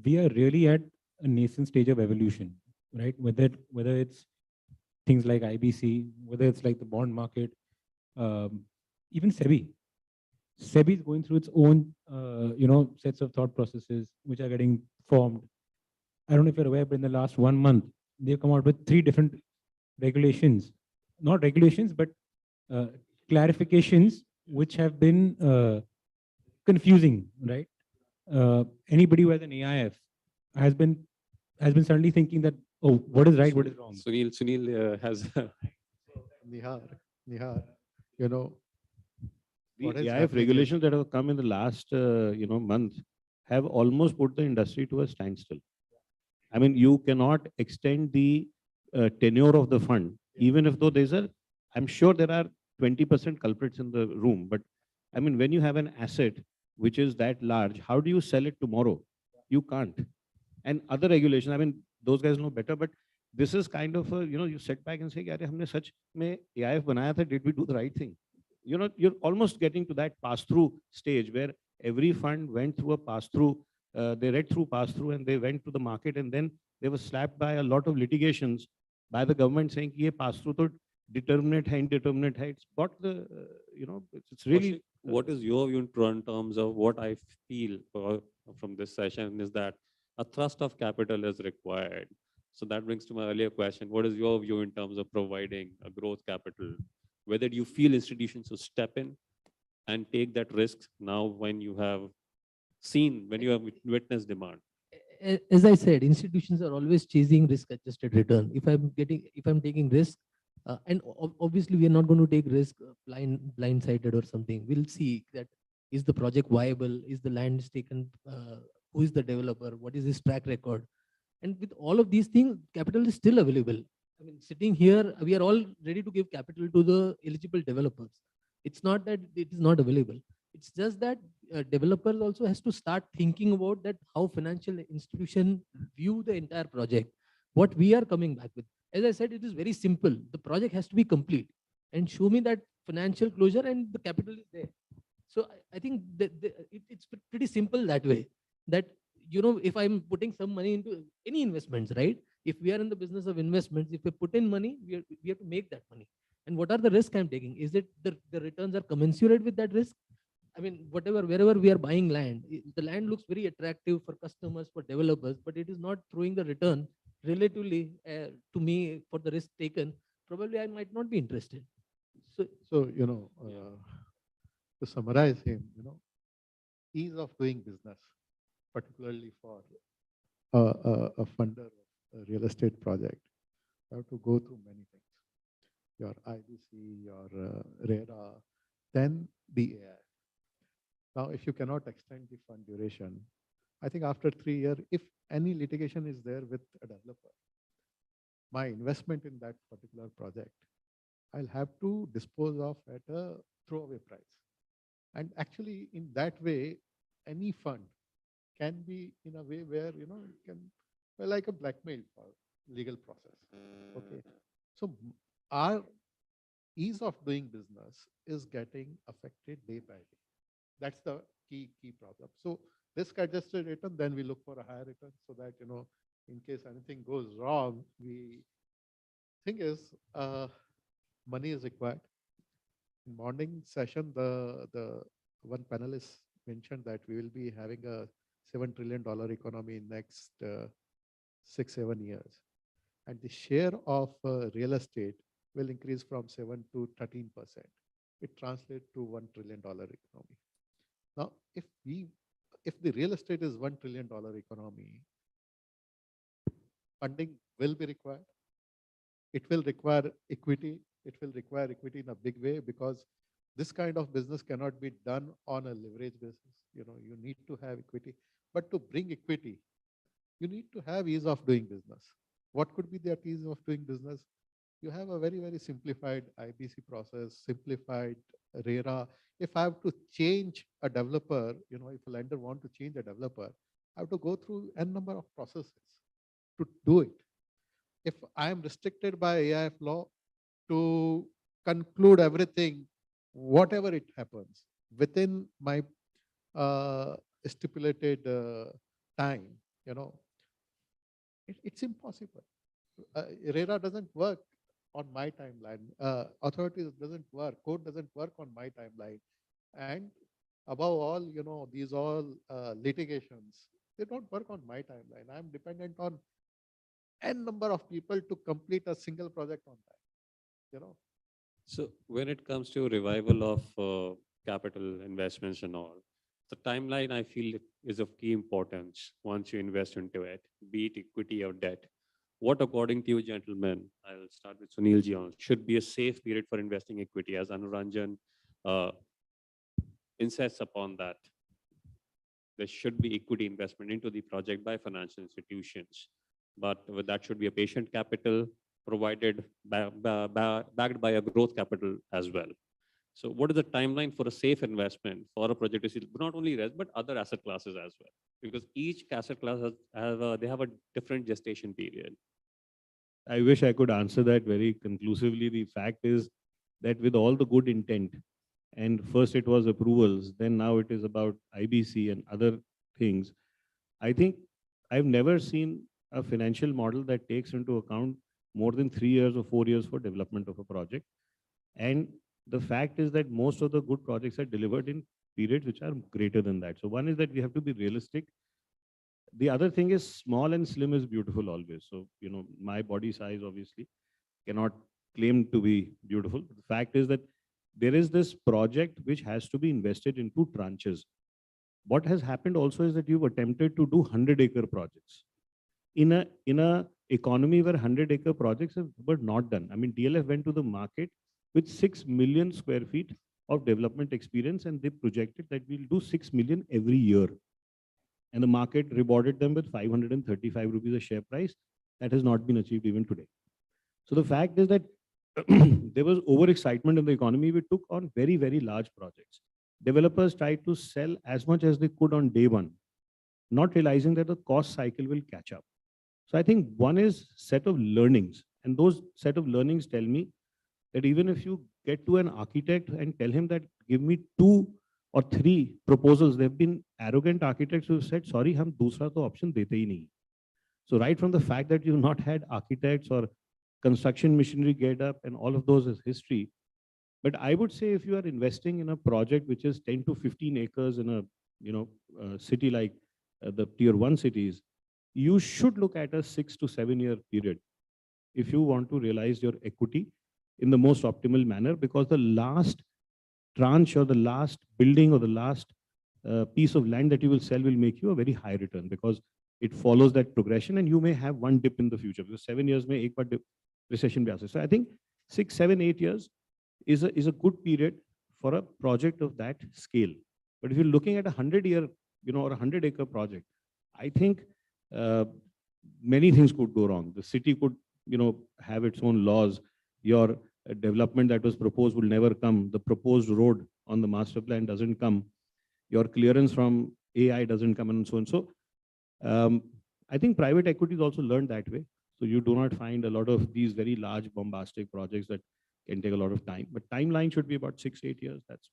we are really at a nascent stage of evolution, right? Whether it's things like IBC, whether it's like the bond market, even SEBI. SEBI is going through its own, sets of thought processes which are getting formed. I don't know if you're aware, but in the last 1 month, they've come out with 3 different regulations, not regulations, but clarifications which have been confusing, right? Anybody who has an AIF has been suddenly thinking that, oh, what is right, what is wrong? Sunil has. Nihar, the what is AIF happening regulations that have come in the last month have almost put the industry to a standstill. I mean, you cannot extend the tenure of the fund, even if though there's I'm sure there are 20% culprits in the room, but I mean, when you have an asset which is that large, how do you sell it tomorrow? You can't. And other regulations, I mean, those guys know better, but this is kind of a, you sit back and say, "Yaar, humne sach mein AIF banaya tha, did we do the right thing?" You're almost getting to that pass-through stage where every fund went through a pass-through, they read through pass-through and they went to the market, and then they were slapped by a lot of litigations by the government saying, "Ye pass-through to determinate hai, indeterminate hai." It's got the, it's really. Kaushik, what is your view in terms of what I feel from this session is that a thrust of capital is required. So that brings to my earlier question. What is your view in terms of providing a growth capital? Whether you feel institutions should step in and take that risk now when you have witnessed demand? As I said, institutions are always chasing risk-adjusted return. If I'm taking risk, and obviously we are not going to take risk blindsided or something. We'll see that is the project viable, is the land is taken, who is the developer, what is his track record, and with all of these things, capital is still available. I mean, sitting here, we are all ready to give capital to the eligible developers. It's not that it is not available. It's just that developers also has to start thinking about that how financial institution view the entire project. What we are coming back with, as I said, it is very simple. The project has to be complete and show me that financial closure and the capital is there. So I think that it's pretty simple that way, that if I'm putting some money into any investments, right? If we are in the business of investments, if we put in money, we have to make that money. And what are the risks I'm taking? Is it the returns are commensurate with that risk? I mean, wherever we are buying land, the land looks very attractive for customers, for developers, but it is not throwing the return relatively to me for the risk taken. Probably I might not be interested. So, to summarize him, ease of doing business, particularly for a funder of a real estate project, you have to go through many things. Your IBC, your RERA, then the AI. Now, if you cannot extend the fund duration, I think after 3 years, if any litigation is there with a developer, my investment in that particular project, I'll have to dispose of at a throwaway price. And actually, in that way, any fund can be in a way where, it can, well, like a blackmail for legal process. Okay. So our ease of doing business is getting affected day by day. That's the key problem. So risk-adjusted return, then we look for a higher return so that, in case anything goes wrong, thing is, money is required. In morning session, the one panelist mentioned that we will be having a $7 trillion economy in next 6-7 years. And the share of real estate will increase from 7 to 13%. It translates to $1 trillion economy. Now, if the real estate is $1 trillion economy, funding will be required. It will require equity. It will require equity in a big way because this kind of business cannot be done on a leverage basis. You need to have equity. But to bring equity, you need to have ease of doing business. What could be that ease of doing business? You have a very, very simplified IBC process, simplified RERA. If I have to change a developer, if a lender want to change a developer, I have to go through n number of processes to do it. If I am restricted by AIF law to conclude everything, whatever it happens, within my stipulated time, it's impossible. RERA doesn't work on my timeline. Authorities doesn't work. Code doesn't work on my timeline. And above all, these all litigations, they don't work on my timeline. I'm dependent on n number of people to complete a single project on time. So when it comes to revival of capital investments and all, the timeline I feel is of key importance once you invest into it, be it equity or debt. What, according to you, gentlemen, I'll start with Sunil ji on, should be a safe period for investing equity, as Anuranjan insists upon that? There should be equity investment into the project by financial institutions, but that should be a patient capital provided backed by a growth capital as well. So what is the timeline for a safe investment for a project to see not only res but other asset classes as well? Because each asset class they have a different gestation period. I wish I could answer that very conclusively. The fact is that with all the good intent, and first it was approvals, then now it is about IBC and other things. I think I've never seen a financial model that takes into account more than 3 years or 4 years for development of a project. And the fact is that most of the good projects are delivered in periods which are greater than that. So one is that we have to be realistic. The other thing is small and slim is beautiful always. So, my body size obviously cannot claim to be beautiful. The fact is that there is this project which has to be invested into tranches. What has happened also is that you've attempted to do 100-acre projects. In a economy where 100-acre projects were not done. I mean, DLF went to the market with 6 million square feet of development experience, and they projected that we'll do 6 million every year. And the market rewarded them with 535 rupees a share price. That has not been achieved even today. So the fact is that there was overexcitement in the economy. We took on very, very large projects. Developers tried to sell as much as they could on day one, not realizing that the cost cycle will catch up. So I think one is set of learnings, and those set of learnings tell me that even if you get to an architect and tell him that give me 2 or 3 proposals, there have been arrogant architects who said, sorry, hum dusra to option dete hi nahi. So right from the fact that you've not had architects or construction machinery get up and all of those is history. But I would say if you are investing in a project which is 10 to 15 acres in a city like the tier 1 cities, you should look at a 6 to 7 year period if you want to realize your equity in the most optimal manner, because the last tranche or the last building or the last piece of land that you will sell will make you a very high return, because it follows that progression, and you may have one dip in the future, because 7 years may ek baar dip recession bhi aa sakta. So I think 6, 7, 8 years is a good period for a project of that scale. But if you're looking at a 100-year, or a 100-acre project, I think many things could go wrong. The city could, have its own laws. Your development that was proposed will never come. The proposed road on the master plan doesn't come. Your clearance from AI doesn't come, and so on. So I think private equity is also learned that way. So you do not find a lot of these very large bombastic projects that can take a lot of time. But timeline should be about 6, 8 years. That's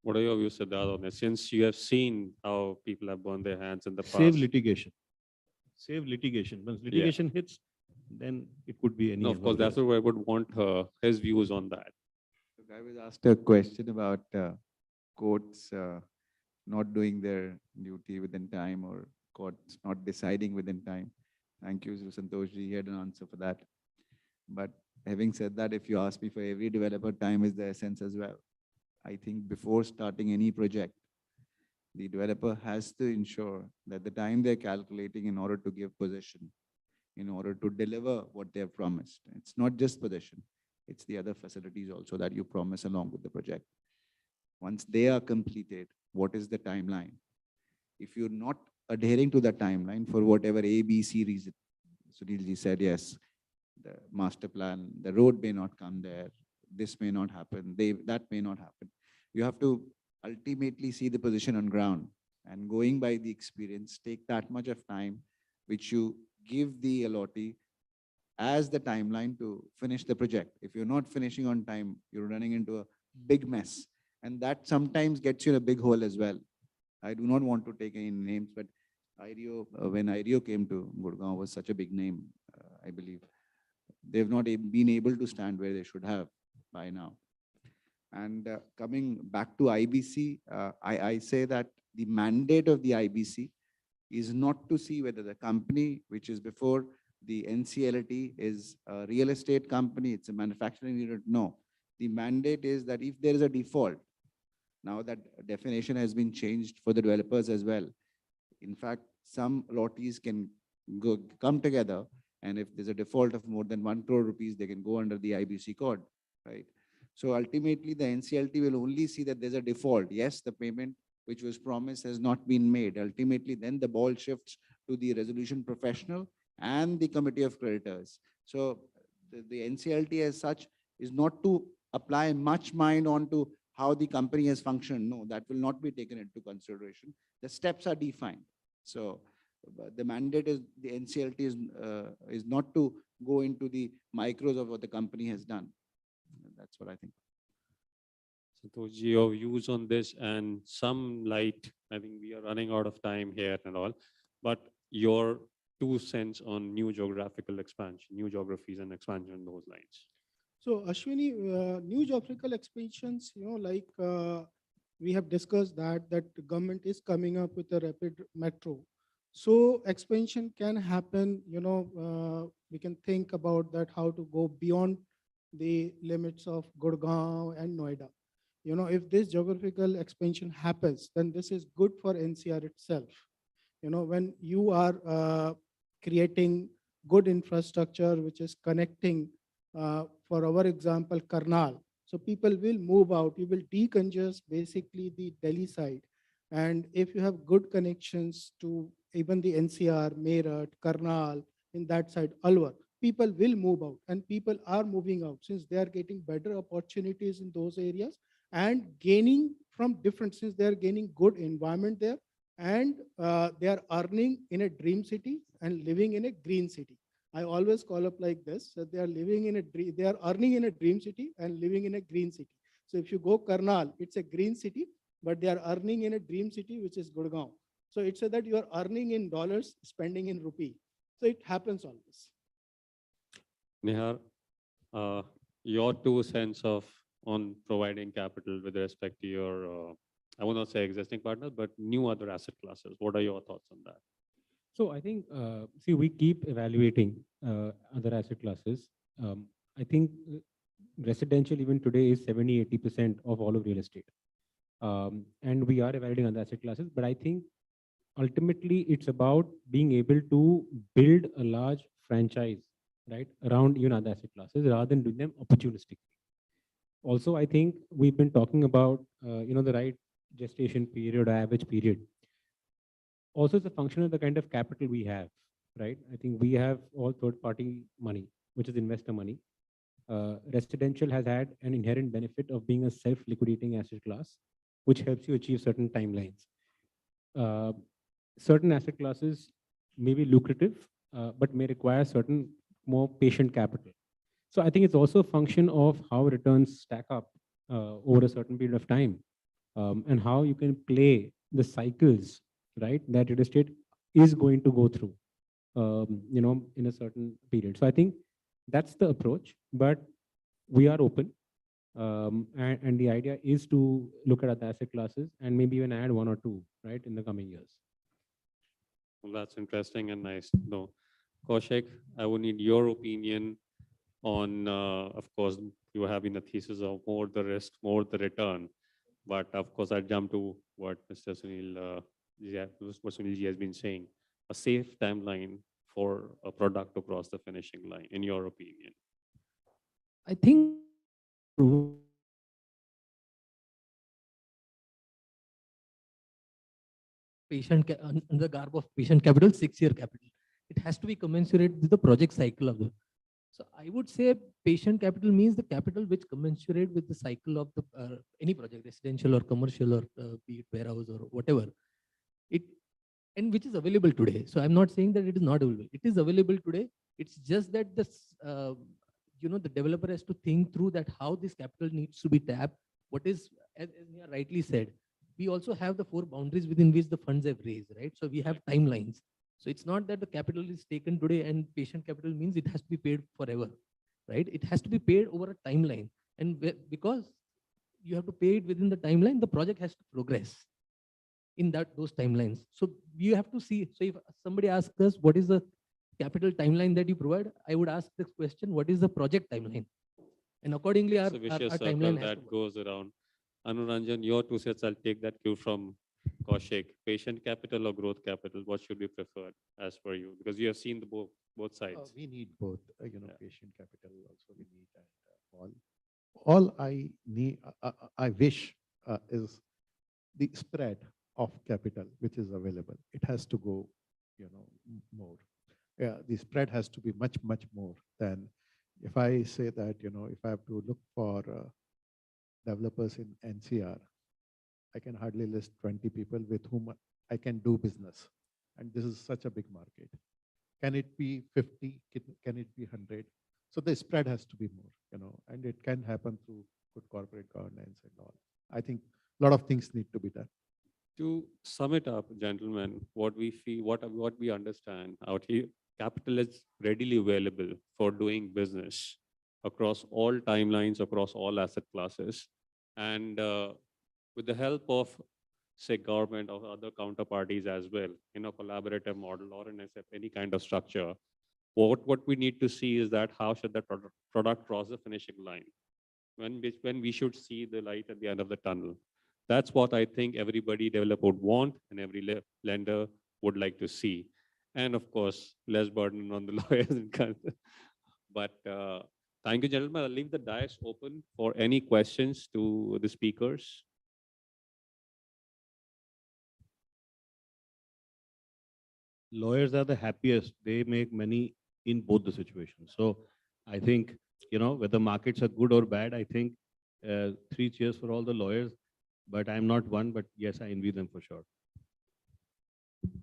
What are your views, Siddharth, on this? Since you have seen how people have burned their hands in the past. Save litigation. Save litigation. Once litigation hits, then it could be any. No, of course, that's what I would want his views on that. I was asked a question about courts not doing their duty within time, or courts not deciding within time. Thank you, Santoshji. He had an answer for that. But having said that, if you ask me, for every developer, time is the essence as well. I think before starting any project, the developer has to ensure that the time they're calculating in order to give possession, in order to deliver what they have promised, it's not just possession, it's the other facilities also that you promise along with the project. Once they are completed, what is the timeline? If you're not adhering to the timeline for whatever A, B, C reason, Sunilji said, yes, the master plan, the road may not come there, this may not happen, that may not happen. You have to ultimately see the position on ground, and going by the experience, take that much of time which you give the allottee as the timeline to finish the project. If you're not finishing on time, you're running into a big mess, and that sometimes gets you in a big hole as well. I do not want to take any names, but IREO, when IREO came to Gurgaon, was such a big name, I believe. They've not been able to stand where they should have by now. And coming back to IBC, I say that the mandate of the IBC is not to see whether the company, which is before the NCLT, is a real estate company, it's a manufacturing unit. No, the mandate is that if there is a default, now that definition has been changed for the developers as well. In fact, some lotteries can come together, and if there's a default of more than 1 crore rupees, they can go under the IBC code, right? So ultimately, the NCLT will only see that there's a default. Yes, the payment which was promised has not been made. Ultimately, then the ball shifts to the resolution professional and the committee of creditors. So the NCLT as such is not to apply much mind onto how the company has functioned. No, that will not be taken into consideration. The steps are defined. So the mandate is, the NCLT is not to go into the micros of what the company has done. That's what I think. Santoshji, your views on this and some light. I think we are running out of time here and all, but your 2 cents on new geographical expansion, new geographies and expansion in those lines. So Ashwini, new geographical expansions, like we have discussed that the government is coming up with a rapid metro. So expansion can happen, we can think about that, how to go beyond the limits of Gurgaon and Noida. If this geographical expansion happens, then this is good for NCR itself. When you are creating good infrastructure, which is connecting, for our example, Karnal. So people will move out, you will decongest basically the Delhi side. And if you have good connections to even the NCR, Meerut, Karnal, in that side, Alwar, people will move out, and people are moving out since they are getting better opportunities in those areas and gaining from different, since they are gaining good environment there, and they are earning in a dream city and living in a green city. I always call up like this, that they are living in a dream, they are earning in a dream city and living in a green city. So if you go Karnal, it's a green city, but they are earning in a dream city, which is Gurgaon. So it's so that you are earning in dollars, spending in rupee. So it happens always. Nihar, your 2 cents of on providing capital with respect to your, I will not say existing partners, but new other asset classes. What are your thoughts on that? So I think, see, we keep evaluating other asset classes. I think residential even today is 70-80% of all of real estate. And we are evaluating other asset classes, but I think ultimately it's about being able to build a large franchise, right, around other asset classes rather than doing them opportunistically. Also, I think we've been talking about, the right gestation period or average period. Also, it's a function of the kind of capital we have, right? I think we have all third-party money, which is investor money. Residential has had an inherent benefit of being a self-liquidating asset class, which helps you achieve certain timelines. Certain asset classes may be lucrative, but may require certain more patient capital. So I think it's also a function of how returns stack up over a certain period of time, and how you can play the cycles, right, that real estate is going to go through, in a certain period. So I think that's the approach, but we are open. And the idea is to look at other asset classes and maybe even add one or two, right, in the coming years. Well, that's interesting and nice. No, Kaushik, I would need your opinion on, of course, you having a thesis of more the risk, more the return. But of course, I jump to what Mr. Sunil has been saying, a safe timeline for a product to cross the finishing line, in your opinion. I think under the garb of patient capital, 6-year capital. It has to be commensurate with the project cycle of the. So I would say patient capital means the capital which commensurate with the cycle of the any project, residential or commercial or be it warehouse or whatever. And which is available today. So I'm not saying that it is not available. It is available today. It's just that this, the developer has to think through that how this capital needs to be tapped. What is, as Nia rightly said, we also have the 4 boundaries within which the funds have raised, right? So we have timelines. So it's not that the capital is taken today and patient capital means it has to be paid forever, right? It has to be paid over a timeline. And because you have to pay it within the timeline, the project has to progress in those timelines. So you have to see, so if somebody asks us, what is the capital timeline that you provide? I would ask this question, what is the project timeline? And accordingly, our timeline has that goes around. Anuranjan, your 2 cents, I'll take that cue from Kaushik. Patient capital or growth capital, what should be preferred as per you? Because you have seen the both sides. We need both, patient capital also we need, and all I need, I wish is the spread of capital which is available. It has to go, more. Yeah, the spread has to be much, much more than if I say that, if I have to look for developers in NCR, I can hardly list 20 people with whom I can do business. And this is such a big market. Can it be 50? Can it be 100? So the spread has to be more, and it can happen through good corporate governance and all. I think a lot of things need to be done. To sum it up, gentlemen, what we feel, what we understand out here, capital is readily available for doing business across all timelines, across all asset classes. And with the help of, say, government or other counterparties as well, in a collaborative model or in any kind of structure, what we need to see is that how should that product cross the finishing line? When we should see the light at the end of the tunnel. That's what I think everybody developer would want and every lender would like to see. And of course, less burden on the lawyers. But thank you, gentlemen. I'll leave the dais open for any questions to the speakers. Lawyers are the happiest. They make money in both the situations. So I think, whether markets are good or bad, I think 3 cheers for all the lawyers. But I'm not one, but yes, I envy them for sure.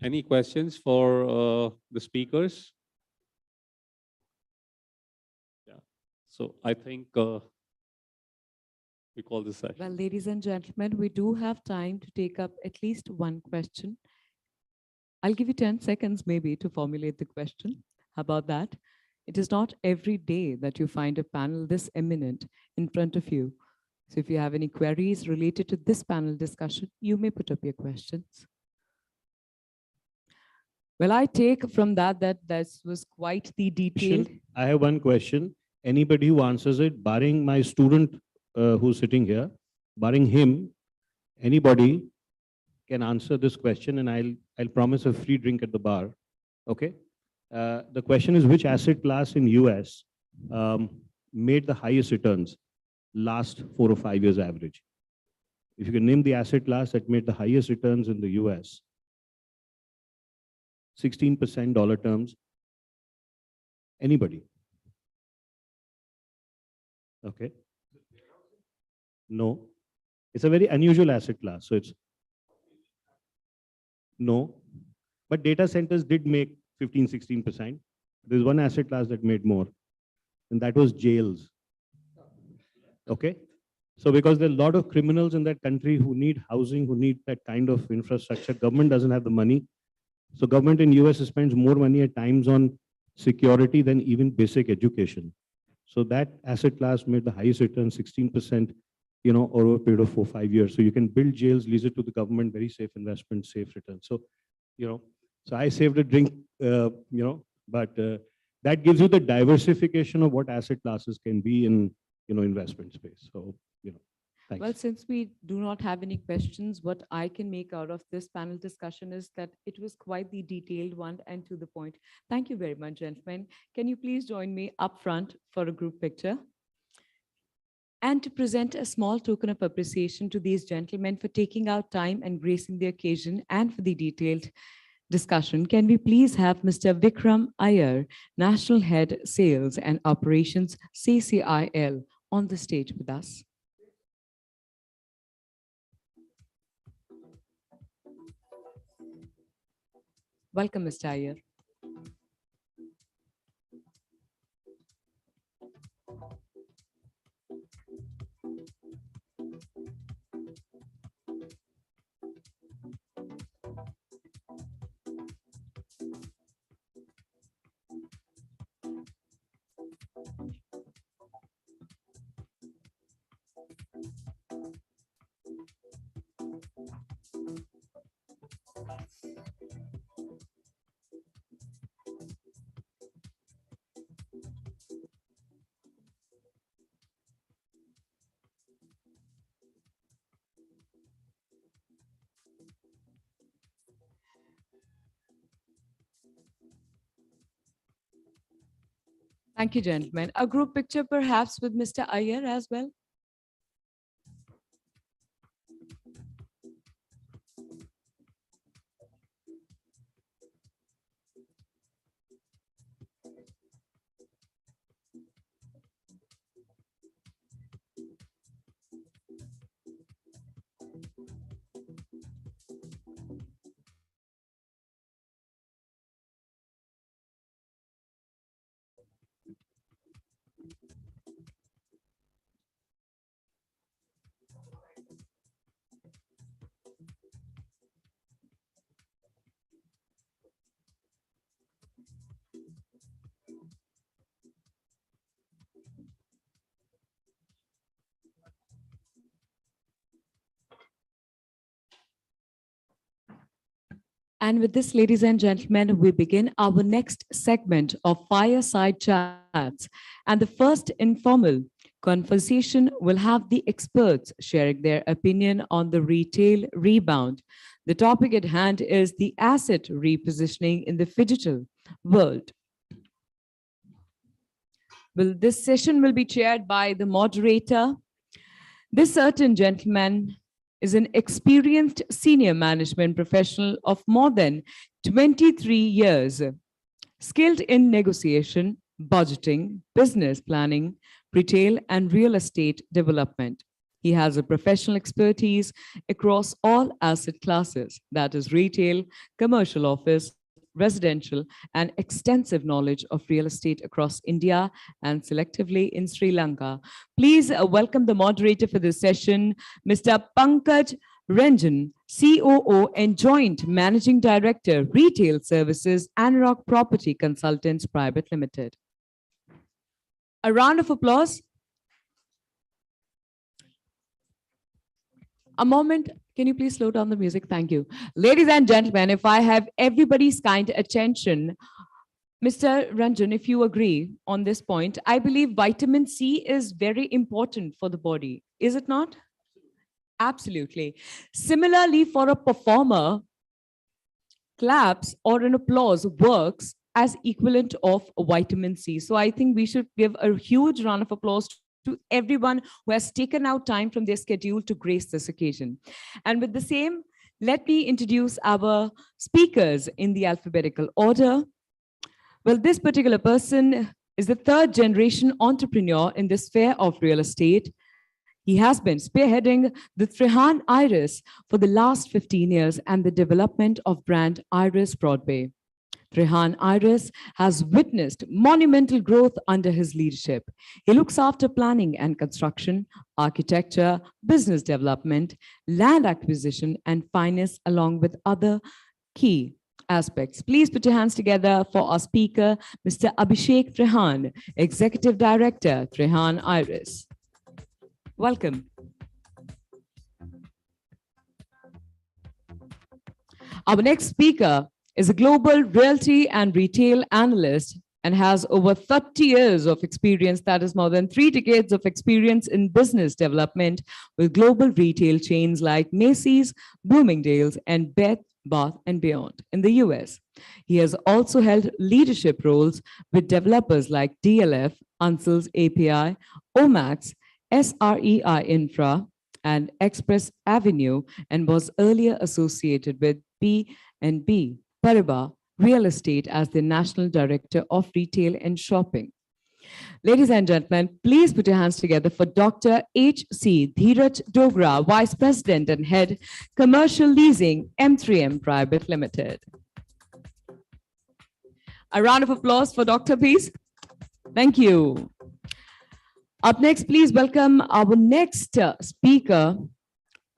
Any questions for the speakers? Yeah. So I think we call this session. Well, ladies and gentlemen, we do have time to take up at least one question. I'll give you 10 seconds maybe to formulate the question. How about that? It is not every day that you find a panel this eminent in front of you. So if you have any queries related to this panel discussion, you may put up your questions. Well, I take from that this was quite the detailed. I have one question. Anybody who answers it, barring my student who's sitting here, barring him, anybody can answer this question, and I'll promise a free drink at the bar. Okay. The question is, which asset class in US made the highest returns last 4 or 5 years average? If you can name the asset class that made the highest returns in the US, 16% dollar terms. Anybody? Okay. No. It's a very unusual asset class. So it's no. But data centers did make 15, 16%. There's one asset class that made more, and that was jails. Okay. So because there are a lot of criminals in that country who need housing, who need that kind of infrastructure, government doesn't have the money. So government in US spends more money at times on security than even basic education. So that asset class made the highest return, 16%, over a period of 4 or 5 years. So you can build jails, lease it to the government, very safe investment, safe return. So, so I saved a drink, but that gives you the diversification of what asset classes can be in, investment space. So, thanks. Well, since we do not have any questions, what I can make out of this panel discussion is that it was quite the detailed one and to the point. Thank you very much, gentlemen. Can you please join me up front for a group picture? And to present a small token of appreciation to these gentlemen for taking out time and gracing the occasion and for the detailed discussion, can we please have Mr. Vikram Iyer, National Head Sales and Operations, CCIL, on the stage with us? Welcome, Mr. Iyer. Thank you, gentlemen. A group picture perhaps with Mr. Iyer as well. And with this, ladies and gentlemen, we begin our next segment of Fireside Chats. And the first informal conversation will have the experts sharing their opinion on the retail rebound. The topic at hand is the asset repositioning in the digital world. Well, this session will be chaired by the moderator. This certain gentleman is an experienced senior management professional of more than 23 years, skilled in negotiation, budgeting, business planning, retail, and real estate development. He has a professional expertise across all asset classes, that is retail, commercial office, residential, and extensive knowledge of real estate across India and selectively in Sri Lanka. Please welcome the moderator for this session, Mr. Pankaj Ranjan, COO and Joint Managing Director, Retail Services, Anurag Property Consultants Private Limited. A round of applause. A moment, can you please slow down the music? Thank you. Ladies and gentlemen, if I have everybody's kind attention, Mr. Ranjan, if you agree on this point, I believe vitamin C is very important for the body. Is it not? Absolutely. Similarly, for a performer, claps or an applause works as equivalent of vitamin C. So I think we should give a huge round of applause to everyone who has taken out time from their schedule to grace this occasion. And with the same, let me introduce our speakers in the alphabetical order. Well, this particular person is the third generation entrepreneur in the sphere of real estate. He has been spearheading the Trehan Iris for the last 15 years and the development of brand Iris Broadway. Trehan Iris has witnessed monumental growth under his leadership. He looks after planning and construction, architecture, business development, land acquisition, and finance, along with other key aspects. Please put your hands together for our speaker, Mr. Abhishek Trehan, Executive Director, Trehan Iris. Welcome. Our next speaker is a global realty and retail analyst and has over 30 years of experience, that is more than 3 decades of experience in business development with global retail chains like Macy's, Bloomingdale's, and Bed Bath & Beyond in the US. He has also held leadership roles with developers like DLF, Ansels API, Omax, SREI Infra, and Express Avenue, and was earlier associated with B&B Paribas Real Estate as the National Director of Retail and Shopping. Ladies and gentlemen, please put your hands together for Dr. H.C. Dheeraj Dogra, Vice President and Head, Commercial Leasing, M3M Private Limited. A round of applause for Dr. please. Thank you. Up next, please welcome our next speaker,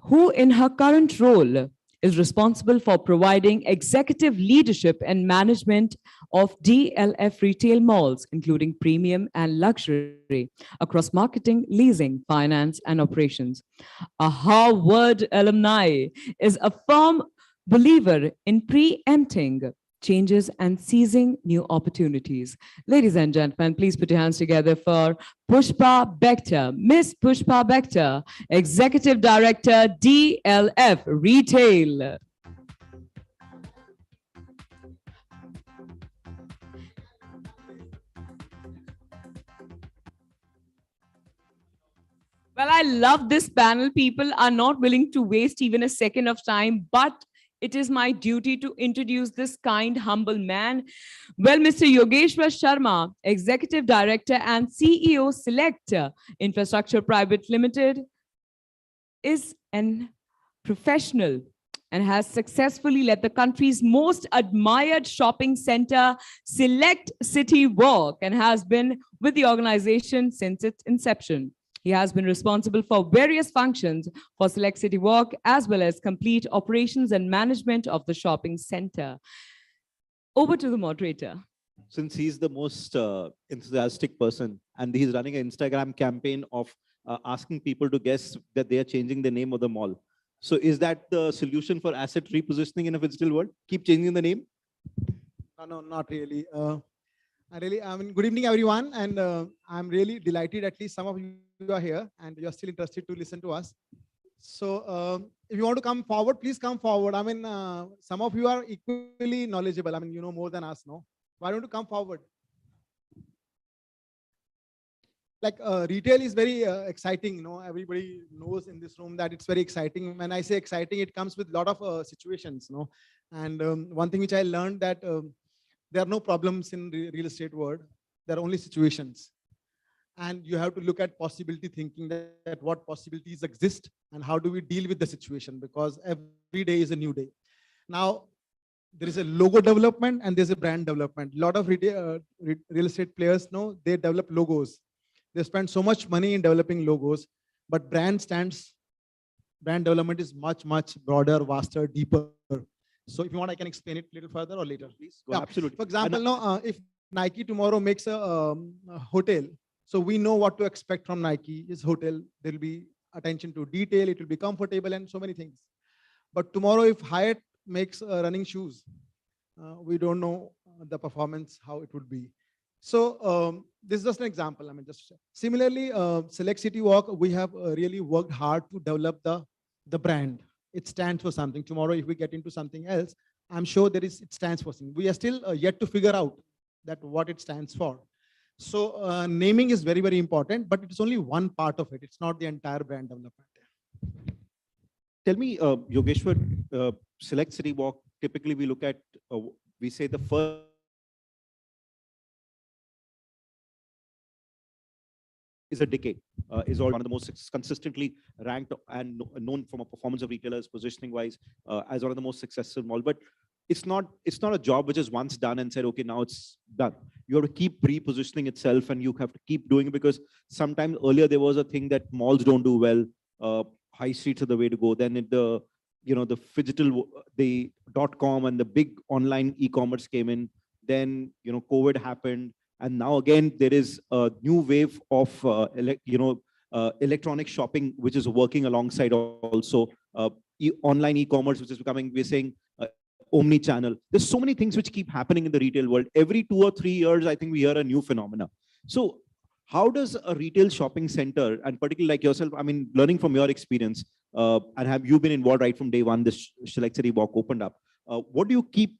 who in her current role is responsible for providing executive leadership and management of DLF retail malls, including premium and luxury, across marketing, leasing, finance, and operations. A Harvard alumni, is a firm believer in preempting changes and seizing new opportunities. Ladies and gentlemen, please put your hands together for Pushpa Bector, Miss Pushpa Bector, Executive Director, DLF Retail. Well, I love this panel. People are not willing to waste even a second of time, but it is my duty to introduce this kind, humble man. Well, Mr. Yogeshwar Sharma, Executive Director and CEO Select Infrastructure Private Limited, is an professional and has successfully led the country's most admired shopping center, Select City Walk, and has been with the organization since its inception. He has been responsible for various functions for Select City Walk, as well as complete operations and management of the shopping center. Over to the moderator. Since he's the most enthusiastic person and he's running an Instagram campaign of asking people to guess that they are changing the name of the mall. So is that the solution for asset repositioning in a digital world? Keep changing the name? No, not really. I mean, good evening, everyone. And I'm really delighted at least some of you are here and you're still interested to listen to us. So if you want to come forward, please come forward. I mean, some of you are equally knowledgeable. I mean, you know more than us, no? Why don't you come forward? Like retail is very exciting, you know, everybody knows in this room that it's very exciting. When I say exciting, it comes with a lot of situations, you know. And one thing which I learned that there are no problems in real estate world. There are only situations. And you have to look at possibility thinking that what possibilities exist and how do we deal with the situation, because every day is a new day. Now, there is a logo development and there's a brand development. A lot of real estate players know they develop logos. They spend so much money in developing logos, but brand development is much, much broader, vaster, deeper. So if you want, I can explain it a little further or later. Please go. Absolutely. For example, no, if Nike tomorrow makes a hotel, so we know what to expect from Nike is hotel. There will be attention to detail. It will be comfortable and so many things. But tomorrow, if Hyatt makes running shoes, we don't know the performance, how it would be. So this is just an example. I mean, just similarly, Select City Walk, we have really worked hard to develop the brand. It stands for something. Tomorrow, if we get into something else, I'm sure it stands for something. We are still yet to figure out that what it stands for. So naming is very, very important, but it's only one part of it. It's not the entire brand development. Tell me, Yogeshwar, Select City Walk, typically we look at, we say the first is a decade, is one of the most consistently ranked and known from a performance of retailers positioning wise as one of the most successful mall. But it's not a job which is once done and said, okay, now it's done. You have to keep repositioning itself and you have to keep doing it, because sometimes earlier there was a thing that malls don't do well. High streets are the way to go. Then the phygital, the .com and the big online e-commerce came in. Then COVID happened, and now again there is a new wave of electronic shopping which is working alongside also online e-commerce, which is becoming, we're saying, omni-channel. There's so many things which keep happening in the retail world. Every 2 or 3 years, I think we hear a new phenomena. So how does a retail shopping center, and particularly like yourself, I mean, learning from your experience, and have you been involved right from day one this Select City Walk opened up? What do you keep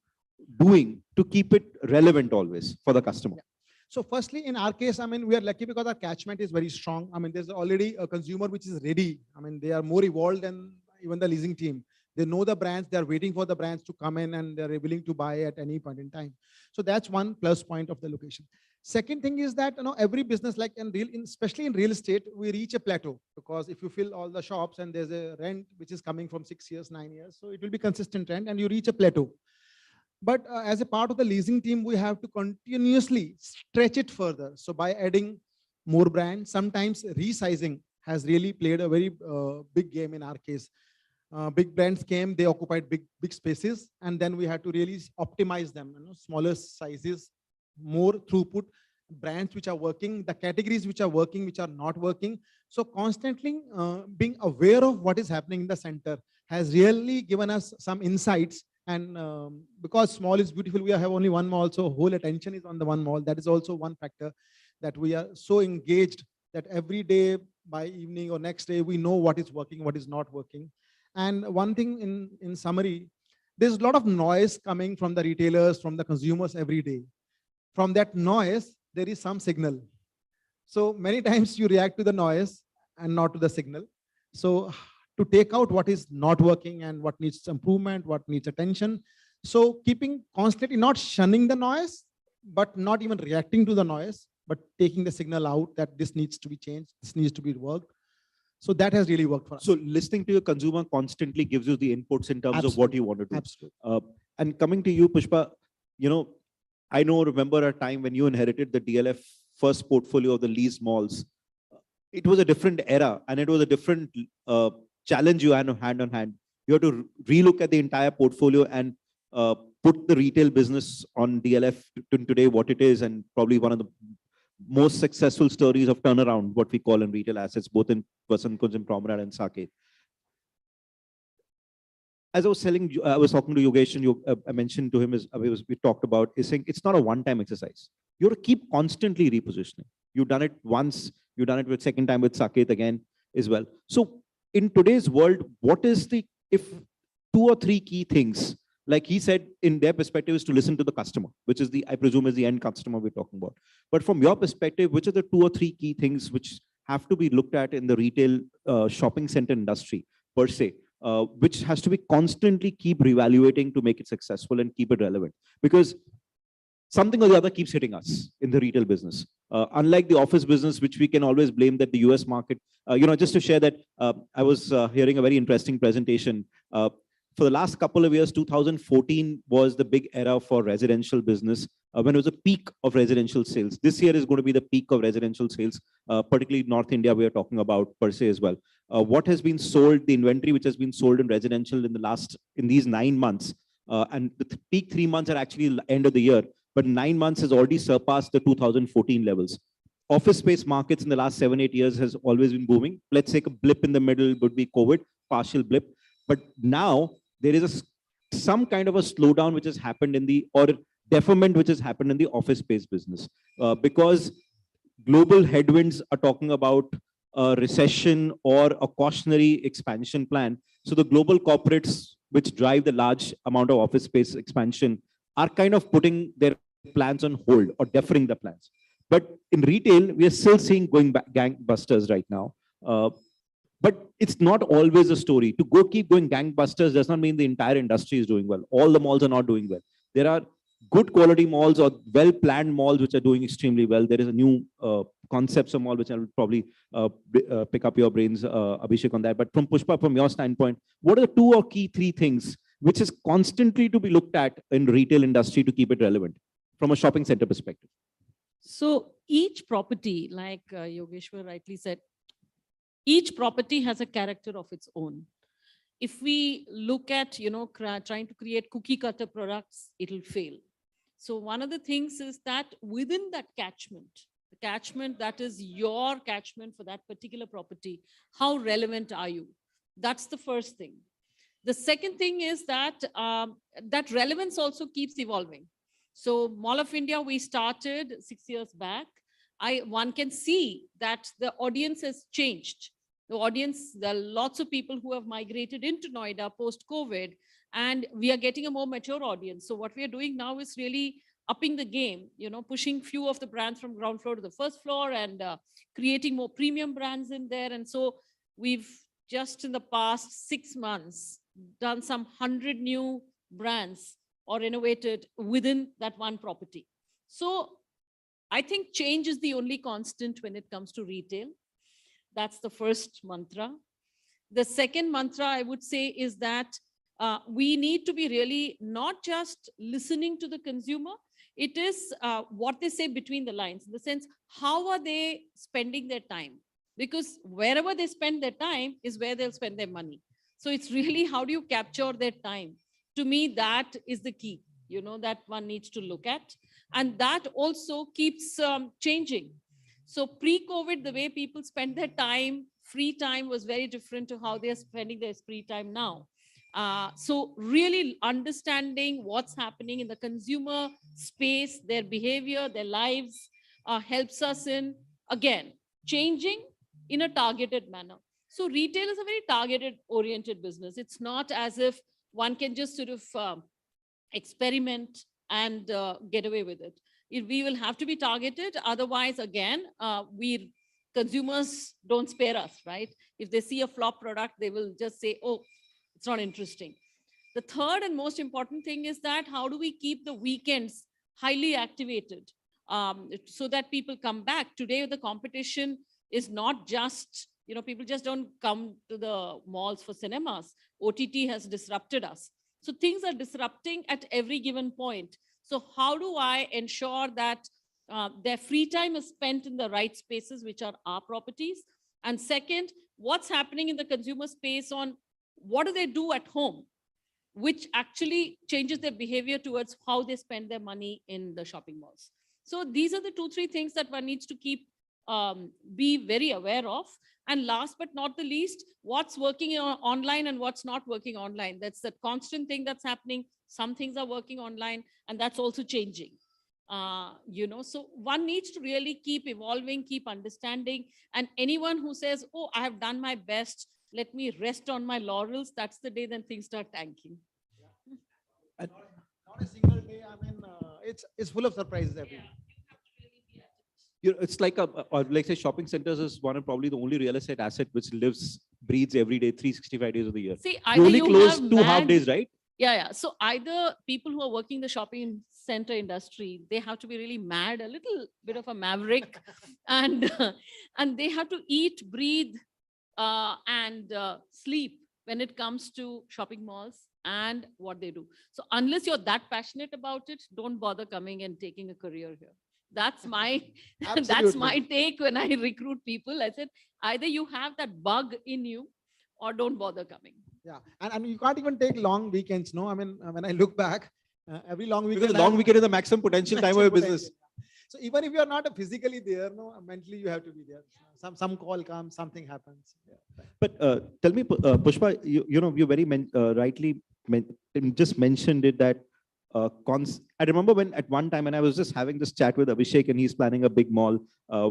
doing to keep it relevant always for the customer? Yeah. So firstly, in our case, I mean, we are lucky because our catchment is very strong. I mean, there's already a consumer which is ready. I mean, they are more evolved than even the leasing team. They know the brands, they're waiting for the brands to come in and they're willing to buy at any point in time. So that's one plus point of the location. Second thing is that every business, like especially in real estate, we reach a plateau, because if you fill all the shops and there's a rent which is coming from 6 years, 9 years, so it will be consistent rent and you reach a plateau. But as a part of the leasing team, we have to continuously stretch it further. So by adding more brands, sometimes resizing has really played a very big game in our case. Big brands came, they occupied big spaces, and then we had to really optimize them, smaller sizes, more throughput, brands which are working, the categories which are working, which are not working. So constantly being aware of what is happening in the center has really given us some insights. And because small is beautiful, we have only one mall, so whole attention is on the one mall. That is also one factor, that we are so engaged that every day by evening or next day, we know what is working, what is not working. And one thing in summary, there's a lot of noise coming from the retailers, from the consumers every day. From that noise, there is some signal. So many times you react to the noise and not to the signal. So to take out what is not working and what needs improvement, what needs attention. So keeping constantly, not shunning the noise, but not even reacting to the noise, but taking the signal out that this needs to be changed, this needs to be worked. So that has really worked for us. So listening to your consumer constantly gives you the inputs in terms of what you want to do. Absolutely. And coming to you, Pushpa, remember a time when you inherited the DLF first portfolio of the leased malls. It was a different era and it was a different challenge you had hand on hand. You have to relook at the entire portfolio and put the retail business on DLF to today what it is, and probably one of the most successful stories of turnaround, what we call in retail assets, both in Vasant Kunj and Promenade and Saket. As I was talking to Yogesh, and I mentioned to him, we talked about, is saying it's not a one-time exercise. You have to keep constantly repositioning. You've done it once, you've done it with second time with Saket again as well. So in today's world, what is if 2 or 3 key things, like he said, in their perspective is to listen to the customer, which is I presume is the end customer we're talking about. But from your perspective, which are the 2 or 3 key things which have to be looked at in the retail shopping center industry per se, which has to be constantly keep reevaluating to make it successful and keep it relevant? Because something or the other keeps hitting us in the retail business. Unlike the office business, which we can always blame that the US market, just to share that, I was hearing a very interesting presentation. for the last couple of years, 2014 was the big era for residential business, when it was a peak of residential sales. This year is going to be the peak of residential sales, particularly North India, we are talking about per se as well. What has been sold, the inventory which has been sold in residential in these 9 months, and the peak 3 months are actually end of the year, but 9 months has already surpassed the 2014 levels. Office space markets in the last 7-8 years has always been booming. Let's take a blip in the middle would be COVID, partial blip. But now there is some kind of a slowdown which has happened or deferment which has happened in the office space business, because global headwinds are talking about a recession or a cautionary expansion plan. So the global corporates which drive the large amount of office space expansion are kind of putting their plans on hold or deferring the plans. But in retail, we are still seeing going back gangbusters right now. But it's not always a story. To keep going gangbusters does not mean the entire industry is doing well. All the malls are not doing well. There are good quality malls or well-planned malls which are doing extremely well. There is a new concepts of mall which I will probably pick up your brains, Abhishek, on that. But from Pushpa, from your standpoint, what are the 2 or key 3 things which is constantly to be looked at in retail industry to keep it relevant from a shopping center perspective? So each property, like Yogeshwar rightly said, each property has a character of its own. If we look at, trying to create cookie cutter products, it'll fail. So one of the things is that within that catchment, the catchment that is your catchment for that particular property, how relevant are you? That's the first thing. The second thing is that that relevance also keeps evolving. So Mall of India, we started 6 years back. One can see that the audience has changed. The audience, there are lots of people who have migrated into Noida post-COVID, and we are getting a more mature audience. So what we are doing now is really upping the game, pushing few of the brands from ground floor to the first floor and creating more premium brands in there. And so we've just in the past 6 months done some 100 new brands or innovated within that one property. So I think change is the only constant when it comes to retail. That's the first mantra. The second mantra I would say is that we need to be really not just listening to the consumer. It is what they say between the lines, in the sense, how are they spending their time? Because wherever they spend their time is where they'll spend their money. So it's really how do you capture their time? To me, that is the key, that one needs to look at. And that also keeps changing. So pre-COVID, the way people spend their time, free time was very different to how they're spending their free time now. So really understanding what's happening in the consumer space, their behavior, their lives, helps us in, again, changing in a targeted manner. So retail is a very targeted oriented business. It's not as if one can just sort of experiment and get away with it. We will have to be targeted. Otherwise, again, consumers don't spare us, right? If they see a flop product, they will just say, oh, it's not interesting. The third and most important thing is that how do we keep the weekends highly activated so that people come back? Today, the competition is not just, people just don't come to the malls for cinemas. OTT has disrupted us. So things are disrupting at every given point. So how do I ensure that their free time is spent in the right spaces, which are our properties? And second, what's happening in the consumer space on what do they do at home, which actually changes their behavior towards how they spend their money in the shopping malls. So these are the 2-3 things that one needs to keep, be very aware of. And last but not the least, what's working online and what's not working online. That's the constant thing that's happening. Some things are working online, and that's also changing. So one needs to really keep evolving, keep understanding. And anyone who says, oh, I have done my best, let me rest on my laurels, that's the day then things start tanking. Not a single day. I mean, it's full of surprises every day. It's like like say shopping centers is one of probably the only real estate asset which lives, breathes every day, 365 days of the year. See, you only close 2 half days, right? Yeah. So either people who are working in the shopping center industry, they have to be really mad, a little bit of a maverick, and they have to eat, breathe, and sleep when it comes to shopping malls. and what they do. So unless you're that passionate about it, don't bother coming and taking a career here. That's my that's my take when I recruit people. I said either you have that bug in you or don't bother coming. Yeah, and you can't even take long weekends, no? I mean, when I look back, every long weekend. Because the long weekend is the maximum potential time of your business. So even if you are not physically there, no, mentally you have to be there. Some call comes, something happens. Yeah. But tell me, Pushpa, you very rightly just mentioned it that I remember when at one time, and I was just having this chat with Abhishek, and he's planning a big mall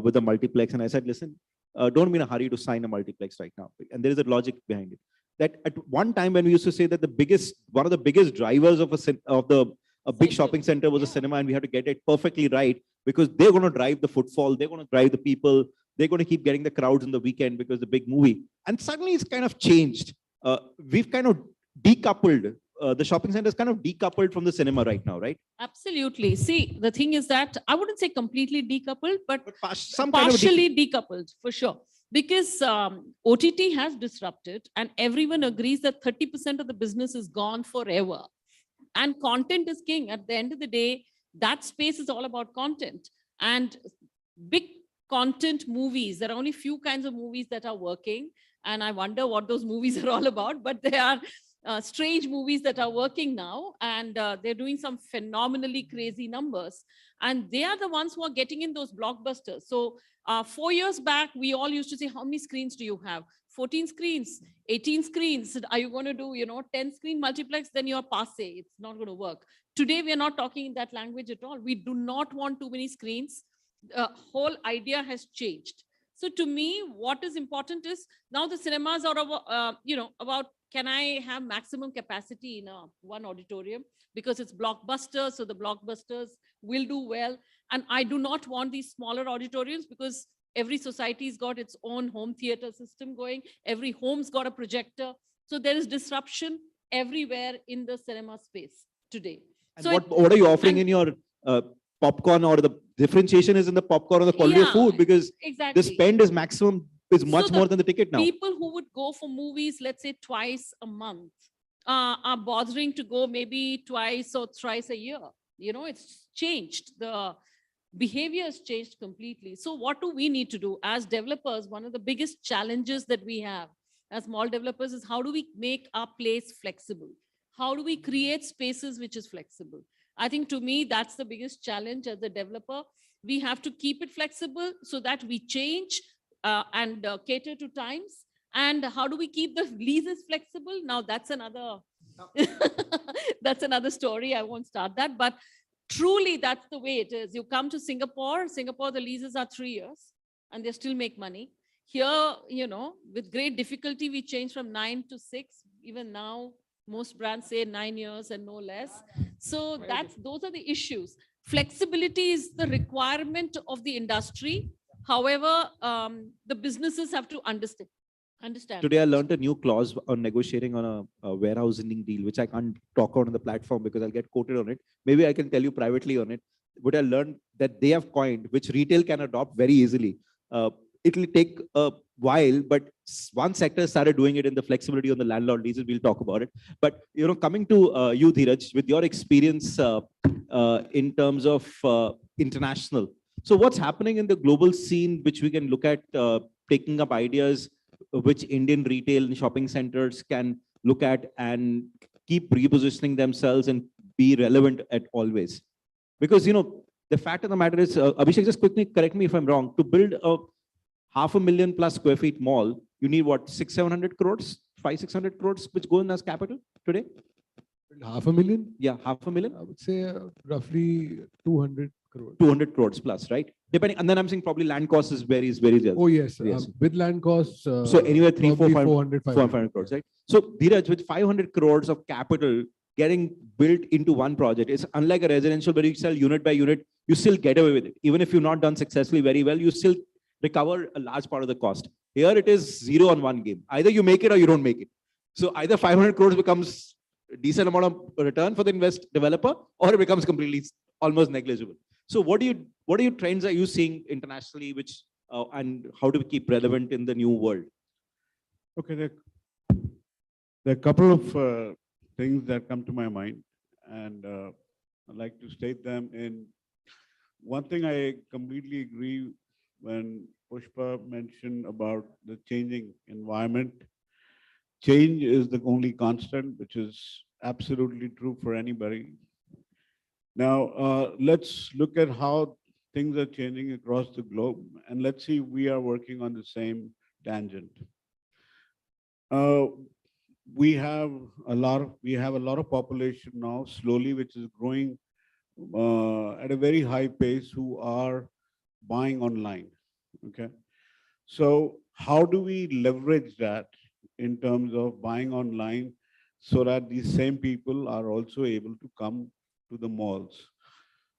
with a multiplex, and I said, listen, don't be in a hurry to sign a multiplex right now. And there is a logic behind it. That at one time when we used to say that one of the biggest drivers of a big shopping center was a cinema, and we had to get it perfectly right because they're going to drive the footfall, they're going to drive the people, they're going to keep getting the crowds in the weekend because the big movie. And suddenly it's kind of changed. We've kind of decoupled. The shopping center is kind of decoupled from the cinema right now, right? Absolutely. See, the thing is that I wouldn't say completely decoupled, but some kind of partially decoupled for sure. Because OTT has disrupted, and everyone agrees that 30% of the business is gone forever. And content is king. At the end of the day, that space is all about content. And big content movies, there are only few kinds of movies that are working. And I wonder what those movies are all about, but they are strange movies that are working now, and they're doing some phenomenally crazy numbers. And they are the ones who are getting in those blockbusters. So 4 years back, we all used to say, how many screens do you have? 14 screens, 18 screens. Are you going to do, 10 screen multiplex? Then you're passe. It's not going to work. Today, we are not talking in that language at all. We do not want too many screens. The whole idea has changed. So to me, what is important is now the cinemas are about, can I have maximum capacity in one auditorium? Because it's blockbusters, so the blockbusters will do well. And I do not want these smaller auditoriums because every society's got its own home theater system going. Every home's got a projector. So there is disruption everywhere in the cinema space today. And so what are you offering in your popcorn, or the differentiation is in the popcorn or the quality of food? Because exactly. the spend is maximum, is much more than the ticket now. People who would go for movies, let's say twice a month, are bothering to go maybe twice or thrice a year. It's changed. The behavior has changed completely. So what do we need to do as developers? One of the biggest challenges that we have as small developers is how do we make our place flexible? How do we create spaces which is flexible? I think to me, that's the biggest challenge as a developer. We have to keep it flexible so that we change and cater to times. And how do we keep the leases flexible? Now that's another, that's another story. I won't start that, but truly that's the way it is. You come to Singapore, the leases are 3 years and they still make money. Here, with great difficulty, we changed from 9 to 6. Even now, most brands say 9 years and no less. So those are the issues. Flexibility is the requirement of the industry. However, the businesses have to understand. Today, I learned a new clause on negotiating on a warehousing deal, which I can't talk out on the platform because I'll get quoted on it. Maybe I can tell you privately on it. But I learned that they have coined, which retail can adopt very easily. It will take a while, but one sector started doing it in the flexibility on the landlord leases. We'll talk about it. But coming to you, Dheeraj, with your experience in terms of international. So what's happening in the global scene, which we can look at taking up ideas which Indian retail and shopping centers can look at and keep repositioning themselves and be relevant at always? Because, the fact of the matter is, Abhishek, just quickly correct me if I'm wrong, to build a 500,000 plus square feet mall, you need what, 600-700 crores, 500-600 crores, which go in as capital today? 500,000? Yeah, 500,000. I would say roughly 200 crores. 200 crores plus, right? Depending, and then I'm saying probably land cost is varies else. Oh yes, yes. With land costs. So anywhere 300-400, 500 crores, right? So Dheeraj, with 500 crores of capital getting built into one project, it's unlike a residential where you sell unit by unit, you still get away with it. Even if you've not done successfully very well, you still recover a large part of the cost. Here it is 0 on one game. Either you make it or you don't make it. So either 500 crores becomes a decent amount of return for the developer, or it becomes completely almost negligible. So what trends are you seeing internationally, which and how do we keep relevant in the new world? Okay, there are a couple of things that come to my mind, and I'd like to state them. In one thing, I completely agree when Pushpa mentioned about the changing environment. Change is the only constant, which is absolutely true for anybody. Now, let's look at how things are changing across the globe, and let's see if we are working on the same tangent. Uh, we have a lot of population now, slowly, which is growing at a very high pace, who are buying online. Okay, so how do we leverage that in terms of buying online, so that these same people are also able to come to the malls?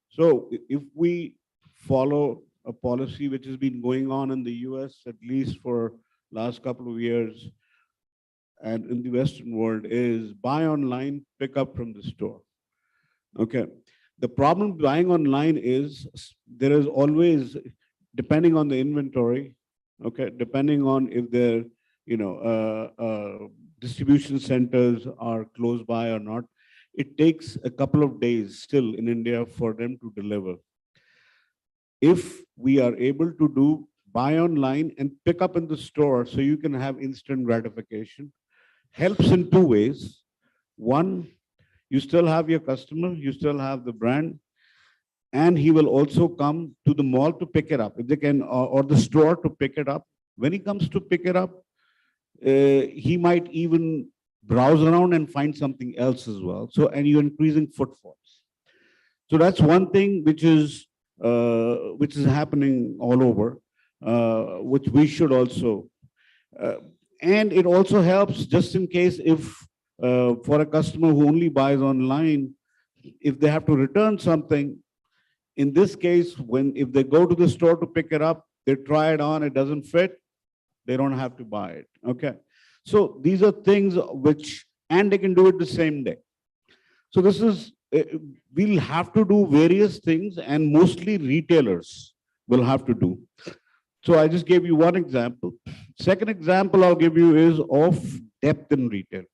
So if we follow a policy which has been going on in the US at least for last couple of years, and in the Western world, is buy online, pick up from the store. Okay. The problem buying online is there is always, depending on the inventory, okay, depending on if their, distribution centers are close by or not, it takes a couple of days still in India for them to deliver. If we are able to do buy online and pick up in the store, so you can have instant gratification, helps in two ways. One, you still have your customer, you still have the brand, and he will also come to the mall to pick it up, if they can, or the store to pick it up. When he comes to pick it up, he might even browse around and find something else as well. So, and you're increasing footfalls. So that's one thing which is happening all over, which we should also. And it also helps just in case if for a customer who only buys online, if they have to return something, in this case, if they go to the store to pick it up, they try it on, it doesn't fit, they don't have to buy it. Okay. So these are things which, and they can do it the same day. So this is, we'll have to do various things, and mostly retailers will have to do. So I just gave you one example. Second example I'll give you is of depth in retail.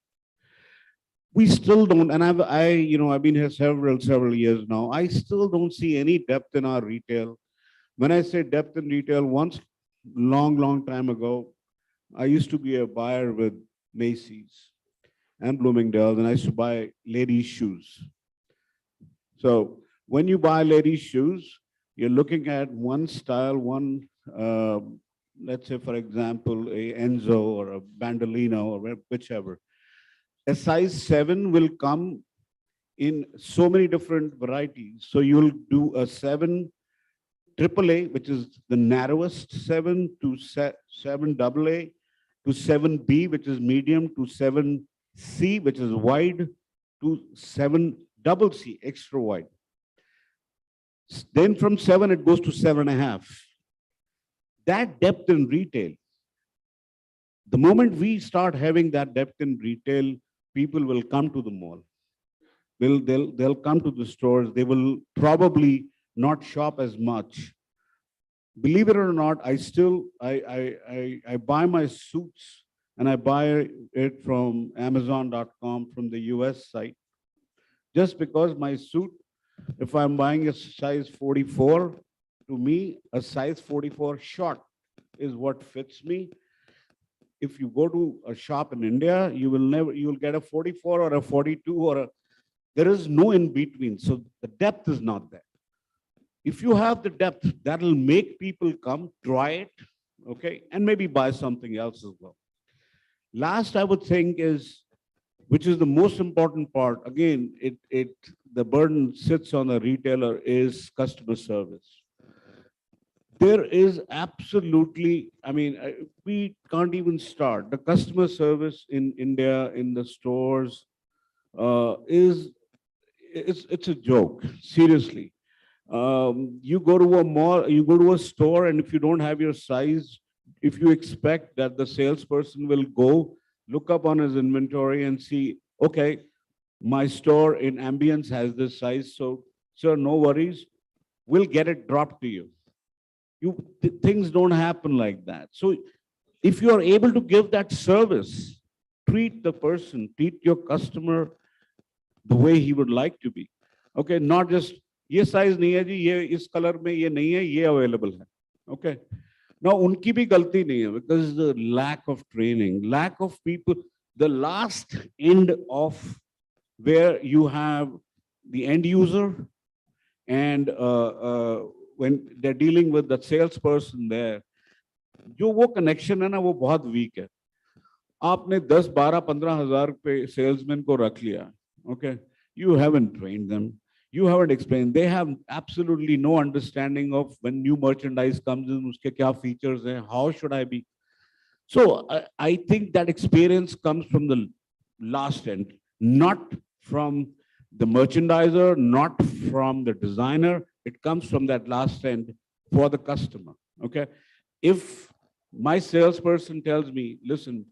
We still don't, and I've been here several years now. I still don't see any depth in our retail. When I say depth in retail, once long time ago, I used to be a buyer with Macy's and Bloomingdale's, and I used to buy ladies' shoes. So when you buy ladies' shoes, you're looking at one style, let's say, for example, a Enzo or a Bandolino or whichever. A size 7 will come in so many different varieties. So you'll do a 7 AAA, which is the narrowest 7, to 7 AA, to 7B, which is medium, to 7C, which is wide, to 7CC, extra wide. Then from 7, it goes to 7.5. That depth in retail, the moment we start having that depth in retail, people will come to the mall. They'll come to the stores. They will probably not shop as much. Believe it or not, I buy my suits, and I buy it from Amazon.com, from the US site, just because my suit, if I'm buying a size 44, to me, a size 44 short is what fits me. If you go to a shop in India, you will get a 44 or a 42 there is no in between. So the depth is not there. If you have the depth, that'll make people come, try it, okay, and maybe buy something else as well. Last, I would think is, which is the most important part, again, the burden sits on the retailer, is customer service. There is absolutely, we can't even start. The customer service in India, in the stores, it's a joke, seriously. You go to a mall, you go to a store, and if you don't have your size, if you expect that the salesperson will go look up on his inventory and see, okay, my store in Ambience has this size, so sir, no worries, we'll get it dropped to you. Things don't happen like that. So if you are able to give that service, treat the person, treat your customer the way he would like to be. Okay, not just ये size नहीं है जी, ये इस color में ये नहीं है, ये available है. Okay. Now उनकी भी गलती नहीं है because the lack of training, lack of people, the last end of where you have the end user and when they're dealing with the salesperson there, जो वो connection है ना वो बहुत weak है. आपने 10, 12, 15,000 पे salesman को रख लिया. Okay, you haven't trained them. You haven't explained. They have absolutely no understanding of when new merchandise comes in, uske kya features hai, how should I be? So I think that experience comes from the last end, not from the merchandiser, not from the designer. It comes from that last end for the customer. Okay. If my salesperson tells me, listen,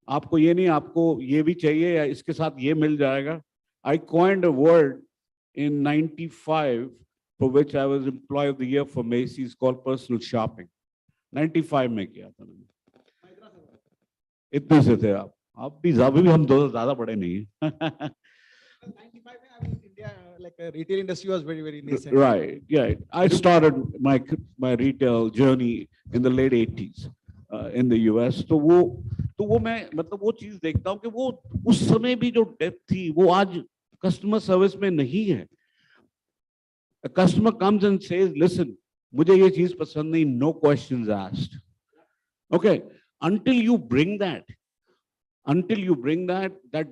आपको ये नहीं, आपको ये भी चाहिए या इसके साथ ये मिल जाएगा. I coined a word in 95 for which I was employee of the year for Macy's called personal shopping. 95 में किया था मैंने. इतने से थे आप भी हम दो ज़्यादा बड़े नहीं हैं. 95 I mean, India, like retail industry was very, very nascent. Right, yeah. I started my retail journey in the late 80s in the US. तो वो मैं मतलब वो चीज देखता हूँ कि वो उस समय भी जो डेप्थ थी वो आज कस्टमर सर्विस में नहीं है. A customer comes and says, listen, मुझे ये चीज पसंद नहीं, no questions asked. Okay, until you bring that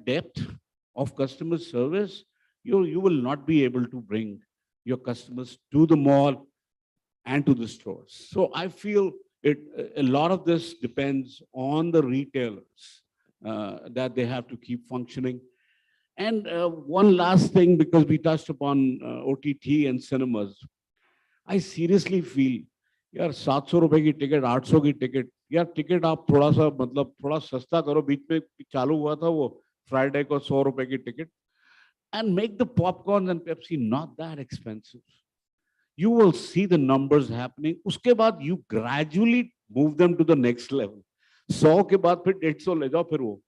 depth of customer service, you will not be able to bring your customers to the mall and to the stores. So I feel a lot of this depends on the retailers that they have to keep functioning. And one last thing, because we touched upon OTT and cinemas, I seriously feel, यार 700 रुपए की ticket, 800 की ticket, यार ticket आप थोड़ा सा मतलब थोड़ा सस्ता करो. बीच में चालू हुआ था वो फ्राइडे को 100 रुपए की ticket. And make the popcorn and Pepsi not that expensive. You will see the numbers happening. उसके बाद you gradually move them to the next level. 100 के बाद फिर 150 ले जाओ फिर वो.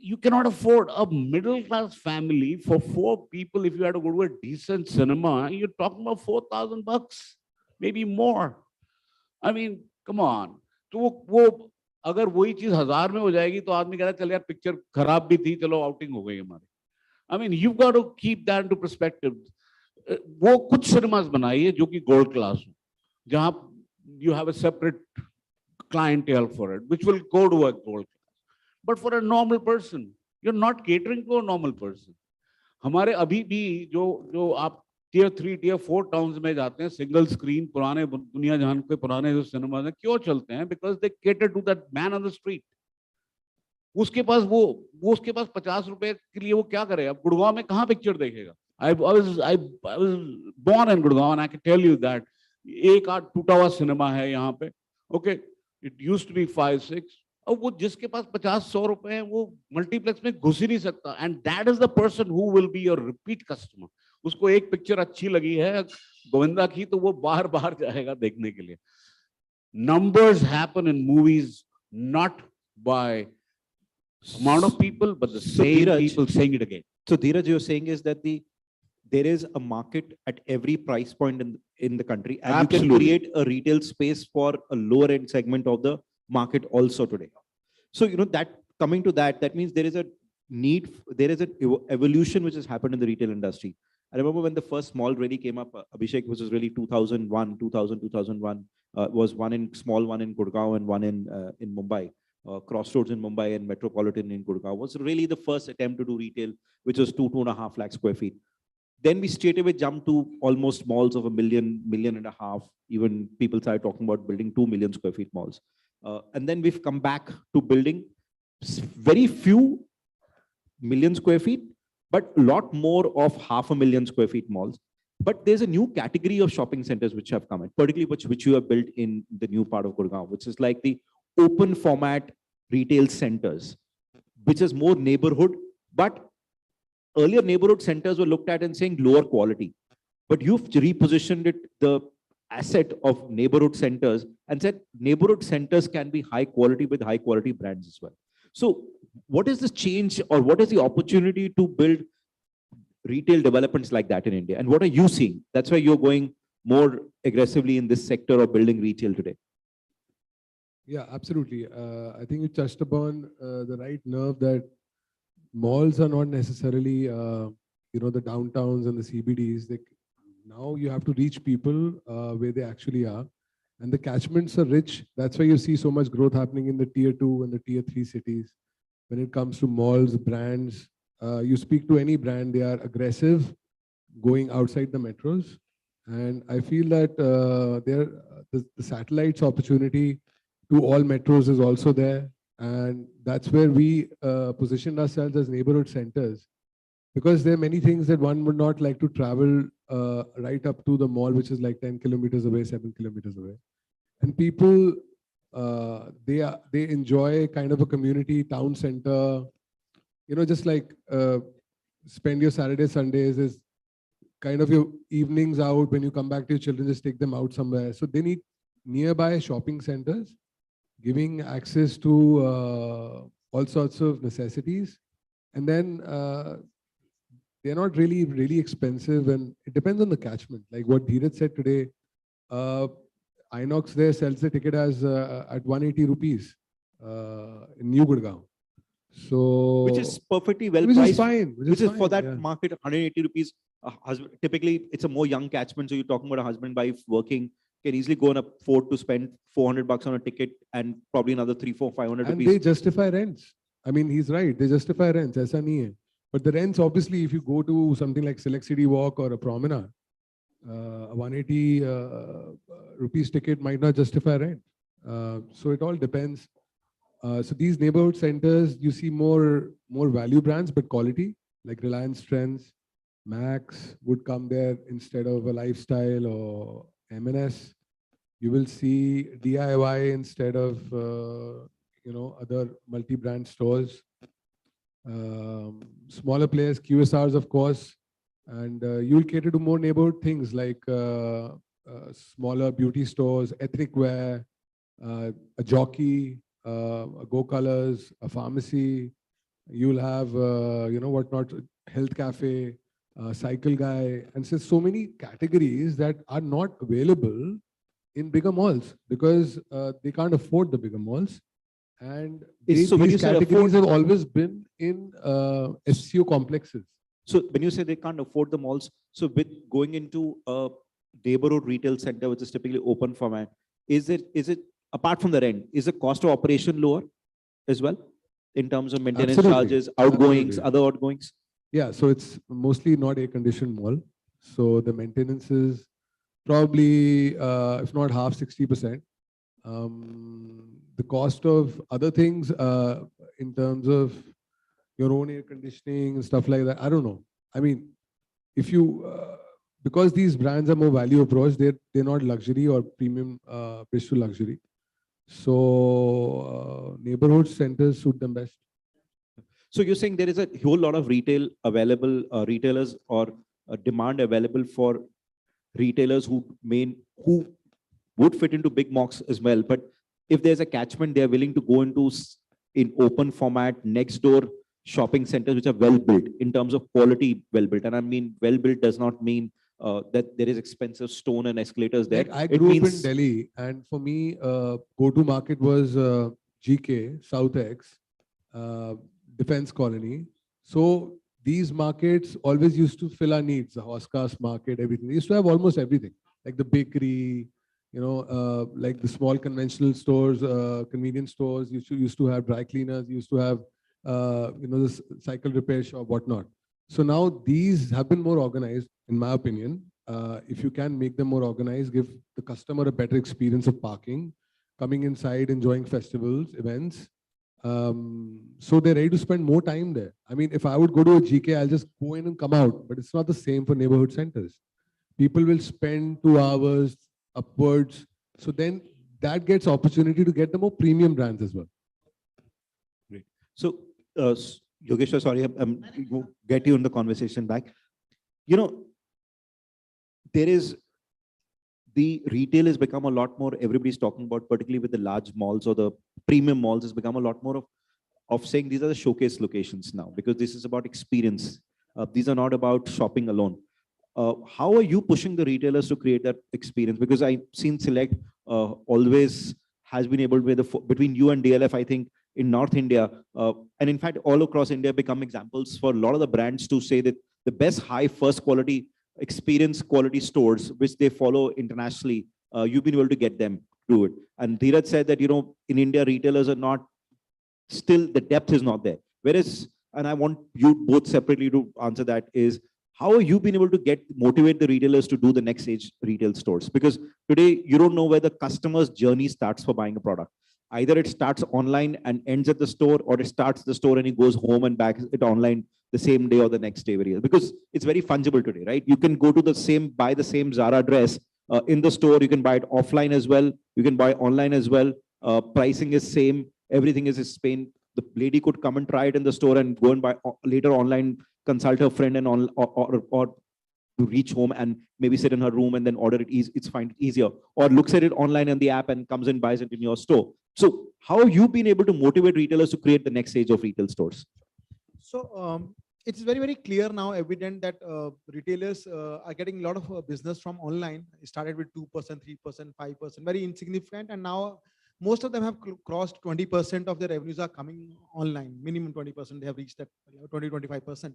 You cannot afford a middle class family for 4 people. If you had to go to a decent cinema, you're talking about $4,000, maybe more. I mean, come on. तो वो अगर वही चीज 1000 में हो जाएगी तो आदमी कह रहा है चल यार पिक्चर खराब भी थी, चलो आउटिंग हो गई हमारी. I mean, you've got to keep that into perspective. वो कुछ सिनेमास बनाइए जो कि गोल्ड क्लास हो, जहाँ you have a separate clientele for it, which will go to a gold class. But for a normal person, you're not catering to a normal person. हमारे अभी भी जो आप tier 3, tier 4 towns में जाते हैं, single screen पुराने दुनिया जहान के पुराने जो सिनेमास हैं क्यों चलते हैं? Because they cater to that man on the street. उसके पास वो उसके पास 50 रुपए के लिए वो क्या करे? अब गुड़गांव में कहाँ पिक्चर देखेगा? I was born in Gurgaon and I can tell you that एक आध टूटा हुआ सिनेमा है यहाँ पे. Okay, it used to be 5, 6. और वो जिसके पास 50-100 रुपए हैं वो मल्टीप्लेक्स में घुस ही नहीं सकता. And that is the person who will be your repeat customer. उसको एक पिक्चर अच्छी लगी है गोविंदा की तो वो बार बार जाएगा देखने के लिए. Numbers happen in movies not by amount of people, but the same people saying it again. So Dheeraj, you're saying is that there is a market at every price point in the country, and you can create a retail space for a lower end segment of the market also today. So that coming to that means there is a need, there is an evolution which has happened in the retail industry. I remember when the first mall really came up, Abhishek, which was really 2001, was small one in Gurgaon and one in Mumbai. Crossroads in Mumbai and Metropolitan in Gurgaon was really the first attempt to do retail, which was 2.5 lakh square feet. Then we straight away jumped to almost malls of 1 million, 1.5 million. Even people started talking about building 2 million square feet malls. And then we've come back to building very few million square feet, but a lot more of 500,000 square feet malls. But there's a new category of shopping centers which have come in, particularly which you have built in the new part of Gurgaon, which is like the open format retail centers, which is more neighborhood. But earlier neighborhood centers were looked at and saying lower quality. But you've repositioned it, the asset of neighborhood centers, and said neighborhood centers can be high quality with high quality brands as well. So what is the change or what is the opportunity to build retail developments like that in India? And what are you seeing? That's why you're going more aggressively in this sector of building retail today. Yeah, absolutely. I think you touched upon the right nerve that malls are not necessarily, the downtowns and the CBDs. Now you have to reach people where they actually are. And the catchments are rich. That's why you see so much growth happening in the tier 2 and the tier 3 cities. When it comes to malls, brands, you speak to any brand, they are aggressive going outside the metros. And I feel that the satellites opportunity to all metros is also there. And that's where we positioned ourselves as neighborhood centers. Because there are many things that one would not like to travel right up to the mall, which is like 10 kilometers away, 7 kilometers away. And people, they enjoy kind of a community town center, just like spend your Saturday, Sundays is kind of your evenings out. When you come back to your children, just take them out somewhere. So they need nearby shopping centers, giving access to all sorts of necessities. And then they're not really expensive, and it depends on the catchment. Like what Dheeraj said today, Inox there sells the ticket as at 180 rupees in New Gurgaon. So Which is perfectly well which priced. is fine. Which is for fine, that yeah. market, 180 rupees. Typically, it's a more young catchment. So you're talking about a husband, wife working, can easily go and afford to spend 400 bucks on a ticket and probably another 300, 400, 500 And rupees. they justify rents. I mean, he's right. They justify rents. Aisa nahi hai. But the rents, obviously, if you go to something like Select City Walk or a promenade, a 180 rupees ticket might not justify rent. So it all depends. So these neighborhood centers, you see more value brands, but quality, like Reliance Trends, Max would come there instead of a Lifestyle or M&S. You will see DIY instead of other multi-brand stores. Smaller players, QSRs, of course, and you'll cater to more neighborhood things like smaller beauty stores, ethnic wear, a jockey, a Go Colors, a pharmacy. You'll have, whatnot, health cafe, cycle guy, and so many categories that are not available in bigger malls because they can't afford the bigger malls. And So when you these say categories afford- have always been in SCO complexes. So when you say they can't afford the malls, so with going into a neighborhood retail center, which is typically open format, is it apart from the rent, is the cost of operation lower as well in terms of maintenance Absolutely. charges, outgoings, Absolutely. other outgoings? Yeah, so it's mostly not air-conditioned mall. So the maintenance is probably, if not half, 60%. The cost of other things in terms of your own air conditioning and stuff like that, I don't know. I mean, if you, because these brands are more value approach, they're not luxury or premium pitch to luxury. So neighborhood centers suit them best. So you're saying there is a whole lot of retail available, retailers or demand available for retailers who would fit into big malls as well. But if there's a catchment, they're willing to go into in open format, next door shopping centers, which are well built in terms of quality, well built. And I mean, well built does not mean that there is expensive stone and escalators there. Like I It grew up in means Delhi, and for me, go-to market was GK, South X, Defense Colony. So these markets always used to fill our needs, the Hoskas market, everything. They used to have almost everything, like the bakery, like the small conventional stores, convenience stores, used to have dry cleaners, used to have, this cycle repair shop, whatnot. So now these have been more organized, in my opinion. If you can make them more organized, give the customer a better experience of parking, coming inside, enjoying festivals, events. So they're ready to spend more time there. I mean, if I would go to a GK, I'll just go in and come out, but it's not the same for neighborhood centers. People will spend 2 hours upwards. So then that gets opportunity to get the more premium brands as well. Great. So, Yogeshwar, sorry, get you in the conversation back. There is the retail has become a lot more, everybody's talking about, particularly with the large malls or the premium malls, has become a lot more of saying these are the showcase locations now, because this is about experience. These are not about shopping alone. How are you pushing the retailers to create that experience? Because I've seen Select always has been able to, between you and DLF, I think in North India, and in fact, all across India become examples for a lot of the brands to say that the best high first quality experience quality stores, which they follow internationally, you've been able to get them to do it. And Dheeraj said that, in India, retailers are not, still the depth is not there. Whereas, and I want you both separately to answer that, is how are you been able to motivate the retailers to do the next age retail stores? Because today you don't know where the customer's journey starts for buying a product. Either it starts online and ends at the store, or it starts the store and he goes home and back it online the same day or the next day. Because it's very fungible today, right? You can go to buy the same Zara dress in the store. You can buy it offline as well. You can buy online as well. Pricing is same. Everything is Spain. The lady could come and try it in the store and go and buy later online, consult her friend and or to reach home and maybe sit in her room and then order it. It's fine, easier. Or looks at it online on the app and comes and buys it in your store. So how have you been able to motivate retailers to create the next stage of retail stores? So it's very, very clear now, evident that retailers are getting a lot of business from online. It started with 2%, 3%, 5%, very insignificant. And now most of them have crossed 20% of their revenues are coming online, minimum 20%. They have reached that 20, 25%.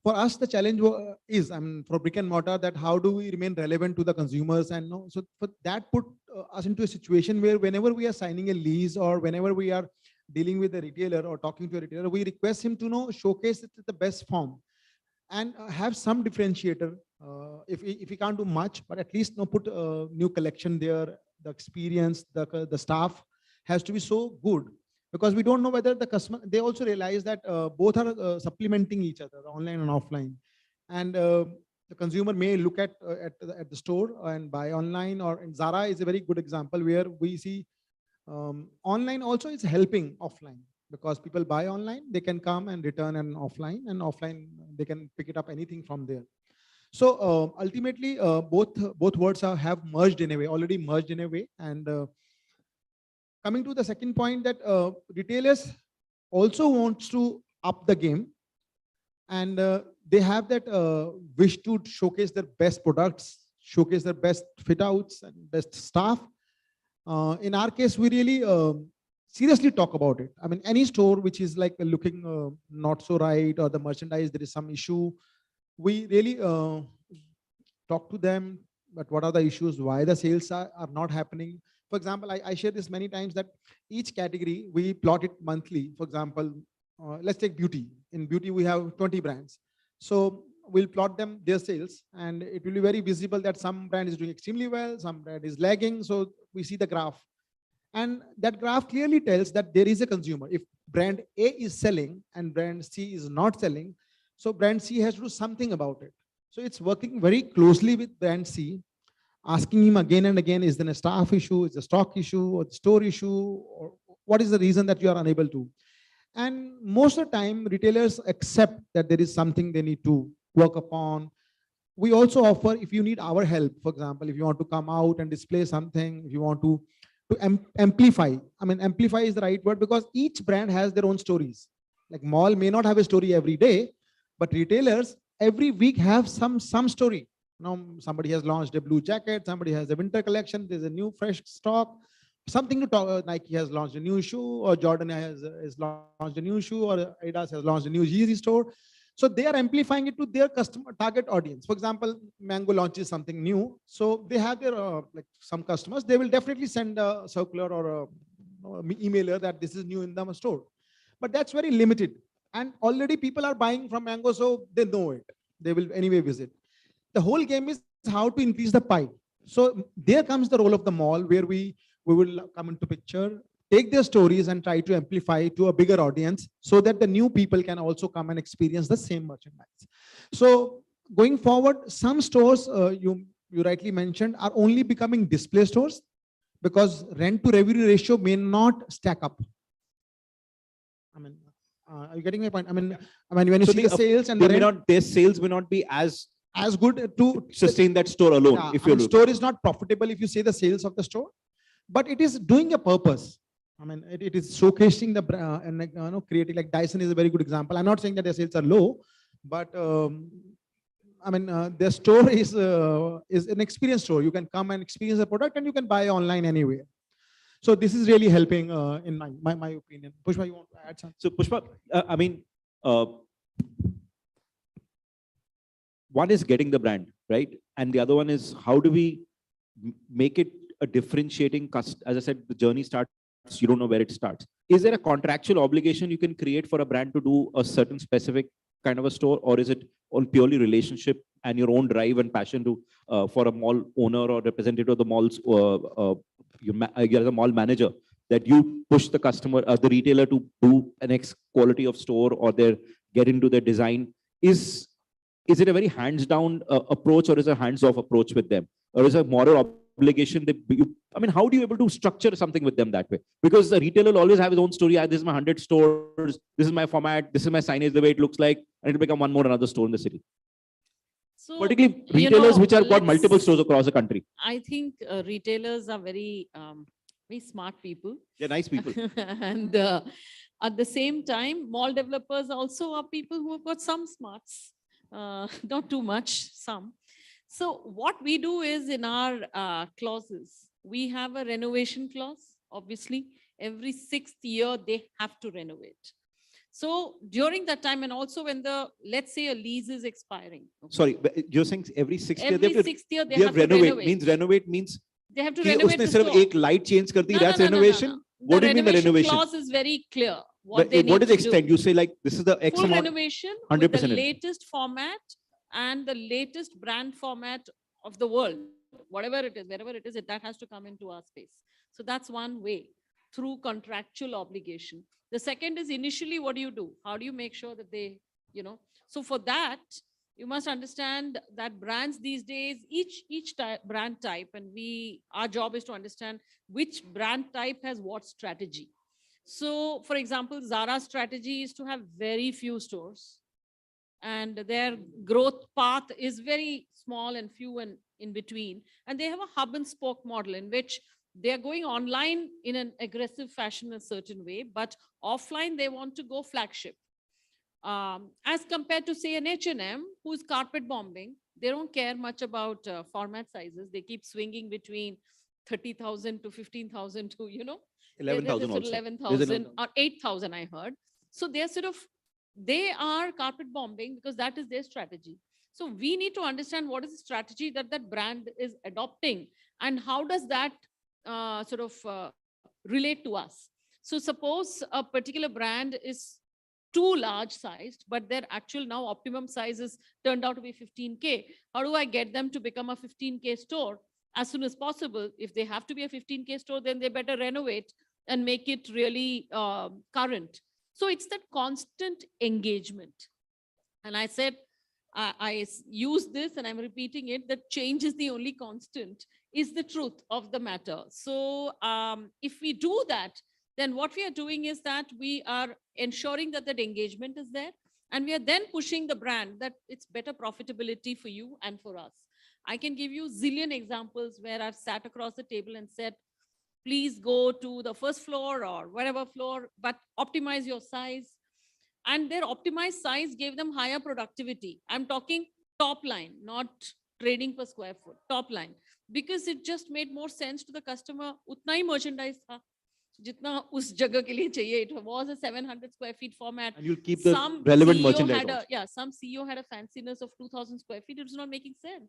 For us, the challenge is, for brick and mortar, that how do we remain relevant to the consumers? And so for that put us into a situation where whenever we are signing a lease or whenever we are dealing with a retailer or talking to a retailer, we request him to showcase it in the best form and have some differentiator. If we can't do much, but at least put a new collection there. The experience, the staff has to be so good, because we don't know whether the customer, they also realize that both are supplementing each other, online and offline. And the consumer may look at the store and buy online, or Zara is a very good example where we see online also is helping offline, because people buy online, they can come and return and offline they can pick it up anything from there. So ultimately, both words have merged in a way, already merged in a way. And coming to the second point, that retailers also wants to up the game, and they have that wish to showcase their best products, showcase their best fit outs and best staff. In our case, we really seriously talk about it. Any store which is like looking not so right, or the merchandise, there is some issue, we really talk to them, but what are the issues, why the sales are not happening. For example, I share this many times, that each category, we plot it monthly. For example, let's take beauty. In beauty, we have 20 brands. So we'll plot them, their sales, and it will be very visible that some brand is doing extremely well, some brand is lagging. So we see the graph. And that graph clearly tells that there is a consumer. If brand A is selling and brand C is not selling, so brand C has to do something about it. So it's working very closely with brand C, asking him again and again, is there a staff issue, is a stock issue, or the store issue, or what is the reason that you are unable to? And most of the time, retailers accept that there is something they need to work upon. We also offer, if you need our help, for example, if you want to come out and display something, if you want to amplify. Amplify is the right word, because each brand has their own stories. Like mall may not have a story every day, but retailers every week have some story. Now somebody has launched a blue jacket, somebody has a winter collection, there's a new fresh stock, something to talk. Nike has launched a new shoe, or Jordan has launched a new shoe, or Adidas has launched a new Yeezy store. So they are amplifying it to their customer target audience. For example, Mango launches something new, so they have their like some customers, they will definitely send a circular or a emailer that this is new in the store. But that's very limited, and already people are buying from Mango, so they know it. They will anyway visit. The whole game is how to increase the pie. So there comes the role of the mall, where we will come into picture, take their stories and try to amplify to a bigger audience, so that the new people can also come and experience the same merchandise. So going forward, some stores you rightly mentioned are only becoming display stores, because rent to revenue ratio may not stack up. Are you getting my point? When you So see the sales and their sales may not be as good to sustain that store alone. Yeah, if you're store is not profitable if you say the sales of the store, but it is doing a purpose. It is showcasing the and creating, like Dyson is a very good example. I'm not saying that their sales are low, but I mean, their store is an experience store. You can come and experience the product, and you can buy online anywhere. So this is really helping in my opinion. Pushpa, you want to add something? So Pushpa, I mean, one is getting the brand, right? And the other one is how do we make it a differentiating cost? As I said, the journey starts, you don't know where it starts. Is there a contractual obligation you can create for a brand to do a certain specific kind of a store, or is it on purely relationship and your own drive and passion to for a mall owner or representative of the malls, you're the mall manager, that you push the customer, the retailer to do an X quality of store, or they get into their design? Is it a very hands-down approach, or is it a hands-off approach with them, or is it a moral obligation that I mean, how do you able to structure something with them that way? Because the retailer will always have his own story. This is my 100 stores, this is my format, this is my signage, the way it looks like, and it'll become one more another store in the city. So, particularly you retailers know, which have got multiple let's- stores across the country. I think retailers are very, very smart people. They're nice people. And at the same time, mall developers also are people who have got some smarts, not too much, some. So what we do is in our clauses, we have a renovation clause, obviously. Every 6th year, they have to renovate. So during that time, and also when let's say a lease is expiring. Sorry, but you're saying every 6th year Every 6th year, they have to renovate. renovate. Means They have to कि renovate उसने the सिर्फ store. एक light change कर दी, No, that's no, no, no, no, renovation. no. What do you mean the renovation? Clause is very clear. What But they need what is to extent? do. You say like this is the X Full amount. renovation with 100% the in. latest format and the latest brand format of the world. Whatever it is, wherever it is, that has to come into our space. So that's one way, through contractual obligation. The second is initially, what do? How do you make sure that they, so for that, you must understand that brands these days, each brand type, and our job is to understand which brand type has what strategy. So for example, Zara's strategy is to have very few stores, and their growth path is very small and few and in between. And they have a hub and spoke model in which they're going online in an aggressive fashion a certain way, but offline they want to go flagship. As compared to say an H&M who's carpet bombing, they don't care much about format sizes. They keep swinging between 30,000 to 15,000 to, 11,000 there's a also. 11,000 or 8,000 I heard. So they are carpet bombing because that is their strategy. So we need to understand what is the strategy that that brand is adopting, and how does that relate to us. So suppose a particular brand is too large sized, but their actual now optimum size is turned out to be 15K. How do I get them to become a 15K store as soon as possible? If they have to be a 15K store, then they better renovate and make it really current. So it's that constant engagement. And I said, I use this and I'm repeating it, that change is the only constant, is the truth of the matter. So if we do that, then what we are doing is that we are ensuring that that engagement is there. And we are then pushing the brand that it's better profitability for you and for us. I can give you zillion examples where I've sat across the table and said, please go to the first floor or whatever floor, but optimize your size. And their optimized size gave them higher productivity. I'm talking top line, not trading per square foot, top line, because it just made more sense to the customer. Utna hi merchandise tha, jitna us jagah ke liye chahiye. It was a 700 square feet format. And you'll keep the relevant merchandise also. Some CEO had a fanciness of 2,000 square feet. It was not making sense.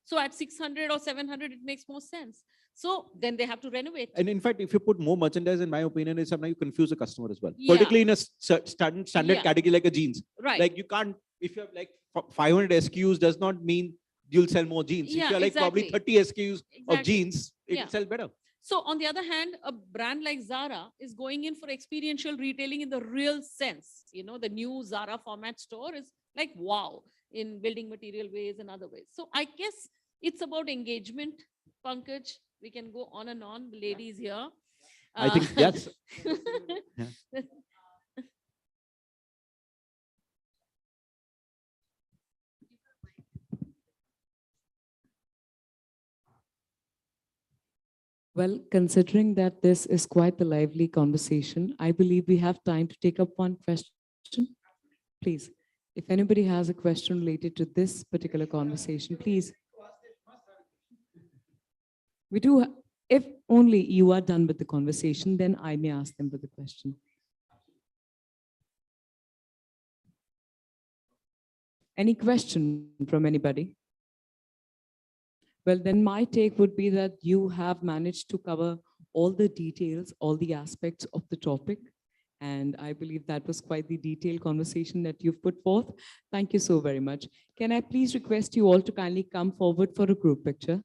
So at 600 or 700, it makes more sense. So then they have to renovate. And in fact, if you put more merchandise, in my opinion, is sometimes you confuse the customer as well. Yeah. Particularly in a standard Yeah. category like a jeans. Right. Like you can't, if you have like 500 SKUs, does not mean you'll sell more jeans. Yeah, if you have like probably exactly. 30 SKUs of jeans, it Yeah. will sell better. So on the other hand, a brand like Zara is going in for experiential retailing in the real sense. The new Zara format store is like, wow, in building material ways and other ways. So I guess it's about engagement, Pankaj. We can go on and on, the ladies here. I think that's... Yeah. Well, considering that this is quite a lively conversation, I believe we have time to take up one question. Please. If anybody has a question related to this particular conversation, please. We do, if only you are done with the conversation, then I may ask them for the question. Any question from anybody? Well, then my take would be that you have managed to cover all the details, all the aspects of the topic. And I believe that was quite the detailed conversation that you've put forth. Thank you so very much. Can I please request you all to kindly come forward for a group picture?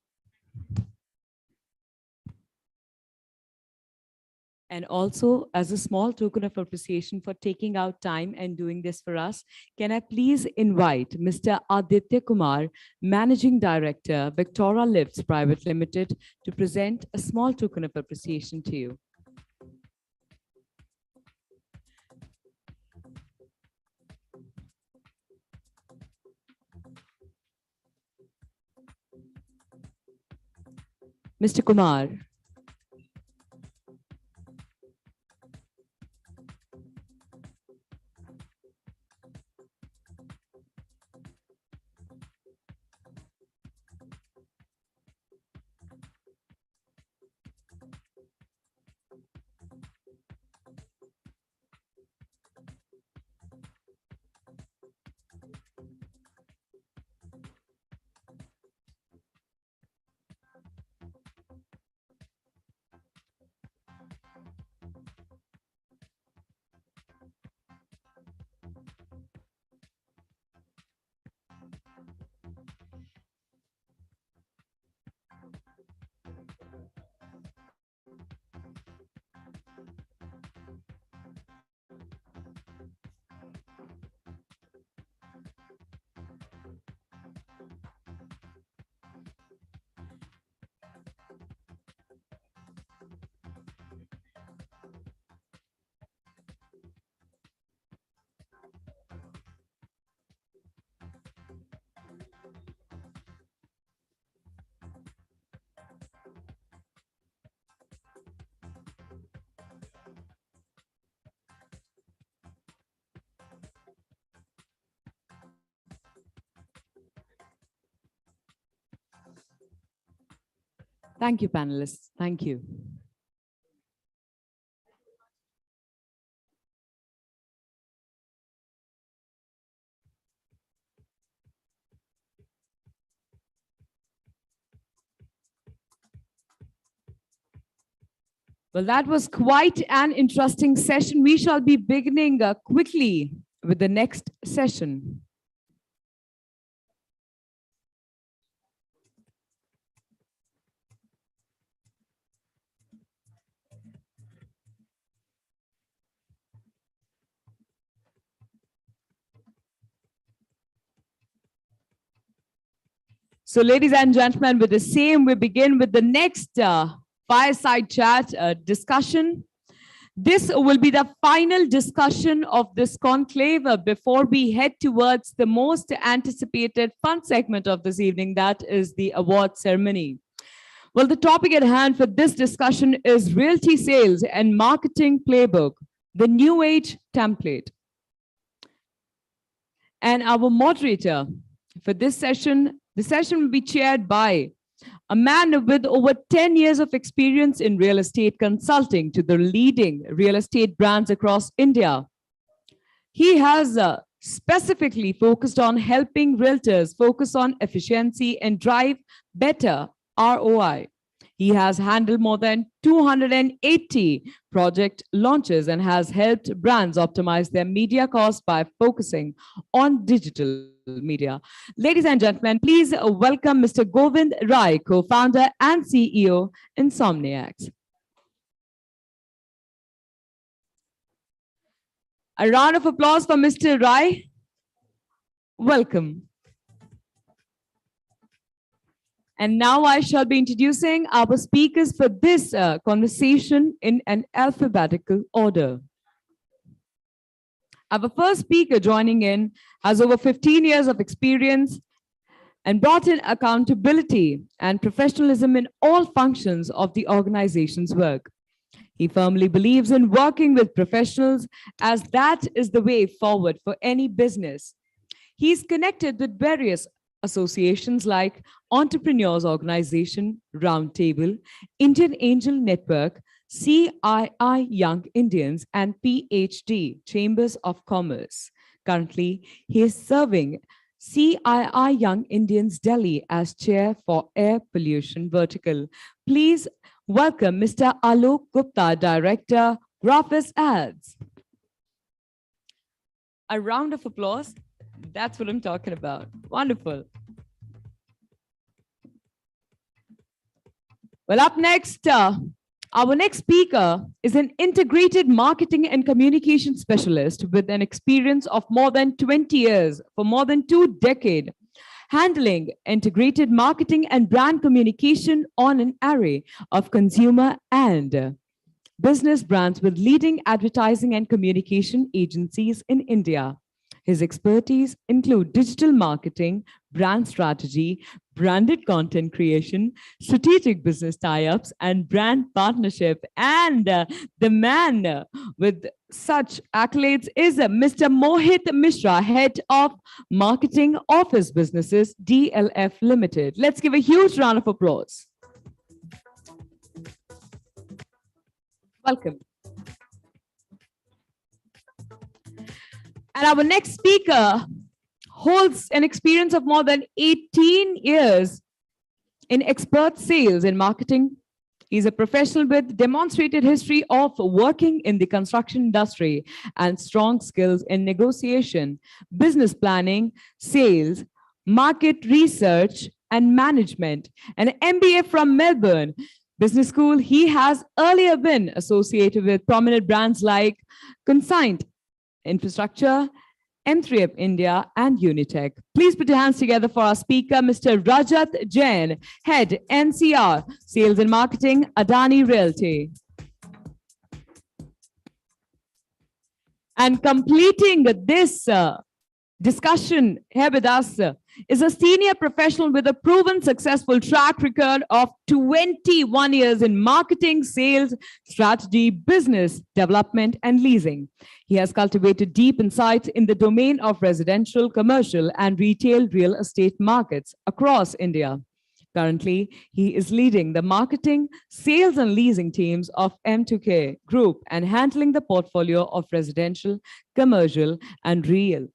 And also, as a small token of appreciation for taking out time and doing this for us, can I please invite Mr. Aditya Kumar, Managing Director, Victoria Lifts Private Limited, to present a small token of appreciation to you. Mr. Kumar. Thank you, panelists. Thank you. Well, that was quite an interesting session. We shall be beginning quickly with the next session. So, ladies and gentlemen, with the same, we begin with the next fireside chat discussion. This will be the final discussion of this conclave before we head towards the most anticipated fun segment of this evening, that is the award ceremony. Well, the topic at hand for this discussion is Realty Sales and Marketing Playbook, the New Age Template. And our moderator for this session, the session will be chaired by a man with over 10 years of experience in real estate consulting to the leading real estate brands across India. He has specifically focused on helping realtors focus on efficiency and drive better ROI. He has handled more than 280 project launches and has helped brands optimize their media costs by focusing on digital media. Ladies and gentlemen, please welcome Mr. Govind Rai, co-founder and CEO, Insomniacs. A round of applause for Mr. Rai. Welcome. And now I shall be introducing our speakers for this conversation in an alphabetical order. Our first speaker joining in has over 15 years of experience and brought in accountability and professionalism in all functions of the organization's work. He firmly believes in working with professionals as that is the way forward for any business. He's connected with various associations like Entrepreneurs Organization, Roundtable, Indian Angel Network, CII Young Indians, and PhD, Chambers of Commerce. Currently, he is serving CII Young Indians Delhi as chair for Air Pollution Vertical. Please welcome Mr. Alok Gupta, Director, Graphis Ads. A round of applause. That's what I'm talking about. Wonderful. Well, up next, our next speaker is an integrated marketing and communication specialist with an experience of more than 20 years, for more than 2 decades, handling integrated marketing and brand communication on an array of consumer and business brands with leading advertising and communication agencies in India. His expertise include digital marketing, brand strategy, branded content creation, strategic business tie-ups, and brand partnership. And the man with such accolades is Mr. Mohit Mishra, Head of Marketing Office Businesses, DLF Limited. Let's give a huge round of applause. Welcome. And our next speaker holds an experience of more than 18 years in expert sales and marketing. He's a professional with demonstrated history of working in the construction industry and strong skills in negotiation, business planning, sales, market research, and management. An MBA from Melbourne Business School. He has earlier been associated with prominent brands like Consigned Infrastructure, M3F India, and Unitech. Please put your hands together for our speaker, Mr. Rajat Jain, Head NCR, Sales and Marketing, Adani Realty. And completing this discussion here with us is a senior professional with a proven successful track record of 21 years in marketing, sales, strategy, business development, and leasing. He has cultivated deep insights in the domain of residential, commercial, and retail real estate markets across India. Currently, he is leading the marketing, sales, and leasing teams of M2K Group and handling the portfolio of residential, commercial, and retail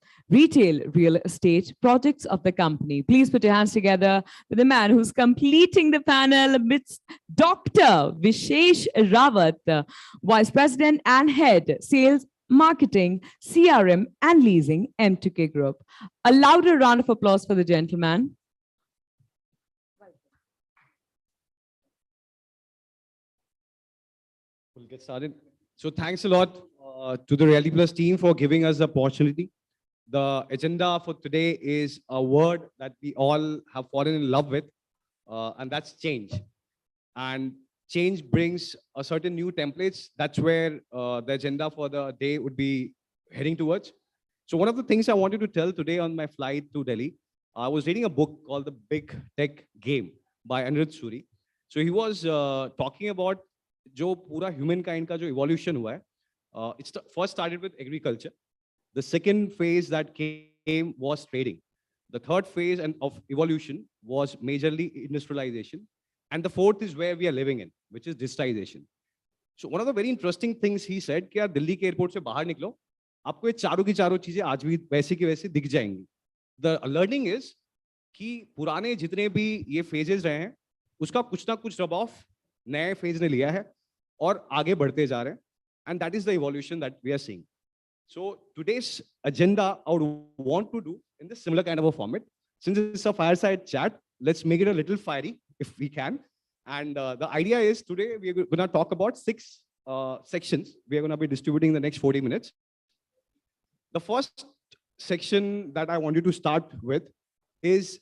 real estate projects of the company. Please put your hands together with the man who's completing the panel amidst Dr. Vishesh Rawat, Vice President and Head, Sales, Marketing, CRM, and Leasing, M2K Group. A louder round of applause for the gentleman. We'll get started. So thanks a lot to the Reality Plus team for giving us the opportunity. The agenda for today is a word that we all have fallen in love with, and that's change. And change brings a certain new templates. That's where the agenda for the day would be heading towards. So one of the things I wanted to tell today on my flight to Delhi, I was reading a book called The Big Tech Game by Anirudh Suri. So he was talking about जो पूरा humankind का जो evolution हुआ है, it first started with agriculture. The second phase that came was trading. The third phase of evolution was majorly industrialization. And the fourth is where we are living in, which is digitization. So one of the very interesting things he said कि यार दिल्ली के airport से बाहर निकलो, आपको ये चारों की चारों चीजें आज भी वैसे की वैसे दिख जाएंगी. The learning is कि पुराने जितने भी ये phases रहे हैं, उसका कुछ ना कुछ rub off नए phase ने लिया है और आगे बढ़ते जा रहे हैं. And that is the evolution that we are seeing. So today's agenda I would want to do in this similar kind of a format. Since it's a fireside chat, let's make it a little fiery if we can. And the idea is today we're going to talk about 6 sections. We are going to be distributing the next 40 minutes. The first section that I want you to start with is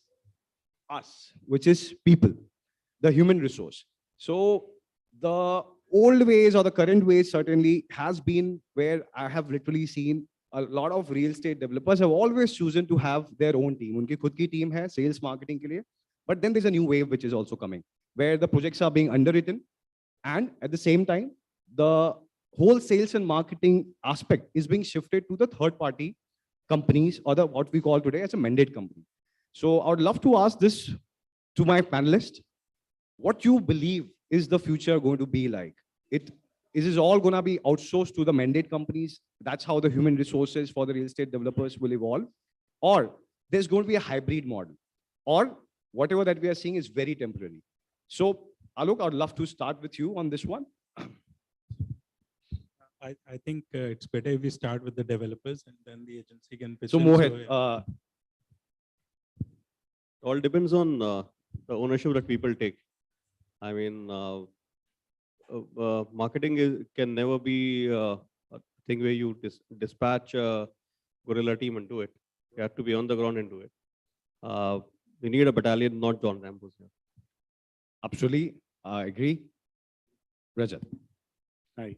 us, which is people, the human resource. So the old ways or the current ways certainly has been where I have literally seen a lot of real estate developers have always chosen to have their own team. Unki khud ki team hai sales marketing ke liye. But then there's a new wave which is also coming where the projects are being underwritten. And at the same time, the whole sales and marketing aspect is being shifted to the third party companies or the what we call today as a mandate company. So I would love to ask this to my panelists. What you believe is the future going to be like? Is this all going to be outsourced to the mandate companies? That's how the human resources for the real estate developers will evolve? Or there's going to be a hybrid model? Or whatever that we are seeing is very temporary. So Alok, I'd love to start with you on this one. I think it's better if we start with the developers and then the agency can pitch So in. Mohit, All depends on the ownership that people take. I mean, marketing can never be a thing where you dispatch a guerrilla team and do it. You have to be on the ground and do it. We need a battalion, not John Rambo's here. Absolutely, I agree. Rajat. Hi.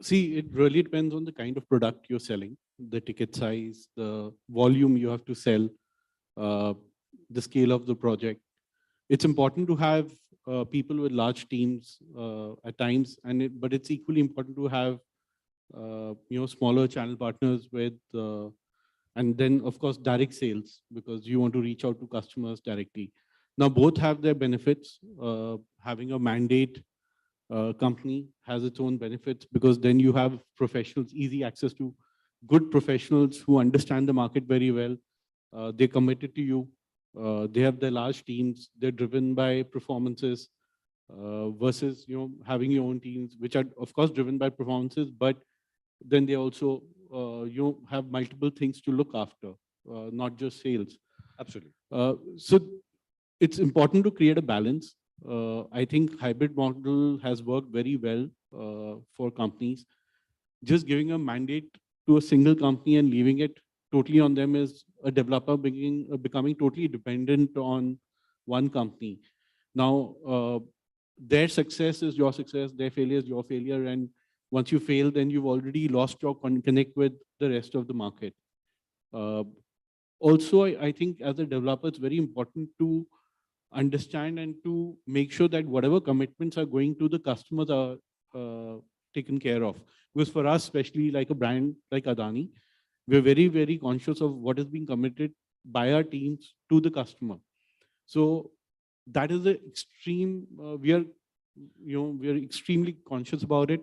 See, it really depends on the kind of product you're selling, the ticket size, the volume you have to sell, the scale of the project. It's important to have people with large teams at times, but it's equally important to have smaller channel partners with, and then of course direct sales, because you want to reach out to customers directly. Now both have their benefits. Having a mandate company has its own benefits, because then you have professionals, easy access to good professionals who understand the market very well. They're committed to you. They have their large teams. They're driven by performances versus having your own teams, which are of course driven by performances, but then they also have multiple things to look after, not just sales. Absolutely. So it's important to create a balance. I think hybrid model has worked very well for companies. Just giving a mandate to a single company and leaving it totally on them is a developer becoming totally dependent on one company. Now, their success is your success, their failure is your failure, and once you fail, then you've already lost your connect with the rest of the market. Also, I think as a developer, it's very important to understand and to make sure that whatever commitments are going to the customers are taken care of. Because for us, especially like a brand like Adani, we're very, very conscious of what is being committed by our teams to the customer. So that is the extreme, we are extremely conscious about it.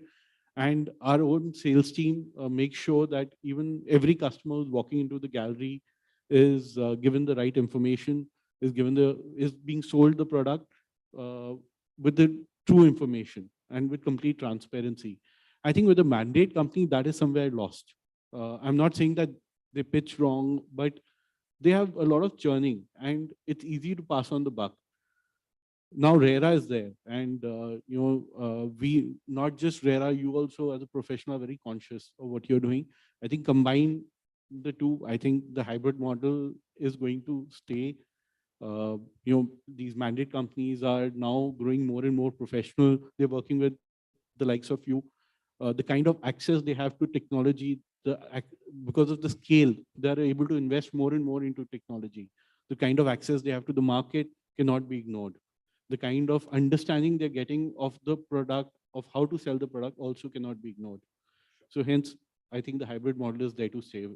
And our own sales team makes sure that even every customer who's walking into the gallery is given the right information, is being sold the product with the true information and with complete transparency. I think with a mandate company, that is somewhere lost. I'm not saying that they pitch wrong, but they have a lot of churning and it's easy to pass on the buck. Now RERA is there, and we, not just RERA, you also as a professional are very conscious of what you're doing. I think combine the two, I think the hybrid model is going to stay. These mandate companies are now growing more and more professional. They're working with the likes of you. The kind of access they have to technology, because of the scale, they're able to invest more and more into technology. The kind of access they have to the market cannot be ignored. The kind of understanding they're getting of the product, of how to sell the product, also cannot be ignored. So hence, I think the hybrid model is there to save.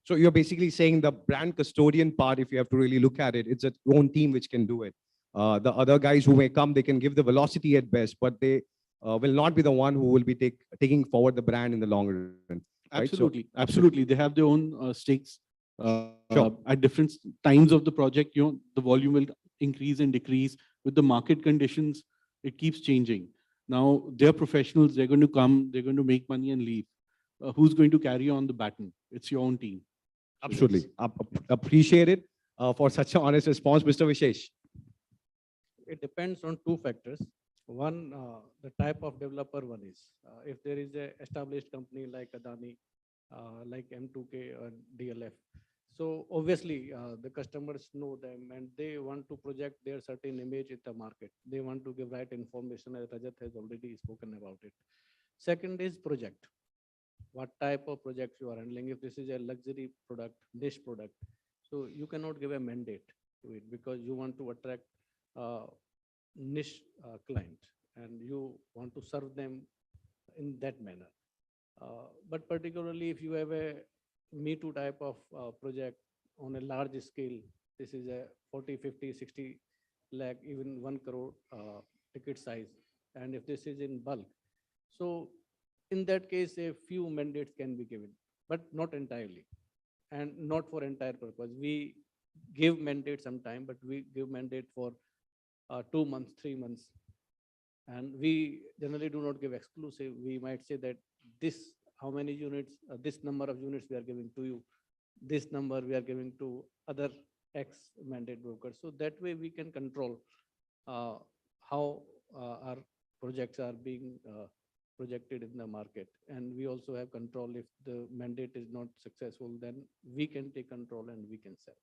So you're basically saying the brand custodian part, if you have to really look at it, it's its own team which can do it. The other guys who may come, they can give the velocity at best, but they will not be the one who will be taking forward the brand in the long run. Right? Absolutely, absolutely. They have their own stakes. At different times of the project, the volume will increase and decrease. With the market conditions, it keeps changing. Now, they're professionals, they're going to come, they're going to make money and leave. Who's going to carry on the baton? It's your own team. Absolutely. Appreciate it for such an honest response, Mr. Vishesh. It depends on two factors. One, the type of developer one is. If there is a established company like Adani, like M2K or DLF, so obviously the customers know them and they want to project their certain image in the market. They want to give right information, as Rajat has already spoken about it. Second is project. What type of projects you are handling? If this is a luxury product, niche product, so you cannot give a mandate to it because you want to attract niche client and you want to serve them in that manner. But particularly if you have a Me Too type of project on a large scale, this is a 40, 50, 60 lakh, even 1 crore ticket size. And if this is in bulk, so in that case, a few mandates can be given, but not entirely and not for entire purpose. We give mandate sometime, but we give mandate for 2 months, 3 months. And we generally do not give exclusive. We might say that this, how many units, this number of units we are giving to you, this number we are giving to other X mandate brokers. So that way we can control how our projects are being projected in the market. And we also have control if the mandate is not successful, then we can take control and we can sell.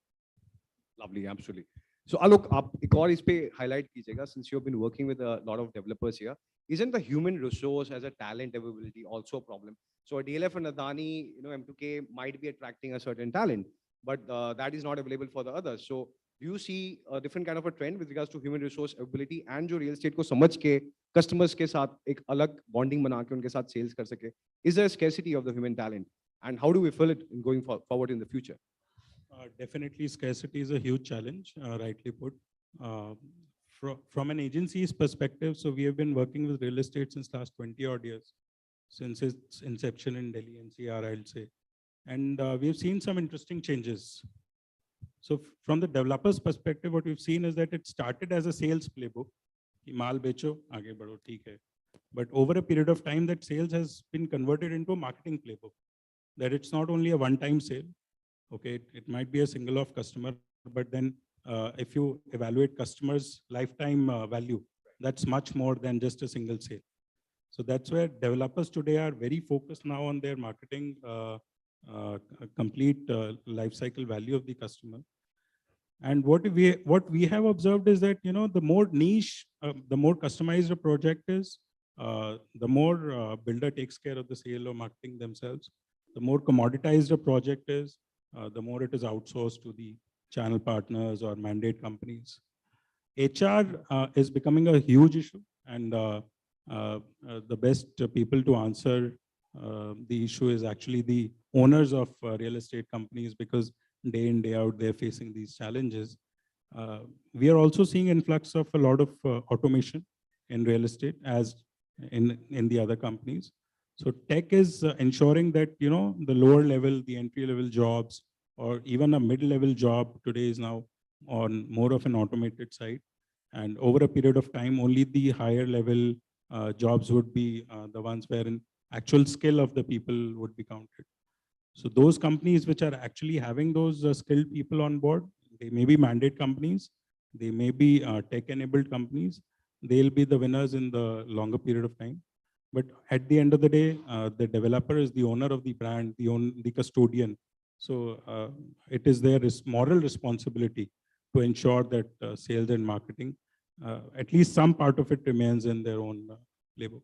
Lovely, absolutely. So Alok, आप एक और इस पे highlight कीजिएगा, since you have been working with a lot of developers here. Isn't the human resource as a talent availability also a problem? So a DLF and Adani, M2K might be attracting a certain talent, but that is not available for the others. So do you see a different kind of a trend with regards to human resource availability and जो real estate को समझ के customers के साथ एक अलग bonding बना के उनके साथ sales कर सके? Is there a scarcity of the human talent? And how do we fill it in going forward in the future? Definitely, scarcity is a huge challenge, rightly put. From an agency's perspective, so we have been working with real estate since last 20 odd years, since its inception in Delhi NCR, I'll say. And we've seen some interesting changes. So from the developer's perspective, what we've seen is that it started as a sales playbook. कि माल बेचो, आगे बढ़ो, ठीक है. But over a period of time, that sales has been converted into a marketing playbook. That it's not only a one-time sale. Okay, it might be a single off customer, but then if you evaluate customers' lifetime value, that's much more than just a single sale. So that's where developers today are very focused now on their marketing, complete life cycle value of the customer. And what we have observed is that, the more niche, the more customized a project is, the more builder takes care of the sale or marketing themselves. The more commoditized a project is, the more it is outsourced to the channel partners or mandate companies. HR is becoming a huge issue, and the best people to answer the issue is actually the owners of real estate companies, because day in, day out, they're facing these challenges. We are also seeing influx of a lot of automation in real estate as in the other companies. So tech is ensuring that, the lower level, the entry level jobs, or even a mid-level job today is now on more of an automated side. And over a period of time, only the higher level jobs would be the ones wherein actual skill of the people would be counted. So those companies which are actually having those skilled people on board, they may be mandate companies, they may be tech-enabled companies, they'll be the winners in the longer period of time. But at the end of the day, the developer is the owner of the brand, the custodian. So it is their moral responsibility to ensure that sales and marketing, at least some part of it remains in their own playbook.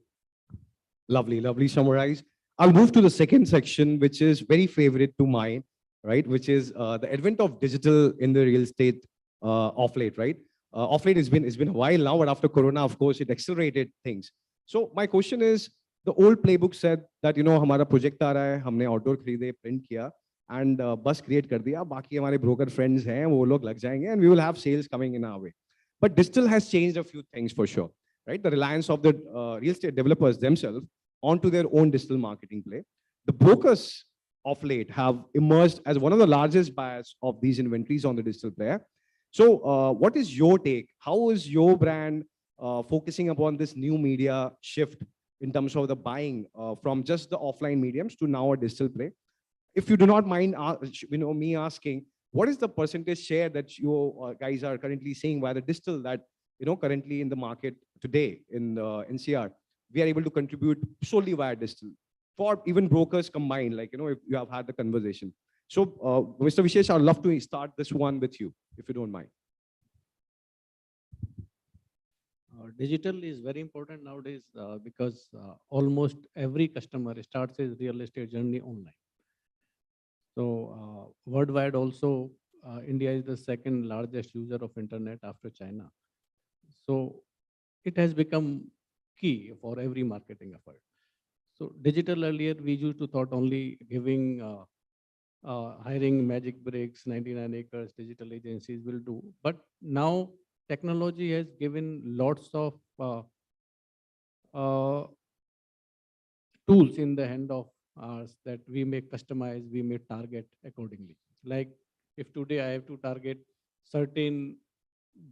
Lovely, lovely summarize. I'll move to the second section, which is very favorite to mine, right? Which is the advent of digital in the real estate off late, right? Off late it's been a while now, but after Corona, of course, it accelerated things. So my question is, the old playbook said that, हमारा project आ रहा है, हमने outdoor खरीदे, print किया, and bus create कर दिया, बाकी हमारे broker friends हैं, वो लोग लग जाएंगे, and we will have sales coming in our way. But digital has changed a few things for sure, right? The reliance of the real estate developers themselves onto their own digital marketing play. The brokers of late have emerged as one of the largest buyers of these inventories on the digital player. So what is your take? How is your brand focusing upon this new media shift in terms of the buying from just the offline mediums to now a digital play? If you do not mind, me asking, what is the percentage share that you guys are currently seeing via the digital that, currently in the market today in NCR, we are able to contribute solely via digital for even brokers combined, like, if you have had the conversation. So Mr. Vishesh, I'd love to start this one with you, if you don't mind. Digital is very important nowadays because almost every customer starts his real estate journey online. So worldwide also, India is the second largest user of internet after China. So it has become key for every marketing effort. So digital earlier, we used to thought only giving, hiring Magic Bricks, 99 acres, digital agencies will do. But now technology has given lots of uh, tools in the hand of ours that we may customize, we may target accordingly. Like if today I have to target certain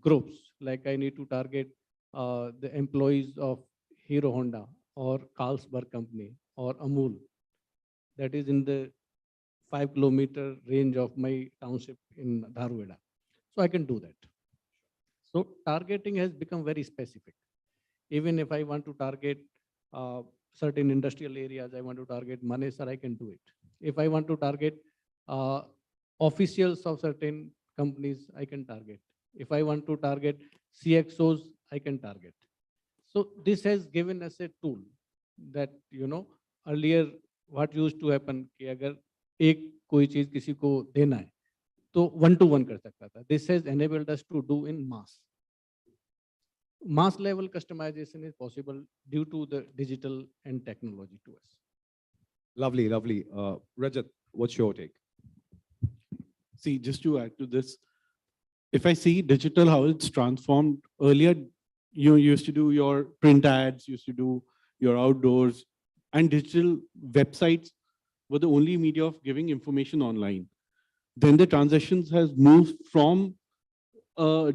groups, like I need to target the employees of Hero Honda or Carlsberg Company or Amul, that is in the 5 kilometer range of my township in Dharwada. So I can do that. So targeting has become very specific. Even if I want to target certain industrial areas, I want to target Manesar, I can do it. If I want to target uh, officials of certain companies, I can target. If I want to target CXOs, I can target. So this has given us a tool that, earlier what used to happen कि अगर एक कोई चीज किसी को देना है तो 1-to-1 कर सकता था. This has enabled us to do in mass. Mass level customization is possible due to the digital and technology to us. Lovely, lovely. Rajat, what's your take? See, just to add to this, if I see digital, how it's transformed, earlier you used to do your print ads, used to do your outdoors, and digital websites were the only media of giving information online. Then the transitions has moved from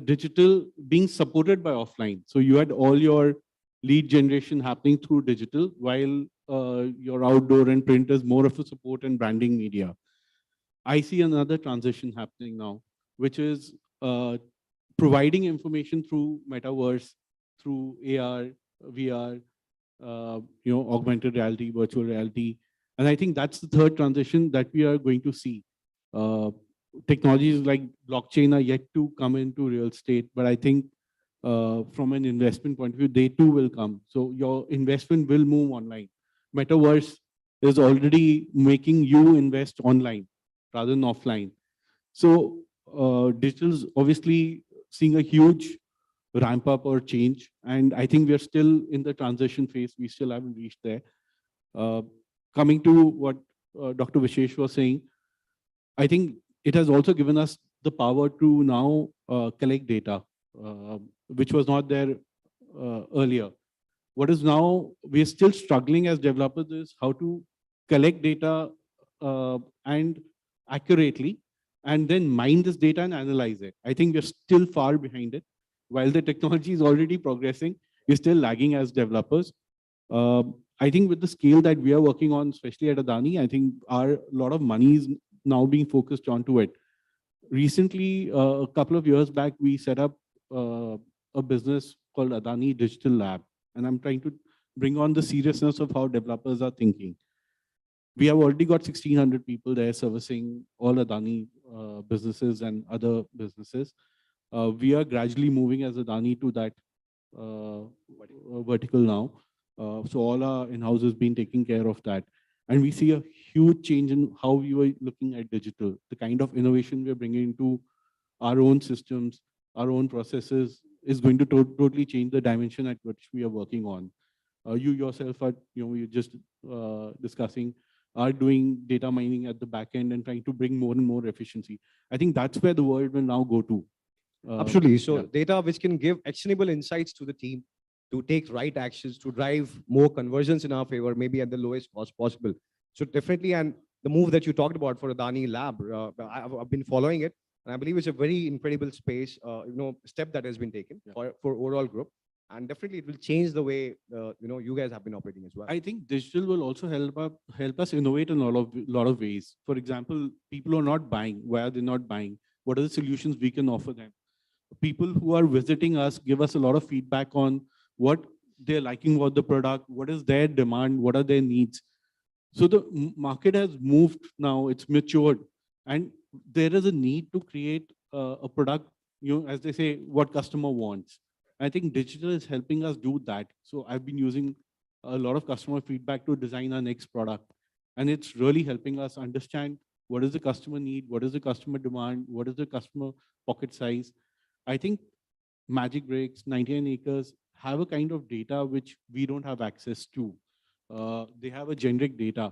digital being supported by offline. So you had all your lead generation happening through digital, while your outdoor and print is more of a support and branding media. I see another transition happening now, which is providing information through metaverse, through AR, VR, augmented reality, virtual reality. And I think that's the third transition that we are going to see. Technologies like blockchain are yet to come into real estate, but I think from an investment point of view, they too will come. So your investment will move online. Metaverse is already making you invest online rather than offline. So digital is obviously seeing a huge ramp up or change. And I think we're still in the transition phase. We still haven't reached there. Coming to what Dr. Vishesh was saying, I think it has also given us the power to now collect data, which was not there earlier. What is now, we're still struggling as developers is how to collect data and accurately, and then mine this data and analyze it. I think we're still far behind it. While the technology is already progressing, we're still lagging as developers. I think with the scale that we are working on, especially at Adani, I think a lot of money is now being focused onto it. Recently, a couple of years back, we set up a business called Adani Digital Lab. And I'm trying to bring on the seriousness of how developers are thinking. We have already got 1,600 people there servicing all Adani businesses and other businesses. We are gradually moving as Adani to that vertical now. So all our in-house has been taking care of that. And we see a huge change in how we were looking at digital. The kind of innovation we're bringing into our own systems, our own processes is going to totally change the dimension at which we are working on. You yourself are, you're just discussing, are doing data mining at the back end and trying to bring more and more efficiency. I think that's where the world will now go to. Absolutely. So yeah. data which can give actionable insights to the team to take right actions, to drive more conversions in our favor, maybe at the lowest cost possible. So definitely, and the move that you talked about for Adani Lab, I've been following it, and I believe it's a very incredible space, step that has been taken for overall group. And definitely it will change the way, you guys have been operating as well. I think digital will also help us innovate in a lot of ways. For example, people who are not buying, why are they not buying? What are the solutions we can offer them? People who are visiting us give us a lot of feedback on what they're liking about the product, what is their demand, what are their needs. So the market has moved now, it's matured, and there is a need to create a product, as they say, what customer wants. I think digital is helping us do that. So I've been using a lot of customer feedback to design our next product. And it's really helping us understand what is the customer need, what is the customer demand, what is the customer pocket size. I think Magic Bricks, 99 acres have a kind of data which we don't have access to. They have a generic data.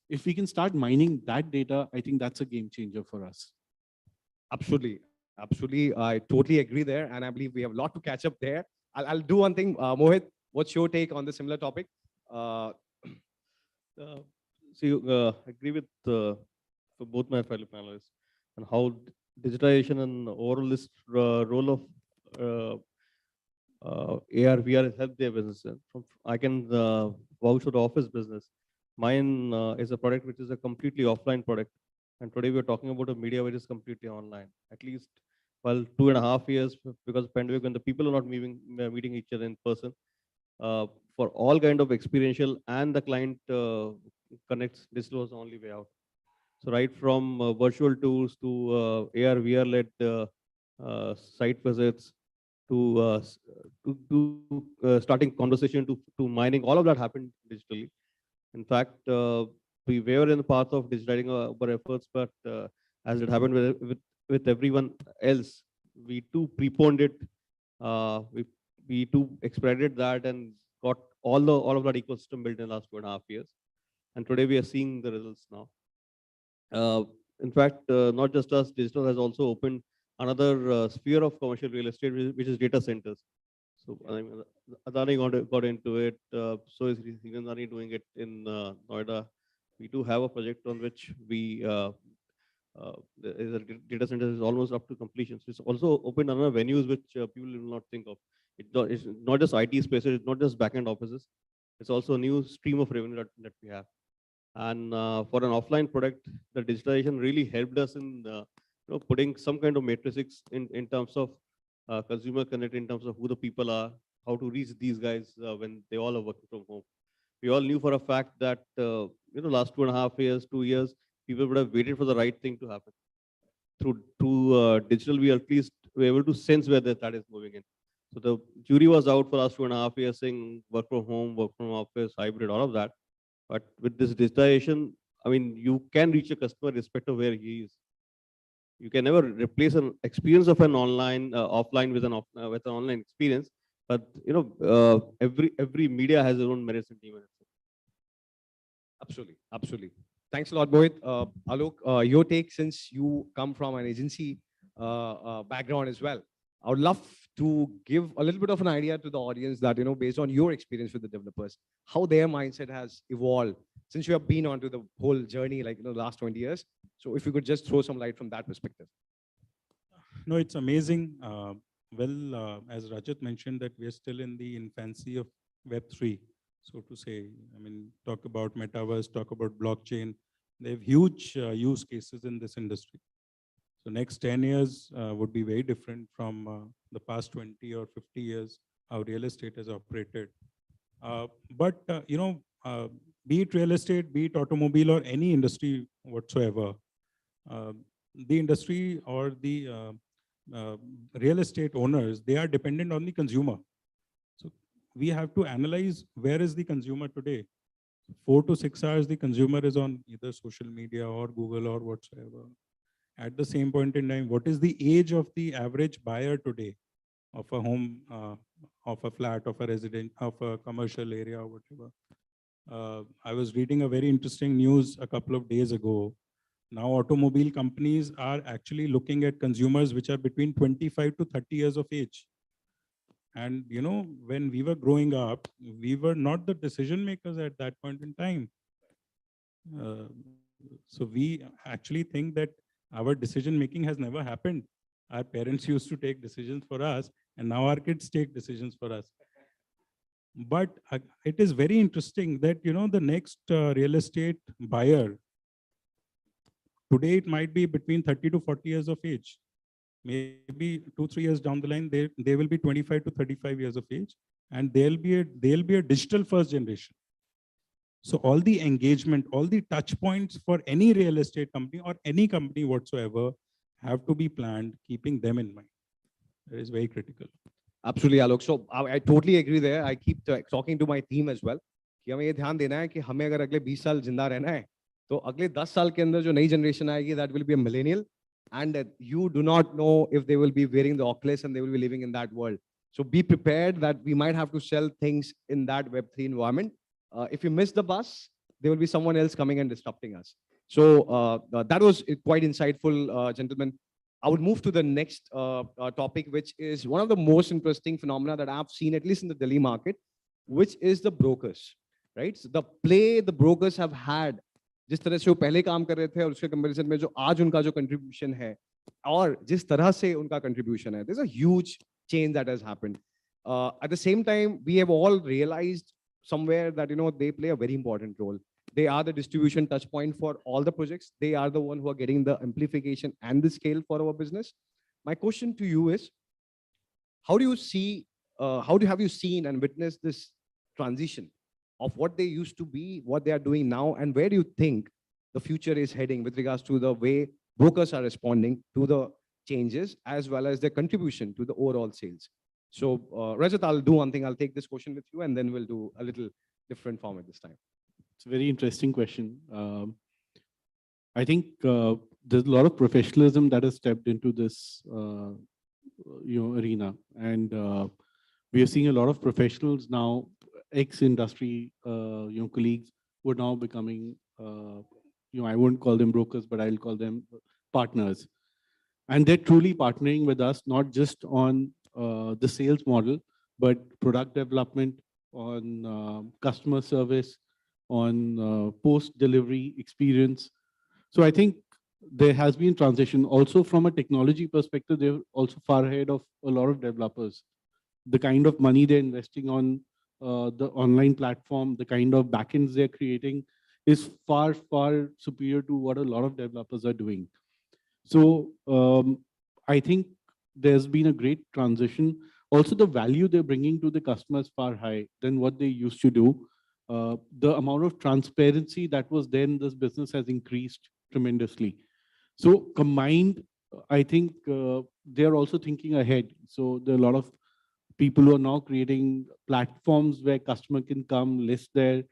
If we can start mining that data, I think that's a game changer for us. Absolutely. Absolutely. I totally agree there. And I believe we have a lot to catch up there. I'll do one thing. Mohit, what's your take on the similar topic? See, agree with for both my fellow panelists and how digitization and overall this role of AR, VR has helped their business. I can vouch for the office business. Mine is a product which is a completely offline product. And today we're talking about a media which is completely online. At least, well, 2.5 years because of pandemic when the people are not meeting each other in person. For all kind of experiential and the client connects, this was the only way out. So right from virtual tours to AR, VR led site visits to starting conversation to mining, all of that happened digitally. In fact, we were in the path of digitizing our efforts, but as it happened with everyone else, we too preponed it. We too expedited that and got all of that ecosystem built in the last 2.5 years. And today we are seeing the results now. In fact, not just us, digital has also opened another sphere of commercial real estate, which is data centers. So I mean, Adani got into it. So is Adani doing it in Noida. We do have a project on which we is a data center is almost up to completion. So it's also opened another venues which people will not think of. It's not just IT spaces, it's not just backend offices. It's also a new stream of revenue that we have. And for an offline product, the digitalization really helped us in putting some kind of matrix in terms of consumer connect, in terms of who the people are, how to reach these guys when they all are working from home. We all knew for a fact that last 2.5 years, 2 years, people would have waited for the right thing to happen. Through digital, we at least were able to sense where that is moving in. So the jury was out for last 2.5 years saying work from home, work from office, hybrid, all of that. But with this digitization, I mean, you can reach a customer irrespective of where he is. You can never replace an experience of an online, offline with an online experience. But every media has their own merits and demerits. Absolutely, absolutely. Thanks a lot, Mohit. Alok, your take, since you come from an agency background as well. I would love to give a little bit of an idea to the audience that, based on your experience with the developers, how their mindset has evolved since you have been onto the whole journey, like, the last 20 years. So if you could just throw some light from that perspective. No, it's amazing. As Rajat mentioned, that we are still in the infancy of Web3, so to say. I mean, talk about metaverse, talk about blockchain. They have huge use cases in this industry. So next 10 years would be very different from the past 20 or 50 years, how real estate has operated. Be it real estate, be it automobile or any industry whatsoever, the industry or the real estate owners, they are dependent on the consumer. So we have to analyze where is the consumer today. 4 to 6 hours, the consumer is on either social media or Google or whatsoever. At the same point in time, what is the age of the average buyer today of a home, of a flat, of a resident, of a commercial area or whatever? I was reading a very interesting news a couple of days ago. Now automobile companies are actually looking at consumers which are between 25 to 30 years of age. And when we were growing up, we were not the decision makers at that point in time. So we actually think that our decision making has never happened. Our parents used to take decisions for us, and now our kids take decisions for us. But it is very interesting that the next real estate buyer, today it might be between 30 to 40 years of age. Maybe 2-3 years down the line, they will be 25 to 35 years of age, and they'll be a digital first generation. So all the engagement, all the touch points for any real estate company or any company whatsoever have to be planned, keeping them in mind. That is very critical. Absolutely, Alok. So I totally agree there. I keep talking to my team as well. कि हमें ये ध्यान देना है कि हमें अगर अगले 20 साल जिंदा रहना है, तो अगले 10 साल के अंदर जो नई generation आएगी, that will be a millennial, and you do not know if they will be wearing the Oculus and they will be living in that world. So be prepared that we might have to sell things in that Web3 environment. If you miss the bus, there will be someone else coming and disrupting us. So that was quite insightful, gentlemen. I would move to the next topic, which is one of the most interesting phenomena that I've seen, at least in the Delhi market, which is the brokers, right? So the play the brokers have had, जिस तरह से वो पहले काम कर रहे थे और उसके कंपैरिजन में जो आज उनका जो कंट्रीब्यूशन है और जिस तरह से उनका कंट्रीब्यूशन है, there's a huge change that has happened. At the same time, we have all realized somewhere that they play a very important role. They are the distribution touch point for all the projects. They are the one who are getting the amplification and the scale for our business. My question to you is, how do you see, have you seen and witnessed this transition of what they used to be, what they are doing now, and where do you think the future is heading with regards to the way brokers are responding to the changes as well as their contribution to the overall sales? So Rajat, I'll do one thing. I'll take this question with you and then we'll do a little different format this time. It's a very interesting question. I think there's a lot of professionalism that has stepped into this arena, and we are seeing a lot of professionals now, ex-industry colleagues, who are now becoming I won't call them brokers, but I'll call them partners, and they're truly partnering with us, not just on the sales model, but product development, on customer service, on post-delivery experience. So I think there has been transition. Also from a technology perspective, they're also far ahead of a lot of developers. The kind of money they're investing on the online platform, the kind of backends they're creating is far, far superior to what a lot of developers are doing. So I think there's been a great transition. Also, the value they're bringing to the customers far high than what they used to do. The amount of transparency that was there in this business has increased tremendously. So combined, I think they're also thinking ahead. So there are a lot of people who are now creating platforms where customer can come, list their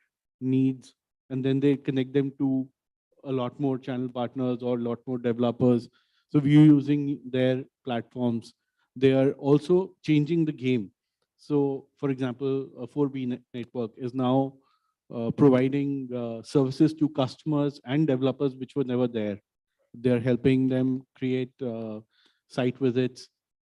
needs, and then they connect them to a lot more channel partners or a lot more developers. So we're using their platforms. They are also changing the game. So for example, a 4B network is now providing services to customers and developers which were never there. They're helping them create site visits.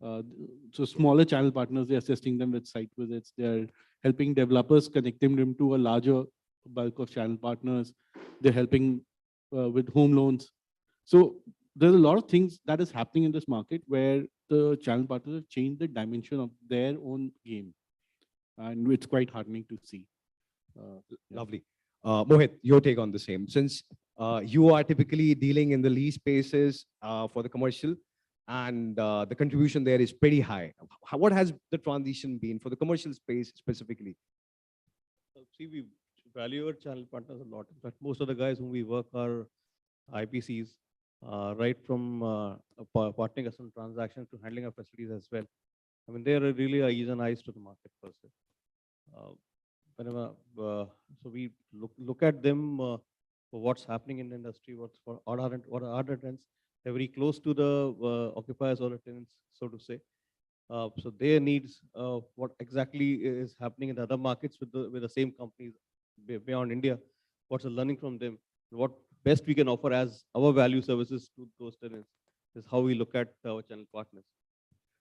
So smaller channel partners, they're assisting them with site visits. They're helping developers, connecting them to a larger bulk of channel partners. They're helping with home loans. So there's a lot of things that is happening in this market where the channel partners have changed the dimension of their own game. And it's quite heartening to see. Lovely. Mohit, your take on the same. Since you are typically dealing in the lease spaces for the commercial, and the contribution there is pretty high. What has the transition been for the commercial space specifically? See, we value our channel partners a lot. In fact, most of the guys whom we work are IPCs, right from partnering us on transactions to handling our facilities as well. I mean, they are really ears and eyes to the market per se. So we look at them for what's happening in the industry, what are the trends. They're very close to the occupiers or the tenants, so to say. So their needs, what exactly is happening in the other markets with the same companies beyond India, what's the learning from them, what best we can offer as our value services to those tenants is how we look at our channel partners.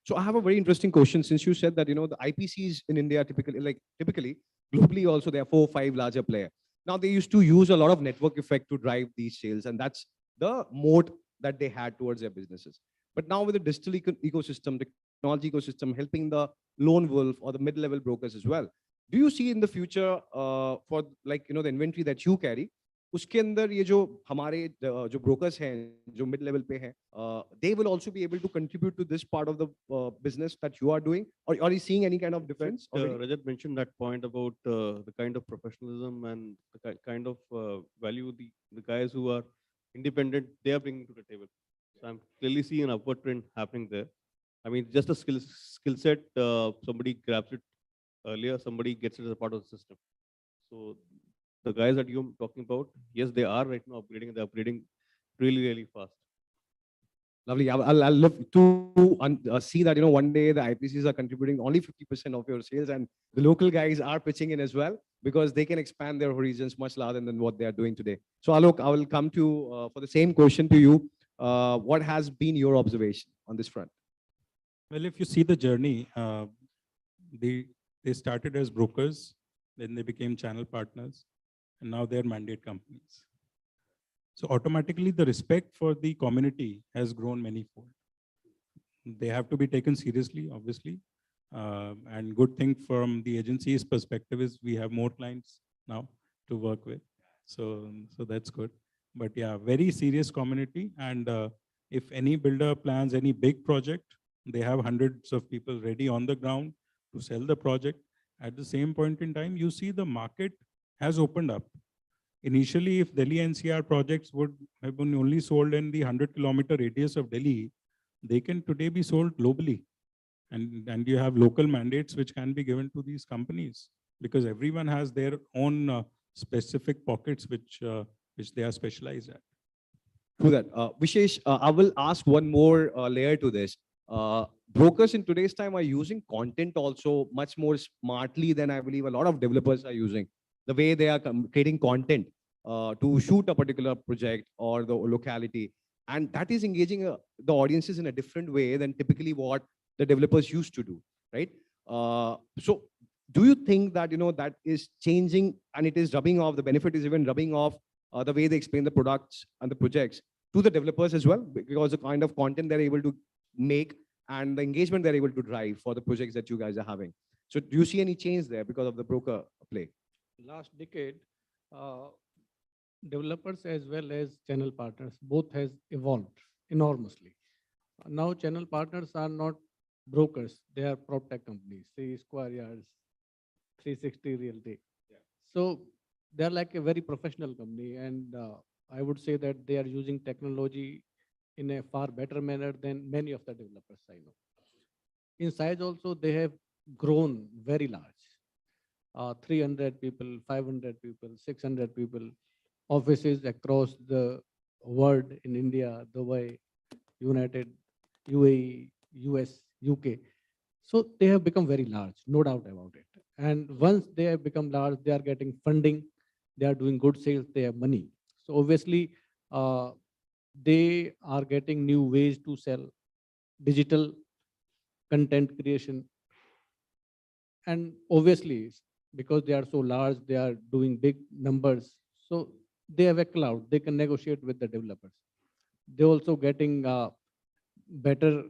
So I have a very interesting question. Since you said that the IPCs in India typically globally also there are 4 or 5 larger players. Now they used to use a lot of network effect to drive these sales, and that's the moat that they had towards their businesses. But now with the digital ecosystem, the technology ecosystem helping the lone wolf or the mid-level brokers as well, do you see in the future for the inventory that you carry, उसके अंदर ये जो हमारे जो brokers हैं जो mid level पे हैं, they will also be able to contribute to this part of the business that you are doing, or are you seeing any kind of difference? Rajat mentioned that point about the kind of professionalism and the kind of value the guys who are independent, they are bringing to the table. So I'm clearly seeing an upward trend happening there. I mean, just a skill set, somebody grabs it earlier, somebody gets it as a part of the system. So the guys that you're talking about, yes, they are right now upgrading, and they're upgrading really, really fast. Lovely. I'll love to see that, one day the IPCs are contributing only 50% of your sales and the local guys are pitching in as well because they can expand their horizons much larger than what they are doing today. So Alok, I will come to, for the same question to you. What has been your observation on this front? Well, if you see the journey, they, they started as brokers, then they became channel partners, and now they're mandate companies. So automatically the respect for the community has grown manifold. They have to be taken seriously, obviously. And good thing from the agency's perspective is we have more clients now to work with. So that's good. But yeah, very serious community. And if any builder plans any big project, they have hundreds of people ready on the ground to sell the project. At the same point in time, you see the market has opened up. Initially, if Delhi NCR projects would have been only sold in the 100-kilometer radius of Delhi, they can today be sold globally. And you have local mandates which can be given to these companies because everyone has their own specific pockets which they are specialized at. True that. Vishesh, I will ask one more layer to this. Brokers in today's time are using content also much more smartly than I believe a lot of developers are using. The way they are creating content to shoot a particular project or the locality. And that is engaging the audiences in a different way than typically what the developers used to do, right? So do you think that, that is changing and it is rubbing off, the benefit is even rubbing off the way they explain the products and the projects to the developers as well, because the kind of content they're able to make and the engagement they're able to drive for the projects that you guys are having. So do you see any change there because of the broker play? Last decade, developers as well as channel partners, both has evolved enormously. Now channel partners are not brokers, they are prop tech companies, say Square Yards, 360 Realty. So they're like a very professional company, and I would say that they are using technology in a far better manner than many of the developers I know. In size also, they have grown very large. 300 people, 500 people, 600 people, offices across the world in India, Dubai, United, UAE, US, UK. So they have become very large, no doubt about it. And once they have become large, they are getting funding, they are doing good sales, they have money. So obviously, they are getting new ways to sell digital content creation. And obviously, because they are so large, they are doing big numbers. So they have a cloud, they can negotiate with the developers. They're also getting better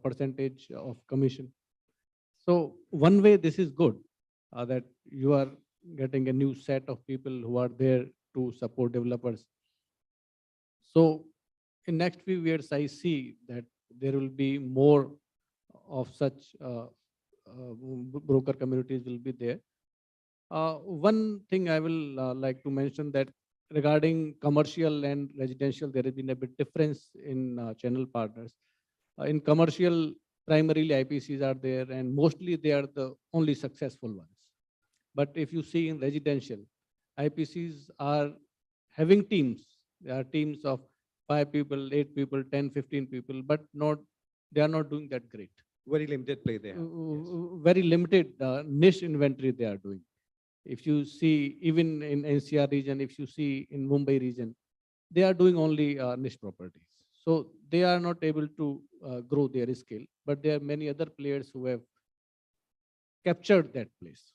percentage of commission. So one way this is good, that you are getting a new set of people who are there to support developers. So in next few years, I see that there will be more of such broker communities will be there. One thing I will like to mention that regarding commercial and residential, there has been a bit difference in channel partners. In commercial, primarily IPCs are there, and mostly they are the only successful ones. But if you see in residential, IPCs are having teams. There are teams of 5 people, 8 people, 10, 15 people, but they are not doing that great. Very limited play there. Very limited niche inventory they are doing. If you see, even in NCR region, if you see in Mumbai region, they are doing only niche properties. So they are not able to grow their scale, but there are many other players who have captured that place.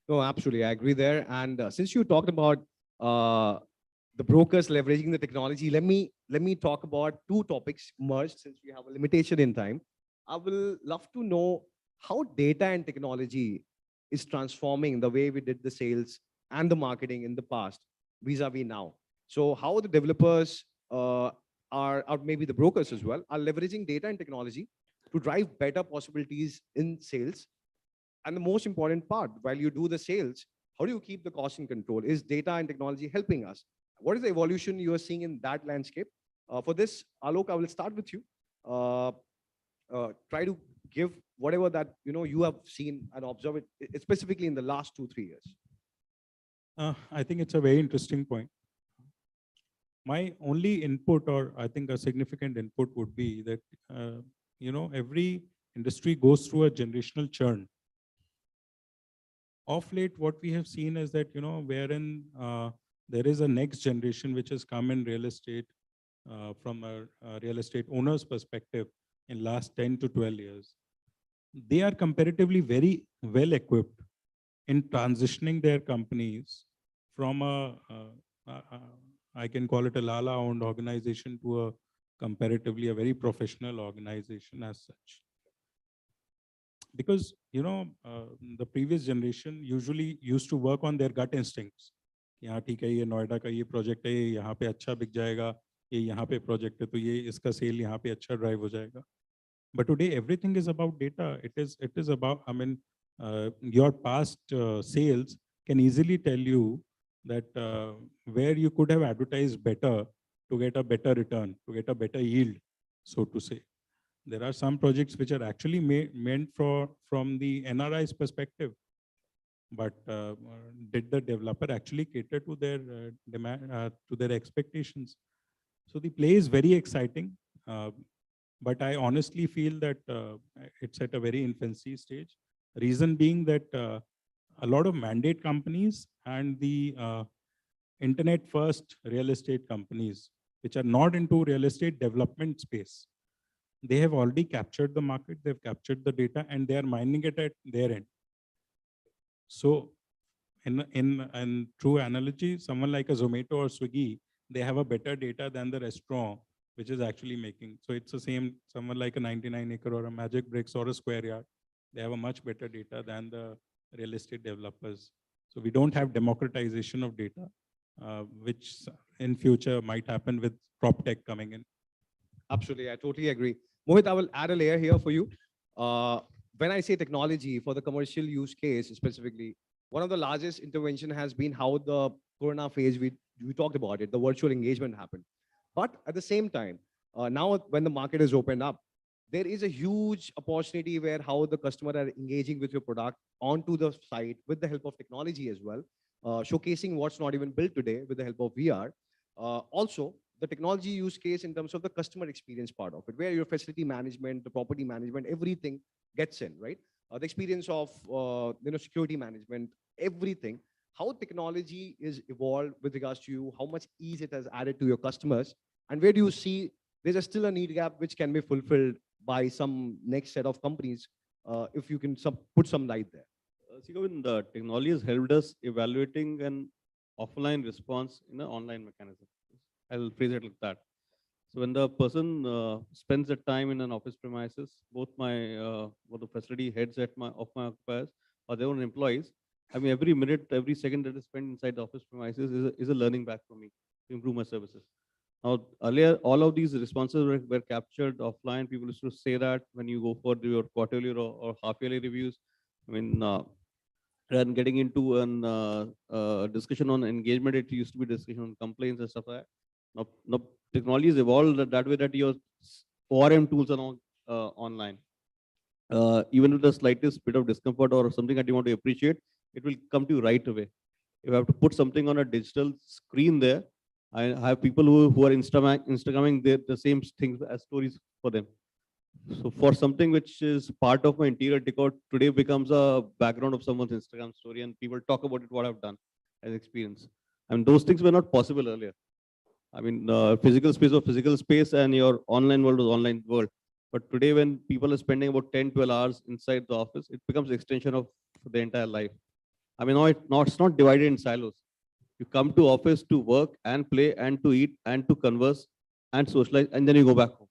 No, absolutely, I agree there. And since you talked about the brokers leveraging the technology, let me talk about two topics merged since we have a limitation in time. I will love to know how data and technology is transforming the way we did the sales and the marketing in the past vis-a-vis now. So how the developers or maybe the brokers as well, are leveraging data and technology to drive better possibilities in sales. And the most important part, while you do the sales, how do you keep the cost in control? Is data and technology helping us? What is the evolution you are seeing in that landscape? For this, Alok, I will start with you. Try to give whatever that you have seen and observed it specifically in the last 2-3 years. I think it's a very interesting point. My only input, or I think a significant input, would be that, every industry goes through a generational churn. Of late, what we have seen is that, wherein there is a next generation which has come in real estate from a real estate owner's perspective in last 10 to 12 years. They are comparatively very well equipped in transitioning their companies from I can call it a Lala-owned organization to a comparatively a very professional organization as such. Because, the previous generation usually used to work on their gut instincts. यहाँ ठीक है, ये नोएडा का ये project है, ये यहाँ पे अच्छा बिक जाएगा, ये यहाँ पे प्रोजेक्ट है, तो ये इसका सेल यहाँ पे अच्छा ड्राइव हो जाएगा. But today everything is about data. It is about, your past sales can easily tell you that where you could have advertised better to get a better return, to get a better yield, so to say. There are some projects which are actually meant from the NRI's perspective, but did the developer actually cater to their demand, to their expectations? So the play is very exciting, but I honestly feel that it's at a very infancy stage. Reason being that a lot of mandate companies and the internet first real estate companies, which are not into real estate development space, they have already captured the market, they've captured the data, and they are mining it at their end. So in true analogy, someone like a Zomato or Swiggy, they have a better data than the restaurant, which is actually making. So it's the same, someone like a 99acre or a Magic Bricks or a Square Yard, they have a much better data than the real estate developers. So we don't have democratization of data, which in future might happen with prop tech coming in. Absolutely, I totally agree. Mohit, I will add a layer here for you. When I say technology for the commercial use case specifically, one of the largest intervention has been how the Corona phase, we talked about it, the virtual engagement happened. But at the same time, now when the market is opened up, there is a huge opportunity where how the customer are engaging with your product onto the site with the help of technology as well, showcasing what's not even built today with the help of VR. Also, the technology use case in terms of the customer experience part of it, where your facility management, the property management, everything gets in, right? The experience of security management, everything, how technology is evolved with regards to you, how much ease it has added to your customers, and where do you see there's still a need gap which can be fulfilled by some next set of companies, if you can put some light there. See, Govind, the technology has helped us evaluating an offline response in an online mechanism. I'll phrase it like that. So when the person spends the time in an office premises, both the facility heads of my occupiers or their own employees, I mean, every minute, every second that is spent inside the office premises is a learning back for me to improve my services. Now, earlier, all of these responses were captured offline. People used to say that when you go for your quarterly or half-yearly reviews, I mean, and getting into an discussion on engagement, it used to be discussion on complaints and stuff like that. Now technology has evolved that way that your ORM tools are now online. Even with the slightest bit of discomfort or something that you want to appreciate, it will come to you right away. You have to put something on a digital screen there. I have people who are Instagramming the same things as stories for them. So for something which is part of my interior decor today becomes a background of someone's Instagram story, and people talk about it, what I've done as experience. I mean, those things were not possible earlier. I mean, physical space was physical space and your online world was online world. But today when people are spending about 10, 12 hours inside the office, it becomes an extension of the entire life. I mean, it's not divided in silos. You come to office to work and play and to eat and to converse and socialize, and then you go back home.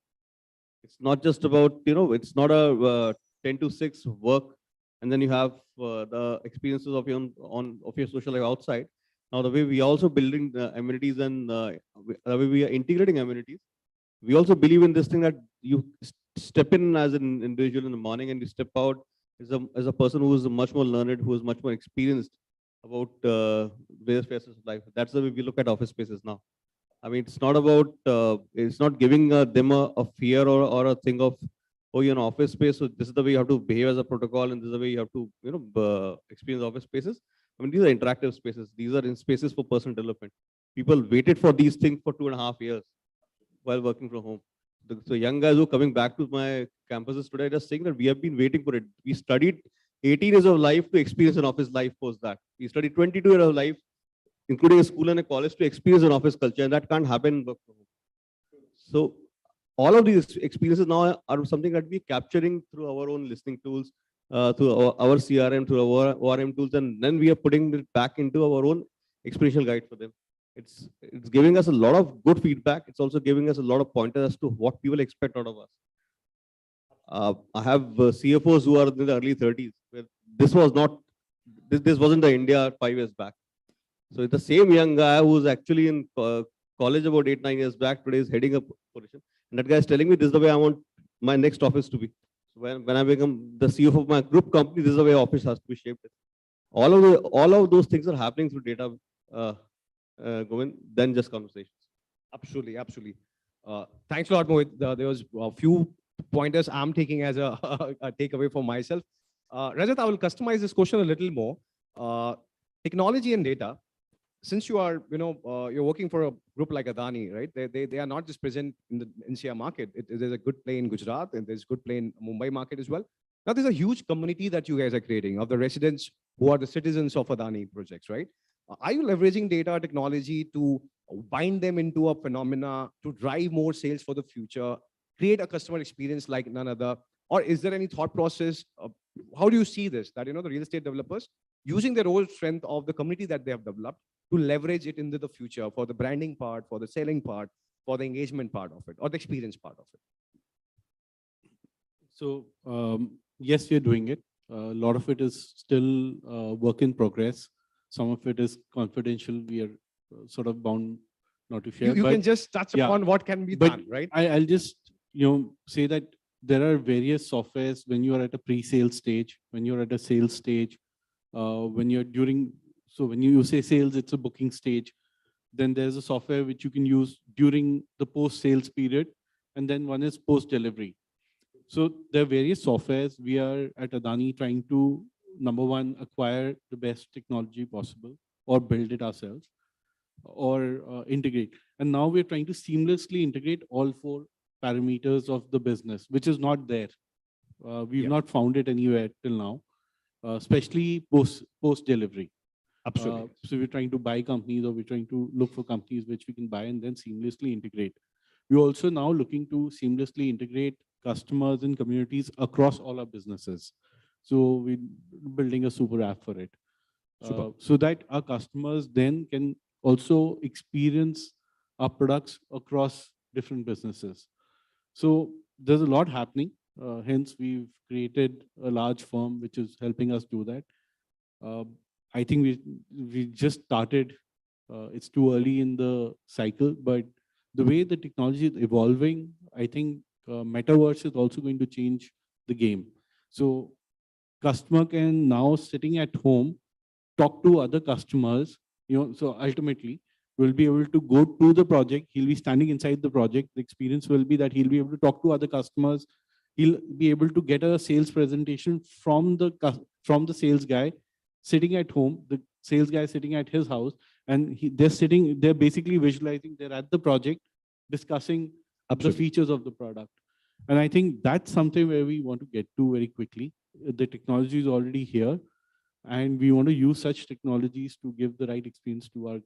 It's not just about, it's not a 10 to 6 work, and then you have the experiences of your social life outside. Now, the way we also building the amenities and the way we are integrating amenities, we also believe in this thing that you step in as an individual in the morning and you step out as a person who is much more learned, who is much more experienced about various phases of life. That's the way we look at office spaces now. I mean, it's not about, it's not giving them a fear or a thing of, oh, you're in office space, so this is the way you have to behave as a protocol, and this is the way you have to, experience office spaces. I mean, these are interactive spaces. These are in spaces for personal development. People waited for these things for 2.5 years while working from home. So young guys who are coming back to my campuses today are just saying that we have been waiting for it. We studied 18 years of life to experience an office life post that. We studied 22 years of life, including a school and a college, to experience an office culture, and that can't happen in work from home. So all of these experiences now are something that we're capturing through our own listening tools, through our CRM, through our ORM tools, and then we are putting it back into our own experiential guide for them. It's giving us a lot of good feedback. It's also giving us a lot of pointers as to what people expect out of us. I have CFOs who are in the early 30s. Where this was not, this wasn't the India 5 years back. So it's the same young guy who's actually in college about 8-9 years back. Today is heading up position, and that guy is telling me this is the way I want my next office to be. So when I become the CFO of my group company, this is the way office has to be shaped. All of those things are happening through data. Govind, than just conversations. Absolutely, absolutely. Thanks a lot, Mohit. There was a few pointers I'm taking as a, a takeaway for myself. Rajat, I will customize this question a little more. Technology and data. Since you are, you're working for a group like Adani, right? They are not just present in the NCR market. There's a good play in Gujarat, and there's good play in Mumbai market as well. Now there's a huge community that you guys are creating of the residents who are the citizens of Adani projects, right? Are you leveraging data technology to bind them into a phenomena to drive more sales for the future, create a customer experience like none other? Or is there any thought process? How do you see this? That, the real estate developers using their own strength of the community that they have developed to leverage it into the future for the branding part, for the selling part, for the engagement part of it, or the experience part of it? So yes, we are doing it. A lot of it is still work in progress. Some of it is confidential. We are sort of bound not to share. You can just touch upon what can be done, right? I'll just say that there are various softwares when you are at a pre-sale stage, when you're at a sales stage, when you're during. So when you say sales, it's a booking stage. Then there's a software which you can use during the post-sales period, and then one is post-delivery. So there are various softwares. We are at Adani trying to, number one, acquire the best technology possible or build it ourselves or integrate. And now we're trying to seamlessly integrate all 4 parameters of the business, which is not there. We've not found it anywhere till now, especially post-delivery. Absolutely. So we're trying to buy companies, or we're trying to look for companies which we can buy and then seamlessly integrate. We're also now looking to seamlessly integrate customers and communities across all our businesses. So we're building a super app for it. So that our customers then can also experience our products across different businesses. So there's a lot happening. Hence, we've created a large firm which is helping us do that. I think we just started. It's too early in the cycle, but the way the technology is evolving, I think metaverse is also going to change the game. So customer can now, sitting at home, talk to other customers. So ultimately we'll be able to go to the project. He'll be standing inside the project. The experience will be that he'll be able to talk to other customers. He'll be able to get a sales presentation from the sales guy sitting at home, the sales guy sitting at his house, and they're basically visualizing, they're at the project discussing the features of the product. And I think that's something where we want to get to very quickly. The technology is already here, and we want to use such technologies to give the right experience to our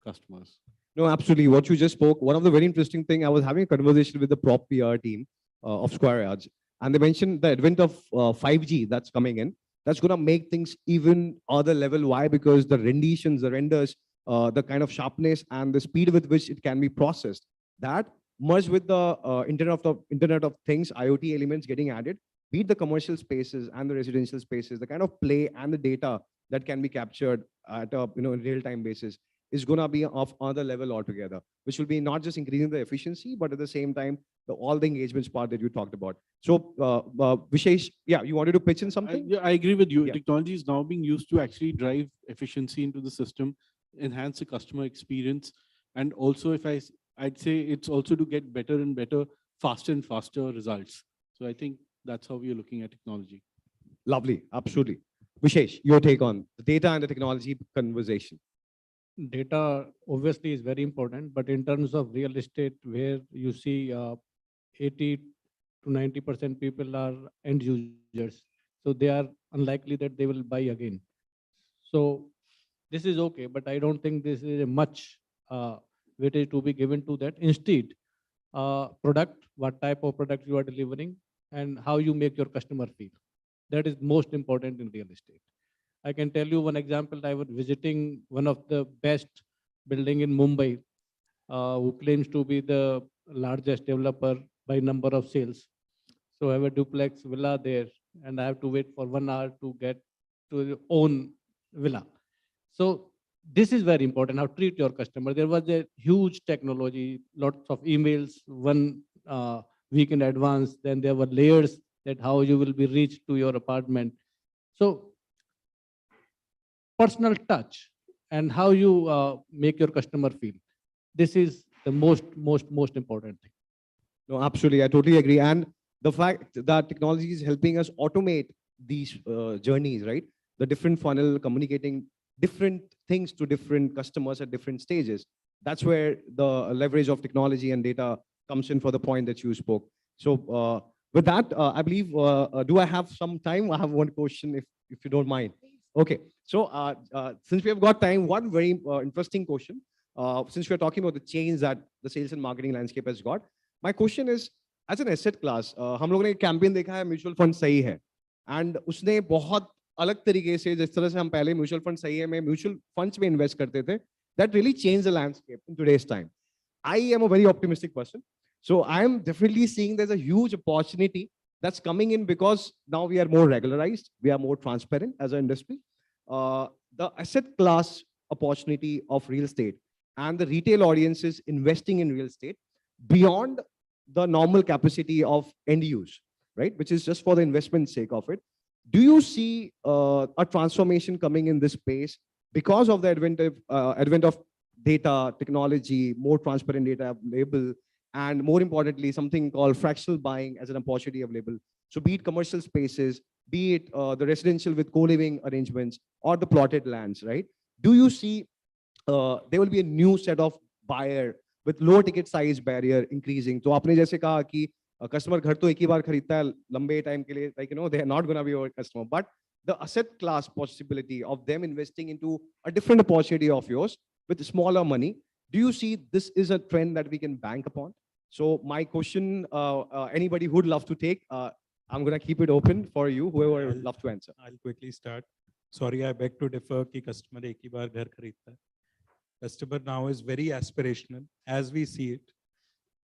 customers. No, absolutely. What you just spoke, one of the very interesting thing, I was having a conversation with the prop PR team of Square Yards, and they mentioned the advent of 5G that's coming in. That's going to make things even other level. Why? Because the renditions, the renders, the kind of sharpness and the speed with which it can be processed, that merged with the Internet of Things, IoT elements getting added, be it the commercial spaces and the residential spaces, the kind of play and the data that can be captured at a real-time basis is going to be of another level altogether, which will be not just increasing the efficiency, but at the same time, all the engagements part that you talked about. So, Vishesh, yeah, you wanted to pitch in something? I agree with you. Yeah. Technology is now being used to actually drive efficiency into the system, enhance the customer experience, and also, I'd say it's also to get better and better, faster and faster results. So I think that's how we are looking at technology. Lovely, absolutely. Vishesh, your take on the data and the technology conversation. data obviously is very important, but in terms of real estate, where you see 80 to 90% people are end users, so they are unlikely that they will buy again. So this is okay, but I don't think this is a much weightage to be given to that. Instead, product, what type of product you are delivering, and how you make your customer feel. That is most important in real estate. I can tell you one example. I was visiting one of the best building in Mumbai, who claims to be the largest developer by number of sales. So I have a duplex villa there, and I have to wait for 1 hour to get to own villa. So this is very important, how treat your customer. There was a huge technology, lots of emails, one week in advance. Then there were layers that how you will be reached to your apartment. So personal touch and how you make your customer feel. This is the most important thing. No, absolutely. I totally agree. And the fact that technology is helping us automate these journeys, right? The different funnel communicating different things to different customers at different stages. That's where the leverage of technology and data comes in for the point that you spoke. So with that, I believe, do I have some time? I have one question if you don't mind. Okay. So since we have got time, one very interesting question. Since we are talking about the change that the sales and marketing landscape has got, my question is, as an asset class, हम लोगों ने एक campaign देखा है mutual fund सही है, and उसने बहुत अलग तरीके से जिस तरह से हम पहले म्यूचुअल फंड सही है में म्यूचुअल फंड्स में इन्वेस्ट करते थे, that really changed the landscape in today's time. I am a very optimistic person, so I am definitely seeing there's a huge opportunity that's coming in because now we are more regularized, we are more transparent as an industry. The asset class opportunity of real estate and the retail audiences investing in real estate beyond the normal capacity of end use, right? Which is just for the investment sake of it. Do you see a transformation coming in this space because of the advent of data, technology, more transparent data available, and more importantly, something called fractional buying as an opportunity available? So be it commercial spaces, be it the residential with co-living arrangements or the plotted lands, right? Do you see there will be a new set of buyer with low ticket size barrier increasing? तो आपने जैसे कहा कि customer घर तो एक ही बार खरीदता है लंबे time के लिए, like they are not going to be our customer, but the asset class possibility of them investing into a different opportunity of yours with smaller money. Do you see this is a trend that we can bank upon? So my question, anybody who would love to take, I'm going to keep it open for you, whoever would love to answer. I'll quickly start. Sorry, I beg to differ कि customer एक ही बार घर खरीदता है. Customer now is very aspirational as we see it.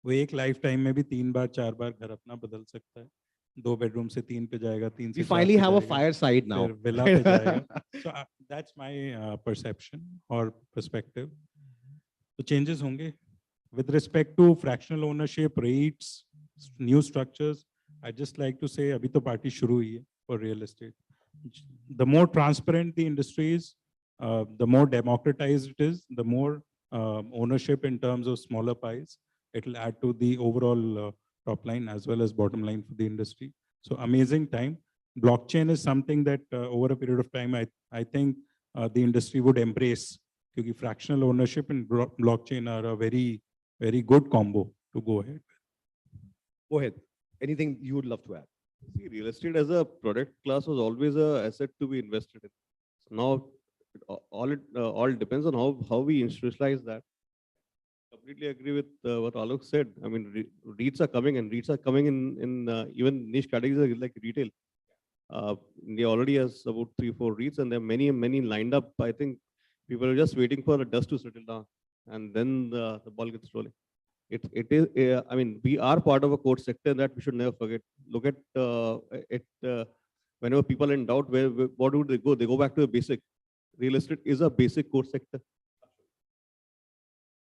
वो एक lifetime में भी 3 बार 4 बार घर अपना बदल सकता है. 2 bedroom से 3 पे जाएगा, 3 से We 4 finally पे have a जाएगा, fireside now. फिर villa पे जाएगा. So that's my perception or perspective. तो changes होंगे. With respect to fractional ownership, REITs, new structures, I just like to say अभी तो party शुरू हुई है for real estate. The more transparent the industry is, the more democratized it is, the more ownership in terms of smaller pies, it will add to the overall top line as well as bottom line for the industry. So amazing time. Blockchain is something that over a period of time, I think the industry would embrace, because fractional ownership and blockchain are a very, very good combo to go ahead. Go ahead. Anything you would love to add? See, real estate as a product class was always an asset to be invested in. So now all depends on how we institutionalize that. Completely agree with what Alok said. I mean, REITs are coming, and REITs are coming in even niche categories like retail. India already has about 3-4 REITs, and there are many lined up. I think people are just waiting for the dust to settle down, and then the ball gets rolling. It is. I mean, we are part of a core sector that we should never forget. Look at it. Whenever people are in doubt, what do they go? They go back to the basic. Real estate is a basic core sector.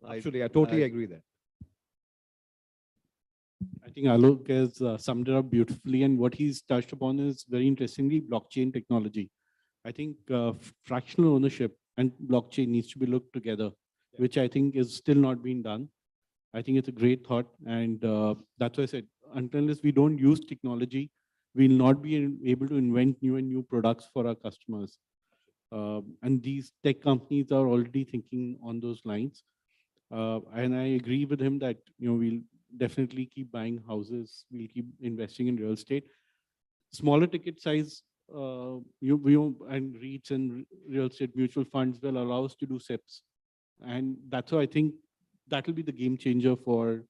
Absolutely, I totally agree there. I think Alok has summed it up beautifully, and what he's touched upon is very interestingly blockchain technology. I think fractional ownership and blockchain needs to be looked together, which I think is still not being done. I think it's a great thought, and that's why I said, unless we don't use technology, we'll not be able to invent new and new products for our customers. And these tech companies are already thinking on those lines. And I agree with him that we'll definitely keep buying houses, we'll keep investing in real estate. Smaller ticket size, and REITs and real estate mutual funds will allow us to do SIPs. And that's why I think that will be the game changer for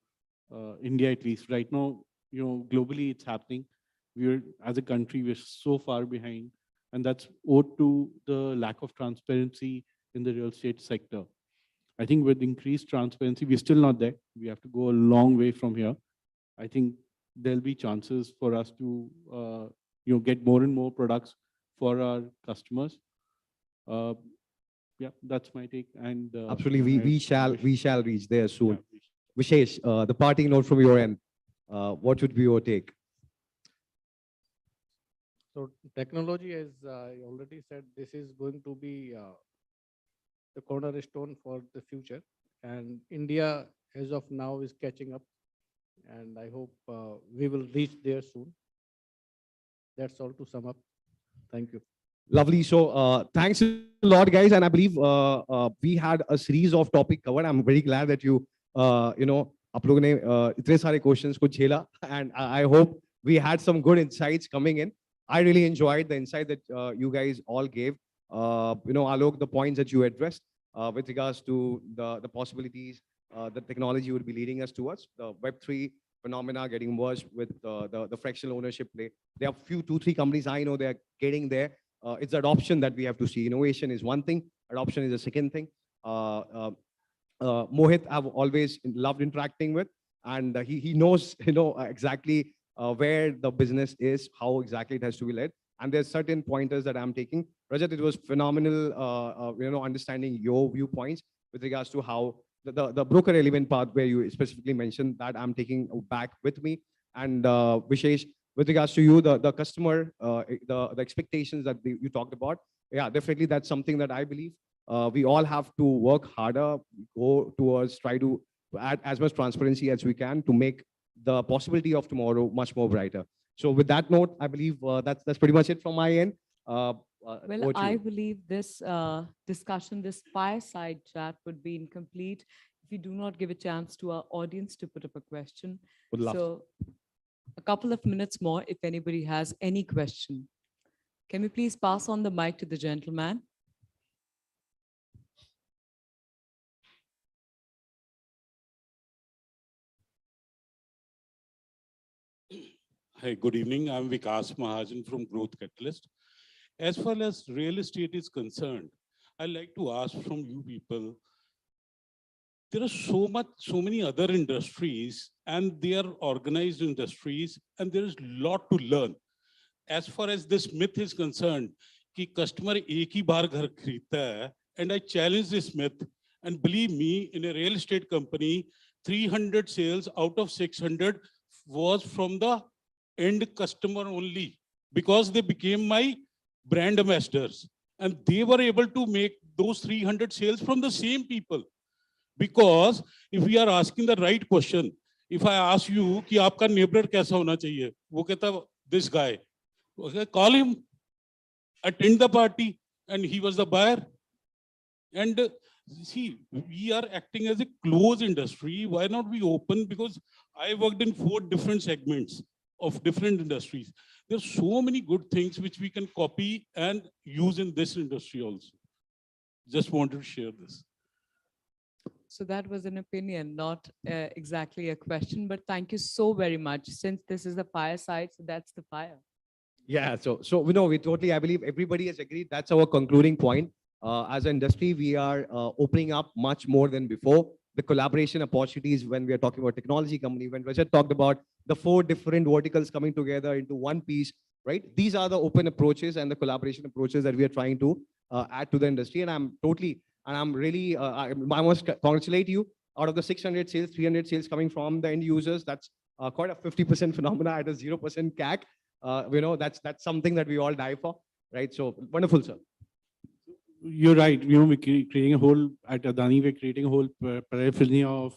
India, at least. Right now, globally it's happening. As a country, we're so far behind. And that's owed to the lack of transparency in the real estate sector. I think with increased transparency, we're still not there. We have to go a long way from here. I think there'll be chances for us to get more and more products for our customers. Yeah, that's my take. And Absolutely, we shall reach there soon. Vishesh, the parting note from your end, what would be your take? So technology, as I already said, this is going to be the cornerstone for the future. And India, as of now, is catching up. And I hope we will reach there soon. That's all to sum up. Thank you. Lovely. So thanks a lot, guys. And I believe we had a series of topic covered. I'm very glad that you आप लोगों ने इतने सारे questions को झेला. And I hope we had some good insights coming in. I really enjoyed the insight that you guys all gave. Alok, the points that you addressed with regards to the possibilities that technology would be leading us towards, the Web3 phenomena getting merged with the fractional ownership play. There are two, three companies I know they're getting there. It's adoption that we have to see. Innovation is one thing, adoption is the second thing. Mohit, I've always loved interacting with, and he knows exactly where the business is, how exactly it has to be led. And there's certain pointers that I'm taking. Rajat, it was phenomenal, understanding your viewpoints with regards to how the broker element part where you specifically mentioned that I'm taking back with me. And Vishesh, with regards to you, the customer, the expectations that you talked about, yeah, definitely that's something that I believe we all have to work harder, go towards, try to add as much transparency as we can to make the possibility of tomorrow much more brighter. So with that note, I believe that's pretty much it from my end. Well, I believe this discussion, this fireside chat would be incomplete if we do not give a chance to our audience to put up a question. Would love So a couple of minutes more if anybody has any question. Can we please pass on the mic to the gentleman? Hi, good evening. I'm Vikas Mahajan from Growth Catalyst. As far as real estate is concerned, I'd like to ask from you people, there are so many other industries and they are organized industries and there is a lot to learn. As far as this myth is concerned, कि customer एक ही बार घर खरीदता है, and I challenge this myth, and believe me, in a real estate company, 300 sales out of 600 was from the end customer only, because they became my brand ambassadors and they were able to make those 300 sales from the same people. Because if we are asking the right question, if I ask you कि आपका neighbor कैसा होना चाहिए, वो कहता this guy, okay, call him, attend the party, and he was the buyer. And see, we are acting as a closed industry. Why not we open? Because I worked in 4 different segments of different industries. There's so many good things which we can copy and use in this industry also. Just wanted to share this. So that was an opinion, not exactly a question, but thank you so very much. Since this is a fireside, so that's the fire. Yeah, so we totally, I believe everybody has agreed. That's our concluding point. As an industry, we are opening up much more than before. The collaboration opportunities when we are talking about technology company, when Rajat talked about the 4 different verticals coming together into one piece, right? These are the open approaches and the collaboration approaches that we are trying to add to the industry. And I'm really, I must congratulate you. Out of the 600 sales, 300 sales coming from the end users, that's quite a 50% phenomena at a 0% CAC. That's something that we all die for, right? So wonderful, sir. You're right. We're creating a whole, at Adani, we're creating a whole paraphernalia of,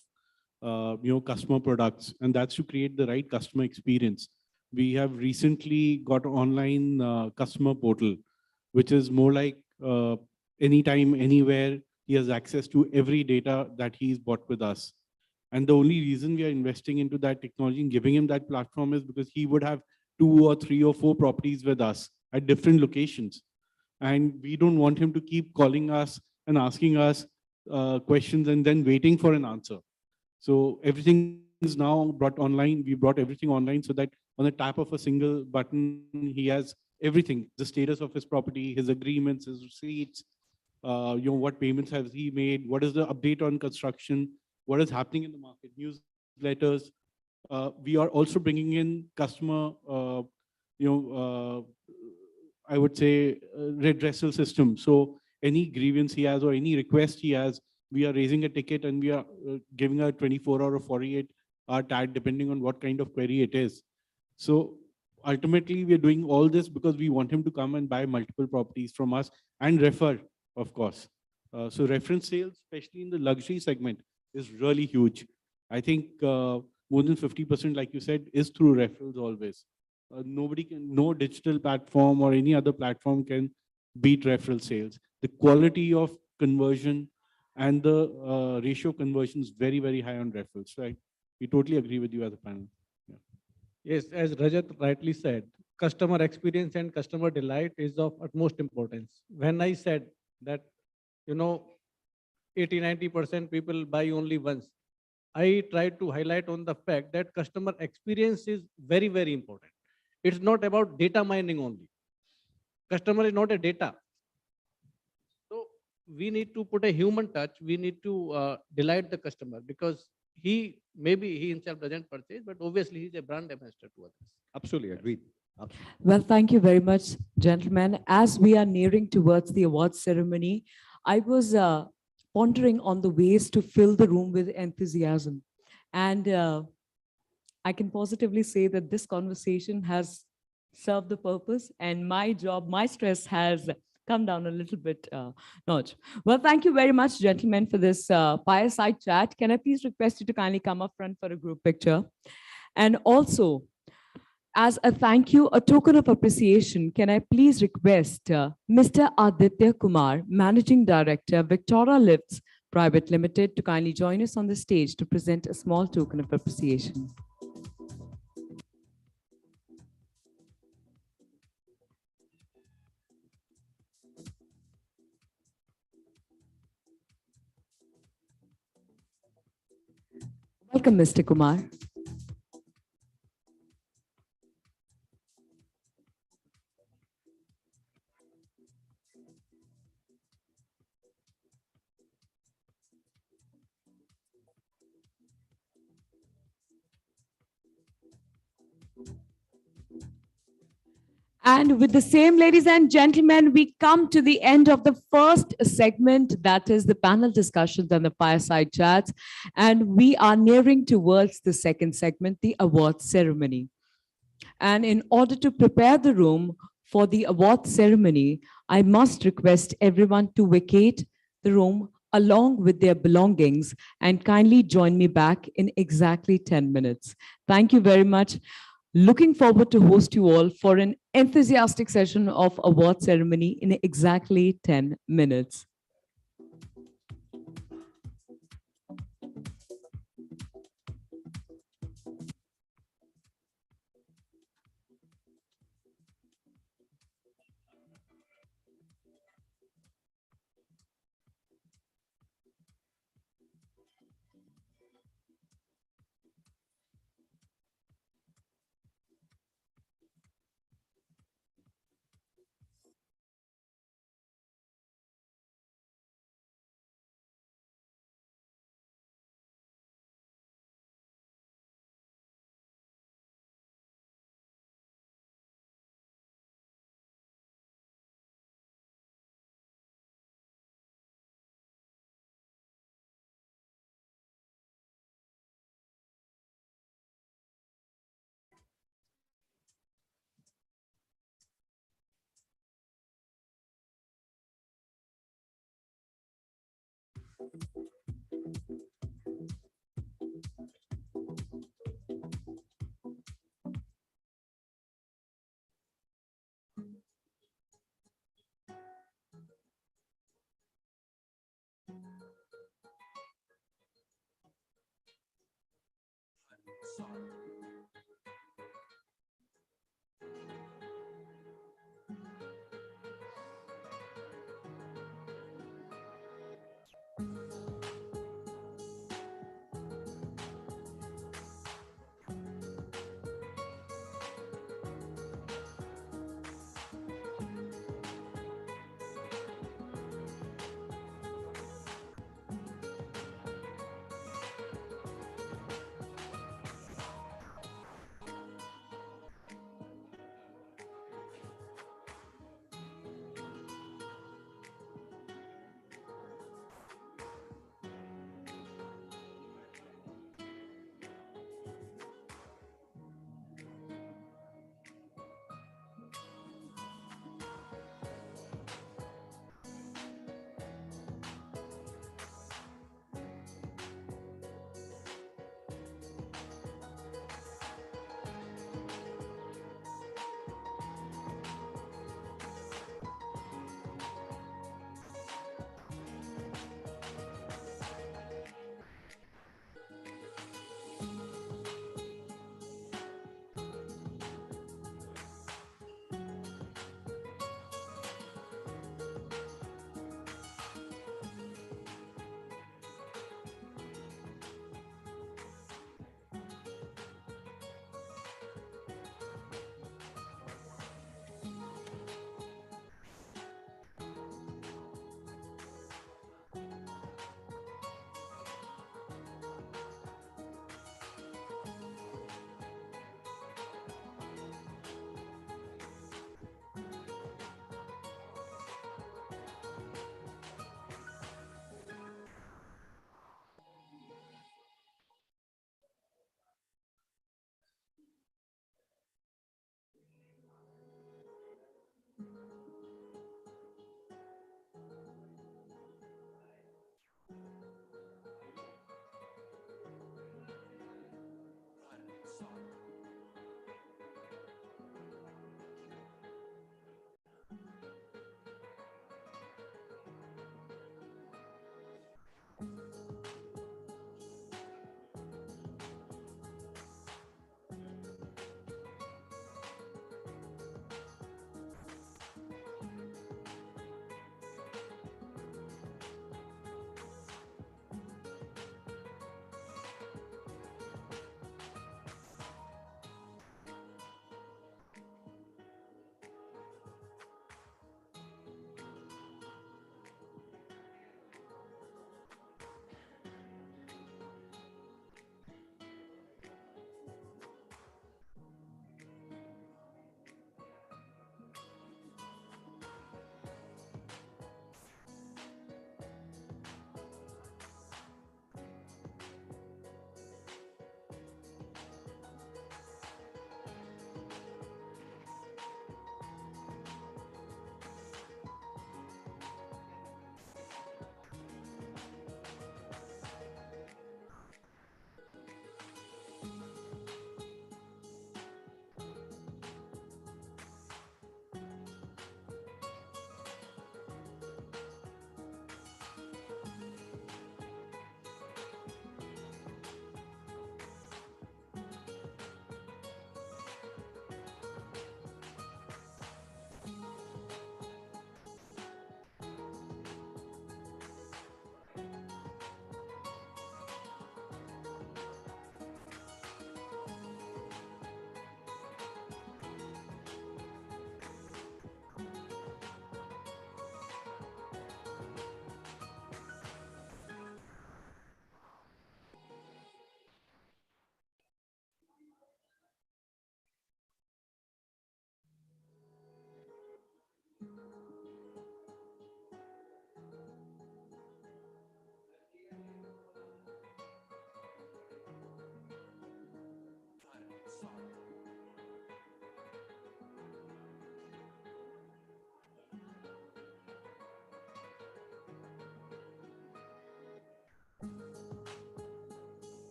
customer products, and that's to create the right customer experience. We have recently got online customer portal, which is more like anytime, anywhere. He has access to every data that he's bought with us. And the only reason we are investing into that technology and giving him that platform is because he would have 2 or 3 or 4 properties with us at different locations. And we don't want him to keep calling us and asking us questions and then waiting for an answer. So everything is now brought online. We brought everything online so that on the tap of a single button, he has everything, the status of his property, his agreements, his receipts, what payments has he made, what is the update on construction, what is happening in the market, newsletters. We are also bringing in customer, I would say, redressal system. So any grievance he has or any request he has, we are raising a ticket and we are giving a 24 or 48-hour tag, depending on what kind of query it is. So ultimately, we are doing all this because we want him to come and buy multiple properties from us and refer, of course. So reference sales, especially in the luxury segment, is really huge. I think more than 50%, like you said, is through referrals always. No digital platform or any other platform can beat referral sales. The quality of conversion and the ratio conversion is very, very high on referrals, right? We totally agree with you as a panel. Yeah. Yes, as Rajat rightly said, customer experience and customer delight is of utmost importance. When I said that, 80-90% people buy only once, I tried to highlight on the fact that customer experience is very, very important. It's not about data mining only. Customer is not a data. So we need to put a human touch. We need to delight the customer because maybe he himself doesn't purchase, but obviously he's a brand ambassador to others. Absolutely agreed. Well, thank you very much, gentlemen. As we are nearing towards the awards ceremony, I was pondering on the ways to fill the room with enthusiasm. And I can positively say that this conversation has served the purpose, and my job, my stress has come down a little bit notch. Well, thank you very much, gentlemen, for this fireside chat. Can I please request you to kindly come up front for a group picture? And also, as a thank you, a token of appreciation, can I please request Mr. Aditya Kumar, Managing Director, Victoria Lifts Private Limited, to kindly join us on the stage to present a small token of appreciation. Welcome, Mr. Kumar. And with the same, ladies and gentlemen, we come to the end of the first segment, that is the panel discussions and the fireside chats. And we are nearing towards the second segment, the awards ceremony. And in order to prepare the room for the awards ceremony, I must request everyone to vacate the room along with their belongings and kindly join me back in exactly 10 minutes. Thank you very much. Looking forward to host you all for an enthusiastic session of award ceremony in exactly 10 minutes.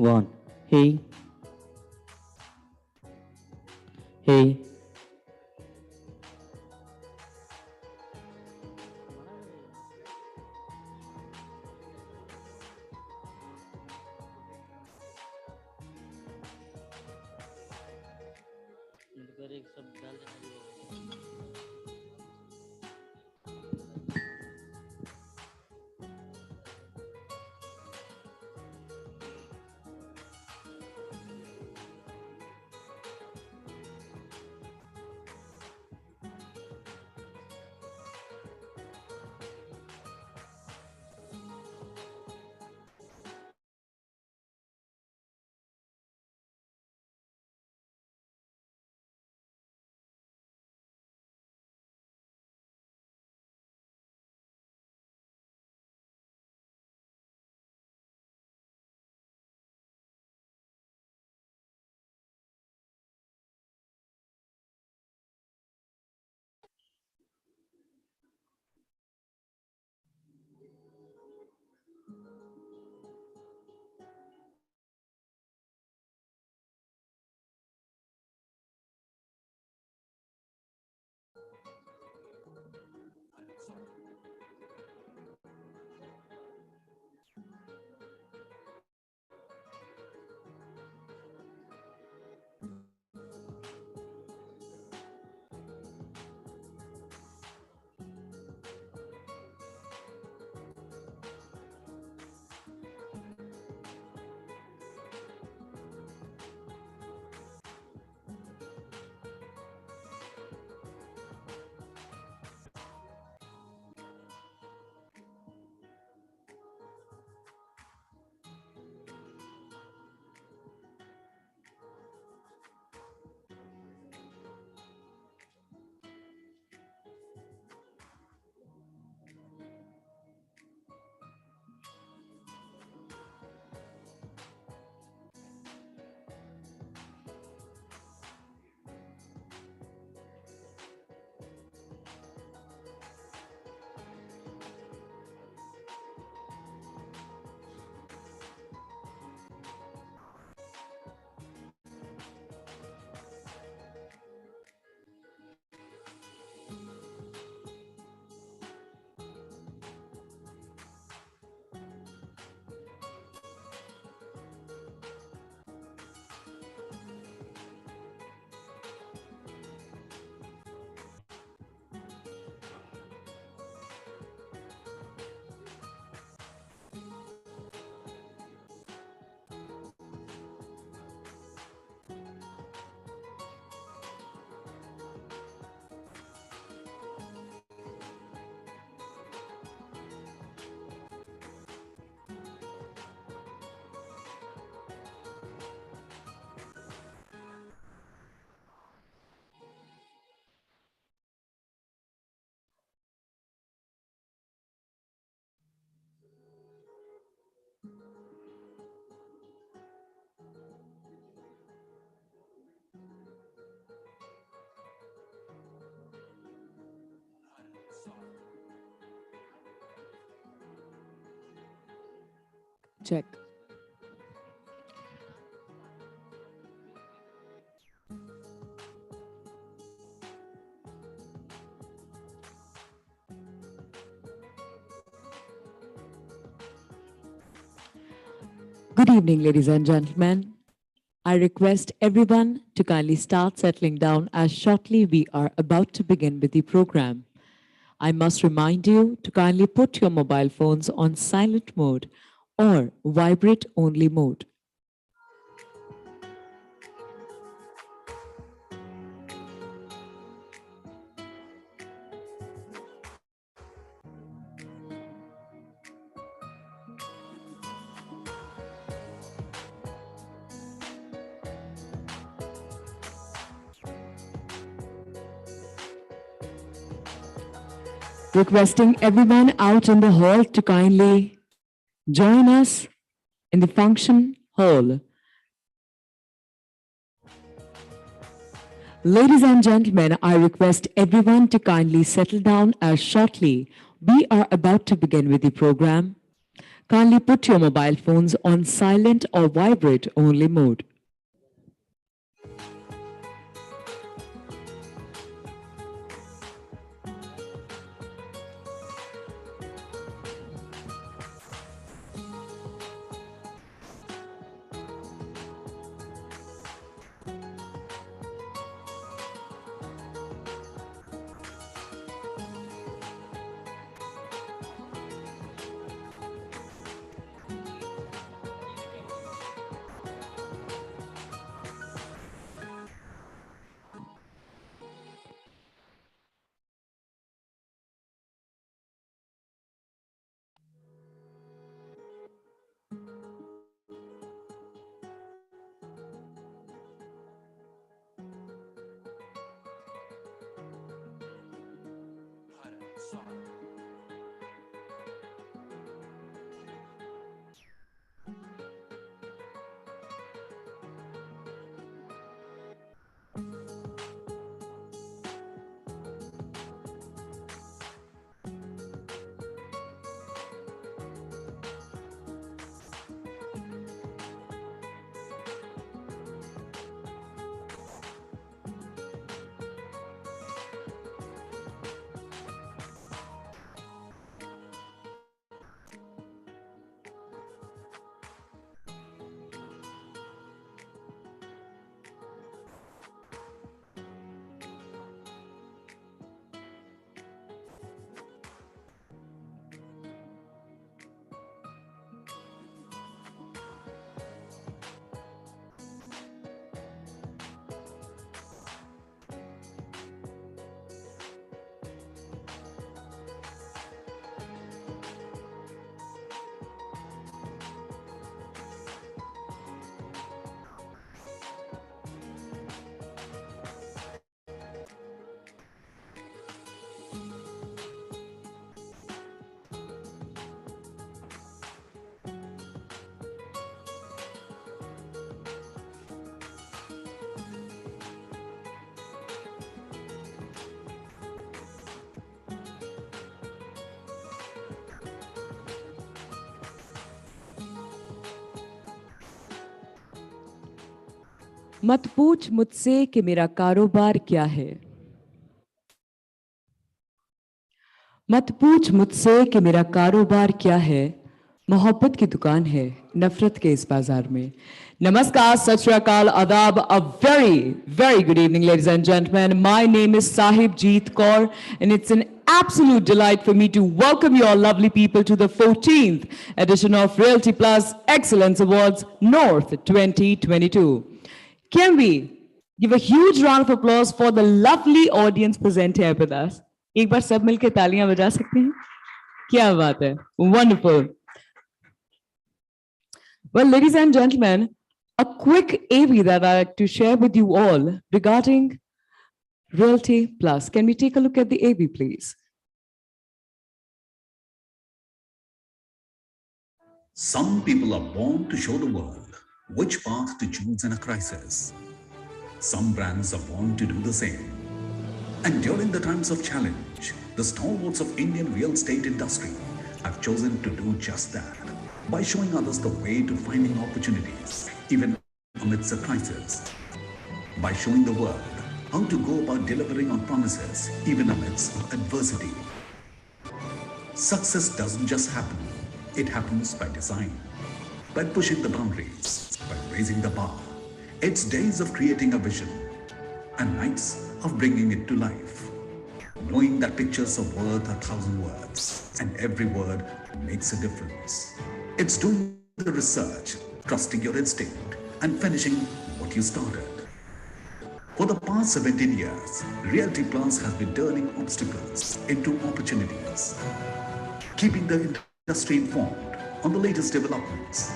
One. Hey. Hey. Check. Good evening, ladies and gentlemen. I request everyone to kindly start settling down as shortly we are about to begin with the program. I must remind you to kindly put your mobile phones on silent mode or vibrate only mode. Requesting everyone out in the hall to kindly join us in the function hall. Ladies and gentlemen, I request everyone to kindly settle down as shortly we are about to begin with the program. Kindly put your mobile phones on silent or vibrate only mode. मत पूछ मुझसे कि मेरा कारोबार क्या है। मत पूछ मुझसे कि मेरा कारोबार क्या है, मोहब्बत की दुकान है नफरत के इस बाजार में। Namaskar, Sat Shri Akal, Adab, a very, very good evening, ladies and gentlemen. My name is Sahib Jeet Kaur, and it's an absolute delight for me to welcome you all lovely people to the 14th edition of Realty Plus Excellence Awards North 2022. Can we give a huge round of applause for the lovely audience present here with us? एक बार सब मिलके तालियां बजा सकते हैं? क्या बात है? Wonderful. Well, ladies and gentlemen, a quick AV that I'd like to share with you all regarding Realty Plus. Can we take a look at the AV, please? Some people are born to show the world which path to choose in a crisis. Some brands are born to do the same. And during the times of challenge, the stalwarts of Indian real estate industry have chosen to do just that by showing others the way to finding opportunities, even amidst a crisis. By showing the world how to go about delivering on promises, even amidst adversity. Success doesn't just happen. It happens by design, by pushing the boundaries, by raising the bar. It's days of creating a vision and nights of bringing it to life. Knowing that pictures are worth 1,000 words and every word makes a difference. It's doing the research, trusting your instinct and finishing what you started. For the past 17 years, Realty Plus has been turning obstacles into opportunities, keeping the industry informed on the latest developments.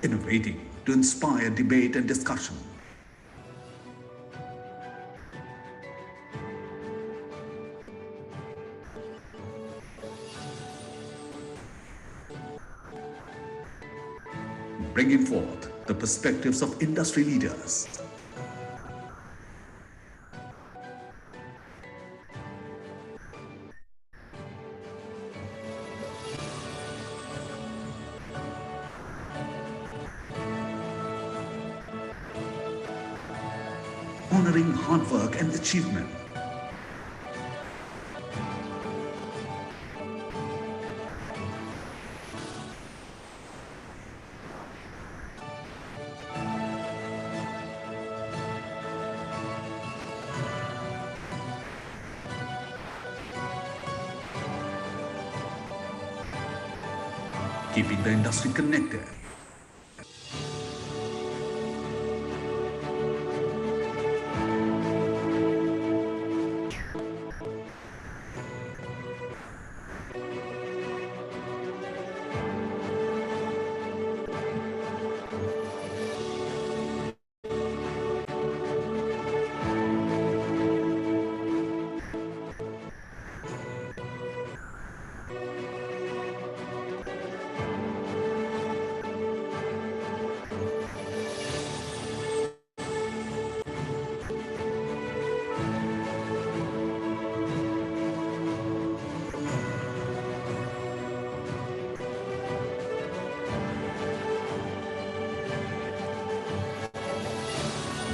Innovating to inspire debate and discussion. bringing forth the perspectives of industry leaders. Honoring hard work and achievement. Keeping the industry connected.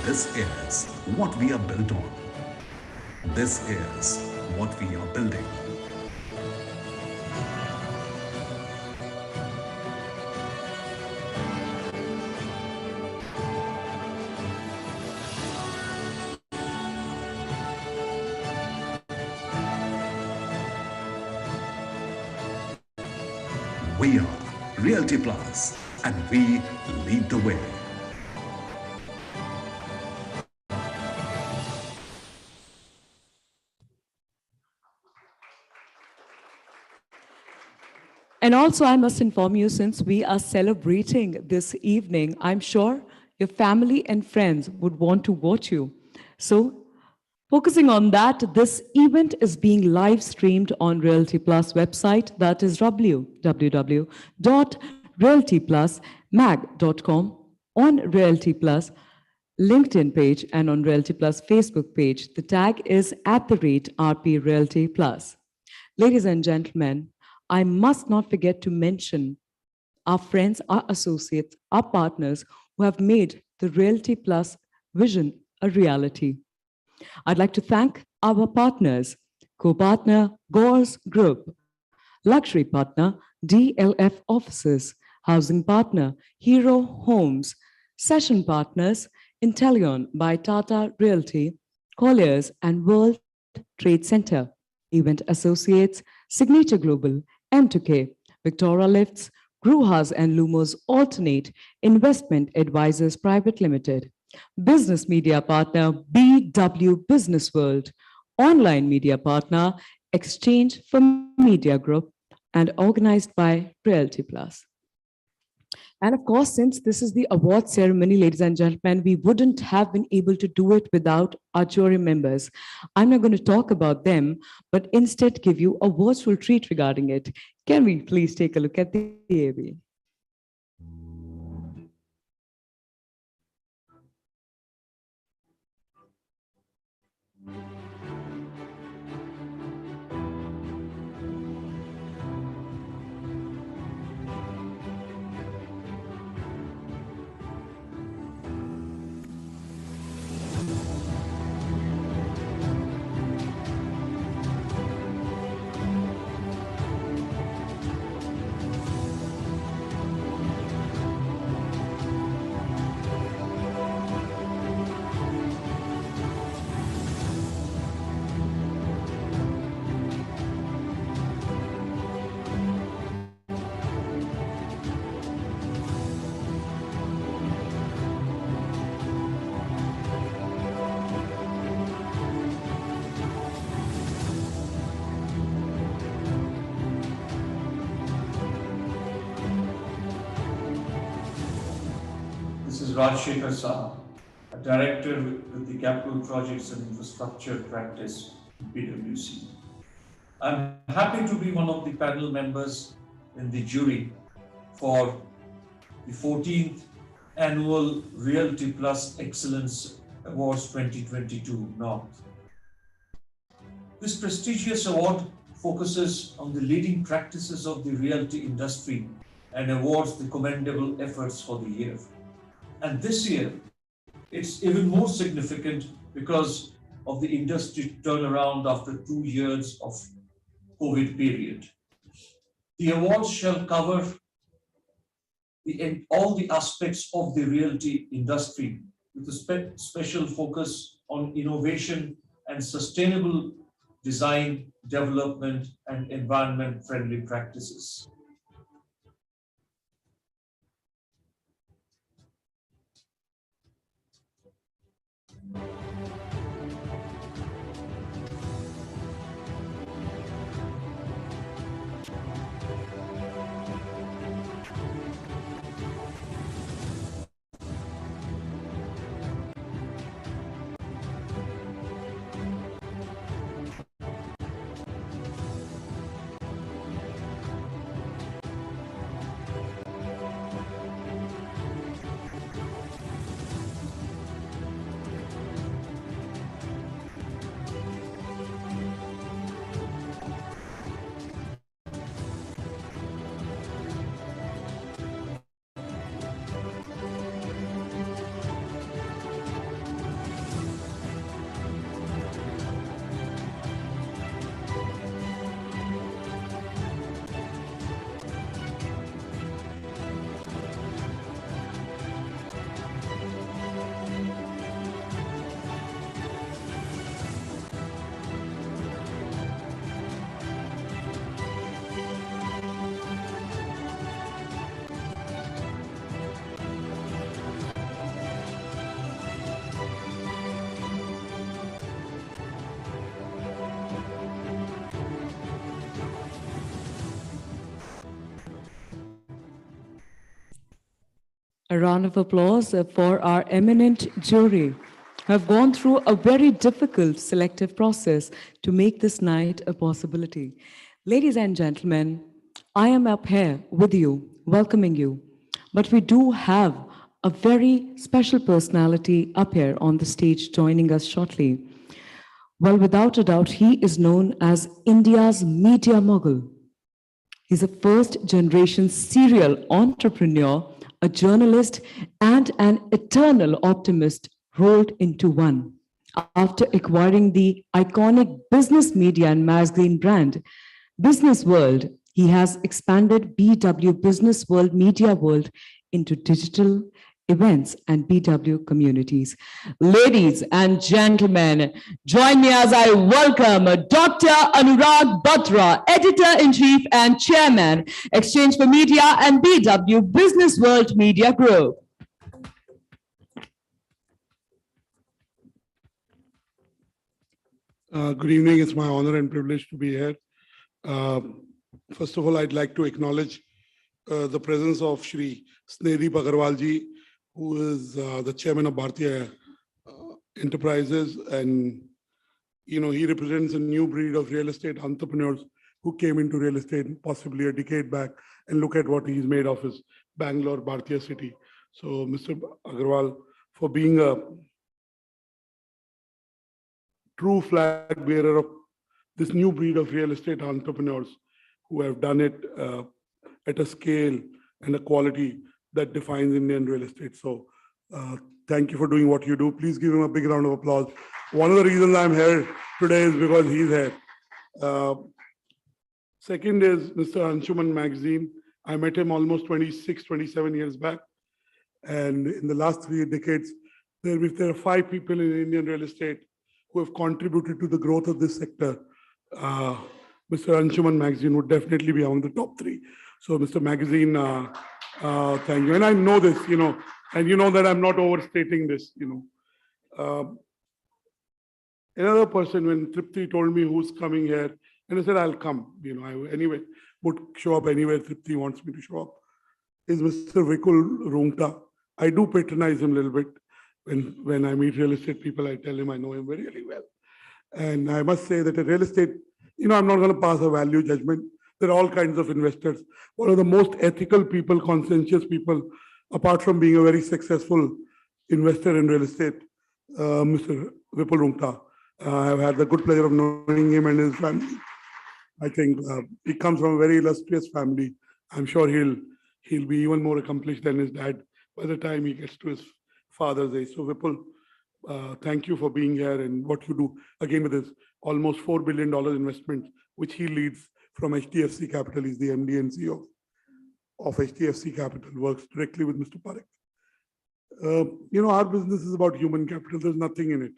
This is what we are built on. This is what we are building. We are Realty Plus, and we lead the way. And also, I must inform you, since we are celebrating this evening, I'm sure your family and friends would want to watch you. So, focusing on that, this event is being live streamed on Realty Plus website, that is www.realtyplusmag.com, on Realty Plus LinkedIn page, and on Realty Plus Facebook page. The tag is @RP Realty Plus. Ladies and gentlemen, I must not forget to mention our friends, our associates, our partners who have made the Realty Plus vision a reality. I'd like to thank our partners, co-partner Gores Group, luxury partner DLF Offices, housing partner Hero Homes, session partners Intellion by Tata Realty, Colliers and World Trade Center, event associates Signature Global, M2K, Victoria Lifts, Gruhas and Lumos Alternate Investment Advisors Private Limited, business media partner BW Business World, online media partner Exchange for Media Group, and organized by Realty Plus. And of course, since this is the award ceremony, ladies and gentlemen, we wouldn't have been able to do it without our jury members. I'm not going to talk about them, but instead give you a virtual treat regarding it. Can we please take a look at the AV? This is Rajshekhar Saha, a director with the Capital Projects and Infrastructure Practice, PwC. I'm happy to be one of the panel members in the jury for the 14th Annual Realty Plus Excellence Awards 2022 North. This prestigious award focuses on the leading practices of the realty industry and awards the commendable efforts for the year. And this year, it's even more significant because of the industry turnaround after 2 years of COVID period. The awards shall cover all the aspects of the realty industry with a special focus on innovation and sustainable design, development, and environment-friendly practices. A round of applause for our eminent jury who have gone through a very difficult selective process to make this night a possibility. Ladies and gentlemen, I am up here with you, welcoming you, but we do have a very special personality up here on the stage joining us shortly. Well, without a doubt, he is known as India's media mogul. He's a first-generation serial entrepreneur, a journalist, and an eternal optimist rolled into one. After acquiring the iconic business media and magazine brand, Business World, he has expanded BW Business World Media World into digital events and BW communities. Ladies and gentlemen, join me as I welcome Dr. Anurag Batra, Editor-in-Chief and Chairman, Exchange for Media and BW Business World Media Group. Good evening. It's my honor and privilege to be here. First of all, I'd like to acknowledge the presence of Shri Snedeep Agarwal ji, who is the chairman of Bhartiya Enterprises, and he represents a new breed of real estate entrepreneurs who came into real estate possibly a decade back, and look at what he's made of his Bangalore, Bhartiya city. So, Mr. Agarwal, for being a true flag bearer of this new breed of real estate entrepreneurs who have done it at a scale and a quality that defines Indian real estate. So thank you for doing what you do. Please give him a big round of applause. One of the reasons I'm here today is because he's here. Second is Mr. Anshuman Magazine. I met him almost 26, 27 years back. And in the last 3 decades, if there are 5 people in Indian real estate who have contributed to the growth of this sector, Mr. Anshuman Magazine would definitely be among the top 3. So, Mr. Magazine, thank you. And I know this, and you know that I'm not overstating this, Another person, when Tripti told me who's coming here, and I said, I'll come, I anyway would show up anywhere Tripti wants me to show up, is Mr. Vikul Rungta. I do patronize him a little bit. When I meet real estate people, I tell him I know him very, really well. And I must say that a real estate, I'm not going to pass a value judgment. There are all kinds of investors. One of the most ethical people, conscientious people apart from being a very successful investor in real estate, Mr. Vipul Rungta. I have had the good pleasure of knowing him and his family. I think he comes from a very illustrious family. I'm sure he'll be even more accomplished than his dad by the time he gets to his father's age. So Vipul, thank you for being here and what you do again with his almost $4 billion investment, which he leads from HDFC Capital. He's the MD and CEO of HDFC Capital, works directly with Mr. Parekh. Our business is about human capital. There's nothing in it.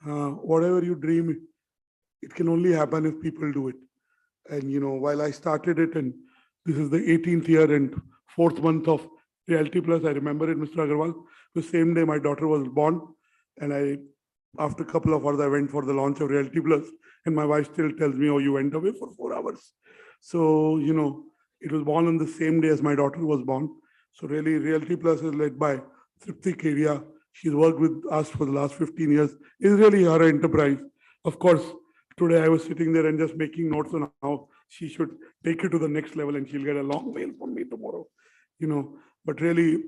Whatever you dream, it can only happen if people do it. And while I started it, and this is the 18th year and 4th month of Realty Plus, I remember it, Mr. Agarwal, the same day my daughter was born, and after a couple of hours, I went for the launch of Realty Plus, and my wife still tells me, "Oh, you went away for 4 hours." So, it was born on the same day as my daughter was born. So really, Realty Plus is led by Tripti Kedia. She's worked with us for the last 15 years. It's really her enterprise. Of course, today I was sitting there and just making notes on how she should take it to the next level, and she'll get a long mail from me tomorrow. But really,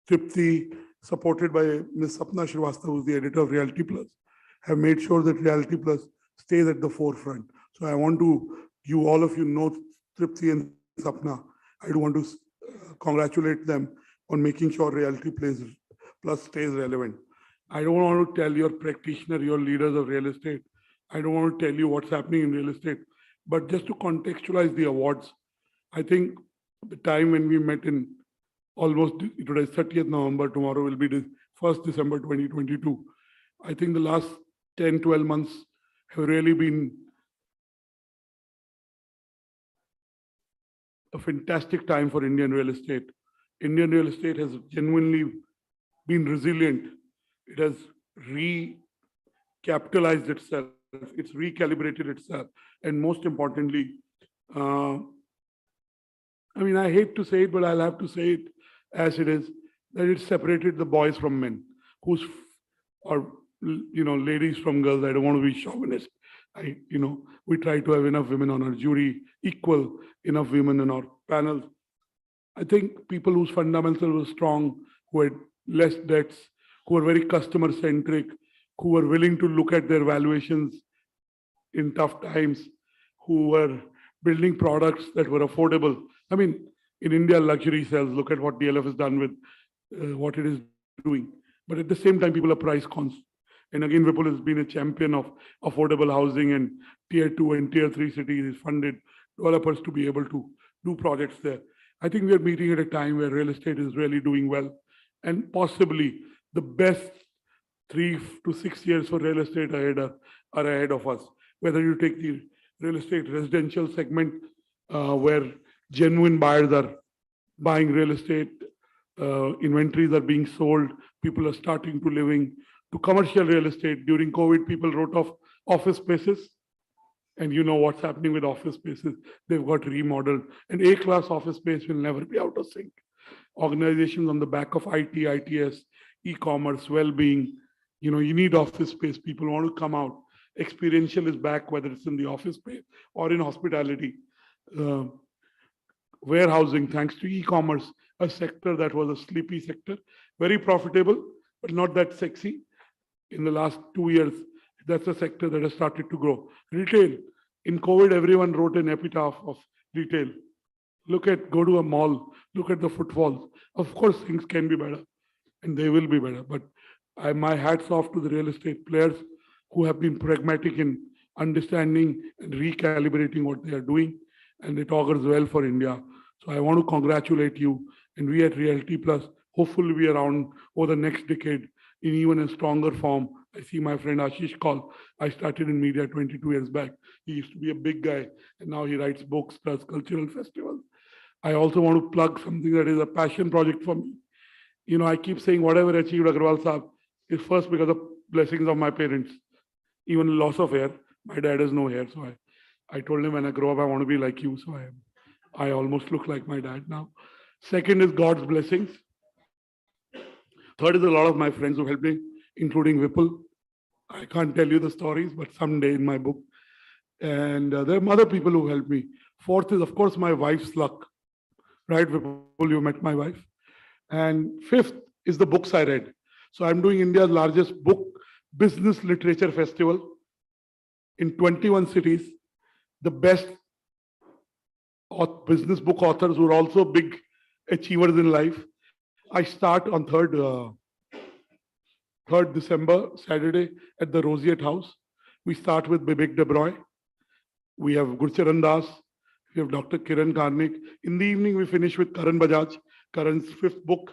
Tripti, supported by Ms. Sapna Srivastava, who's the editor of Realty Plus, have made sure that Realty Plus stays at the forefront. So I want to, all of you know Tripti and Sapna. I do want to congratulate them on making sure Realty Plus stays relevant. I don't want to tell your practitioner, your leaders of real estate. I don't want to tell you what's happening in real estate, but just to contextualize the awards, I think the time when we met in almost, today is 30th November, tomorrow will be the 1st December 2022. I think the last 10, 12 months have really been a fantastic time for Indian real estate. Indian real estate has genuinely been resilient. It has recapitalized itself. It's recalibrated itself. And most importantly, I hate to say it, but I'll have to say it as it is, that it separated the boys from men, or ladies from girls. I don't want to be chauvinist. We try to have enough women on our jury, equal enough women in our panels. I think people whose fundamentals were strong, who had less debts, who were very customer centric, who were willing to look at their valuations in tough times, who were building products that were affordable. In India, luxury sells. Look at what DLF has done with what it is doing. But at the same time, people are price conscious. And again, Vipul has been a champion of affordable housing, and tier 2 and tier 3 cities. He's funded developers to be able to do projects there. I think we are meeting at a time where real estate is really doing well, and possibly the best 3 to 6 years for real estate are ahead of us. Whether you take the real estate residential segment, where genuine buyers are buying real estate, inventories are being sold, people are starting to living, to commercial real estate. During COVID, people wrote off office spaces. And you know what's happening with office spaces. They've got remodeled. And A-class office space will never be out of sync. Organizations on the back of IT, ITS, e-commerce, well-being, you need office space. People want to come out. Experiential is back, whether it's in the office space or in hospitality. Warehousing, thanks to e-commerce, a sector that was a sleepy sector, very profitable, but not that sexy. In the last 2 years, that's a sector that has started to grow. Retail. In COVID, everyone wrote an epitaph of retail. Go to a mall, look at the footfalls. Of course, things can be better, and they will be better. But my hat's off to the real estate players who have been pragmatic in understanding and recalibrating what they are doing, and it augurs well for India. So I want to congratulate you, and we at Realty Plus hopefully be around over the next decade in even a stronger form. I see my friend Ashish Kaul. I started in media 22 years back. He used to be a big guy, and now he writes books, does cultural festivals. I also want to plug something that is a passion project for me. I keep saying whatever achieved Agarwal Saab is first because of blessings of my parents. Even loss of hair. My dad has no hair, so I told him when I grow up, I want to be like you. So I almost look like my dad now. Second is God's blessings. Third is a lot of my friends who helped me, including Vipul. I can't tell you the stories, but someday in my book. And there are other people who helped me. Fourth is, of course, my wife's luck. Right, Vipul, you met my wife. And fifth is the books I read. So I'm doing India's largest book business literature festival in 21 cities. The best business book authors who are also big achievers in life. I start on 3rd December, Saturday, at the Roseate House. We start with Bibek Debroy. We have Gurcharan Das. We have Dr. Kiran Karnik. In the evening, we finish with Karan Bajaj, Karan's 5th book.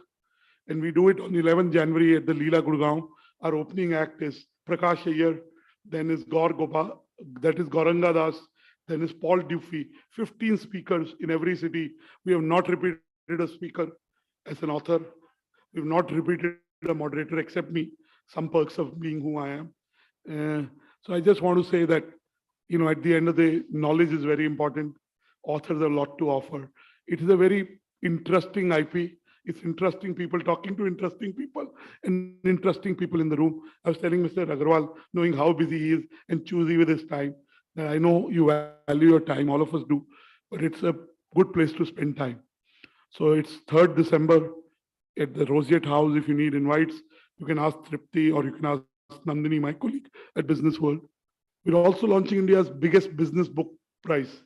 And we do it on 11th January at the Leela Gurgaon. Our opening act is Prakash Iyer, then is Gaur Gopal, that is Gauranga Das, then is Paul Duffy. 15 speakers in every city. We have not repeated a speaker as an author. We have not repeated a moderator except me. Some perks of being who I am. So I just want to say that, at the end of the day, knowledge is very important. Authors have a lot to offer. It is a very interesting IP. It's interesting people talking to interesting people and interesting people in the room. I was telling Mr. Agarwal, knowing how busy he is and choosy with his time, that I know you value your time, all of us do, but it's a good place to spend time. So it's 3rd December at the Roseate House. If you need invites, you can ask Tripti or you can ask Nandini, my colleague at Business World. We're also launching India's biggest business book prize.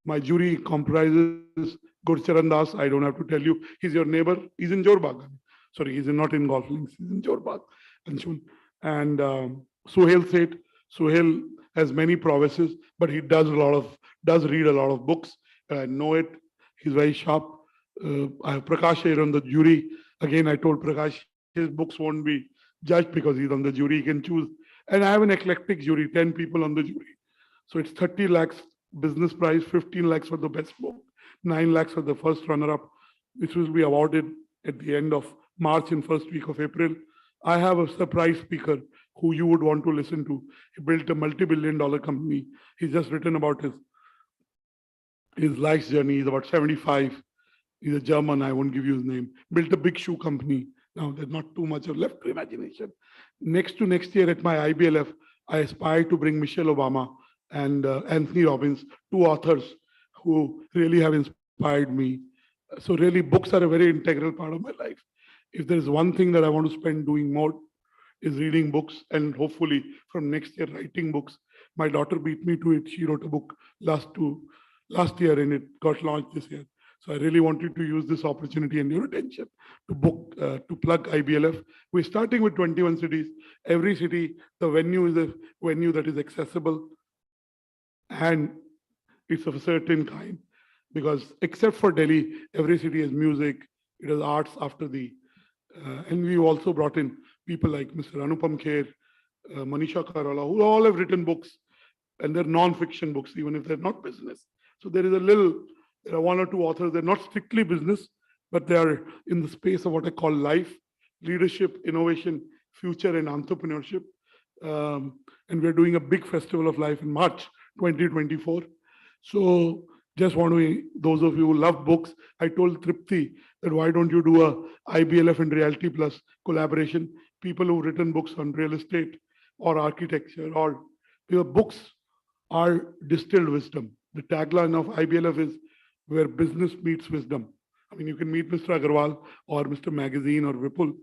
My jury comprises Gurcharan Das. I don't have to tell you. He's your neighbor. He's in Jorbagh. Sorry, he's not in Golf Links. He's in Jorbagh. Anshul. And Suhail Seth. Suhail has many prowesses, but he does read a lot of books. I know it. He's very sharp. I have Prakash here on the jury. Again, I told Prakash his books won't be judged because he's on the jury. He can choose. And I have an eclectic jury, 10 people on the jury. So it's 30 lakhs business prize, 15 lakhs for the best book, 9 lakhs for the first runner-up, which will be awarded at the end of March and first week of April. I have a surprise speaker who you would want to listen to. He built a multi-billion-dollar company. He's just written about his life's journey. He's about 75. He's a German. I won't give you his name. Built a big shoe company. Now there's not too much of left to imagination. Next year at my IBLF, I aspire to bring Michelle Obama and Anthony Robbins, 2 authors who really have inspired me. So really books are a very integral part of my life. If there's one thing that I want to spend doing more is reading books and hopefully from next year writing books. My daughter beat me to it. She wrote a book last year and it got launched this year. So I really wanted to use this opportunity and your attention to plug IBLF. We're starting with 21 cities. Every city, the venue is a venue that is accessible and it's of a certain kind, because except for Delhi, every city has music, it has arts after and we also brought in people like Mr. Anupam Kher, Manisha Karala, who all have written books and they're non-fiction books, even if they're not business. So there are 1 or 2 authors, they're not strictly business, but they are in the space of what I call life, leadership, innovation, future, and entrepreneurship. And we're doing a big festival of life in March 2024. So just want to, those of you who love books, I told Tripti that why don't you do a IBLF and Realty Plus collaboration? People who've written books on real estate or architecture or books are distilled wisdom. The tagline of IBLF is where business meets wisdom. I mean, you can meet Mr. Agarwal or Mr. Magazine or Vipul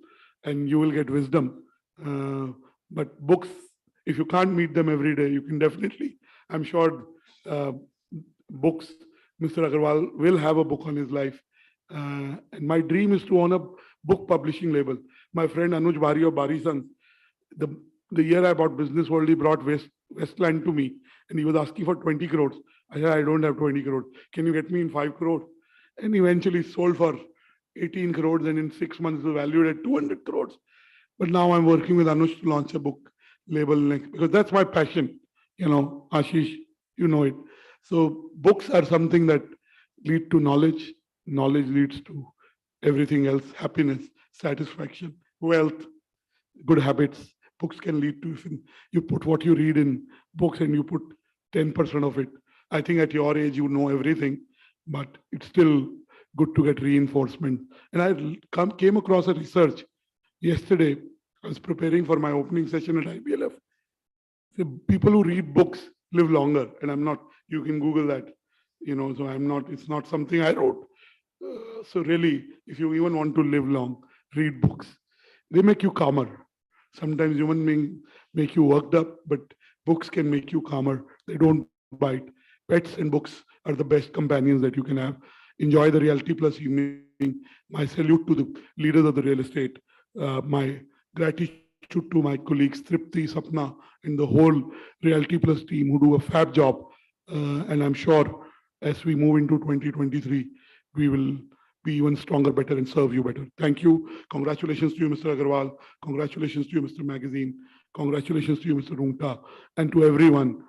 and you will get wisdom. But books, if you can't meet them every day, you can definitely, I'm sure books, Mr. Agarwal will have a book on his life. And my dream is to own a book publishing label. My friend Anuj Bari of Bari Sons, the year I bought Business World, he brought Westland to me and he was asking for 20 crores. I said, I don't have 20 crores. Can you get me in 5 crores? And eventually sold for 18 crores and in 6 months was valued at 200 crores. But now I'm working with Anush to launch a book label next, because that's my passion. Ashish, you know it. So books are something that lead to knowledge. Knowledge leads to everything else, happiness, satisfaction, wealth, good habits. Books can lead to, if you put what you read in books and you put 10% of it. I think at your age, you know everything, but it's still good to get reinforcement. And I came across a research yesterday. I was preparing for my opening session at IBLF. The people who read books live longer, and I'm not, you can Google that, so I'm not, it's not something I wrote. So really, if you even want to live long, read books. They make you calmer. Sometimes human beings make you worked up, but books can make you calmer. They don't bite. Pets and books are the best companions that you can have. Enjoy the Reality Plus evening. My salute to the leaders of the real estate. My gratitude to my colleagues Tripti, Sapna, and the whole Realty Plus team who do a fab job. And I'm sure as we move into 2023, we will be even stronger, better, and serve you better. Thank you. Congratulations to you, Mr. Agarwal. Congratulations to you, Mr. Magazine. Congratulations to you, Mr. Rungta. And to everyone,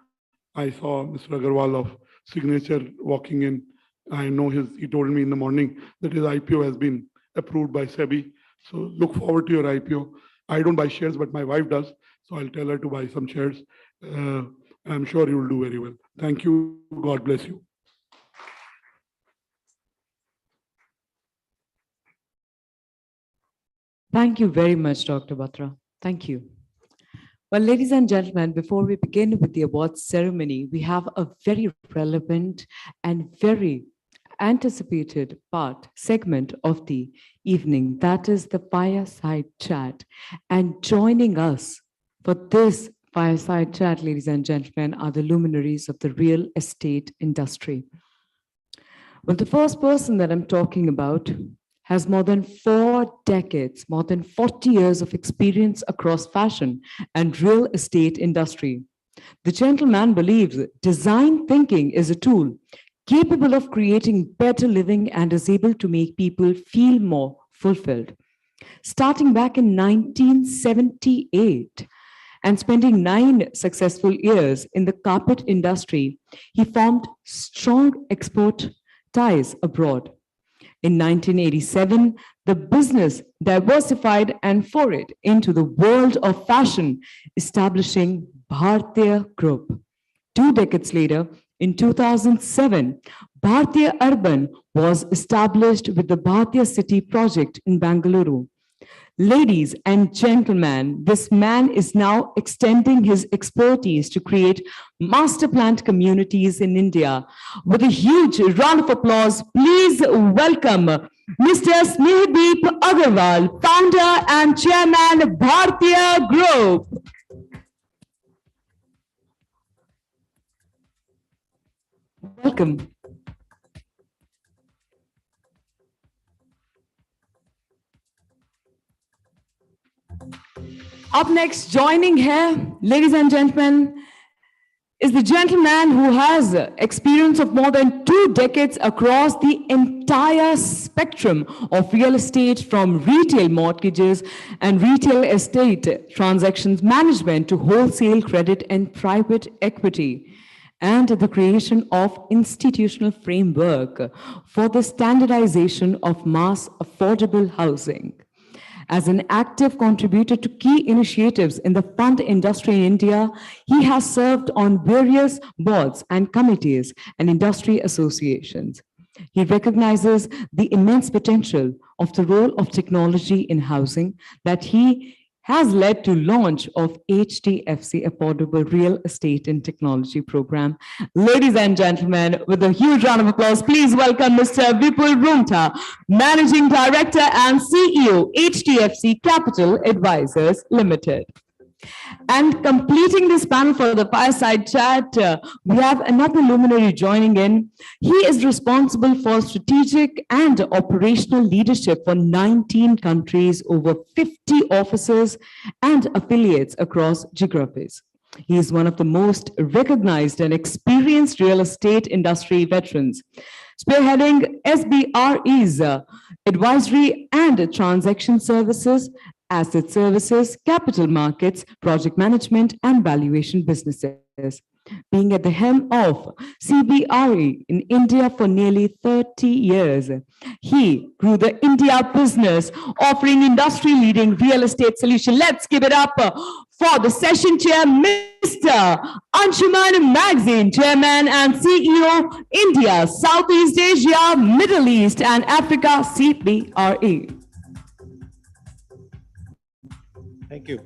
I saw Mr. Agarwal of Signature walking in. I know he told me in the morning that his IPO has been approved by SEBI. So look forward to your IPO. I don't buy shares, but my wife does. So I'll tell her to buy some shares. I'm sure you will do very well. Thank you. God bless you. Thank you very much, Dr. Batra. Thank you. Well, ladies and gentlemen, before we begin with the awards ceremony, we have a very relevant and very anticipated segment of the evening. That is the fireside chat. And joining us for this fireside chat, ladies and gentlemen, are the luminaries of the real estate industry. Well, the first person that I'm talking about has more than 4 decades, more than 40 years of experience across fashion and real estate industry. The gentleman believes design thinking is a tool capable of creating better living and is able to make people feel more fulfilled. Starting back in 1978 and spending 9 successful years in the carpet industry, he formed strong export ties abroad. In 1987, the business diversified and forayed into the world of fashion, establishing Bhartiya Group. 2 decades later, in 2007, Bhartiya Urban was established with the Bhartiya City project in Bangalore. Ladies and gentlemen, this man is now extending his expertise to create master planned communities in India. With a huge round of applause, please welcome Mr. Snehadeep Agarwal, founder and chairman, Bhartiya Group. Welcome. Up next, joining here, ladies and gentlemen, is the gentleman who has experience of more than 2 decades across the entire spectrum of real estate, from retail mortgages and retail estate transactions management to wholesale credit and private equity, and the creation of institutional framework for the standardization of mass affordable housing. As an active contributor to key initiatives in the fund industry in India, he has served on various boards and committees and industry associations. He recognizes the immense potential of the role of technology in housing that he has led to launch of HDFC Affordable Real Estate and Technology Program. Ladies and gentlemen, with a huge round of applause, please welcome Mr. Vipul Rungta, Managing Director and CEO, HDFC Capital Advisors Limited. And completing this panel for the fireside chat, we have another luminary joining in. He is responsible for strategic and operational leadership for 19 countries, over 50 offices and affiliates across geographies. He is one of the most recognized and experienced real estate industry veterans, spearheading SBRE's advisory and transaction services, asset services, capital markets, project management, and valuation businesses. Being at the helm of CBRE in India for nearly 30 years, he grew the India business, offering industry-leading real estate solution. Let's give it up for the session chair, Mr. Anshuman Magazine, Chairman and CEO, India, Southeast Asia, Middle East, and Africa, CBRE. Thank you.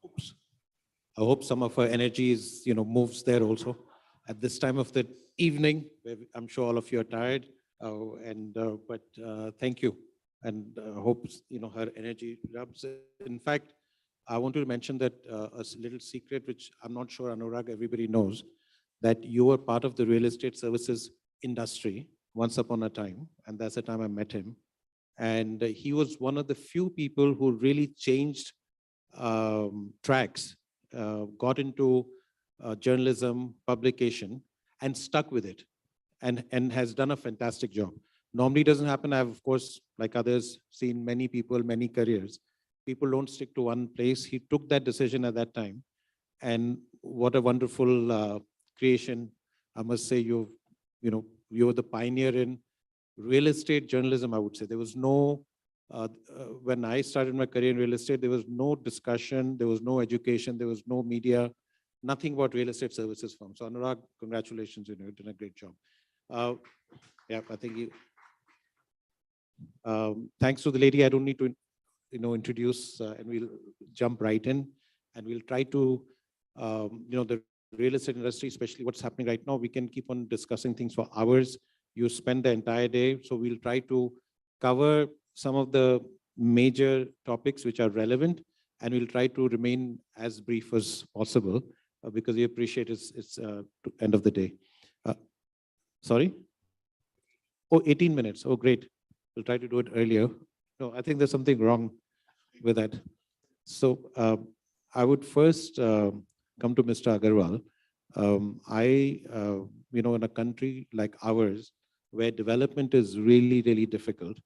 Oops. I hope some of our energy is, moves there also. At this time of the evening, where I'm sure all of you are tired, But thank you, and hope her energy rubs. In fact, I want to mention that little secret, which I'm not sure Anurag everybody knows, that you were part of the real estate services industry once upon a time, and that's the time I met him. And he was one of the few people who really changed tracks, got into journalism, publication, and stuck with it, and has done a fantastic job. Normally doesn't happen. I've, of course, like others, seen many people, many careers. People don't stick to one place. He took that decision at that time. And what a wonderful creation. I must say, you were the pioneer in real estate journalism, I would say. There was no, when I started my career in real estate, there was no discussion, there was no education, there was no media, nothing about real estate services firms. So Anurag, congratulations, you've done a great job. Yeah, I think you, thanks to the lady, I don't need to, introduce, and we'll jump right in, and we'll try to, the real estate industry, especially what's happening right now, we can keep on discussing things for hours. You spend the entire day, so we'll try to cover some of the major topics which are relevant, and we'll try to remain as brief as possible because we appreciate it's end of the day. Sorry? Oh, 18 minutes. Oh, great. We'll try to do it earlier. No, I think there's something wrong with that. So I would first come to Mr. Agarwal. In a country like ours, where development is really, really difficult,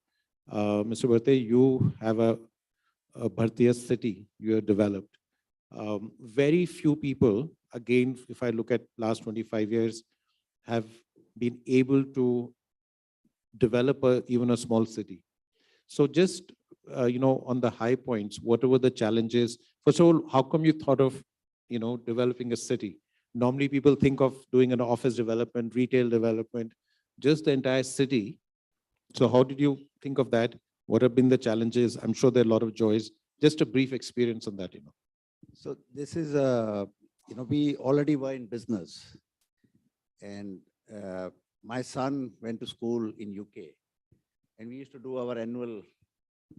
Mr. Bharte, you have a Bhartiya city you have developed. Very few people, again, if I look at last 25 years, have been able to develop even a small city. So just, on the high points, what were the challenges? First of all, how come you thought of, developing a city? Normally people think of doing an office development, retail development, just the entire city. So how did you think of that? What have been the challenges? I'm sure there are a lot of joys. Just a brief experience on that, So this is, we already were in business. And my son went to school in UK. And we used to do our annual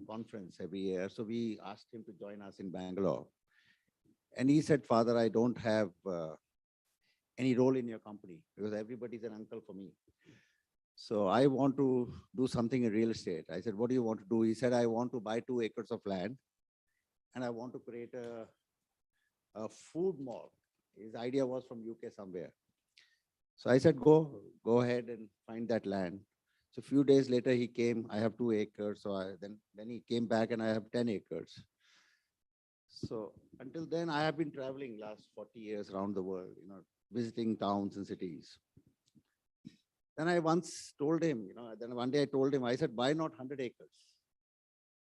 conference every year. So we asked him to join us in Bangalore. And he said, Father, I don't have any role in your company because everybody's an uncle for me. So I want to do something in real estate. I said, what do you want to do? He said, I want to buy 2 acres of land and I want to create a food mall. His idea was from UK somewhere. So I said, go ahead and find that land. So a few days later, he came, I have 2 acres. So then he came back and I have 10 acres. So until then, I have been traveling last 40 years around the world, visiting towns and cities. Then I once told him, then one day I told him, I said, why not 100 acres?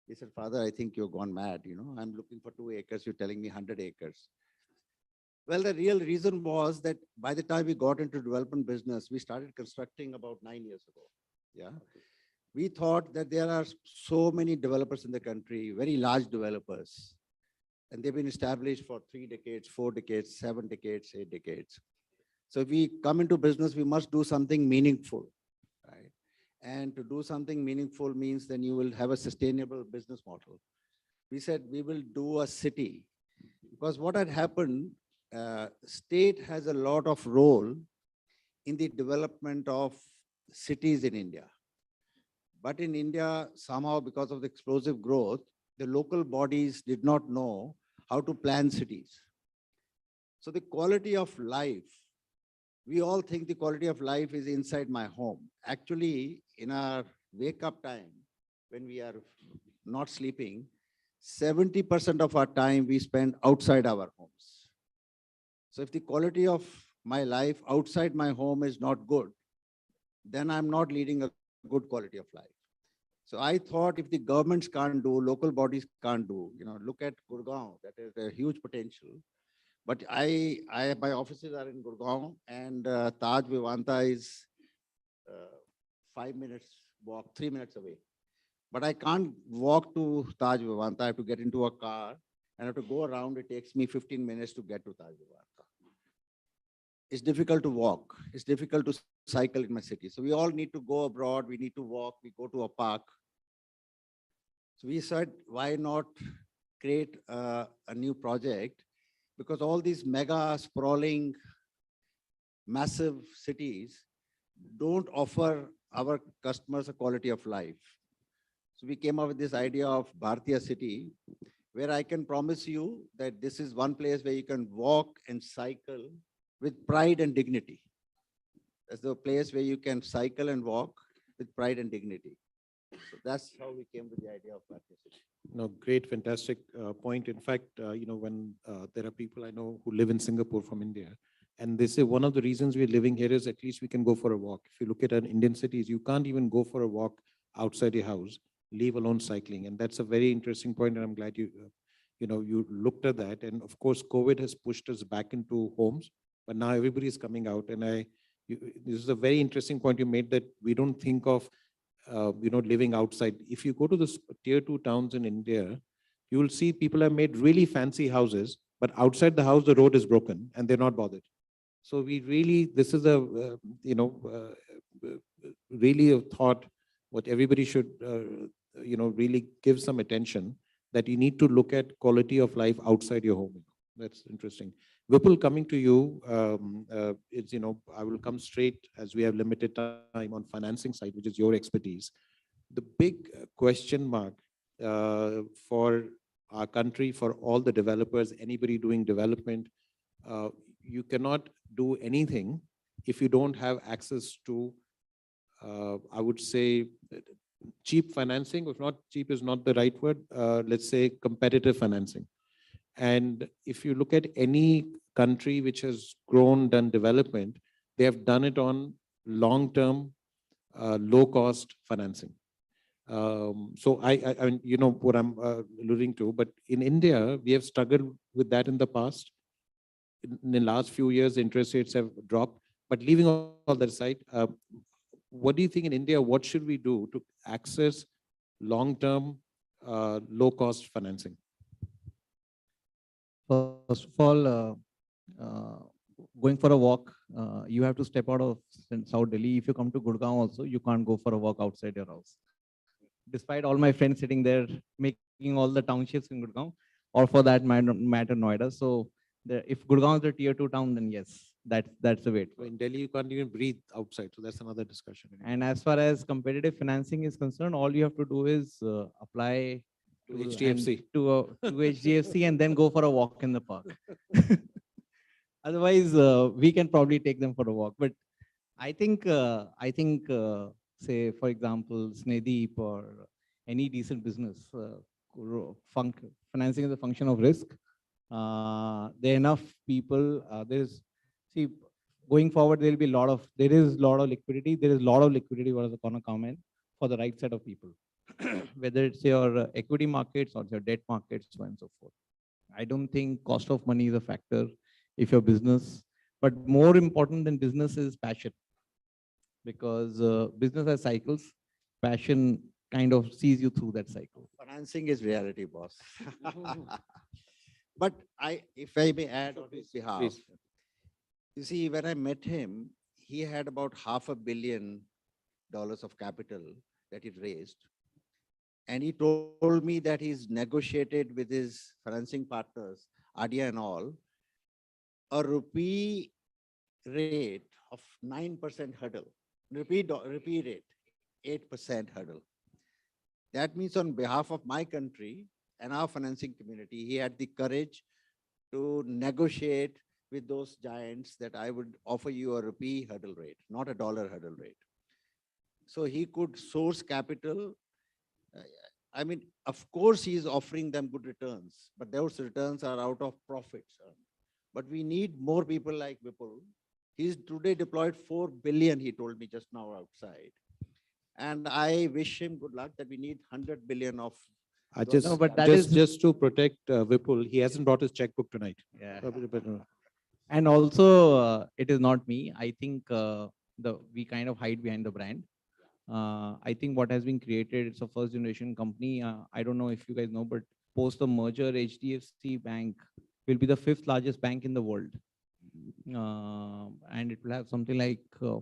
He said, Father, I think you've gone mad. I'm looking for 2 acres. You're telling me 100 acres. Well, the real reason was that by the time we got into development business, we started constructing about 9 years ago. Yeah. We thought that there are so many developers in the country, very large developers, and they've been established for 3 decades, 4 decades, 7 decades, 8 decades. So if we come into business, we must do something meaningful, right? And to do something meaningful means then you will have a sustainable business model. We said we will do a city because what had happened, state has a lot of role in the development of cities in India. But in India, somehow because of the explosive growth, the local bodies did not know how to plan cities. So the quality of life, we all think the quality of life is inside my home. Actually, in our wake-up time, when we are not sleeping, 70% of our time we spend outside our homes. So if the quality of my life outside my home is not good, then I'm not leading a good quality of life. So I thought if the governments can't do, local bodies can't do, look at Gurgaon, that is a huge potential. But my offices are in Gurgaon and Taj Vivanta is 5 minutes walk, 3 minutes away. But I can't walk to Taj Vivanta. I have to get into a car and I have to go around. It takes me 15 minutes to get to Taj Vivanta. it's difficult to walk. It's difficult to cycle in my city. So we all need to go abroad. We need to walk. We go to a park. So we said, why not create a new project? Because all these mega sprawling, massive cities don't offer our customers a quality of life. So we came up with this idea of Bhartiya City, where I can promise you that this is one place where you can walk and cycle with pride and dignity. That's the place where you can cycle and walk with pride and dignity. So that's how we came with the idea of Bhartiya City. No, great, fantastic point. In fact, when there are people I know who live in Singapore from India, and they say one of the reasons we're living here is at least we can go for a walk. If you look at Indian cities, you can't even go for a walk outside your house, leave alone cycling. And that's a very interesting point, and I'm glad you looked at that. And of course, COVID has pushed us back into homes, but now everybody is coming out. And this is a very interesting point you made, that we don't think of living outside. If you go to the tier 2 towns in India, you will see people have made really fancy houses, but outside the house, the road is broken and they're not bothered. So this is really a thought what everybody should, really give some attention, that you need to look at quality of life outside your home. That's interesting. Vipul, coming to you, I will come straight, as we have limited time, on financing side, which is your expertise. The big question mark for our country, for all the developers, anybody doing development, you cannot do anything if you don't have access to, I would say, cheap financing. If not, cheap is not the right word, let's say competitive financing. And if you look at any country which has grown, done development, they have done it on long-term, low-cost financing. So I you know what I'm alluding to, but in India, we have struggled with that in the past. In the last few years, interest rates have dropped. But leaving all that aside, what do you think in India, what should we do to access long-term, low-cost financing? First of all, going for a walk, you have to step out of South Delhi. If you come to Gurgaon also, you can't go for a walk outside your house. Despite all my friends sitting there making all the townships in Gurgaon, or for that matter Noida. So if Gurgaon is a tier 2 town, then yes, that's the way. In Delhi, you can't even breathe outside. So that's another discussion. And as far as competitive financing is concerned, all you have to do is apply to HDFC, to HDFC, and then go for a walk in the park. Otherwise, we can probably take them for a walk. But I think, say, for example, Snedeep or any decent business, financing is a function of risk. There are enough people. Going forward, there is a lot of liquidity. There is a lot of liquidity what is going to come in for the right set of people, whether it's your equity markets or your debt markets, so on and so forth. I don't think cost of money is a factor if your business, but more important than business is passion, because business has cycles. Passion kind of sees you through that cycle. Financing is reality, boss. But if I may add on his behalf, you see, when I met him, he had about $500 million of capital that he raised. And he told me that he's negotiated with his financing partners, Adia and all, a rupee rate of 9% hurdle. Rupee rate, 8% hurdle. That means on behalf of my country and our financing community, he had the courage to negotiate with those giants that I would offer you a rupee hurdle rate, not a dollar hurdle rate. So he could source capital. I mean, of course, he is offering them good returns, but those returns are out of profits. But we need more people like Vipul. He's today deployed 4 billion, he told me just now outside. And I wish him good luck that we need 100 billion of. Just to protect Vipul, he hasn't brought his checkbook tonight. Yeah. And also, it is not me. I think we kind of hide behind the brand. I think what has been created, it's a first generation company. I don't know if you guys know, but post the merger, HDFC Bank will be the 5th largest bank in the world. and it will have something like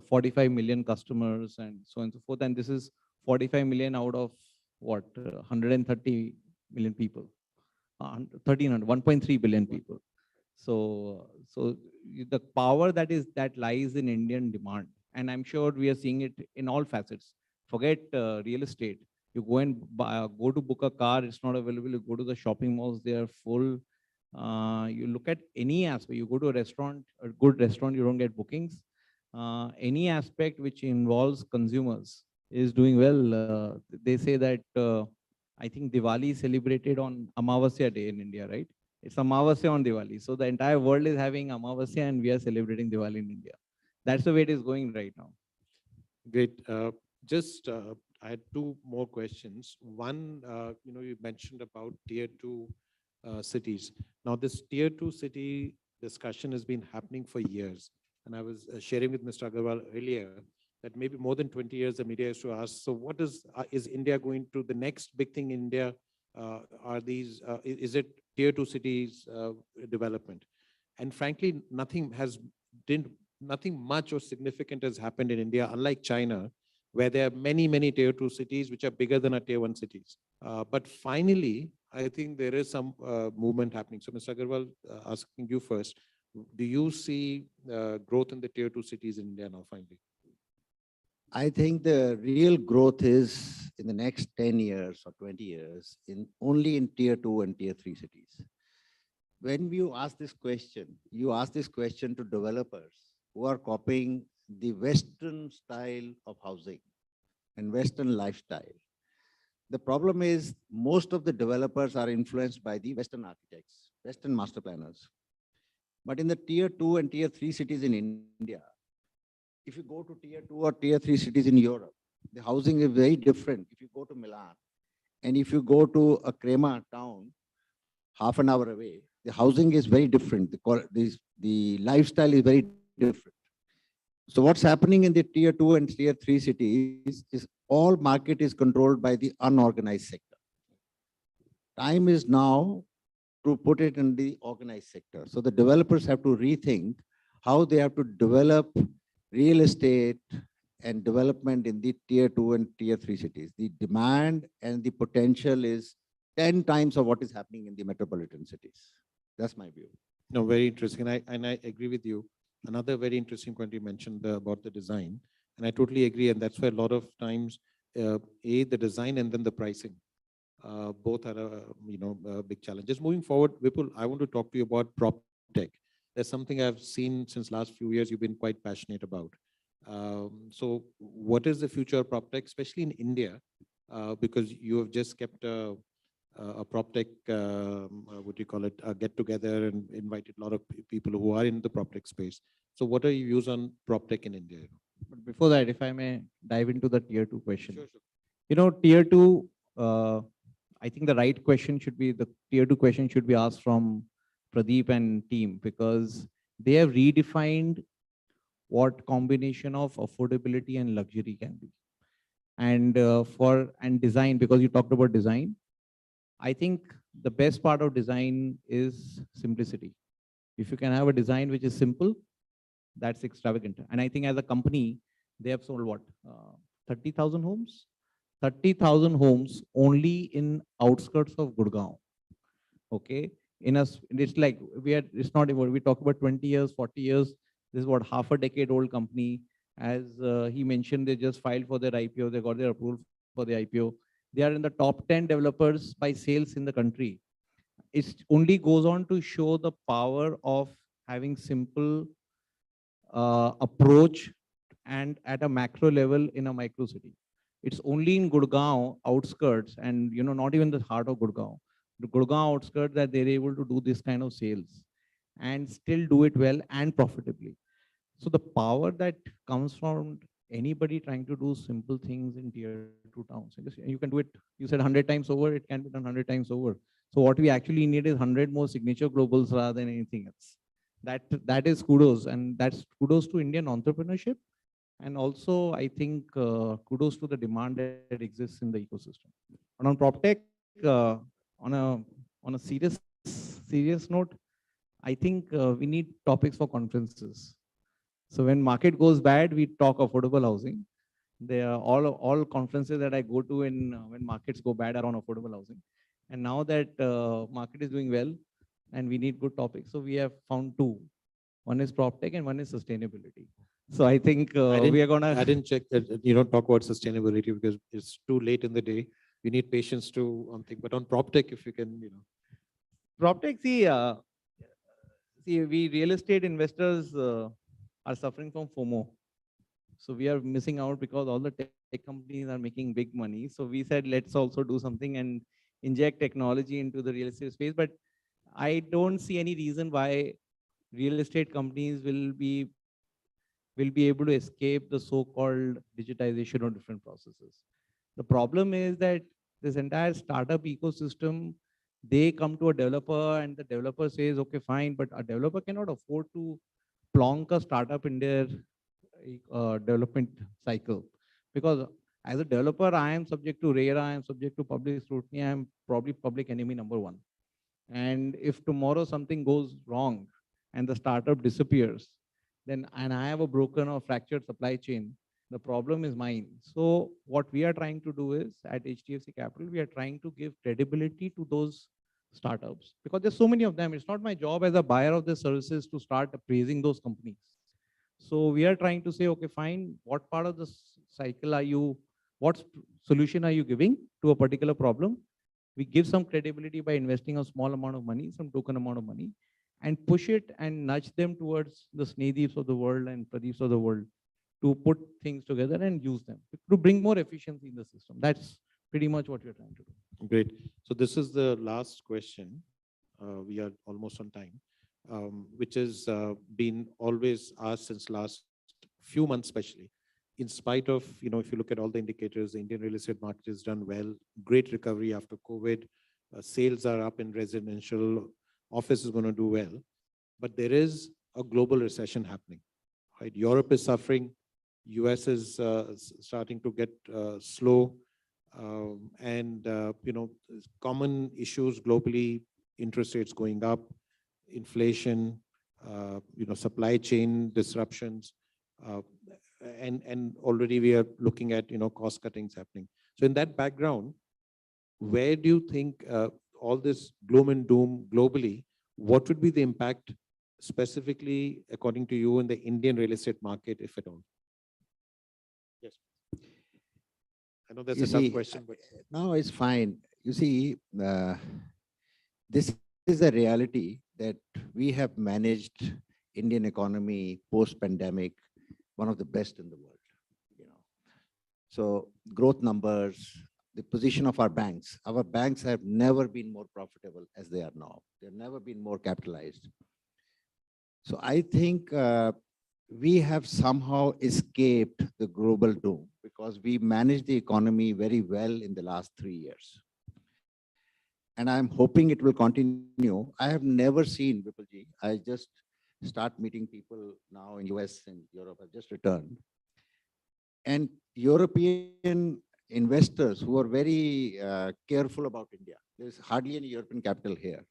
45 million customers and so on and so forth. And this is 45 million out of what, 130 million people, 1.3 billion people. So the power that lies in Indian demand, and I'm sure we are seeing it in all facets. Forget real estate. You go and go to book a car, it's not available. You go to the shopping malls, they are full. You look at any aspect. You go to a restaurant, a good restaurant, you don't get bookings. Any aspect which involves consumers is doing well. They say that I think Diwali is celebrated on Amavasya day in India, right? It's Amavasya on Diwali. So the entire world is having Amavasya and we are celebrating Diwali in India. That's the way it is going right now. Great. I had two more questions. One, you mentioned about tier two cities. Now, this tier two city discussion has been happening for years. And I was sharing with Mr. Agarwal earlier that maybe more than 20 years the media used to ask, so what is India going to, the next big thing in India, is it tier two cities development? And frankly, nothing much or significant has happened in India, unlike China, where there are many, many tier two cities which are bigger than our tier one cities. But finally, I think there is some movement happening. So Mr. Agarwal, asking you first, do you see growth in the tier two cities in India now finally? I think the real growth is in the next 10 years or 20 years only in tier two and tier three cities. When you ask this question to developers who are copying the Western style of housing and Western lifestyle. The problem is most of the developers are influenced by the Western architects, Western master planners. But in the tier two and tier three cities in India, if you go to tier two or tier three cities in Europe, the housing is very different. If you go to Milan and if you go to a Crema town, half an hour away, the housing is very different. The lifestyle is very different. So what's happening in the tier two and tier three cities is all market is controlled by the unorganized sector. Time is now to put it in the organized sector. So the developers have to rethink how they have to develop real estate and development in the tier two and tier three cities. The demand and the potential is 10 times of what is happening in the metropolitan cities. That's my view. No, very interesting. And I agree with you. Another very interesting point you mentioned about the design. And I totally agree. And that's why a lot of times, the design and then the pricing, both are, big challenges. Moving forward, Vipul, I want to talk to you about prop tech. There's something I've seen since last few years you've been quite passionate about. So what is the future of prop tech, especially in India? Because you have just kept a prop tech, what do you call it, get together and invited a lot of people who are in the prop tech space. So what are your views on prop tech in India? But before that, if I may dive into the tier two question. Sure. Tier two, I think the right question should be, the tier two question should be asked from Pradeep and team, because they have redefined what combination of affordability and luxury can be. And design, because you talked about design, I think the best part of design is simplicity. If you can have a design which is simple, that's extravagant. And I think as a company, they have sold what? 30,000 homes? 30,000 homes only in outskirts of Gurgaon. Okay. It's like it's not even, we talk about 20 years, 40 years. This is what, half a decade old company. As he mentioned, they just filed for their IPO. They got their approval for the IPO. They are in the top 10 developers by sales in the country. It only goes on to show the power of having simple approach and at a macro level in a micro city. It's only in Gurgaon outskirts and not even the heart of Gurgaon. The Gurgaon outskirts that they're able to do this kind of sales and still do it well and profitably. So the power that comes from anybody trying to do simple things in tier two towns, you can do it, you said 100 times over, it can be done 100 times over. So what we actually need is 100 more signature globals rather than anything else. That is kudos, and that's kudos to Indian entrepreneurship. And also, I think kudos to the demand that exists in the ecosystem. And on PropTech, on a serious note, I think we need topics for conferences. So when market goes bad, we talk affordable housing. They are all conferences that I go to in when markets go bad are on affordable housing. And now that market is doing well and we need good topics, so we have found two. One is prop tech and one is sustainability. So I think we are gonna. I didn't check that, talk about sustainability because it's too late in the day. We need patience to think. But on prop tech, if you can, Prop tech, see, we real estate investors are suffering from FOMO. So we are missing out because all the tech companies are making big money. So we said, let's also do something and inject technology into the real estate space. But I don't see any reason why real estate companies will be able to escape the so-called digitization of different processes. The problem is that this entire startup ecosystem, they come to a developer and the developer says, okay, fine, but a developer cannot afford to plonk a startup in their development cycle. Because as a developer, I am subject to RERA, I am subject to public scrutiny, I am probably public enemy number one. And if tomorrow something goes wrong and the startup disappears, then and I have a broken or fractured supply chain, the problem is mine. So what we are trying to do is at HDFC Capital, we are trying to give credibility to those startups because there's so many of them. It's not my job as a buyer of the services to start appraising those companies. So we are trying to say, okay, fine, what part of the cycle are you, what solution are you giving to a particular problem? We give some credibility by investing a small amount of money, some token amount of money, and push it and nudge them towards the Snedeeps of the world and Pradeeps of the world to put things together and use them to bring more efficiency in the system. That's pretty much what we're trying to do. Great. So this is the last question. We are almost on time, which has been always asked since last few months, especially. In spite of, if you look at all the indicators, the Indian real estate market has done well, great recovery after COVID, sales are up in residential, office is going to do well, but there is a global recession happening, right? Europe is suffering, US is starting to get slow, and common issues globally, interest rates going up, inflation, supply chain disruptions, and already we are looking at cost cuttings happening. So in that background, where do you think all this gloom and doom globally, what would be the impact specifically according to you in the Indian real estate market, if at all? Yes. I know that's a tough question, but no, it's fine. You see, this is a reality that we have managed Indian economy post-pandemic, one of the best in the world. So growth numbers, the position of our banks have never been more profitable as they are now. They've never been more capitalized. So I think we have somehow escaped the global doom because we managed the economy very well in the last 3 years. And I'm hoping it will continue. I have never seen, Vipulji, I just start meeting people now in US and Europe. I've just returned. And European investors who are very careful about India. There's hardly any European capital here.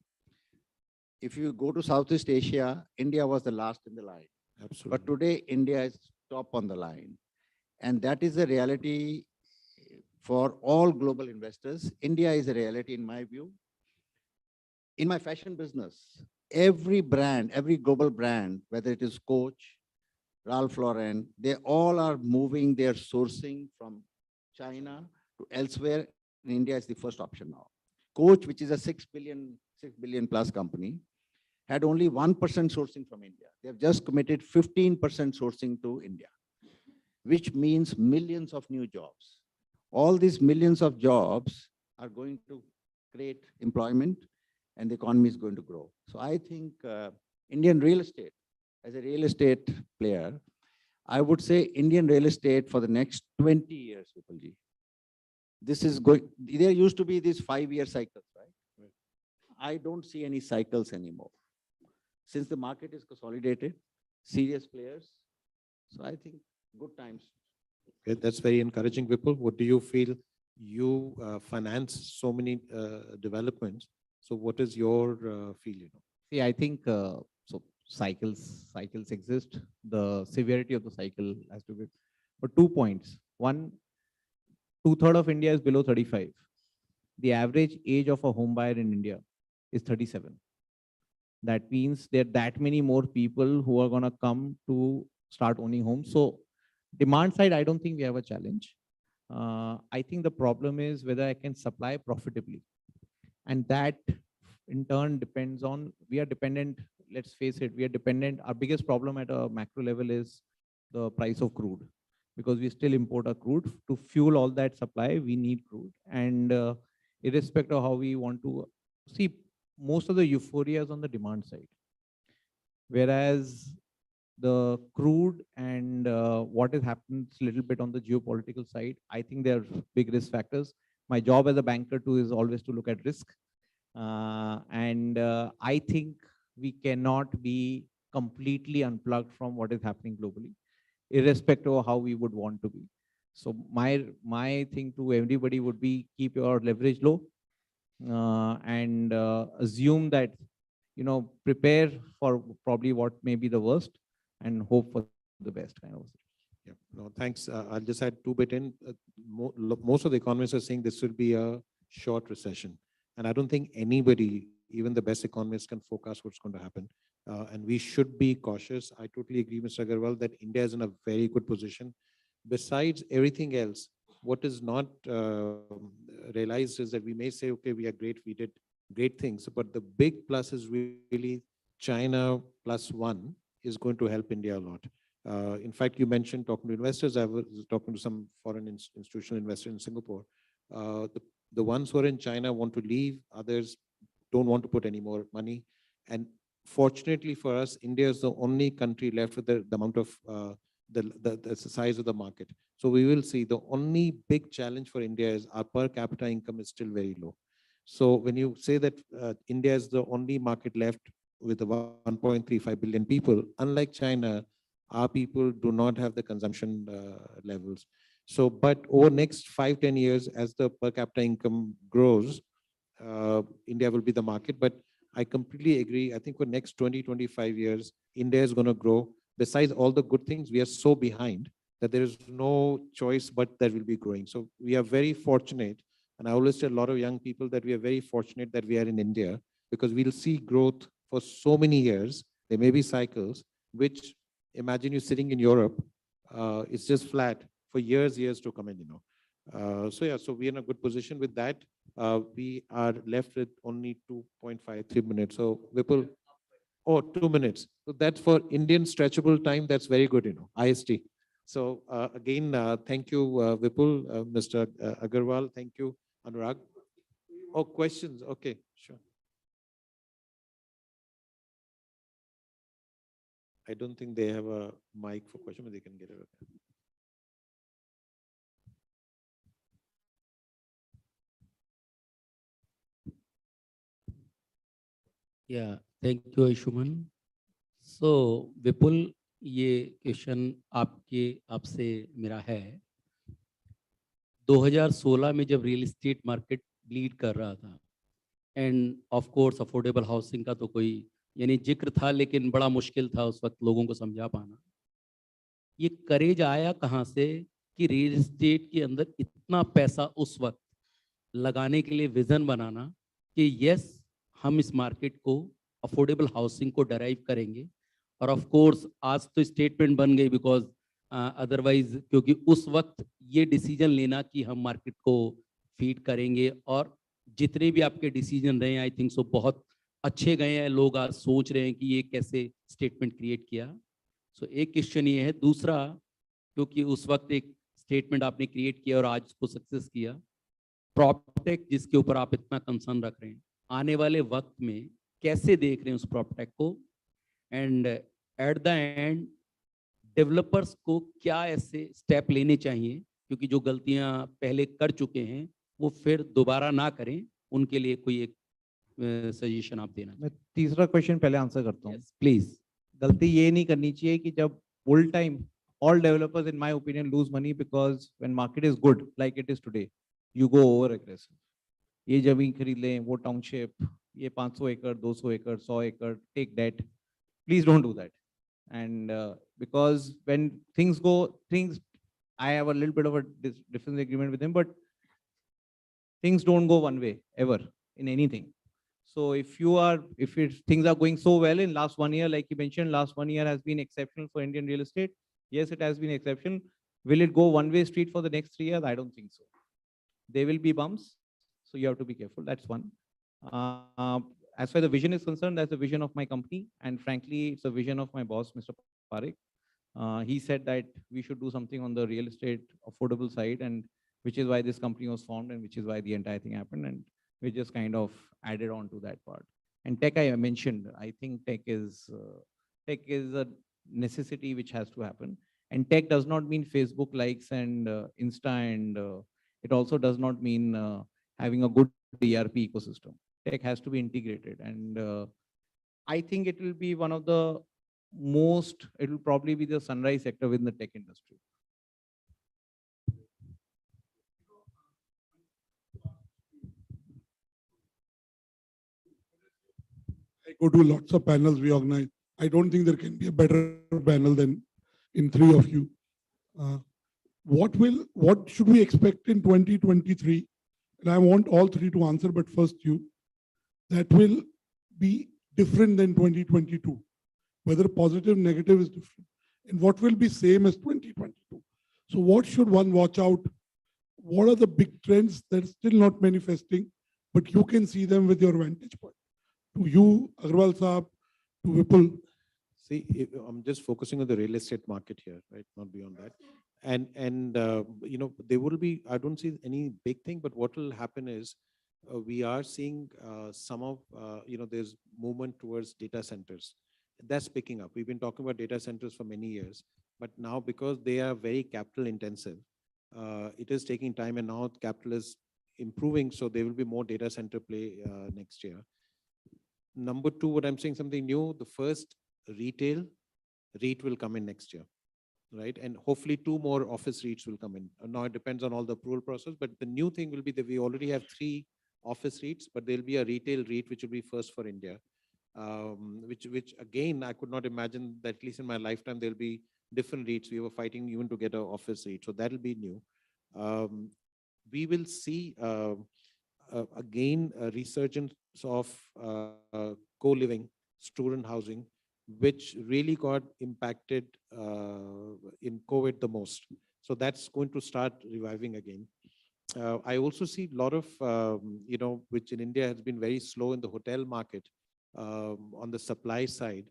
If you go to Southeast Asia, India was the last in the line. Absolutely. But today, India is top on the line. And that is a reality for all global investors. India is a reality in my view. In my fashion business, every brand, every global brand, whether it is Coach, Ralph Lauren, they all are moving their sourcing from China to elsewhere. In India is the first option now. Coach, which is a 6 billion plus company, had only 1% sourcing from India. They have just committed 15% sourcing to India, which means millions of new jobs. All these millions of jobs are going to create employment and the economy is going to grow. So I think Indian real estate, as a real estate player, I would say Indian real estate for the next 20 years, Vipulji. This is going, there used to be these 5-year cycles, right? I don't see any cycles anymore. Since the market is consolidated, serious players, so I think good times. Okay, that's very encouraging, Vipul. What do you feel? You finance so many developments. So what is your feel? See, I think so. Cycles exist. The severity of the cycle has to be. But 2 points. One, 2/3 of India is below 35. The average age of a home buyer in India is 37. That means there are that many more people who are going to come to start owning homes. So demand side, I don't think we have a challenge. I think the problem is whether I can supply profitably. And that in turn depends on, we are dependent, let's face it, we are dependent. Our biggest problem at a macro level is the price of crude, because we still import our crude. To fuel all that supply, we need crude. And irrespective of how we want to see, most of the euphoria is on the demand side. Whereas the crude and what has happened a little bit on the geopolitical side, I think there are big risk factors. My job as a banker too is always to look at risk. I think we cannot be completely unplugged from what is happening globally, irrespective of how we would want to be. So my thing to everybody would be, keep your leverage low, and assume that, prepare for probably what may be the worst and hope for the best kind of. Yeah, no, thanks. I'll just add two bit in. Most of the economists are saying this will be a short recession. And I don't think anybody, even the best economists, can forecast what's going to happen. And we should be cautious. I totally agree, Mr. Agarwal, that India is in a very good position. Besides everything else, what is not realized is that we may say, okay, we are great, we did great things, but the big plus is really China +1 is going to help India a lot. In fact, you mentioned talking to investors. I was talking to some foreign institutional investors in Singapore. The ones who are in China want to leave, others don't want to put any more money. And fortunately for us, India is the only country left with the amount of the size of the market. So we will see. The only big challenge for India is our per capita income is still very low. So when you say that India is the only market left with 1.35 billion people, unlike China, our people do not have the consumption levels. So, but over next 5-10 years, as the per capita income grows, India will be the market. But I completely agree. I think for next 20-25 years, India is going to grow. Besides all the good things, we are so behind that there is no choice but that will be growing. So we are very fortunate. And I always tell a lot of young people that we are very fortunate that we are in India, because we'll see growth for so many years. There may be cycles, which imagine you sitting in Europe, it's just flat for years to come in, So yeah, so we're in a good position with that. We are left with only 2.53 minutes. So Vipul, 2 minutes. So that's for Indian stretchable time. That's very good, IST. So again, thank you, Vipul, Mr. Agarwal. Thank you, Anurag. Oh, questions. Okay, sure. I don't think they have a mic for question, but they can get it. Yeah, thank you, Aishuman. So, Vipul, ये question आपसे मेरा है। 2016 में जब real estate market lead कर रहा था, end of course affordable housing का तो कोई यानी जिक्र था, लेकिन बड़ा मुश्किल था उस वक्त लोगों को समझा पाना। ये करेज आया कहाँ से कि रियल एस्टेट के अंदर इतना पैसा उस वक्त लगाने के लिए विजन बनाना कि यस, हम इस मार्केट को अफोर्डेबल हाउसिंग को डराइव करेंगे। और ऑफ कोर्स आज तो स्टेटमेंट बन गई, बिकॉज अदरवाइज क्योंकि उस वक्त ये डिसीजन लेना कि हम मार्केट को फीड करेंगे, और जितने भी आपके डिसीजन रहे हैं आई थिंक सो बहुत अच्छे गए हैं। लोग आज सोच रहे हैं कि ये कैसे स्टेटमेंट क्रिएट किया। सो एक क्वेश्चन ये है। दूसरा, क्योंकि उस वक्त एक स्टेटमेंट आपने क्रिएट किया और आज उसको सक्सेस किया, प्रॉपटेक जिसके ऊपर आप इतना कंसर्न रख रहे हैं, आने वाले वक्त में कैसे देख रहे हैं उस प्रॉपटेक को? And at the end developers को क्या ऐसे स्टेप लेने चाहिए, क्योंकि जो गलतियां पहले कर चुके हैं वो फिर दोबारा ना करें, उनके लिए कोई एक सजेशन आप देना? मैं तीसरा क्वेश्चन पहले आंसर करता हूँ। प्लीज। गलती ये नहीं करनी चाहिए कि जब full time all developers in my opinion lose money because when market is good like it is today, you go over aggressive. ये जमीन खरीद लें, वो टाउनशिप, ये 500 एकड़, 200 एकड़, 100 एकड़, take debt. Please don't do that. And because when things, I have a little bit of a different agreement with him, but things don't go one way ever in anything. So if things are going so well in last 1 year, like you mentioned, last 1 year has been exceptional for Indian real estate. Yes, it has been exceptional. Will it go one-way street for the next 3 years? I don't think so. There will be bumps, so you have to be careful. That's one. As far as the vision is concerned, that's the vision of my company, and frankly, it's a vision of my boss, Mr. Parekh. He said that we should do something on the real estate affordable side, and which is why this company was formed, and which is why the entire thing happened, and we just kind of added on to that part. And tech, I mentioned, I think tech is a necessity which has to happen. And tech does not mean Facebook likes and Insta, and it also does not mean having a good ERP ecosystem. Tech has to be integrated, and I think it will be one of the it will probably be the sunrise sector within the tech industry. I go to lots of panels we organize. I don't think there can be a better panel than in three of you. What should we expect in 2023? And I want all three to answer, but first you. That will be different than 2022. Whether positive, negative is different. And what will be same as 2022? So what should one watch out? What are the big trends that are still not manifesting, but you can see them with your vantage point? To you, Agarwal Saab, to Vipul. See, I'm just focusing on the real estate market here, right? Not beyond that. And you know, there will be, I don't see any big thing, but what will happen is we are seeing some of, you know, there's movement towards data centers. That's picking up. We've been talking about data centers for many years, but now because they are very capital intensive, it is taking time, and now capital is improving. So there will be more data center play next year. Number two, what I'm saying, something new, the first retail REIT will come in next year, right? And hopefully 2 more office REITs will come in. Now it depends on all the approval process, but the new thing will be that we already have 3 office REITs, but there'll be a retail REIT, which will be first for India. Which again, I could not imagine that at least in my lifetime, there'll be different REITs. We were fighting even to get an office REIT. So that'll be new. We will see again a resurgence of co-living, student housing, which really got impacted in COVID the most. So that's going to start reviving again. I also see a lot of, you know, which in India has been very slow in the hotel market. On the supply side,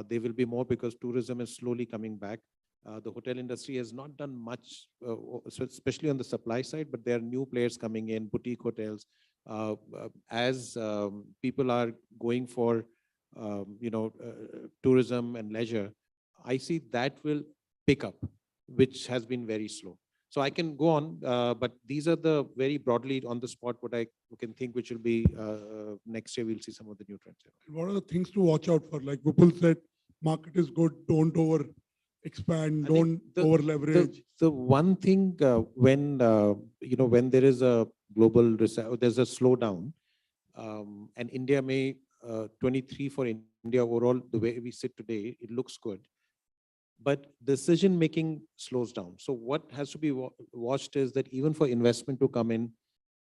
there will be more because tourism is slowly coming back. The hotel industry has not done much, especially on the supply side, but there are new players coming in, boutique hotels. As people are going for, you know, tourism and leisure, I see that will pick up, which has been very slow. So I can go on, but these are the very broadly on the spot what I can think, which will be next year. We'll see some of the new trends. What are the things to watch out for? Like Vipul said, market is good. Don't over expand. Don't over leverage. The one thing when you know, when there is a global there's a slowdown, and India may 23 for India overall, the way we sit today, it looks good. But decision-making slows down. So what has to be watched is that even for investment to come in,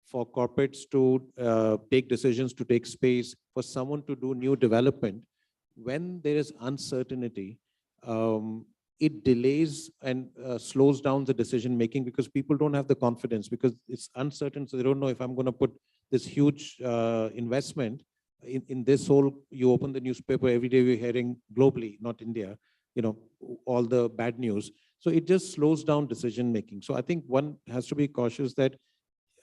for corporates to take decisions to take space, for someone to do new development, when there is uncertainty, it delays and slows down the decision-making because people don't have the confidence because it's uncertain. So they don't know if I'm going to put this huge investment in this whole, you open the newspaper, every day we're hearing globally, not India, you know, all the bad news. So it just slows down decision making. So I think one has to be cautious that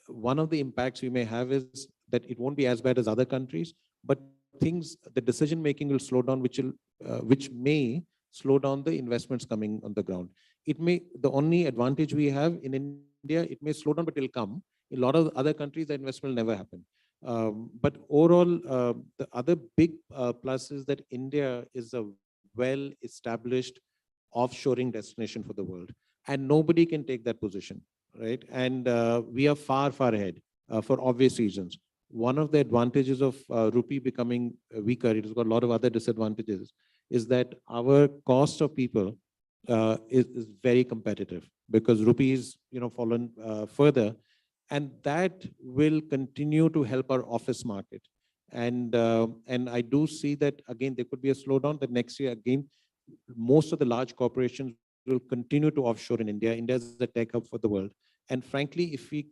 one of the impacts we may have is that it won't be as bad as other countries, but the decision making will slow down, which may slow down the investments coming on the ground. It may, the only advantage we have in India, it may slow down, but it'll come. In a lot of other countries, the investment will never happen. But overall, the other big plus is that India is a well-established offshoring destination for the world, and nobody can take that position, right? And we are far, far ahead for obvious reasons. one of the advantages of rupee becoming weaker, it has got a lot of other disadvantages, is that our cost of people is very competitive because rupee is, fallen further, and that will continue to help our office market. And I do see that again there could be a slowdown. That next year again, most of the large corporations will continue to offshore in India. India is the tech hub for the world. And frankly, if we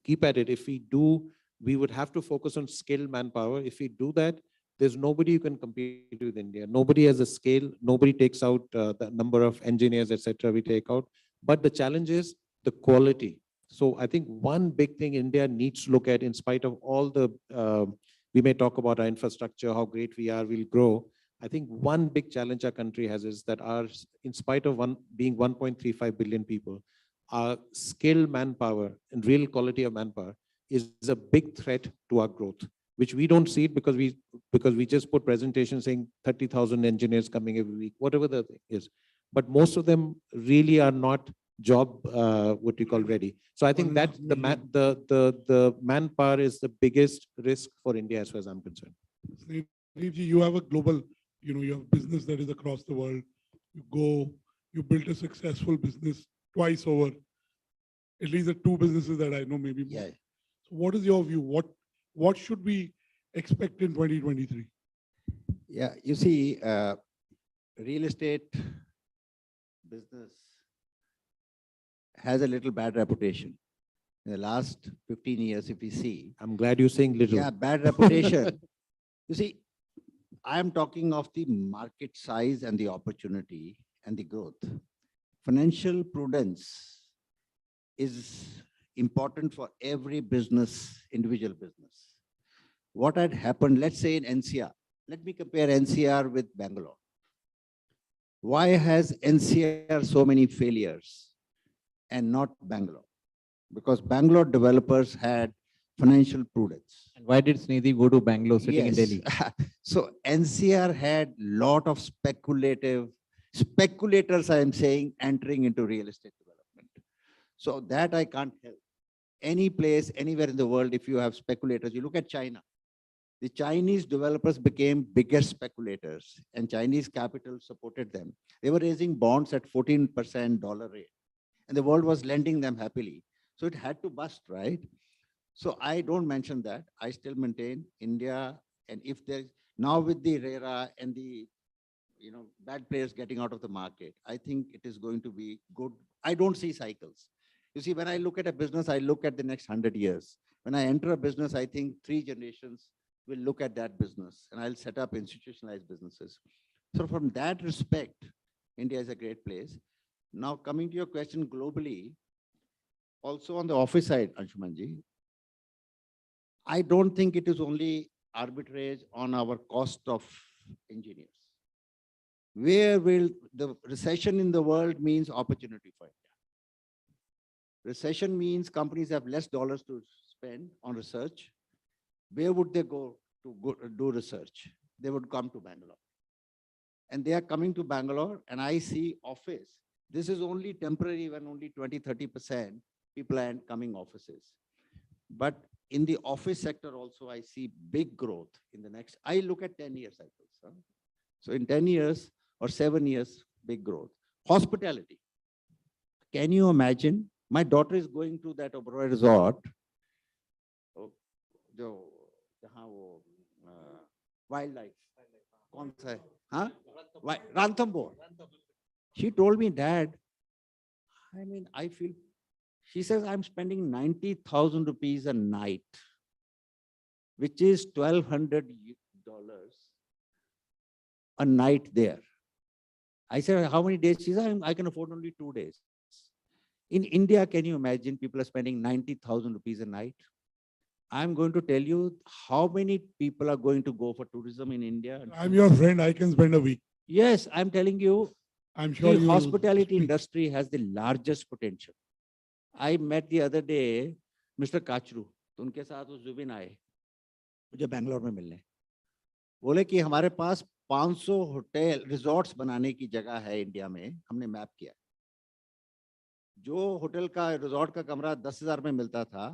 keep at it, if we do, we would have to focus on skilled manpower. If we do that, there's nobody who can compete with India. Nobody has a scale. Nobody takes out the number of engineers, etc. we take out. But the challenge is the quality. So I think one big thing India needs to look at, in spite of all the, we may talk about our infrastructure, how great we are, we'll grow. I think one big challenge our country has is that in spite of being 1.35 billion people, our skilled manpower and real quality of manpower is a big threat to our growth, which we don't see it because we just put presentations saying 30,000 engineers coming every week, whatever the thing is. But most of them really are not job, what you call ready. So I think that the manpower is the biggest risk for India as far as I'm concerned. You have a global, you have business that is across the world. You built a successful business twice over. At least the two businesses that I know, maybe more. Yeah. So what is your view? What should we expect in 2023? Yeah, you see, real estate business has a little bad reputation. In the last 15 years, if we see. I'm glad you're saying little. Yeah, bad reputation. You see, I am talking of the market size and the opportunity and the growth. Financial prudence is important for every business, individual business. What had happened, let's say in NCR, let me compare NCR with Bangalore. Why has NCR so many failures and not Bangalore? Because Bangalore developers had financial prudence. And why did Snehdi go to Bangalore sitting in Delhi? So NCR had lot of speculators, I am saying, entering into real estate development. So that I can't help. Any place, anywhere in the world, if you have speculators, you look at China. The Chinese developers became bigger speculators and Chinese capital supported them. They were raising bonds at 14% dollar rate and the world was lending them happily. So it had to bust, right? So I don't mention that. I still maintain India, and if there's now with the RERA and the bad players getting out of the market, I think it is going to be good. I don't see cycles. You see, when I look at a business, I look at the next 100 years. When I enter a business, I think 3 generations will look at that business and I'll set up institutionalized businesses. So from that respect, India is a great place. Now coming to your question globally, also on the office side, Anshumanji, I don't think it is only arbitrage on our cost of engineers. Where will the recession in the world means opportunity for India? Recession means companies have less dollars to spend on research. Where would they go to do research? They would come to Bangalore. And they are coming to Bangalore, and I see office. This is only temporary when only 20–30% people are coming offices. But in the office sector also, I see big growth in the next, I look at 10-year cycles. Huh? So in 10 years or 7 years, big growth. Hospitality. Can you imagine? My daughter is going to that Oberoi resort. Wildlife. Huh? Ranthambore. She told me, Dad, I mean, I feel, she says, I'm spending 90,000 rupees a night, which is $1,200 a night there. I said, how many days? She said, I can afford only 2 days. In India, can you imagine people are spending 90,000 rupees a night? I'm going to tell you how many people are going to go for tourism in India. I'm your friend, I can spend a week. Yes, I'm telling you, I'm sure the hospitality industry has the largest potential. I met the other day Mr. Kachru. उनके साथ वो जुबिन आए मुझे बैंगलोर में मिलने बोले कि हमारे पास 500 होटल रिजॉर्ट्स बनाने की जगह है इंडिया में हमने मैप किया जो होटल का रिजॉर्ट का कमरा 10,000 में मिलता था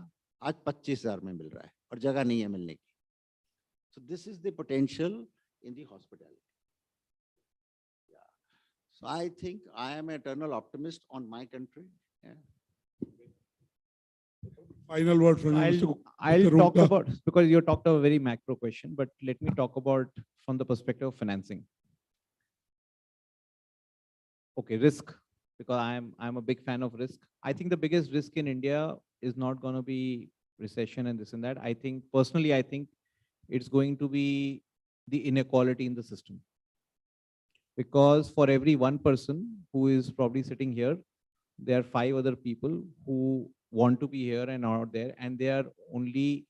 आज 25,000 में मिल रहा है और जगह नहीं है मिलने की. So this is the potential in the hospitality. Yeah. So I think I am an eternal optimist on my country. Yeah. Final word from you, Mr. I'll talk Roonghta. about, because you talked about a very macro question, but let me talk about from the perspective of financing. Okay, risk, because I'm a big fan of risk. I think the biggest risk in India is not going to be recession and this and that. I think personally, I think it's going to be the inequality in the system. Because for every one person who is probably sitting here, there are 5 other people who want to be here and are out there, and they are only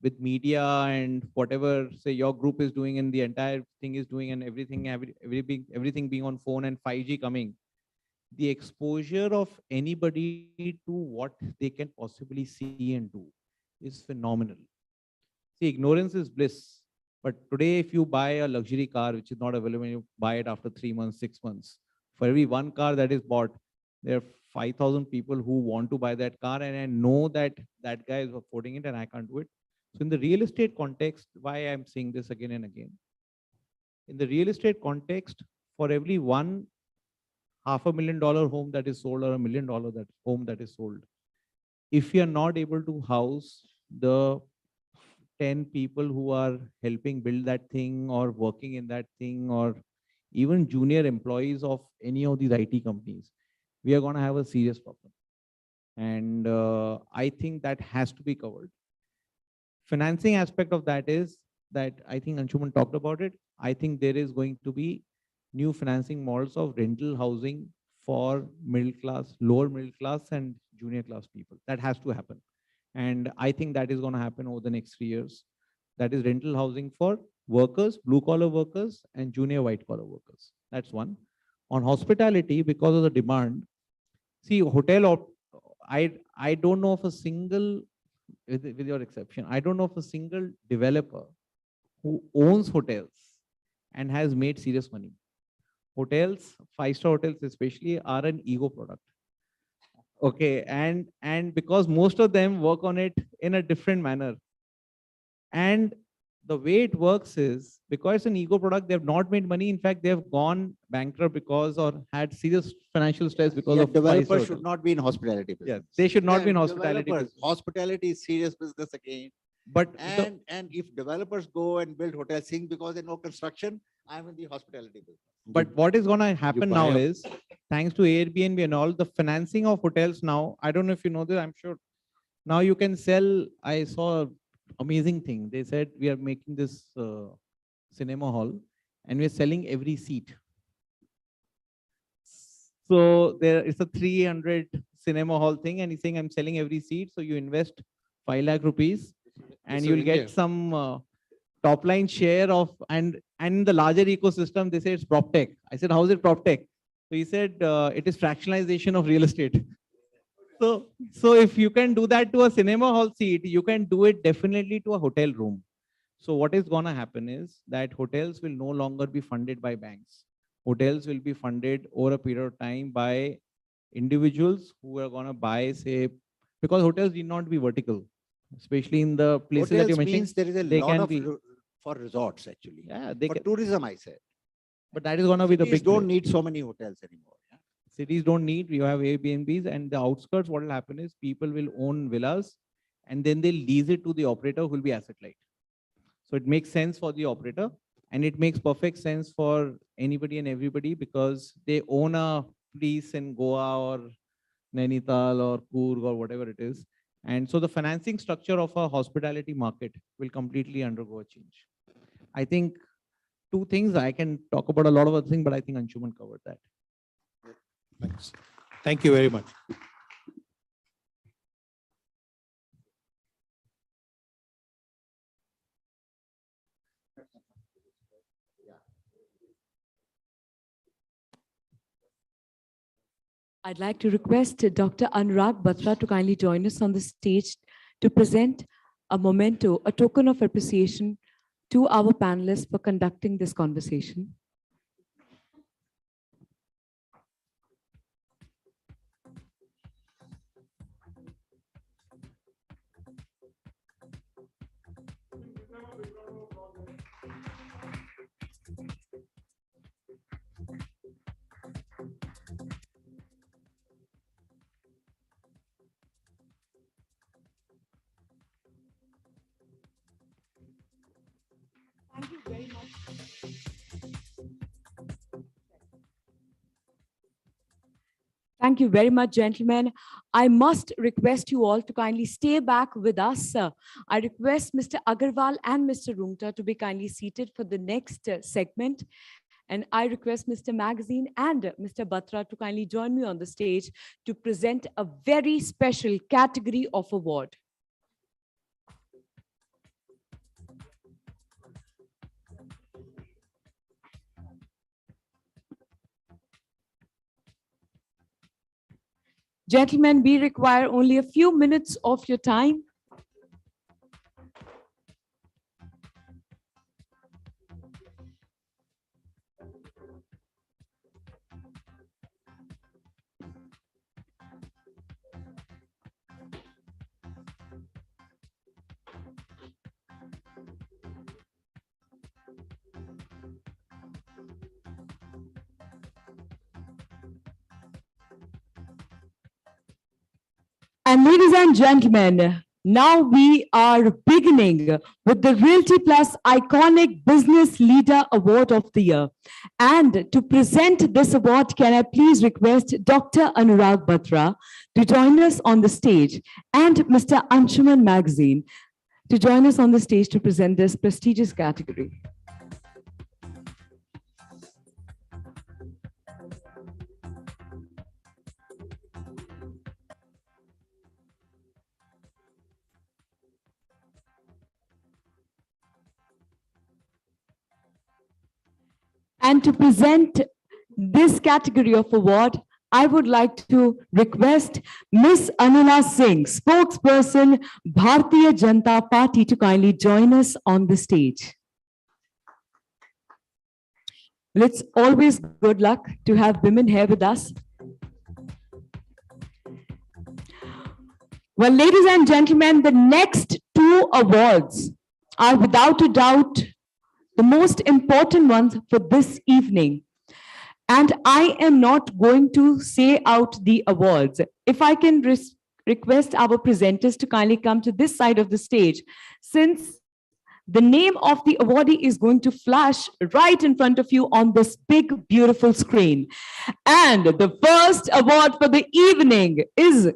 with media and whatever say your group is doing and the entire thing is doing and everything being on phone and 5G coming, the exposure of anybody to what they can possibly see and do is phenomenal. See, ignorance is bliss. But today, if you buy a luxury car which is not available, you buy it after 3 months, 6 months. For every one car that is bought, there are 5,000 people who want to buy that car, and I know that that guy is affording it and I can't do it. So in the real estate context, why I'm saying this again and again, in the real estate context, for every one $500,000 home that is sold or $1 million home that is sold, if you are not able to house the 10 people who are helping build that thing or working in that thing or even junior employees of any of these IT companies, we are going to have a serious problem. And I think that has to be covered. Financing aspect of that is that I think Anshuman talked about it. I think there is going to be new financing models of rental housing for middle class, lower middle class and junior class people. That has to happen. And I think that is going to happen over the next 3 years. That is rental housing for workers, blue collar workers and junior white collar workers. That's one. On hospitality, because of the demand, see I don't know of a single, with your exception, I don't know of a single developer who owns hotels and has made serious money. Hotels, 5-star hotels especially, are an ego product. Okay, and because most of them work on it in a different manner. And the way it works is, because it's an ego product, they have not made money. In fact, they have gone bankrupt because or had serious financial stress because Yeah, of developers should not be in hospitality business. Yeah, they should not be in Yeah, hospitality developers, business. hospitality is serious business again. But and if developers go and build hotels, saying because they know construction, I'm in the hospitality business. But what is going to happen buy now up- is, thanks to Airbnb and all, the financing of hotels now, I don't know if you know this, I'm sure. Now you can sell, I saw an amazing thing. They said we are making this cinema hall and we're selling every seat. So there is a 300 cinema hall thing and he's saying I'm selling every seat. So you invest 5 lakh rupees and This is you'll India. get some top line share of, and in the larger ecosystem, they say it's prop tech. I said, how is it prop tech? So he said, it is fractionalization of real estate. So if you can do that to a cinema hall seat, you can do it definitely to a hotel room. So what is going to happen is that hotels will no longer be funded by banks. Hotels will be funded over a period of time by individuals who are going to buy, say, because hotels need not be vertical, especially in the places that you Hotels mentioned. means there is a they lot can of be, for resorts actually. Yeah, for tourism, I said. but that is going to be the Cities big don't play. need so many hotels anymore. Cities don't need, you have Airbnbs, and the outskirts, what will happen is people will own villas and then they'll lease it to the operator who will be asset light. So it makes sense for the operator and it makes perfect sense for anybody and everybody because they own a place in Goa or Nainital or Coorg or whatever it is. And so the financing structure of a hospitality market will completely undergo a change. I think 2 things, I can talk about a lot of other things, but I think Anshuman covered that. Thanks. Thank you very much. I'd like to request Dr. Anurag Batra to kindly join us on the stage to present a memento, a token of appreciation to our panelists for conducting this conversation. Thank you very much. Thank you very much, gentlemen. I must request you all to kindly stay back with us. I request Mr. Agarwal and Mr. Rungta to be kindly seated for the next segment. And I request Mr. Magazine and Mr. Batra to kindly join me on the stage to present a very special category of award. Gentlemen, we require only a few minutes of your time. And ladies and gentlemen, now we are beginning with the Realty Plus Iconic Business Leader Award of the Year. And to present this award, can I please request Dr. Anurag Batra to join us on the stage and Mr. Anshuman Magazine to join us on the stage to present this prestigious category. And to present this category of award, I would like to request Ms. Anila Singh, spokesperson, Bharatiya Janata Party, to kindly join us on the stage. Well, it's always good luck to have women here with us. Well, ladies and gentlemen, the next two awards are without a doubt the most important ones for this evening. And I am not going to say out the awards. If I can request our presenters to kindly come to this side of the stage, since the name of the awardee is going to flash right in front of you on this big, beautiful screen. And the first award for the evening is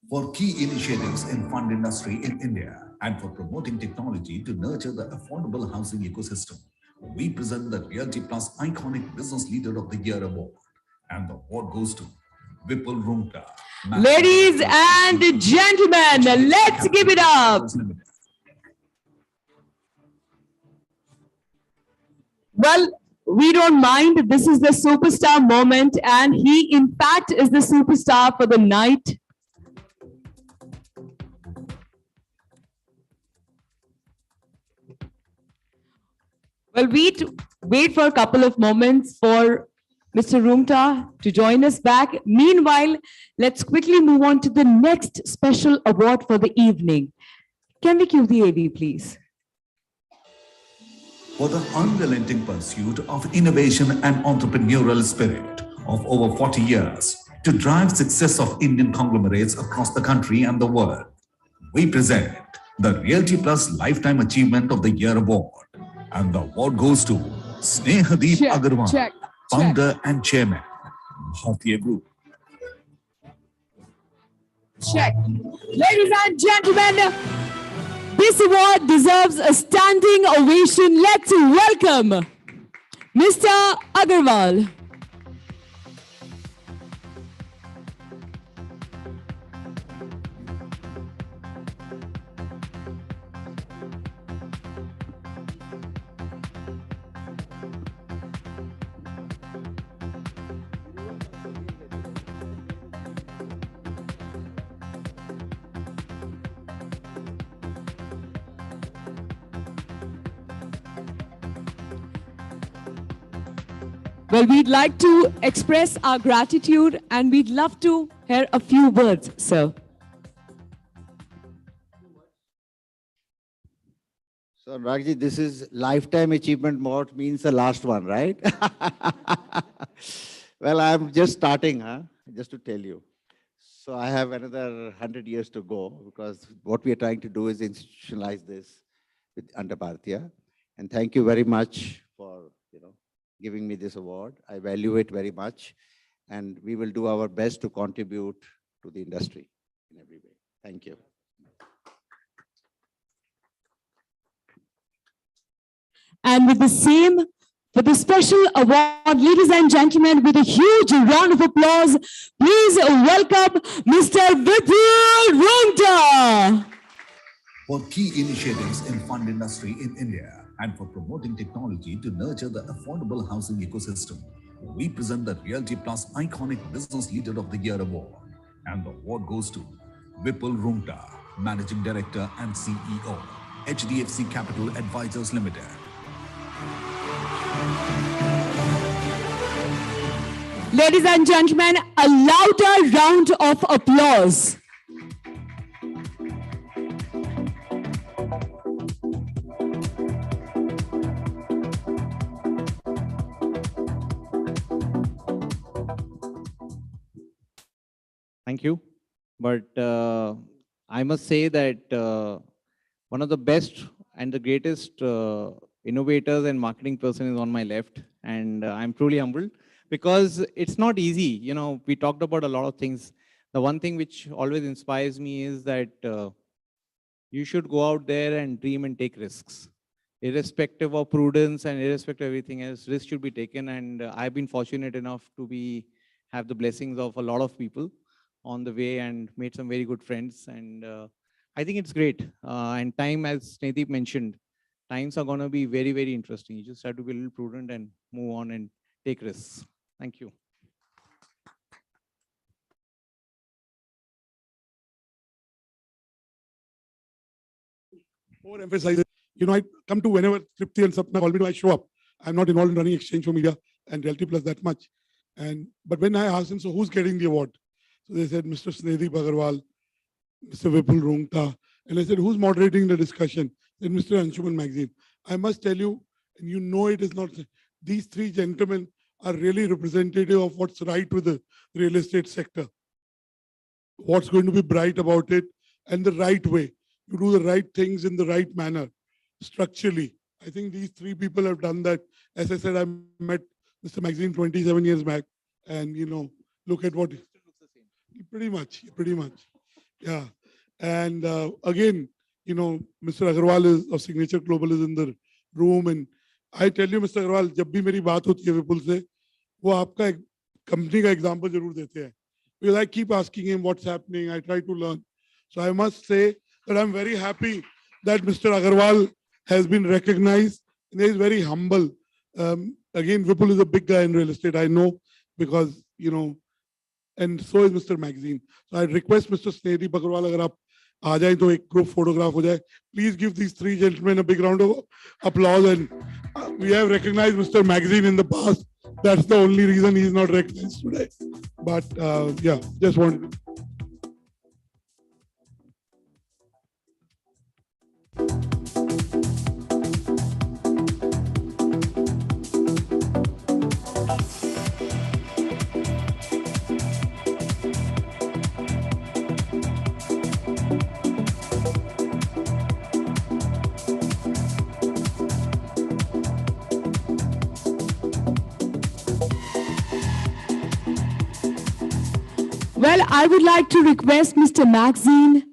for key initiatives in fund industry in India and for promoting technology to nurture the affordable housing ecosystem. We present the Realty Plus Iconic Business Leader of the Year Award. And the award goes to Vipul Rungta. Ladies and gentlemen, let's give it up. Well, we don't mind. This is the superstar moment, and he, in fact, is the superstar for the night. Well, we wait for a couple of moments for Mr. Rungta to join us back. Meanwhile, let's quickly move on to the next special award for the evening. Can we cue the AV, please? For the unrelenting pursuit of innovation and entrepreneurial spirit of over 40 years to drive success of Indian conglomerates across the country and the world, we present the Realty Plus Lifetime Achievement of the Year Award. And the award goes to Snehadeep Agarwal, founder and chairman, Bharatiya Group. Check. Ladies and gentlemen, this award deserves a standing ovation. Let's welcome Mr. Agarwal. Well, we'd like to express our gratitude and we'd love to hear a few words, sir. So, Ragji, this is Lifetime Achievement Award, means the last one, right? Well, I'm just starting, just to tell you. So I have another 100 years to go because what we are trying to do is institutionalize this under Bhartiya. And thank you very much for giving me this award. I value it very much, and we will do our best to contribute to the industry in every way. Thank you. And with the special award, ladies and gentlemen, with a huge round of applause, please welcome Mr. Vipul Rungta. For key initiatives in fund industry in India and for promoting technology to nurture the affordable housing ecosystem, we present the Realty Plus Iconic Business Leader of the Year award. And the award goes to Vipul Rungta, Managing Director and CEO, HDFC Capital Advisors Limited. Ladies and gentlemen, a louder round of applause. Thank you. But I must say that one of the best and the greatest innovators and marketing person is on my left. And I'm truly humbled because it's not easy. We talked about a lot of things. The one thing which always inspires me is that you should go out there and dream and take risks. Irrespective of prudence and irrespective of everything else, risks should be taken. And I've been fortunate enough to have the blessings of a lot of people on the way and made some very good friends. And I think it's great. And time, as Snedeep mentioned, times are going to be very, very interesting. You just have to be a little prudent and move on and take risks. Thank you. Overemphasize it. I come to whenever Tripti and Sapna call me, I show up. I'm not involved in running exchange for media and Realty Plus that much. But when I asked them, so who's getting the award? So they said, Mr. Snedeep Agarwal, Mr. Vipul Rungta. And I said, who's moderating the discussion? Then Mr. Anshuman Magazine. I must tell you, and it is not, these three gentlemen are really representative of what's right with the real estate sector. What's going to be bright about it and the right way. You do the right things in the right manner, structurally. I think these three people have done that. As I said, I met Mr. Magazine 27 years back, and look at what. Pretty much. Yeah. And again, Mr. Agarwal of Signature Global is in the room. And I tell you, Mr. Agarwal, जब भी मेरी बात होती है विपुल से, वो आपका एक company का example जरूर देते हैं. Because I keep asking him what's happening. I try to learn. So I must say that I'm very happy that Mr. Agarwal has been recognized. And he is very humble. Again, Vipul is a big guy in real estate. I know because, and so is Mr. Magazine. So I request Mr. Snedeep Agarwal, अगर आप आ जाएं तो एक group photograph हो जाए. Please give these three gentlemen a big round of applause. And we have recognized Mr. Magazine in the past. That's the only reason he's not recognized today. But yeah, just wanted to. Well, I would like to request Mr. Magazine,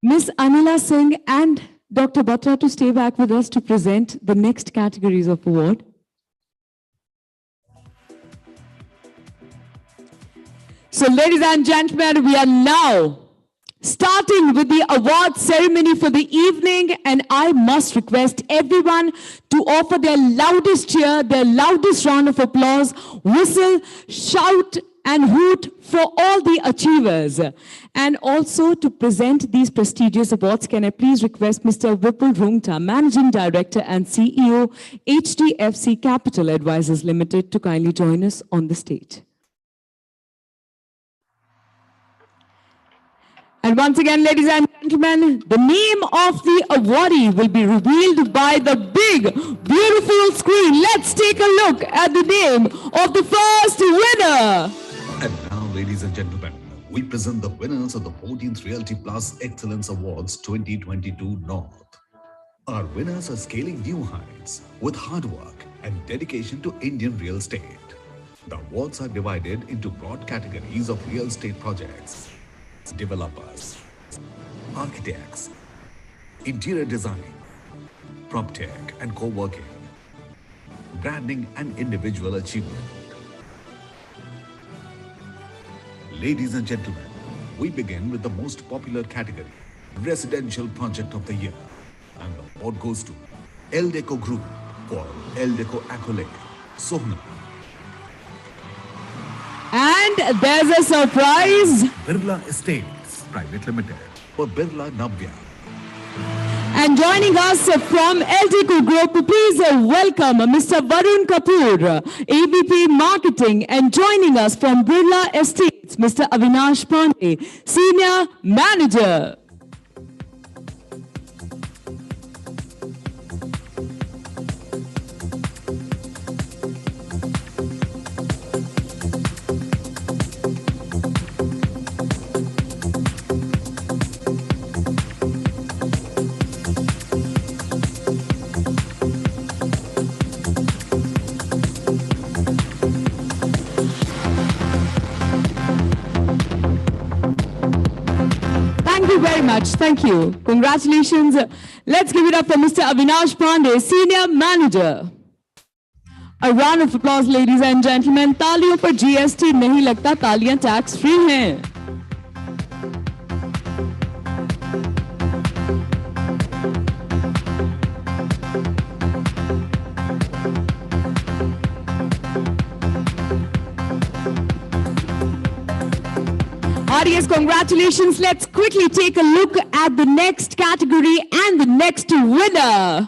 Ms. Anila Singh and Dr. Batra to stay back with us to present the next categories of award. So ladies and gentlemen, we are now starting with the award ceremony for the evening, and I must request everyone to offer their loudest cheer, their loudest round of applause, whistle, shout, and hoot for all the achievers. And also to present these prestigious awards, can I please request Mr. Vipul Rungta, Managing Director and CEO, HDFC Capital Advisors Limited, to kindly join us on the stage. And once again, ladies and gentlemen, the name of the awardee will be revealed by the big, beautiful screen. Let's take a look at the name of the first winner. And now, ladies and gentlemen, we present the winners of the 14th Realty Plus Excellence Awards 2022 North. Our winners are scaling new heights with hard work and dedication to Indian real estate. The awards are divided into broad categories of real estate projects, developers, architects, interior design, PropTech and co-working, branding and individual achievement. Ladies and gentlemen, we begin with the most popular category, Residential Project of the Year. And the award goes to Eldeco Group for Eldeco Accolade, Sohna. And there's a surprise. Birla Estates Private Limited for Birla Navya. And joining us from Eldeco Group, please welcome Mr. Varun Kapoor, AVP Marketing, and joining us from Birla Estates, Mr. Avinash Pandey, Senior Manager. Thank you. Congratulations. Let's give it up for Mr. Avinash Pandey, Senior Manager. A round of applause, ladies and gentlemen. तालियों पर GST नहीं लगता, तालियां tax free हैं. Audience, congratulations. Let's quickly take a look at the next category and the next winner.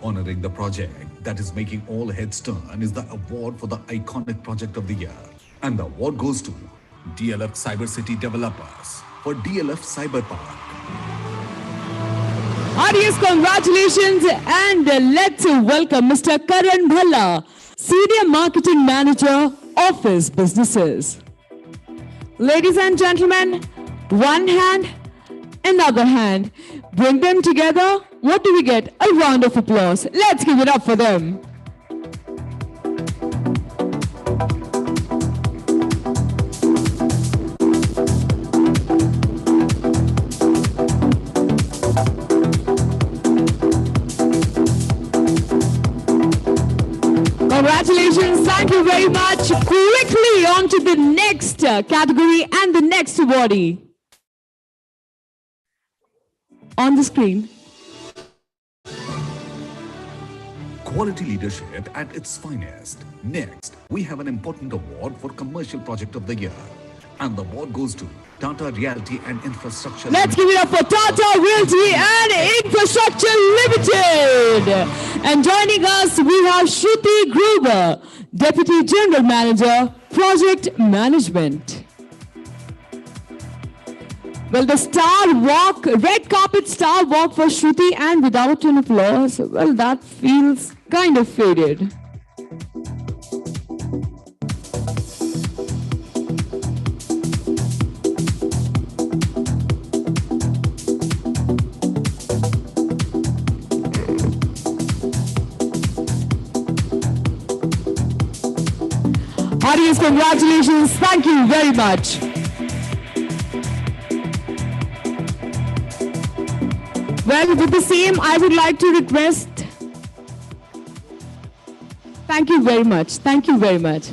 Honoring the project that is making all heads turn is the award for the iconic project of the year. And the award goes to DLF Cyber City Developers for DLF Cyber Park. Audience, congratulations, and let's welcome Mr. Karan Bhalla, Senior Marketing Manager, Office Businesses. Ladies and gentlemen, one hand, another hand. Bring them together. What do we get? A round of applause. Let's give it up for them. Congratulations, thank you very much. Quickly on to the next category and the next awardee. On the screen. Quality leadership at its finest. Next, we have an important award for Commercial Project of the Year. And the award goes to Tata Realty and Infrastructure. Let's give it up for Tata Realty and Infrastructure Limited. And joining us, we have Shruti Gruber, Deputy General Manager, Project Management. Well, the star walk, red carpet star walk for Shruti, and without an applause, well, that feels kind of faded. Audience, congratulations. Thank you very much. Well, with the same, I would like to request. Thank you very much. Thank you very much.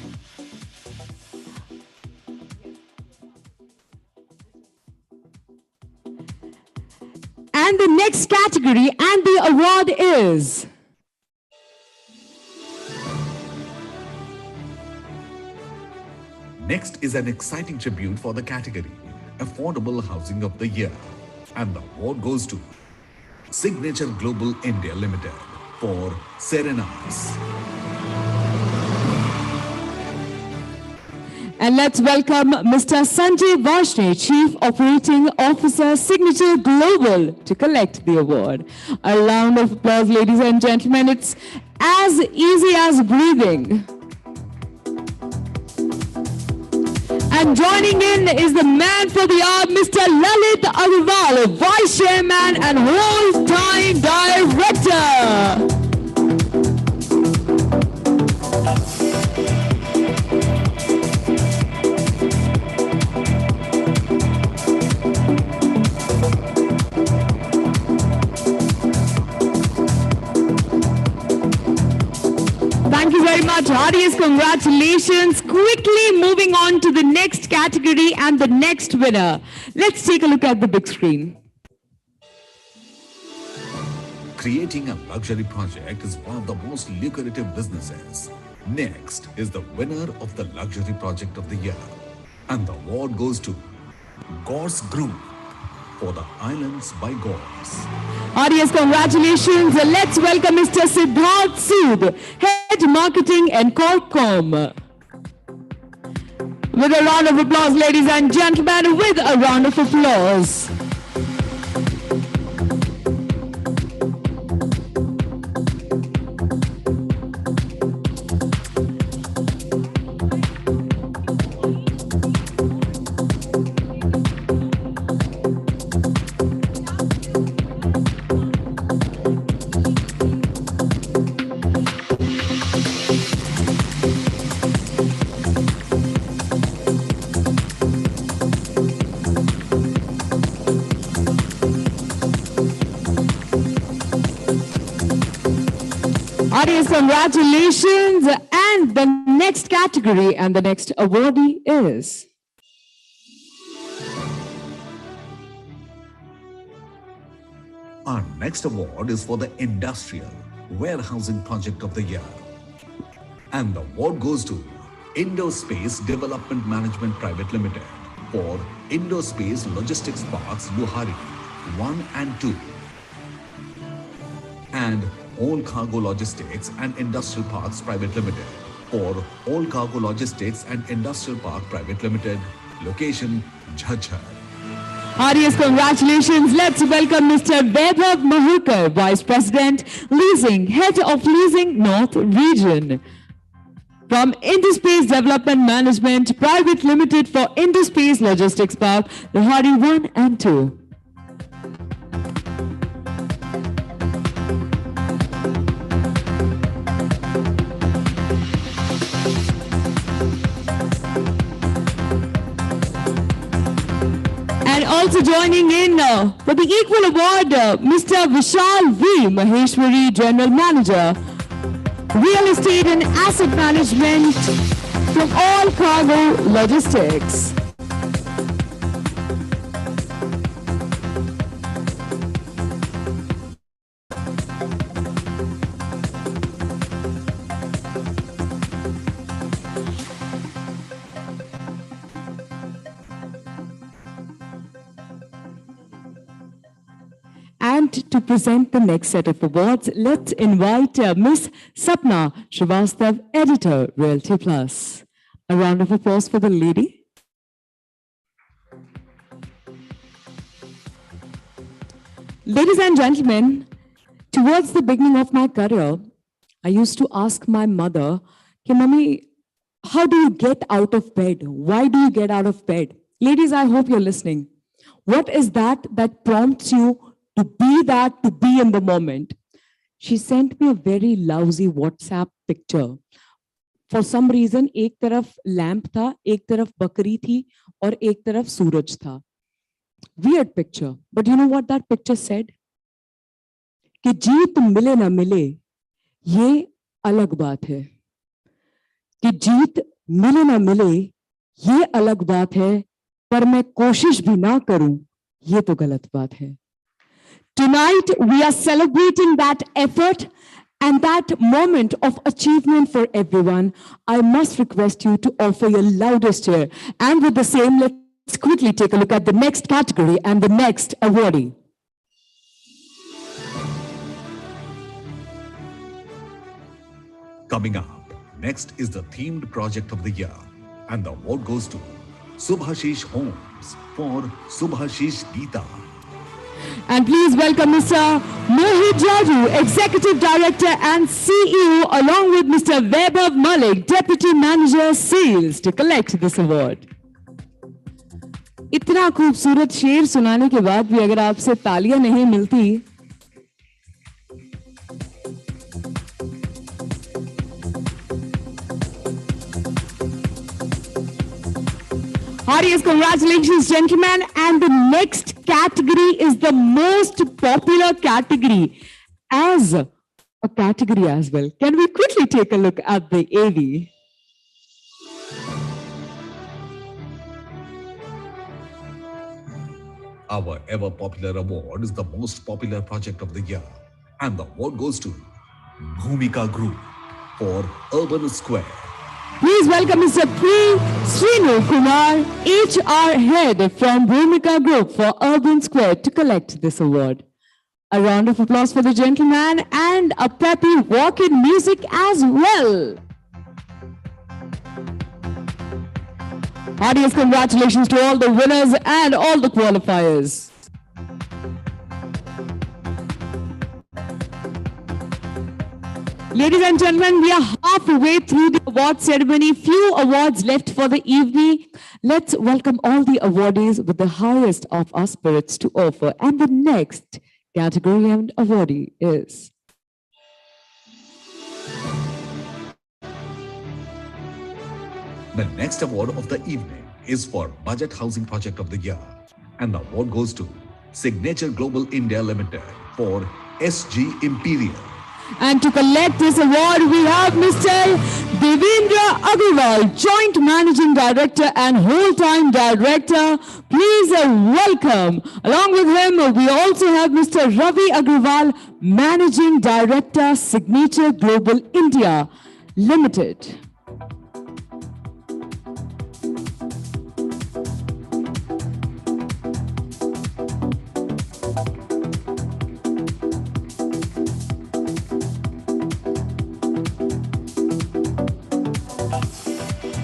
And the next category and the award is. Next is an exciting tribute for the category, Affordable Housing of the Year. And the award goes to Signature Global India Limited for Serenas. And let's welcome Mr. Sanjay Varshney, Chief Operating Officer, Signature Global, to collect the award. A round of applause, ladies and gentlemen. It's as easy as breathing. And joining in is the man for the hour, Mr. Lalit Agarwal, Vice Chairman and whole-time Director. Thank you very much. Heartiest congratulations. Quickly moving on to the next category and the next winner. Let's take a look at the big screen. Creating a luxury project is one of the most lucrative businesses. Next is the winner of the luxury project of the year. And the award goes to Gorse Group for the Islands by Gorse. Heartiest congratulations. Let's welcome Mr. Siddharth Sood, Head Marketing and Corpcom. With a round of applause, ladies and gentlemen, with a round of applause. Heartiest congratulations. And the next category and the next awardee is... Our next award is for the Industrial Warehousing Project of the Year. And the award goes to Indospace Development Management Private Limited for Indospace Logistics Parks Luhari 1 and 2. And All Cargo Logistics and Industrial Parks Private Limited for All Cargo Logistics and Industrial Park Private Limited, location Jhajjar. Heartiest congratulations. Let's welcome Mr. Vaibhav Mahurkar, Vice President, Leasing, Head of Leasing North Region. From Indospace Development Management Private Limited for Indospace Logistics Park, Luhari 1 and 2. And also joining in for the equal award, Mr. Vishal V. Maheshwari, General Manager, Real Estate and Asset Management from All Cargo Logistics. And to present the next set of awards, let's invite Ms. Sapna Srivastav, Editor, Realty Plus. A round of applause for the lady. Ladies and gentlemen, towards the beginning of my career, I used to ask my mother, "Hey, Mummy, how do you get out of bed? Why do you get out of bed?" Ladies, I hope you're listening. What is that that prompts you to be in the moment? She sent me a very lousy WhatsApp picture. For some reason, एक तरफ lamp था, एक तरफ बकरी थी और एक तरफ सूरज था. Weird picture. But you know what that picture said? कि जीत मिले ना मिले, ये अलग बात है. कि जीत मिले ना मिले, ये अलग बात है, पर मैं कोशिश भी ना करूं, ये तो गलत बात है. Tonight, we are celebrating that effort and that moment of achievement for everyone. I must request you to offer your loudest cheer. And with the same, let's quickly take a look at the next category and the next awardee. Coming up, next is the themed project of the year. And the award goes to Subhashish Homes for Subhashish Geeta. And please welcome Mr. Mohit Jaju, Executive Director and CEO, along with Mr. Vaibhav Malik, Deputy Manager Sales, to collect this award. इतना खूबसूरत शेर सुनाने के बाद भी अगर आपसे तालियां नहीं मिलती, Heartiest congratulations, gentlemen. And the next category is the most popular category as a category as well. Can we quickly take a look at the AV? Our ever popular award is the most popular project of the year, and the award goes to Bhumika Group for Urban Square. Please welcome Mr. P. Srinu Kumar, HR Head from Bhumika Group for Urban Square to collect this award. A round of applause for the gentleman and a peppy walk-in music as well. Heartiest congratulations to all the winners and all the qualifiers. Ladies and gentlemen, we are halfway through the award ceremony. Few awards left for the evening. Let's welcome all the awardees with the highest of our spirits to offer. And the next category and awardee is The next award of the evening is for Budget Housing Project of the Year, and the award goes to Signature Global India Limited for SG Imperial. And to collect this award, we have Mr. Devendra Agarwal, Joint Managing Director and Whole-Time Director. Please welcome. Along with him, we also have Mr. Ravi Agarwal, Managing Director, Signature Global India Limited.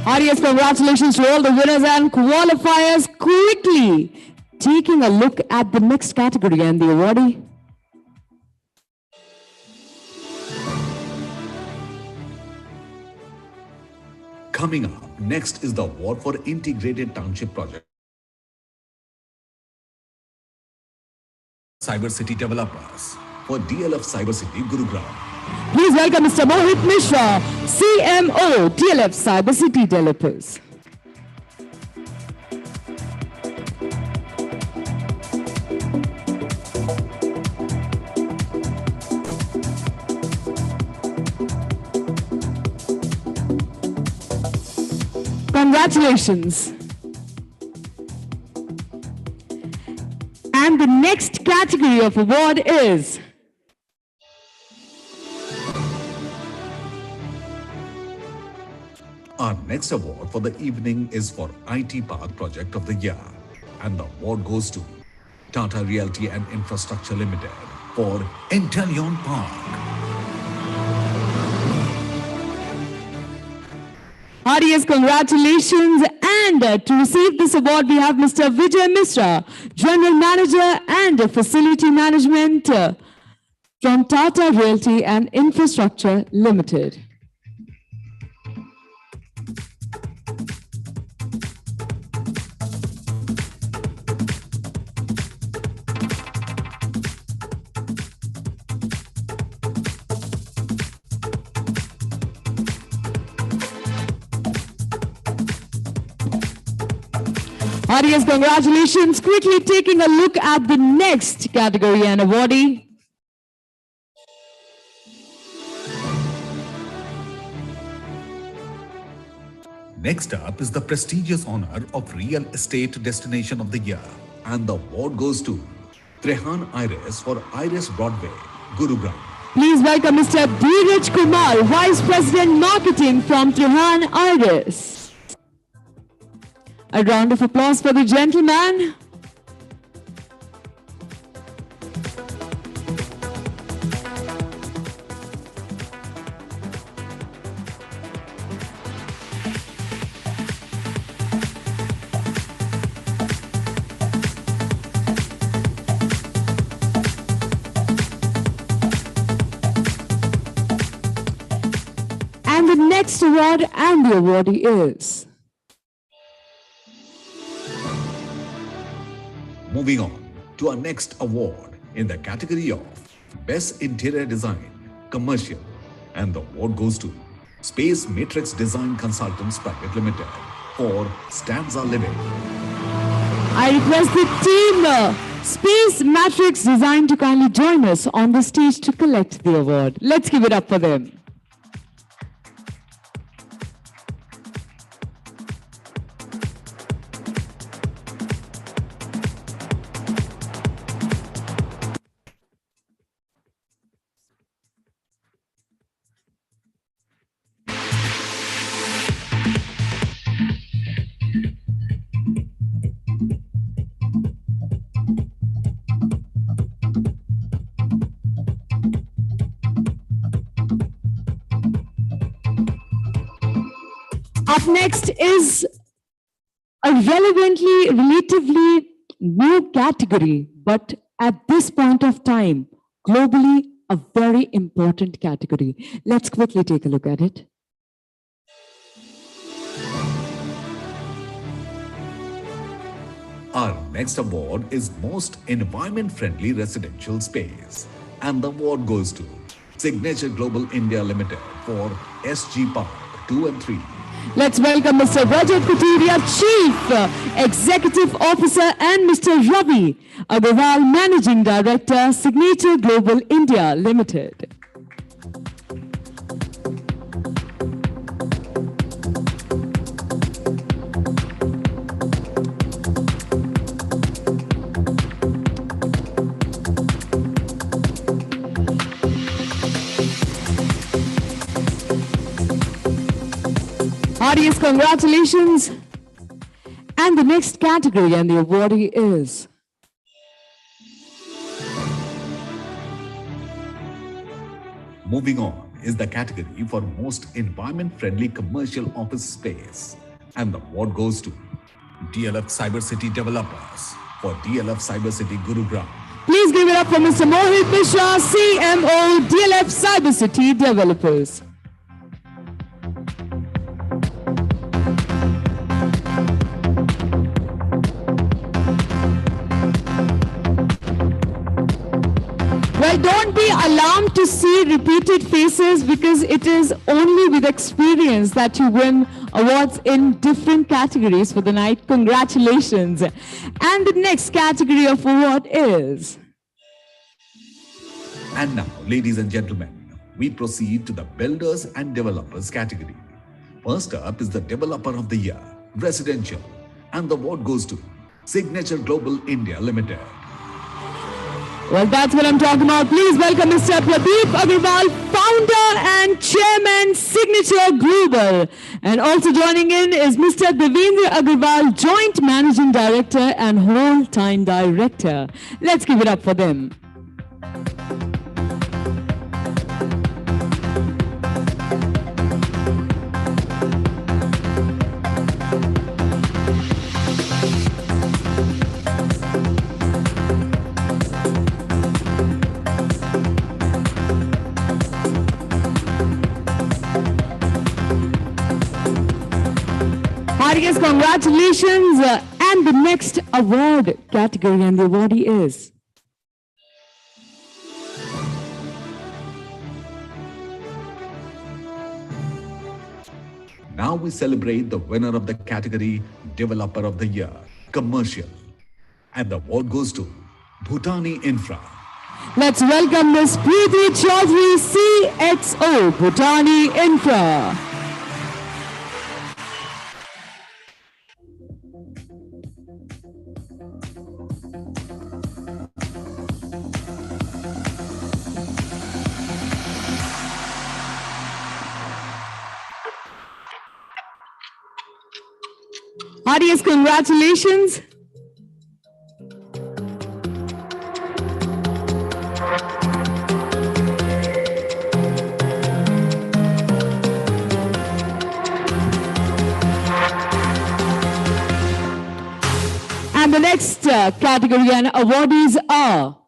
Heartiest congratulations to all the winners and qualifiers. Quickly taking a look at the next category and the awardee. Coming up next is the award for Integrated Township Project. Cyber City Developers for DLF Cyber City Gurugram. Please welcome Mr. Mohit Mishra, CMO, DLF Cyber City Developers. Congratulations. And the next category of award is Our next award for the evening is for IT Park Project of the Year, and the award goes to Tata Realty and Infrastructure Limited for Intellion Park. Heartiest congratulations. And to receive this award, we have Mr. Vijay Mishra, General Manager and Facility Management from Tata Realty and Infrastructure Limited. Heartiest congratulations. Quickly taking a look at the next category and awardee. Next up is the prestigious honor of Real Estate Destination of the Year, and the award goes to Trehan Iris for Iris Broadway, Gurugram. Please welcome Mr. Dheeraj Kumar, Vice President Marketing from Trehan Iris. A round of applause for the gentleman. And the next award and the awardee is Moving on to our next award in the category of Best Interior Design, Commercial, and the award goes to Space Matrix Design Consultants Private Limited for Stanza Living. I request the team Space Matrix Design to kindly join us on the stage to collect the award. Let's give it up for them. Up next is a relatively new category, but at this point of time, globally, a very important category. Let's quickly take a look at it. Our next award is Most Environment-Friendly Residential Space. And the award goes to Signature Global India Limited for SG Park 2 and 3. Let's welcome Mr. Rajat Kuturia, Chief Executive Officer, and Mr. Ravi Agarwal, Managing Director, Signature Global India Limited. Audience, congratulations. And the next category and the awardee is Moving on is the category for Most Environment-Friendly Commercial Office Space. And the award goes to DLF Cyber City Developers for DLF Cyber City Gurugram. Please give it up for Mr. Mohit Mishra, CMO, DLF Cyber City Developers. Well, don't be alarmed to see repeated faces, because it is only with experience that you win awards in different categories for the night. Congratulations. And the next category of award is... And now, ladies and gentlemen, we proceed to the Builders and Developers category. First up is the Developer of the Year, Residential, and the award goes to Signature Global India Limited. Well, that's what I'm talking about. Please welcome Mr. Pradeep Agarwal, Founder and Chairman, Signature Global. And also joining in is Mr. Devendra Agarwal, Joint Managing Director and Whole-Time Director. Let's give it up for them. Heartiest congratulations. And the next award category and the awardee is... Now we celebrate the winner of the category Developer of the Year, Commercial. And the award goes to Bhutani Infra. Let's welcome Ms. Preeti Chaudhary, CXO, Bhutani Infra. Heartiest congratulations. And the next category and awardees are...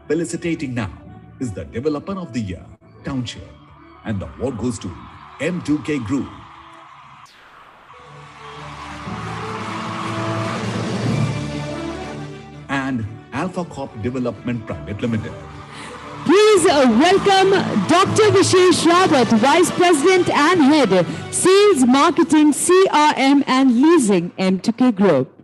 Felicitating now is the Developer of the Year, Township. And the award goes to M2K Group. And Alpha Corp Development Private Limited. Please welcome Dr. Vishesh Rawat, Vice President and Head, Sales, Marketing, CRM and Leasing, M2K Group.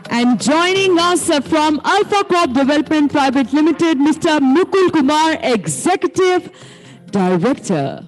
And joining us from Alpha Corp Development Private Limited, Mr. Mukul Kumar, Executive Director.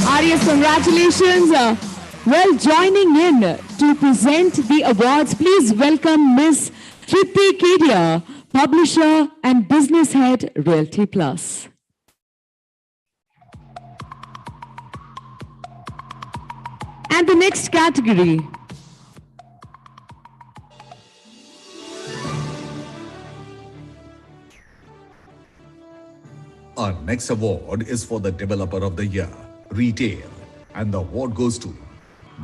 Arias, congratulations. Well, joining in to present the awards, please welcome Ms. Tripti Kedia, Publisher and Business Head, Realty Plus. And the next category. Our next award is for the Developer of the Year, Retail, and the award goes to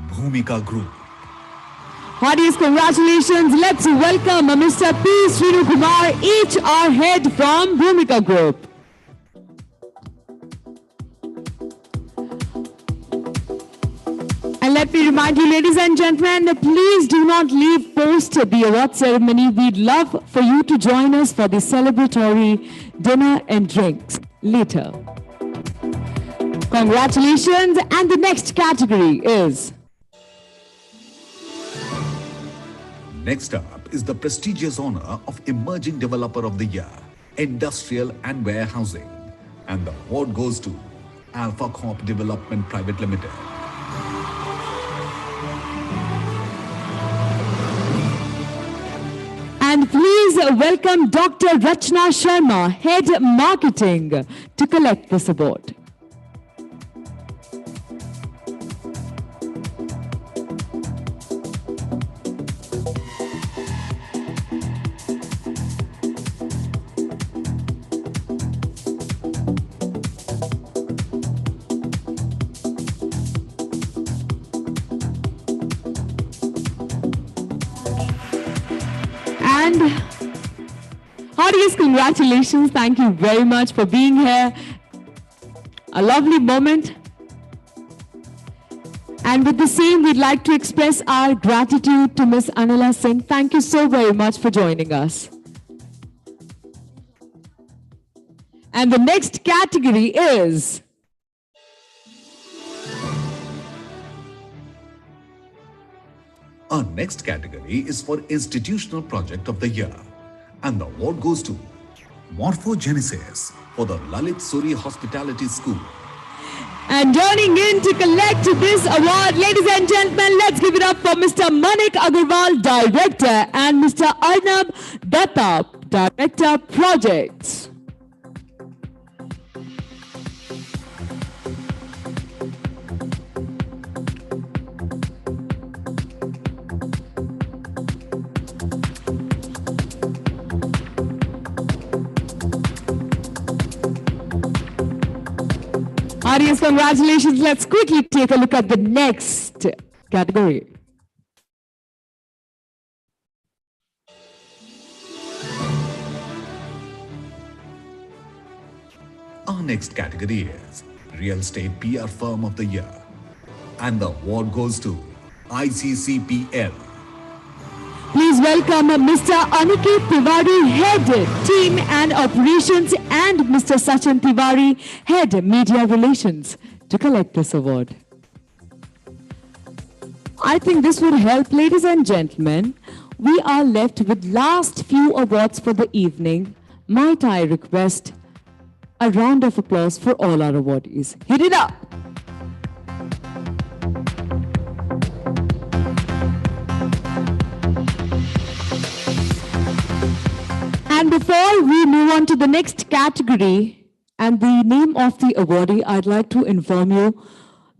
Bhumika Group. Heartiest congratulations. Let's welcome Mr. P. Srinu Kumar, HR Head from Bhumika Group. And let me remind you, ladies and gentlemen, please do not leave post the award ceremony. We'd love for you to join us for the celebratory dinner and drinks later. Congratulations. And the next category is... Next up is the prestigious honor of Emerging Developer of the Year, Industrial and Warehousing. And the award goes to Alpha Corp Development Private Limited. And please welcome Dr. Rachna Sharma, Head Marketing, to collect this award. And heartiest congratulations. Thank you very much for being here. A lovely moment. And with the same, we'd like to express our gratitude to Ms. Anila Singh. Thank you so very much for joining us. And the next category is... Our next category is for Institutional Project of the Year. And the award goes to Morphogenesis for the Lalit Suri Hospitality School. And joining in to collect this award, ladies and gentlemen, let's give it up for Mr. Manik Agarwal, Director, and Mr. Arnab Datta, Director, Projects. Audience, congratulations. Let's quickly take a look at the next category. Our next category is Real Estate PR Firm of the Year. And the award goes to ICCPL. Please welcome Mr. Aniket Tiwari, Head Team and Operations, and Mr. Sachin Tiwari, Head Media Relations, to collect this award. I think this would help, ladies and gentlemen. We are left with last few awards for the evening. Might I request a round of applause for all our awardees? Hit it up. And before we move on to the next category and the name of the awardee, I'd like to inform you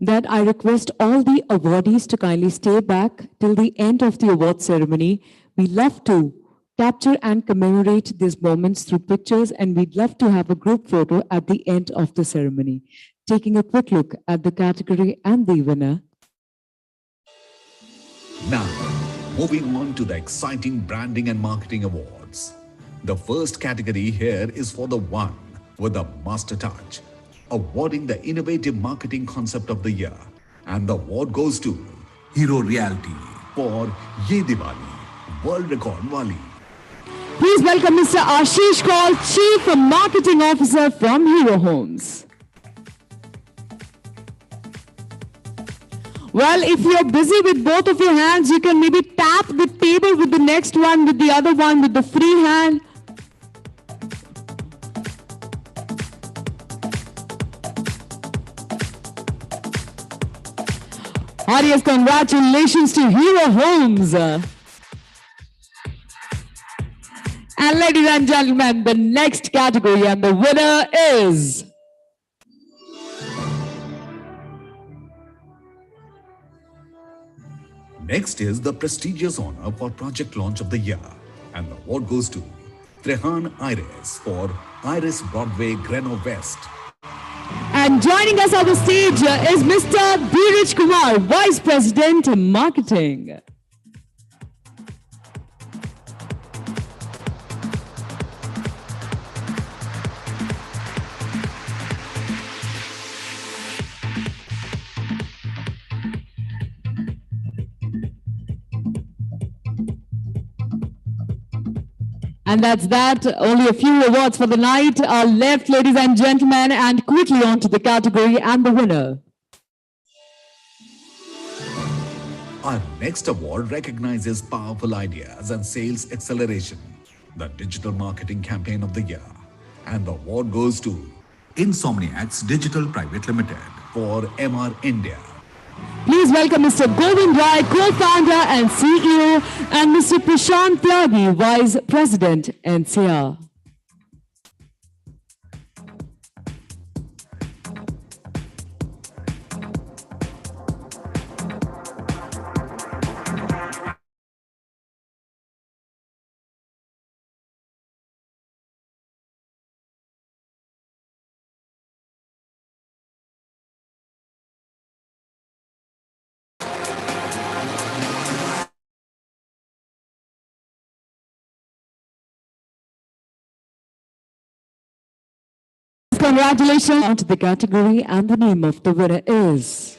that I request all the awardees to kindly stay back till the end of the award ceremony. We love to capture and commemorate these moments through pictures, and we'd love to have a group photo at the end of the ceremony. Taking a quick look at the category and the winner. Now, moving on to the exciting branding and marketing awards. The first category here is for the one with the master touch, awarding the innovative marketing concept of the year. And the award goes to Hero Realty for Ye Diwali, World Record Wali. Please welcome Mr. Ashish Kaul, Chief Marketing Officer from Hero Homes. Well, if you're busy with both of your hands, you can maybe tap the table with the next one, with the other one, with the free hand. Heartiest congratulations to Hero Homes. And ladies and gentlemen, the next category and the winner is... Next is the prestigious honor for Project Launch of the Year. And the award goes to Trehan Iris for Iris Broadway Greno West. And joining us on the stage is Mr. Dheeraj Kumar, Vice President Marketing. And that's that. Only a few awards for the night are left, ladies and gentlemen, and quickly on to the category and the winner. Our next award recognizes powerful ideas and sales acceleration, the digital marketing campaign of the year. And the award goes to Insomniacs Digital Private Limited for MR India. Please welcome Mr. Govind Rai, co-founder and CEO, and Mr. Prashant Tyagi, Vice President NCR. Congratulations on to the category, and the name of the winner is...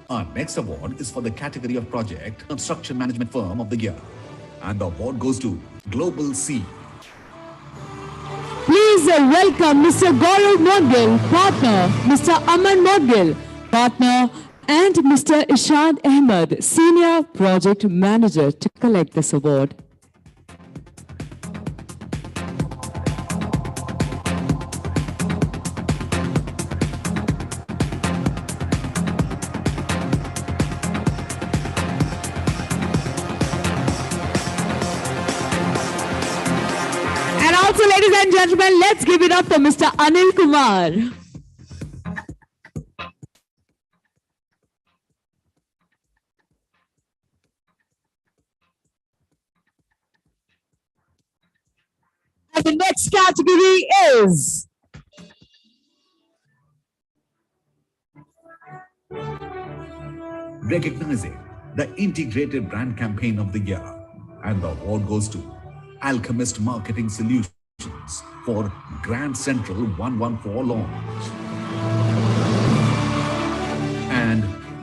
Our next award is for the category of Project Construction Management Firm of the Year. And the award goes to Global C. Please welcome Mr. Gaurav Modgil, partner, Mr. Aman Modgil, partner, and Mr. Ishad Ahmed, Senior Project Manager, to collect this award. Also, ladies and gentlemen, let's give it up for Mr. Anil Kumar. And the next category is... recognizing the Integrated Brand Campaign of the Year. And the award goes to Alchemist Marketing Solutions for Grand Central 114 launch. And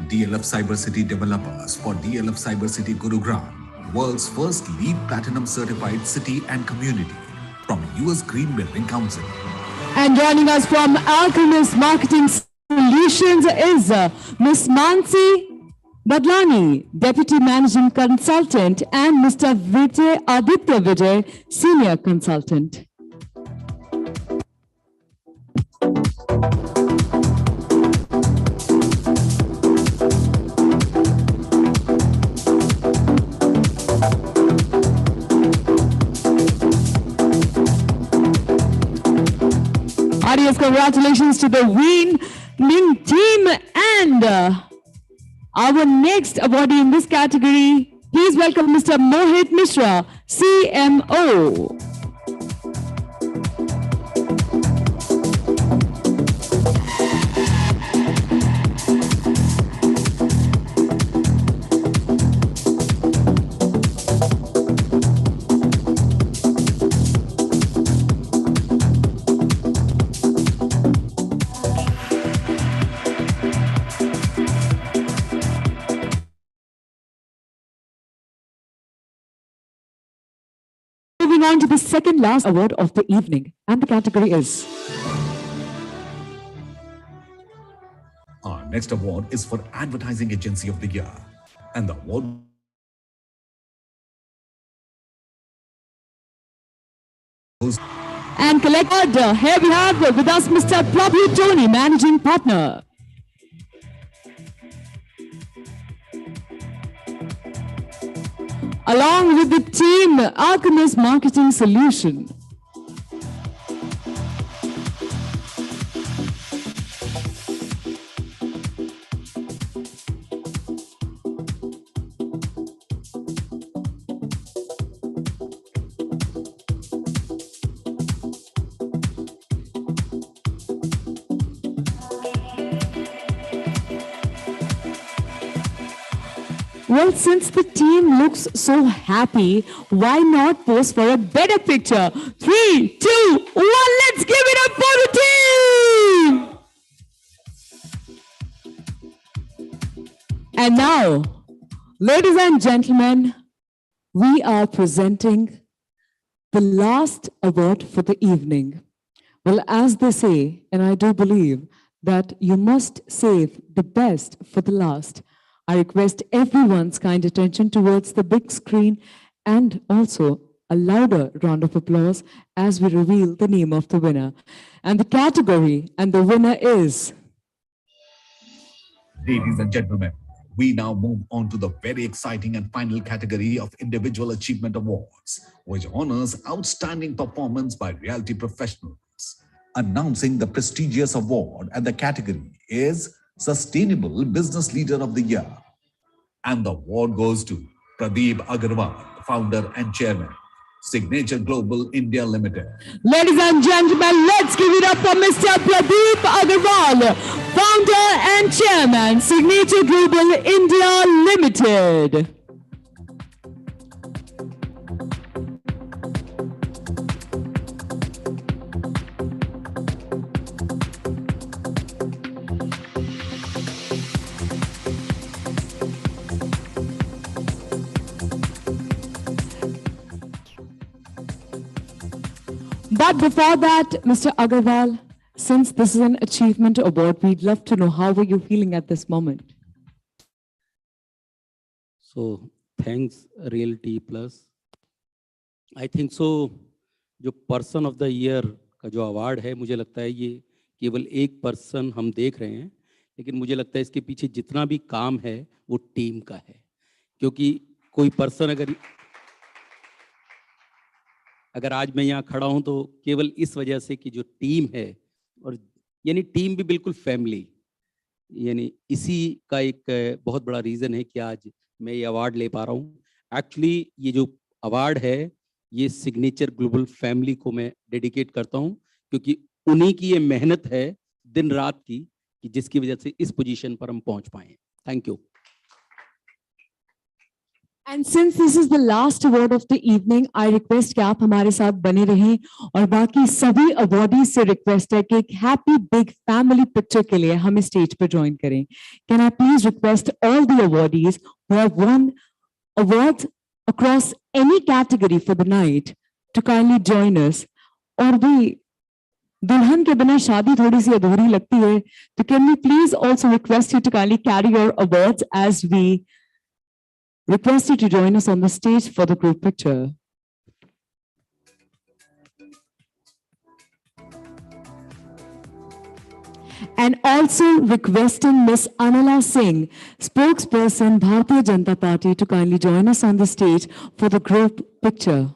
DLF Cyber City Developers for DLF Cyber City Gurugram, world's first LEED Platinum certified city and community from US Green Building Council. And joining us from Alchemist Marketing Solutions is Ms. Mansi Badlani, Deputy Managing Consultant, and Mr. Vijay Aditya Vijay, Senior Consultant. Heartiest congratulations to the winning team and our next awardee in this category. Please welcome Mr. Mohit Mishra, CMO. Moving on to the second last award of the evening, and the category is. Our next award is for Advertising Agency of the Year, and the award goes. And collector, here we have with us Mr. Prabhu Tony, Managing Partner. Along with the team, Alchemist Marketing Solution. Well, since the team looks so happy, why not pose for a better picture? 3, 2, 1, let's give it up for the team! And now, ladies and gentlemen, we are presenting the last award for the evening. Well, as they say, and I do believe that you must save the best for the last. I request everyone's kind attention towards the big screen and also a louder round of applause as we reveal the name of the winner. And the category and the winner is... Ladies and gentlemen, we now move on to the very exciting and final category of Individual Achievement Awards, which honors outstanding performance by realty professionals. Announcing the prestigious award, and the category is Sustainable Business Leader of the Year. And the award goes to Pradeep Agarwal, founder and chairman, Signature Global India Limited. Ladies and gentlemen, let's give it up for Mr. Pradeep Agarwal, founder and chairman, Signature Global India Limited. But before that, Mr. Agarwal, since this is an achievement award, we'd love to know how were you feeling at this moment? So thanks Realty Plus. I think so. जो person of the year का जो award है, मुझे लगता है ये केवल एक पर्सन हम देख रहे हैं, लेकिन मुझे लगता है इसके पीछे जितना भी काम है वो टीम का है, क्योंकि कोई पर्सन अगर आज मैं यहाँ खड़ा हूँ तो केवल इस वजह से कि जो टीम है, और यानी टीम भी बिल्कुल फैमिली, यानी इसी का एक बहुत बड़ा रीज़न है कि आज मैं ये अवार्ड ले पा रहा हूँ। एक्चुअली ये जो अवार्ड है ये सिग्नेचर ग्लोबल फैमिली को मैं डेडिकेट करता हूँ, क्योंकि उन्हीं की ये मेहनत है दिन रात की कि जिसकी वजह से इस पोजीशन पर हम पहुँच पाए। Thank you. And since this is the last award of the evening, I request कि आप हमारे साथ बने रहें और बाकी सभी अवार्डीज से रिक्वेस्ट है कि एक हैप्पी बिग फैमिली पिक्चर के लिए हमें स्टेज पर ज्वाइन करें। Can I please request all the awardees who have won awards across any category for the night to kindly join us? और भी दुल्हन के बिना शादी थोड़ी सी अधूरी लगती है, तो can we please also request you to kindly carry your awards as we request you to join us on the stage for the group picture. And also requesting Miss Anala Singh, spokesperson Bharatiya Janata Party, to kindly join us on the stage for the group picture.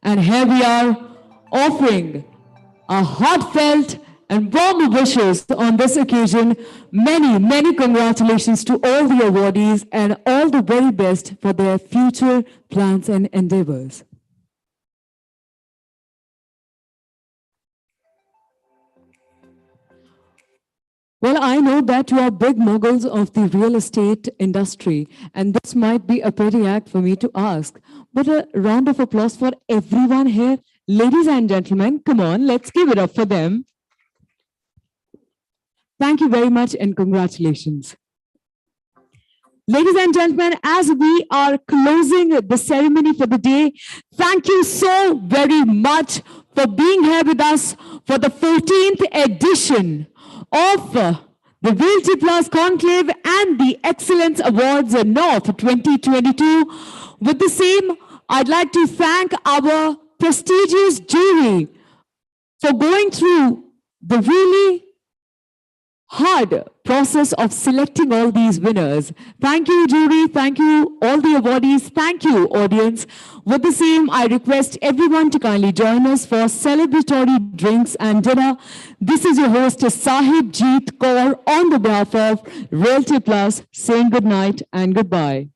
And here we are offering our heartfelt and warm wishes on this occasion. Many, many congratulations to all the awardees and all the very best for their future plans and endeavors. Well, I know that you are big moguls of the real estate industry, and this might be a petty act for me to ask, but a round of applause for everyone here. Ladies and gentlemen, come on, let's give it up for them. Thank you very much and congratulations. Ladies and gentlemen, as we are closing the ceremony for the day, thank you so very much for being here with us for the 14th edition of the Realty Plus Conclave and the Excellence Awards North 2022. With the same, I'd like to thank our prestigious jury for going through the really hard process of selecting all these winners. Thank you, jury. Thank you, all the awardees. Thank you, audience. With the same, I request everyone to kindly join us for celebratory drinks and dinner. This is your host, Sahib Jeet Kaur, on the behalf of Realty Plus, saying good night and goodbye.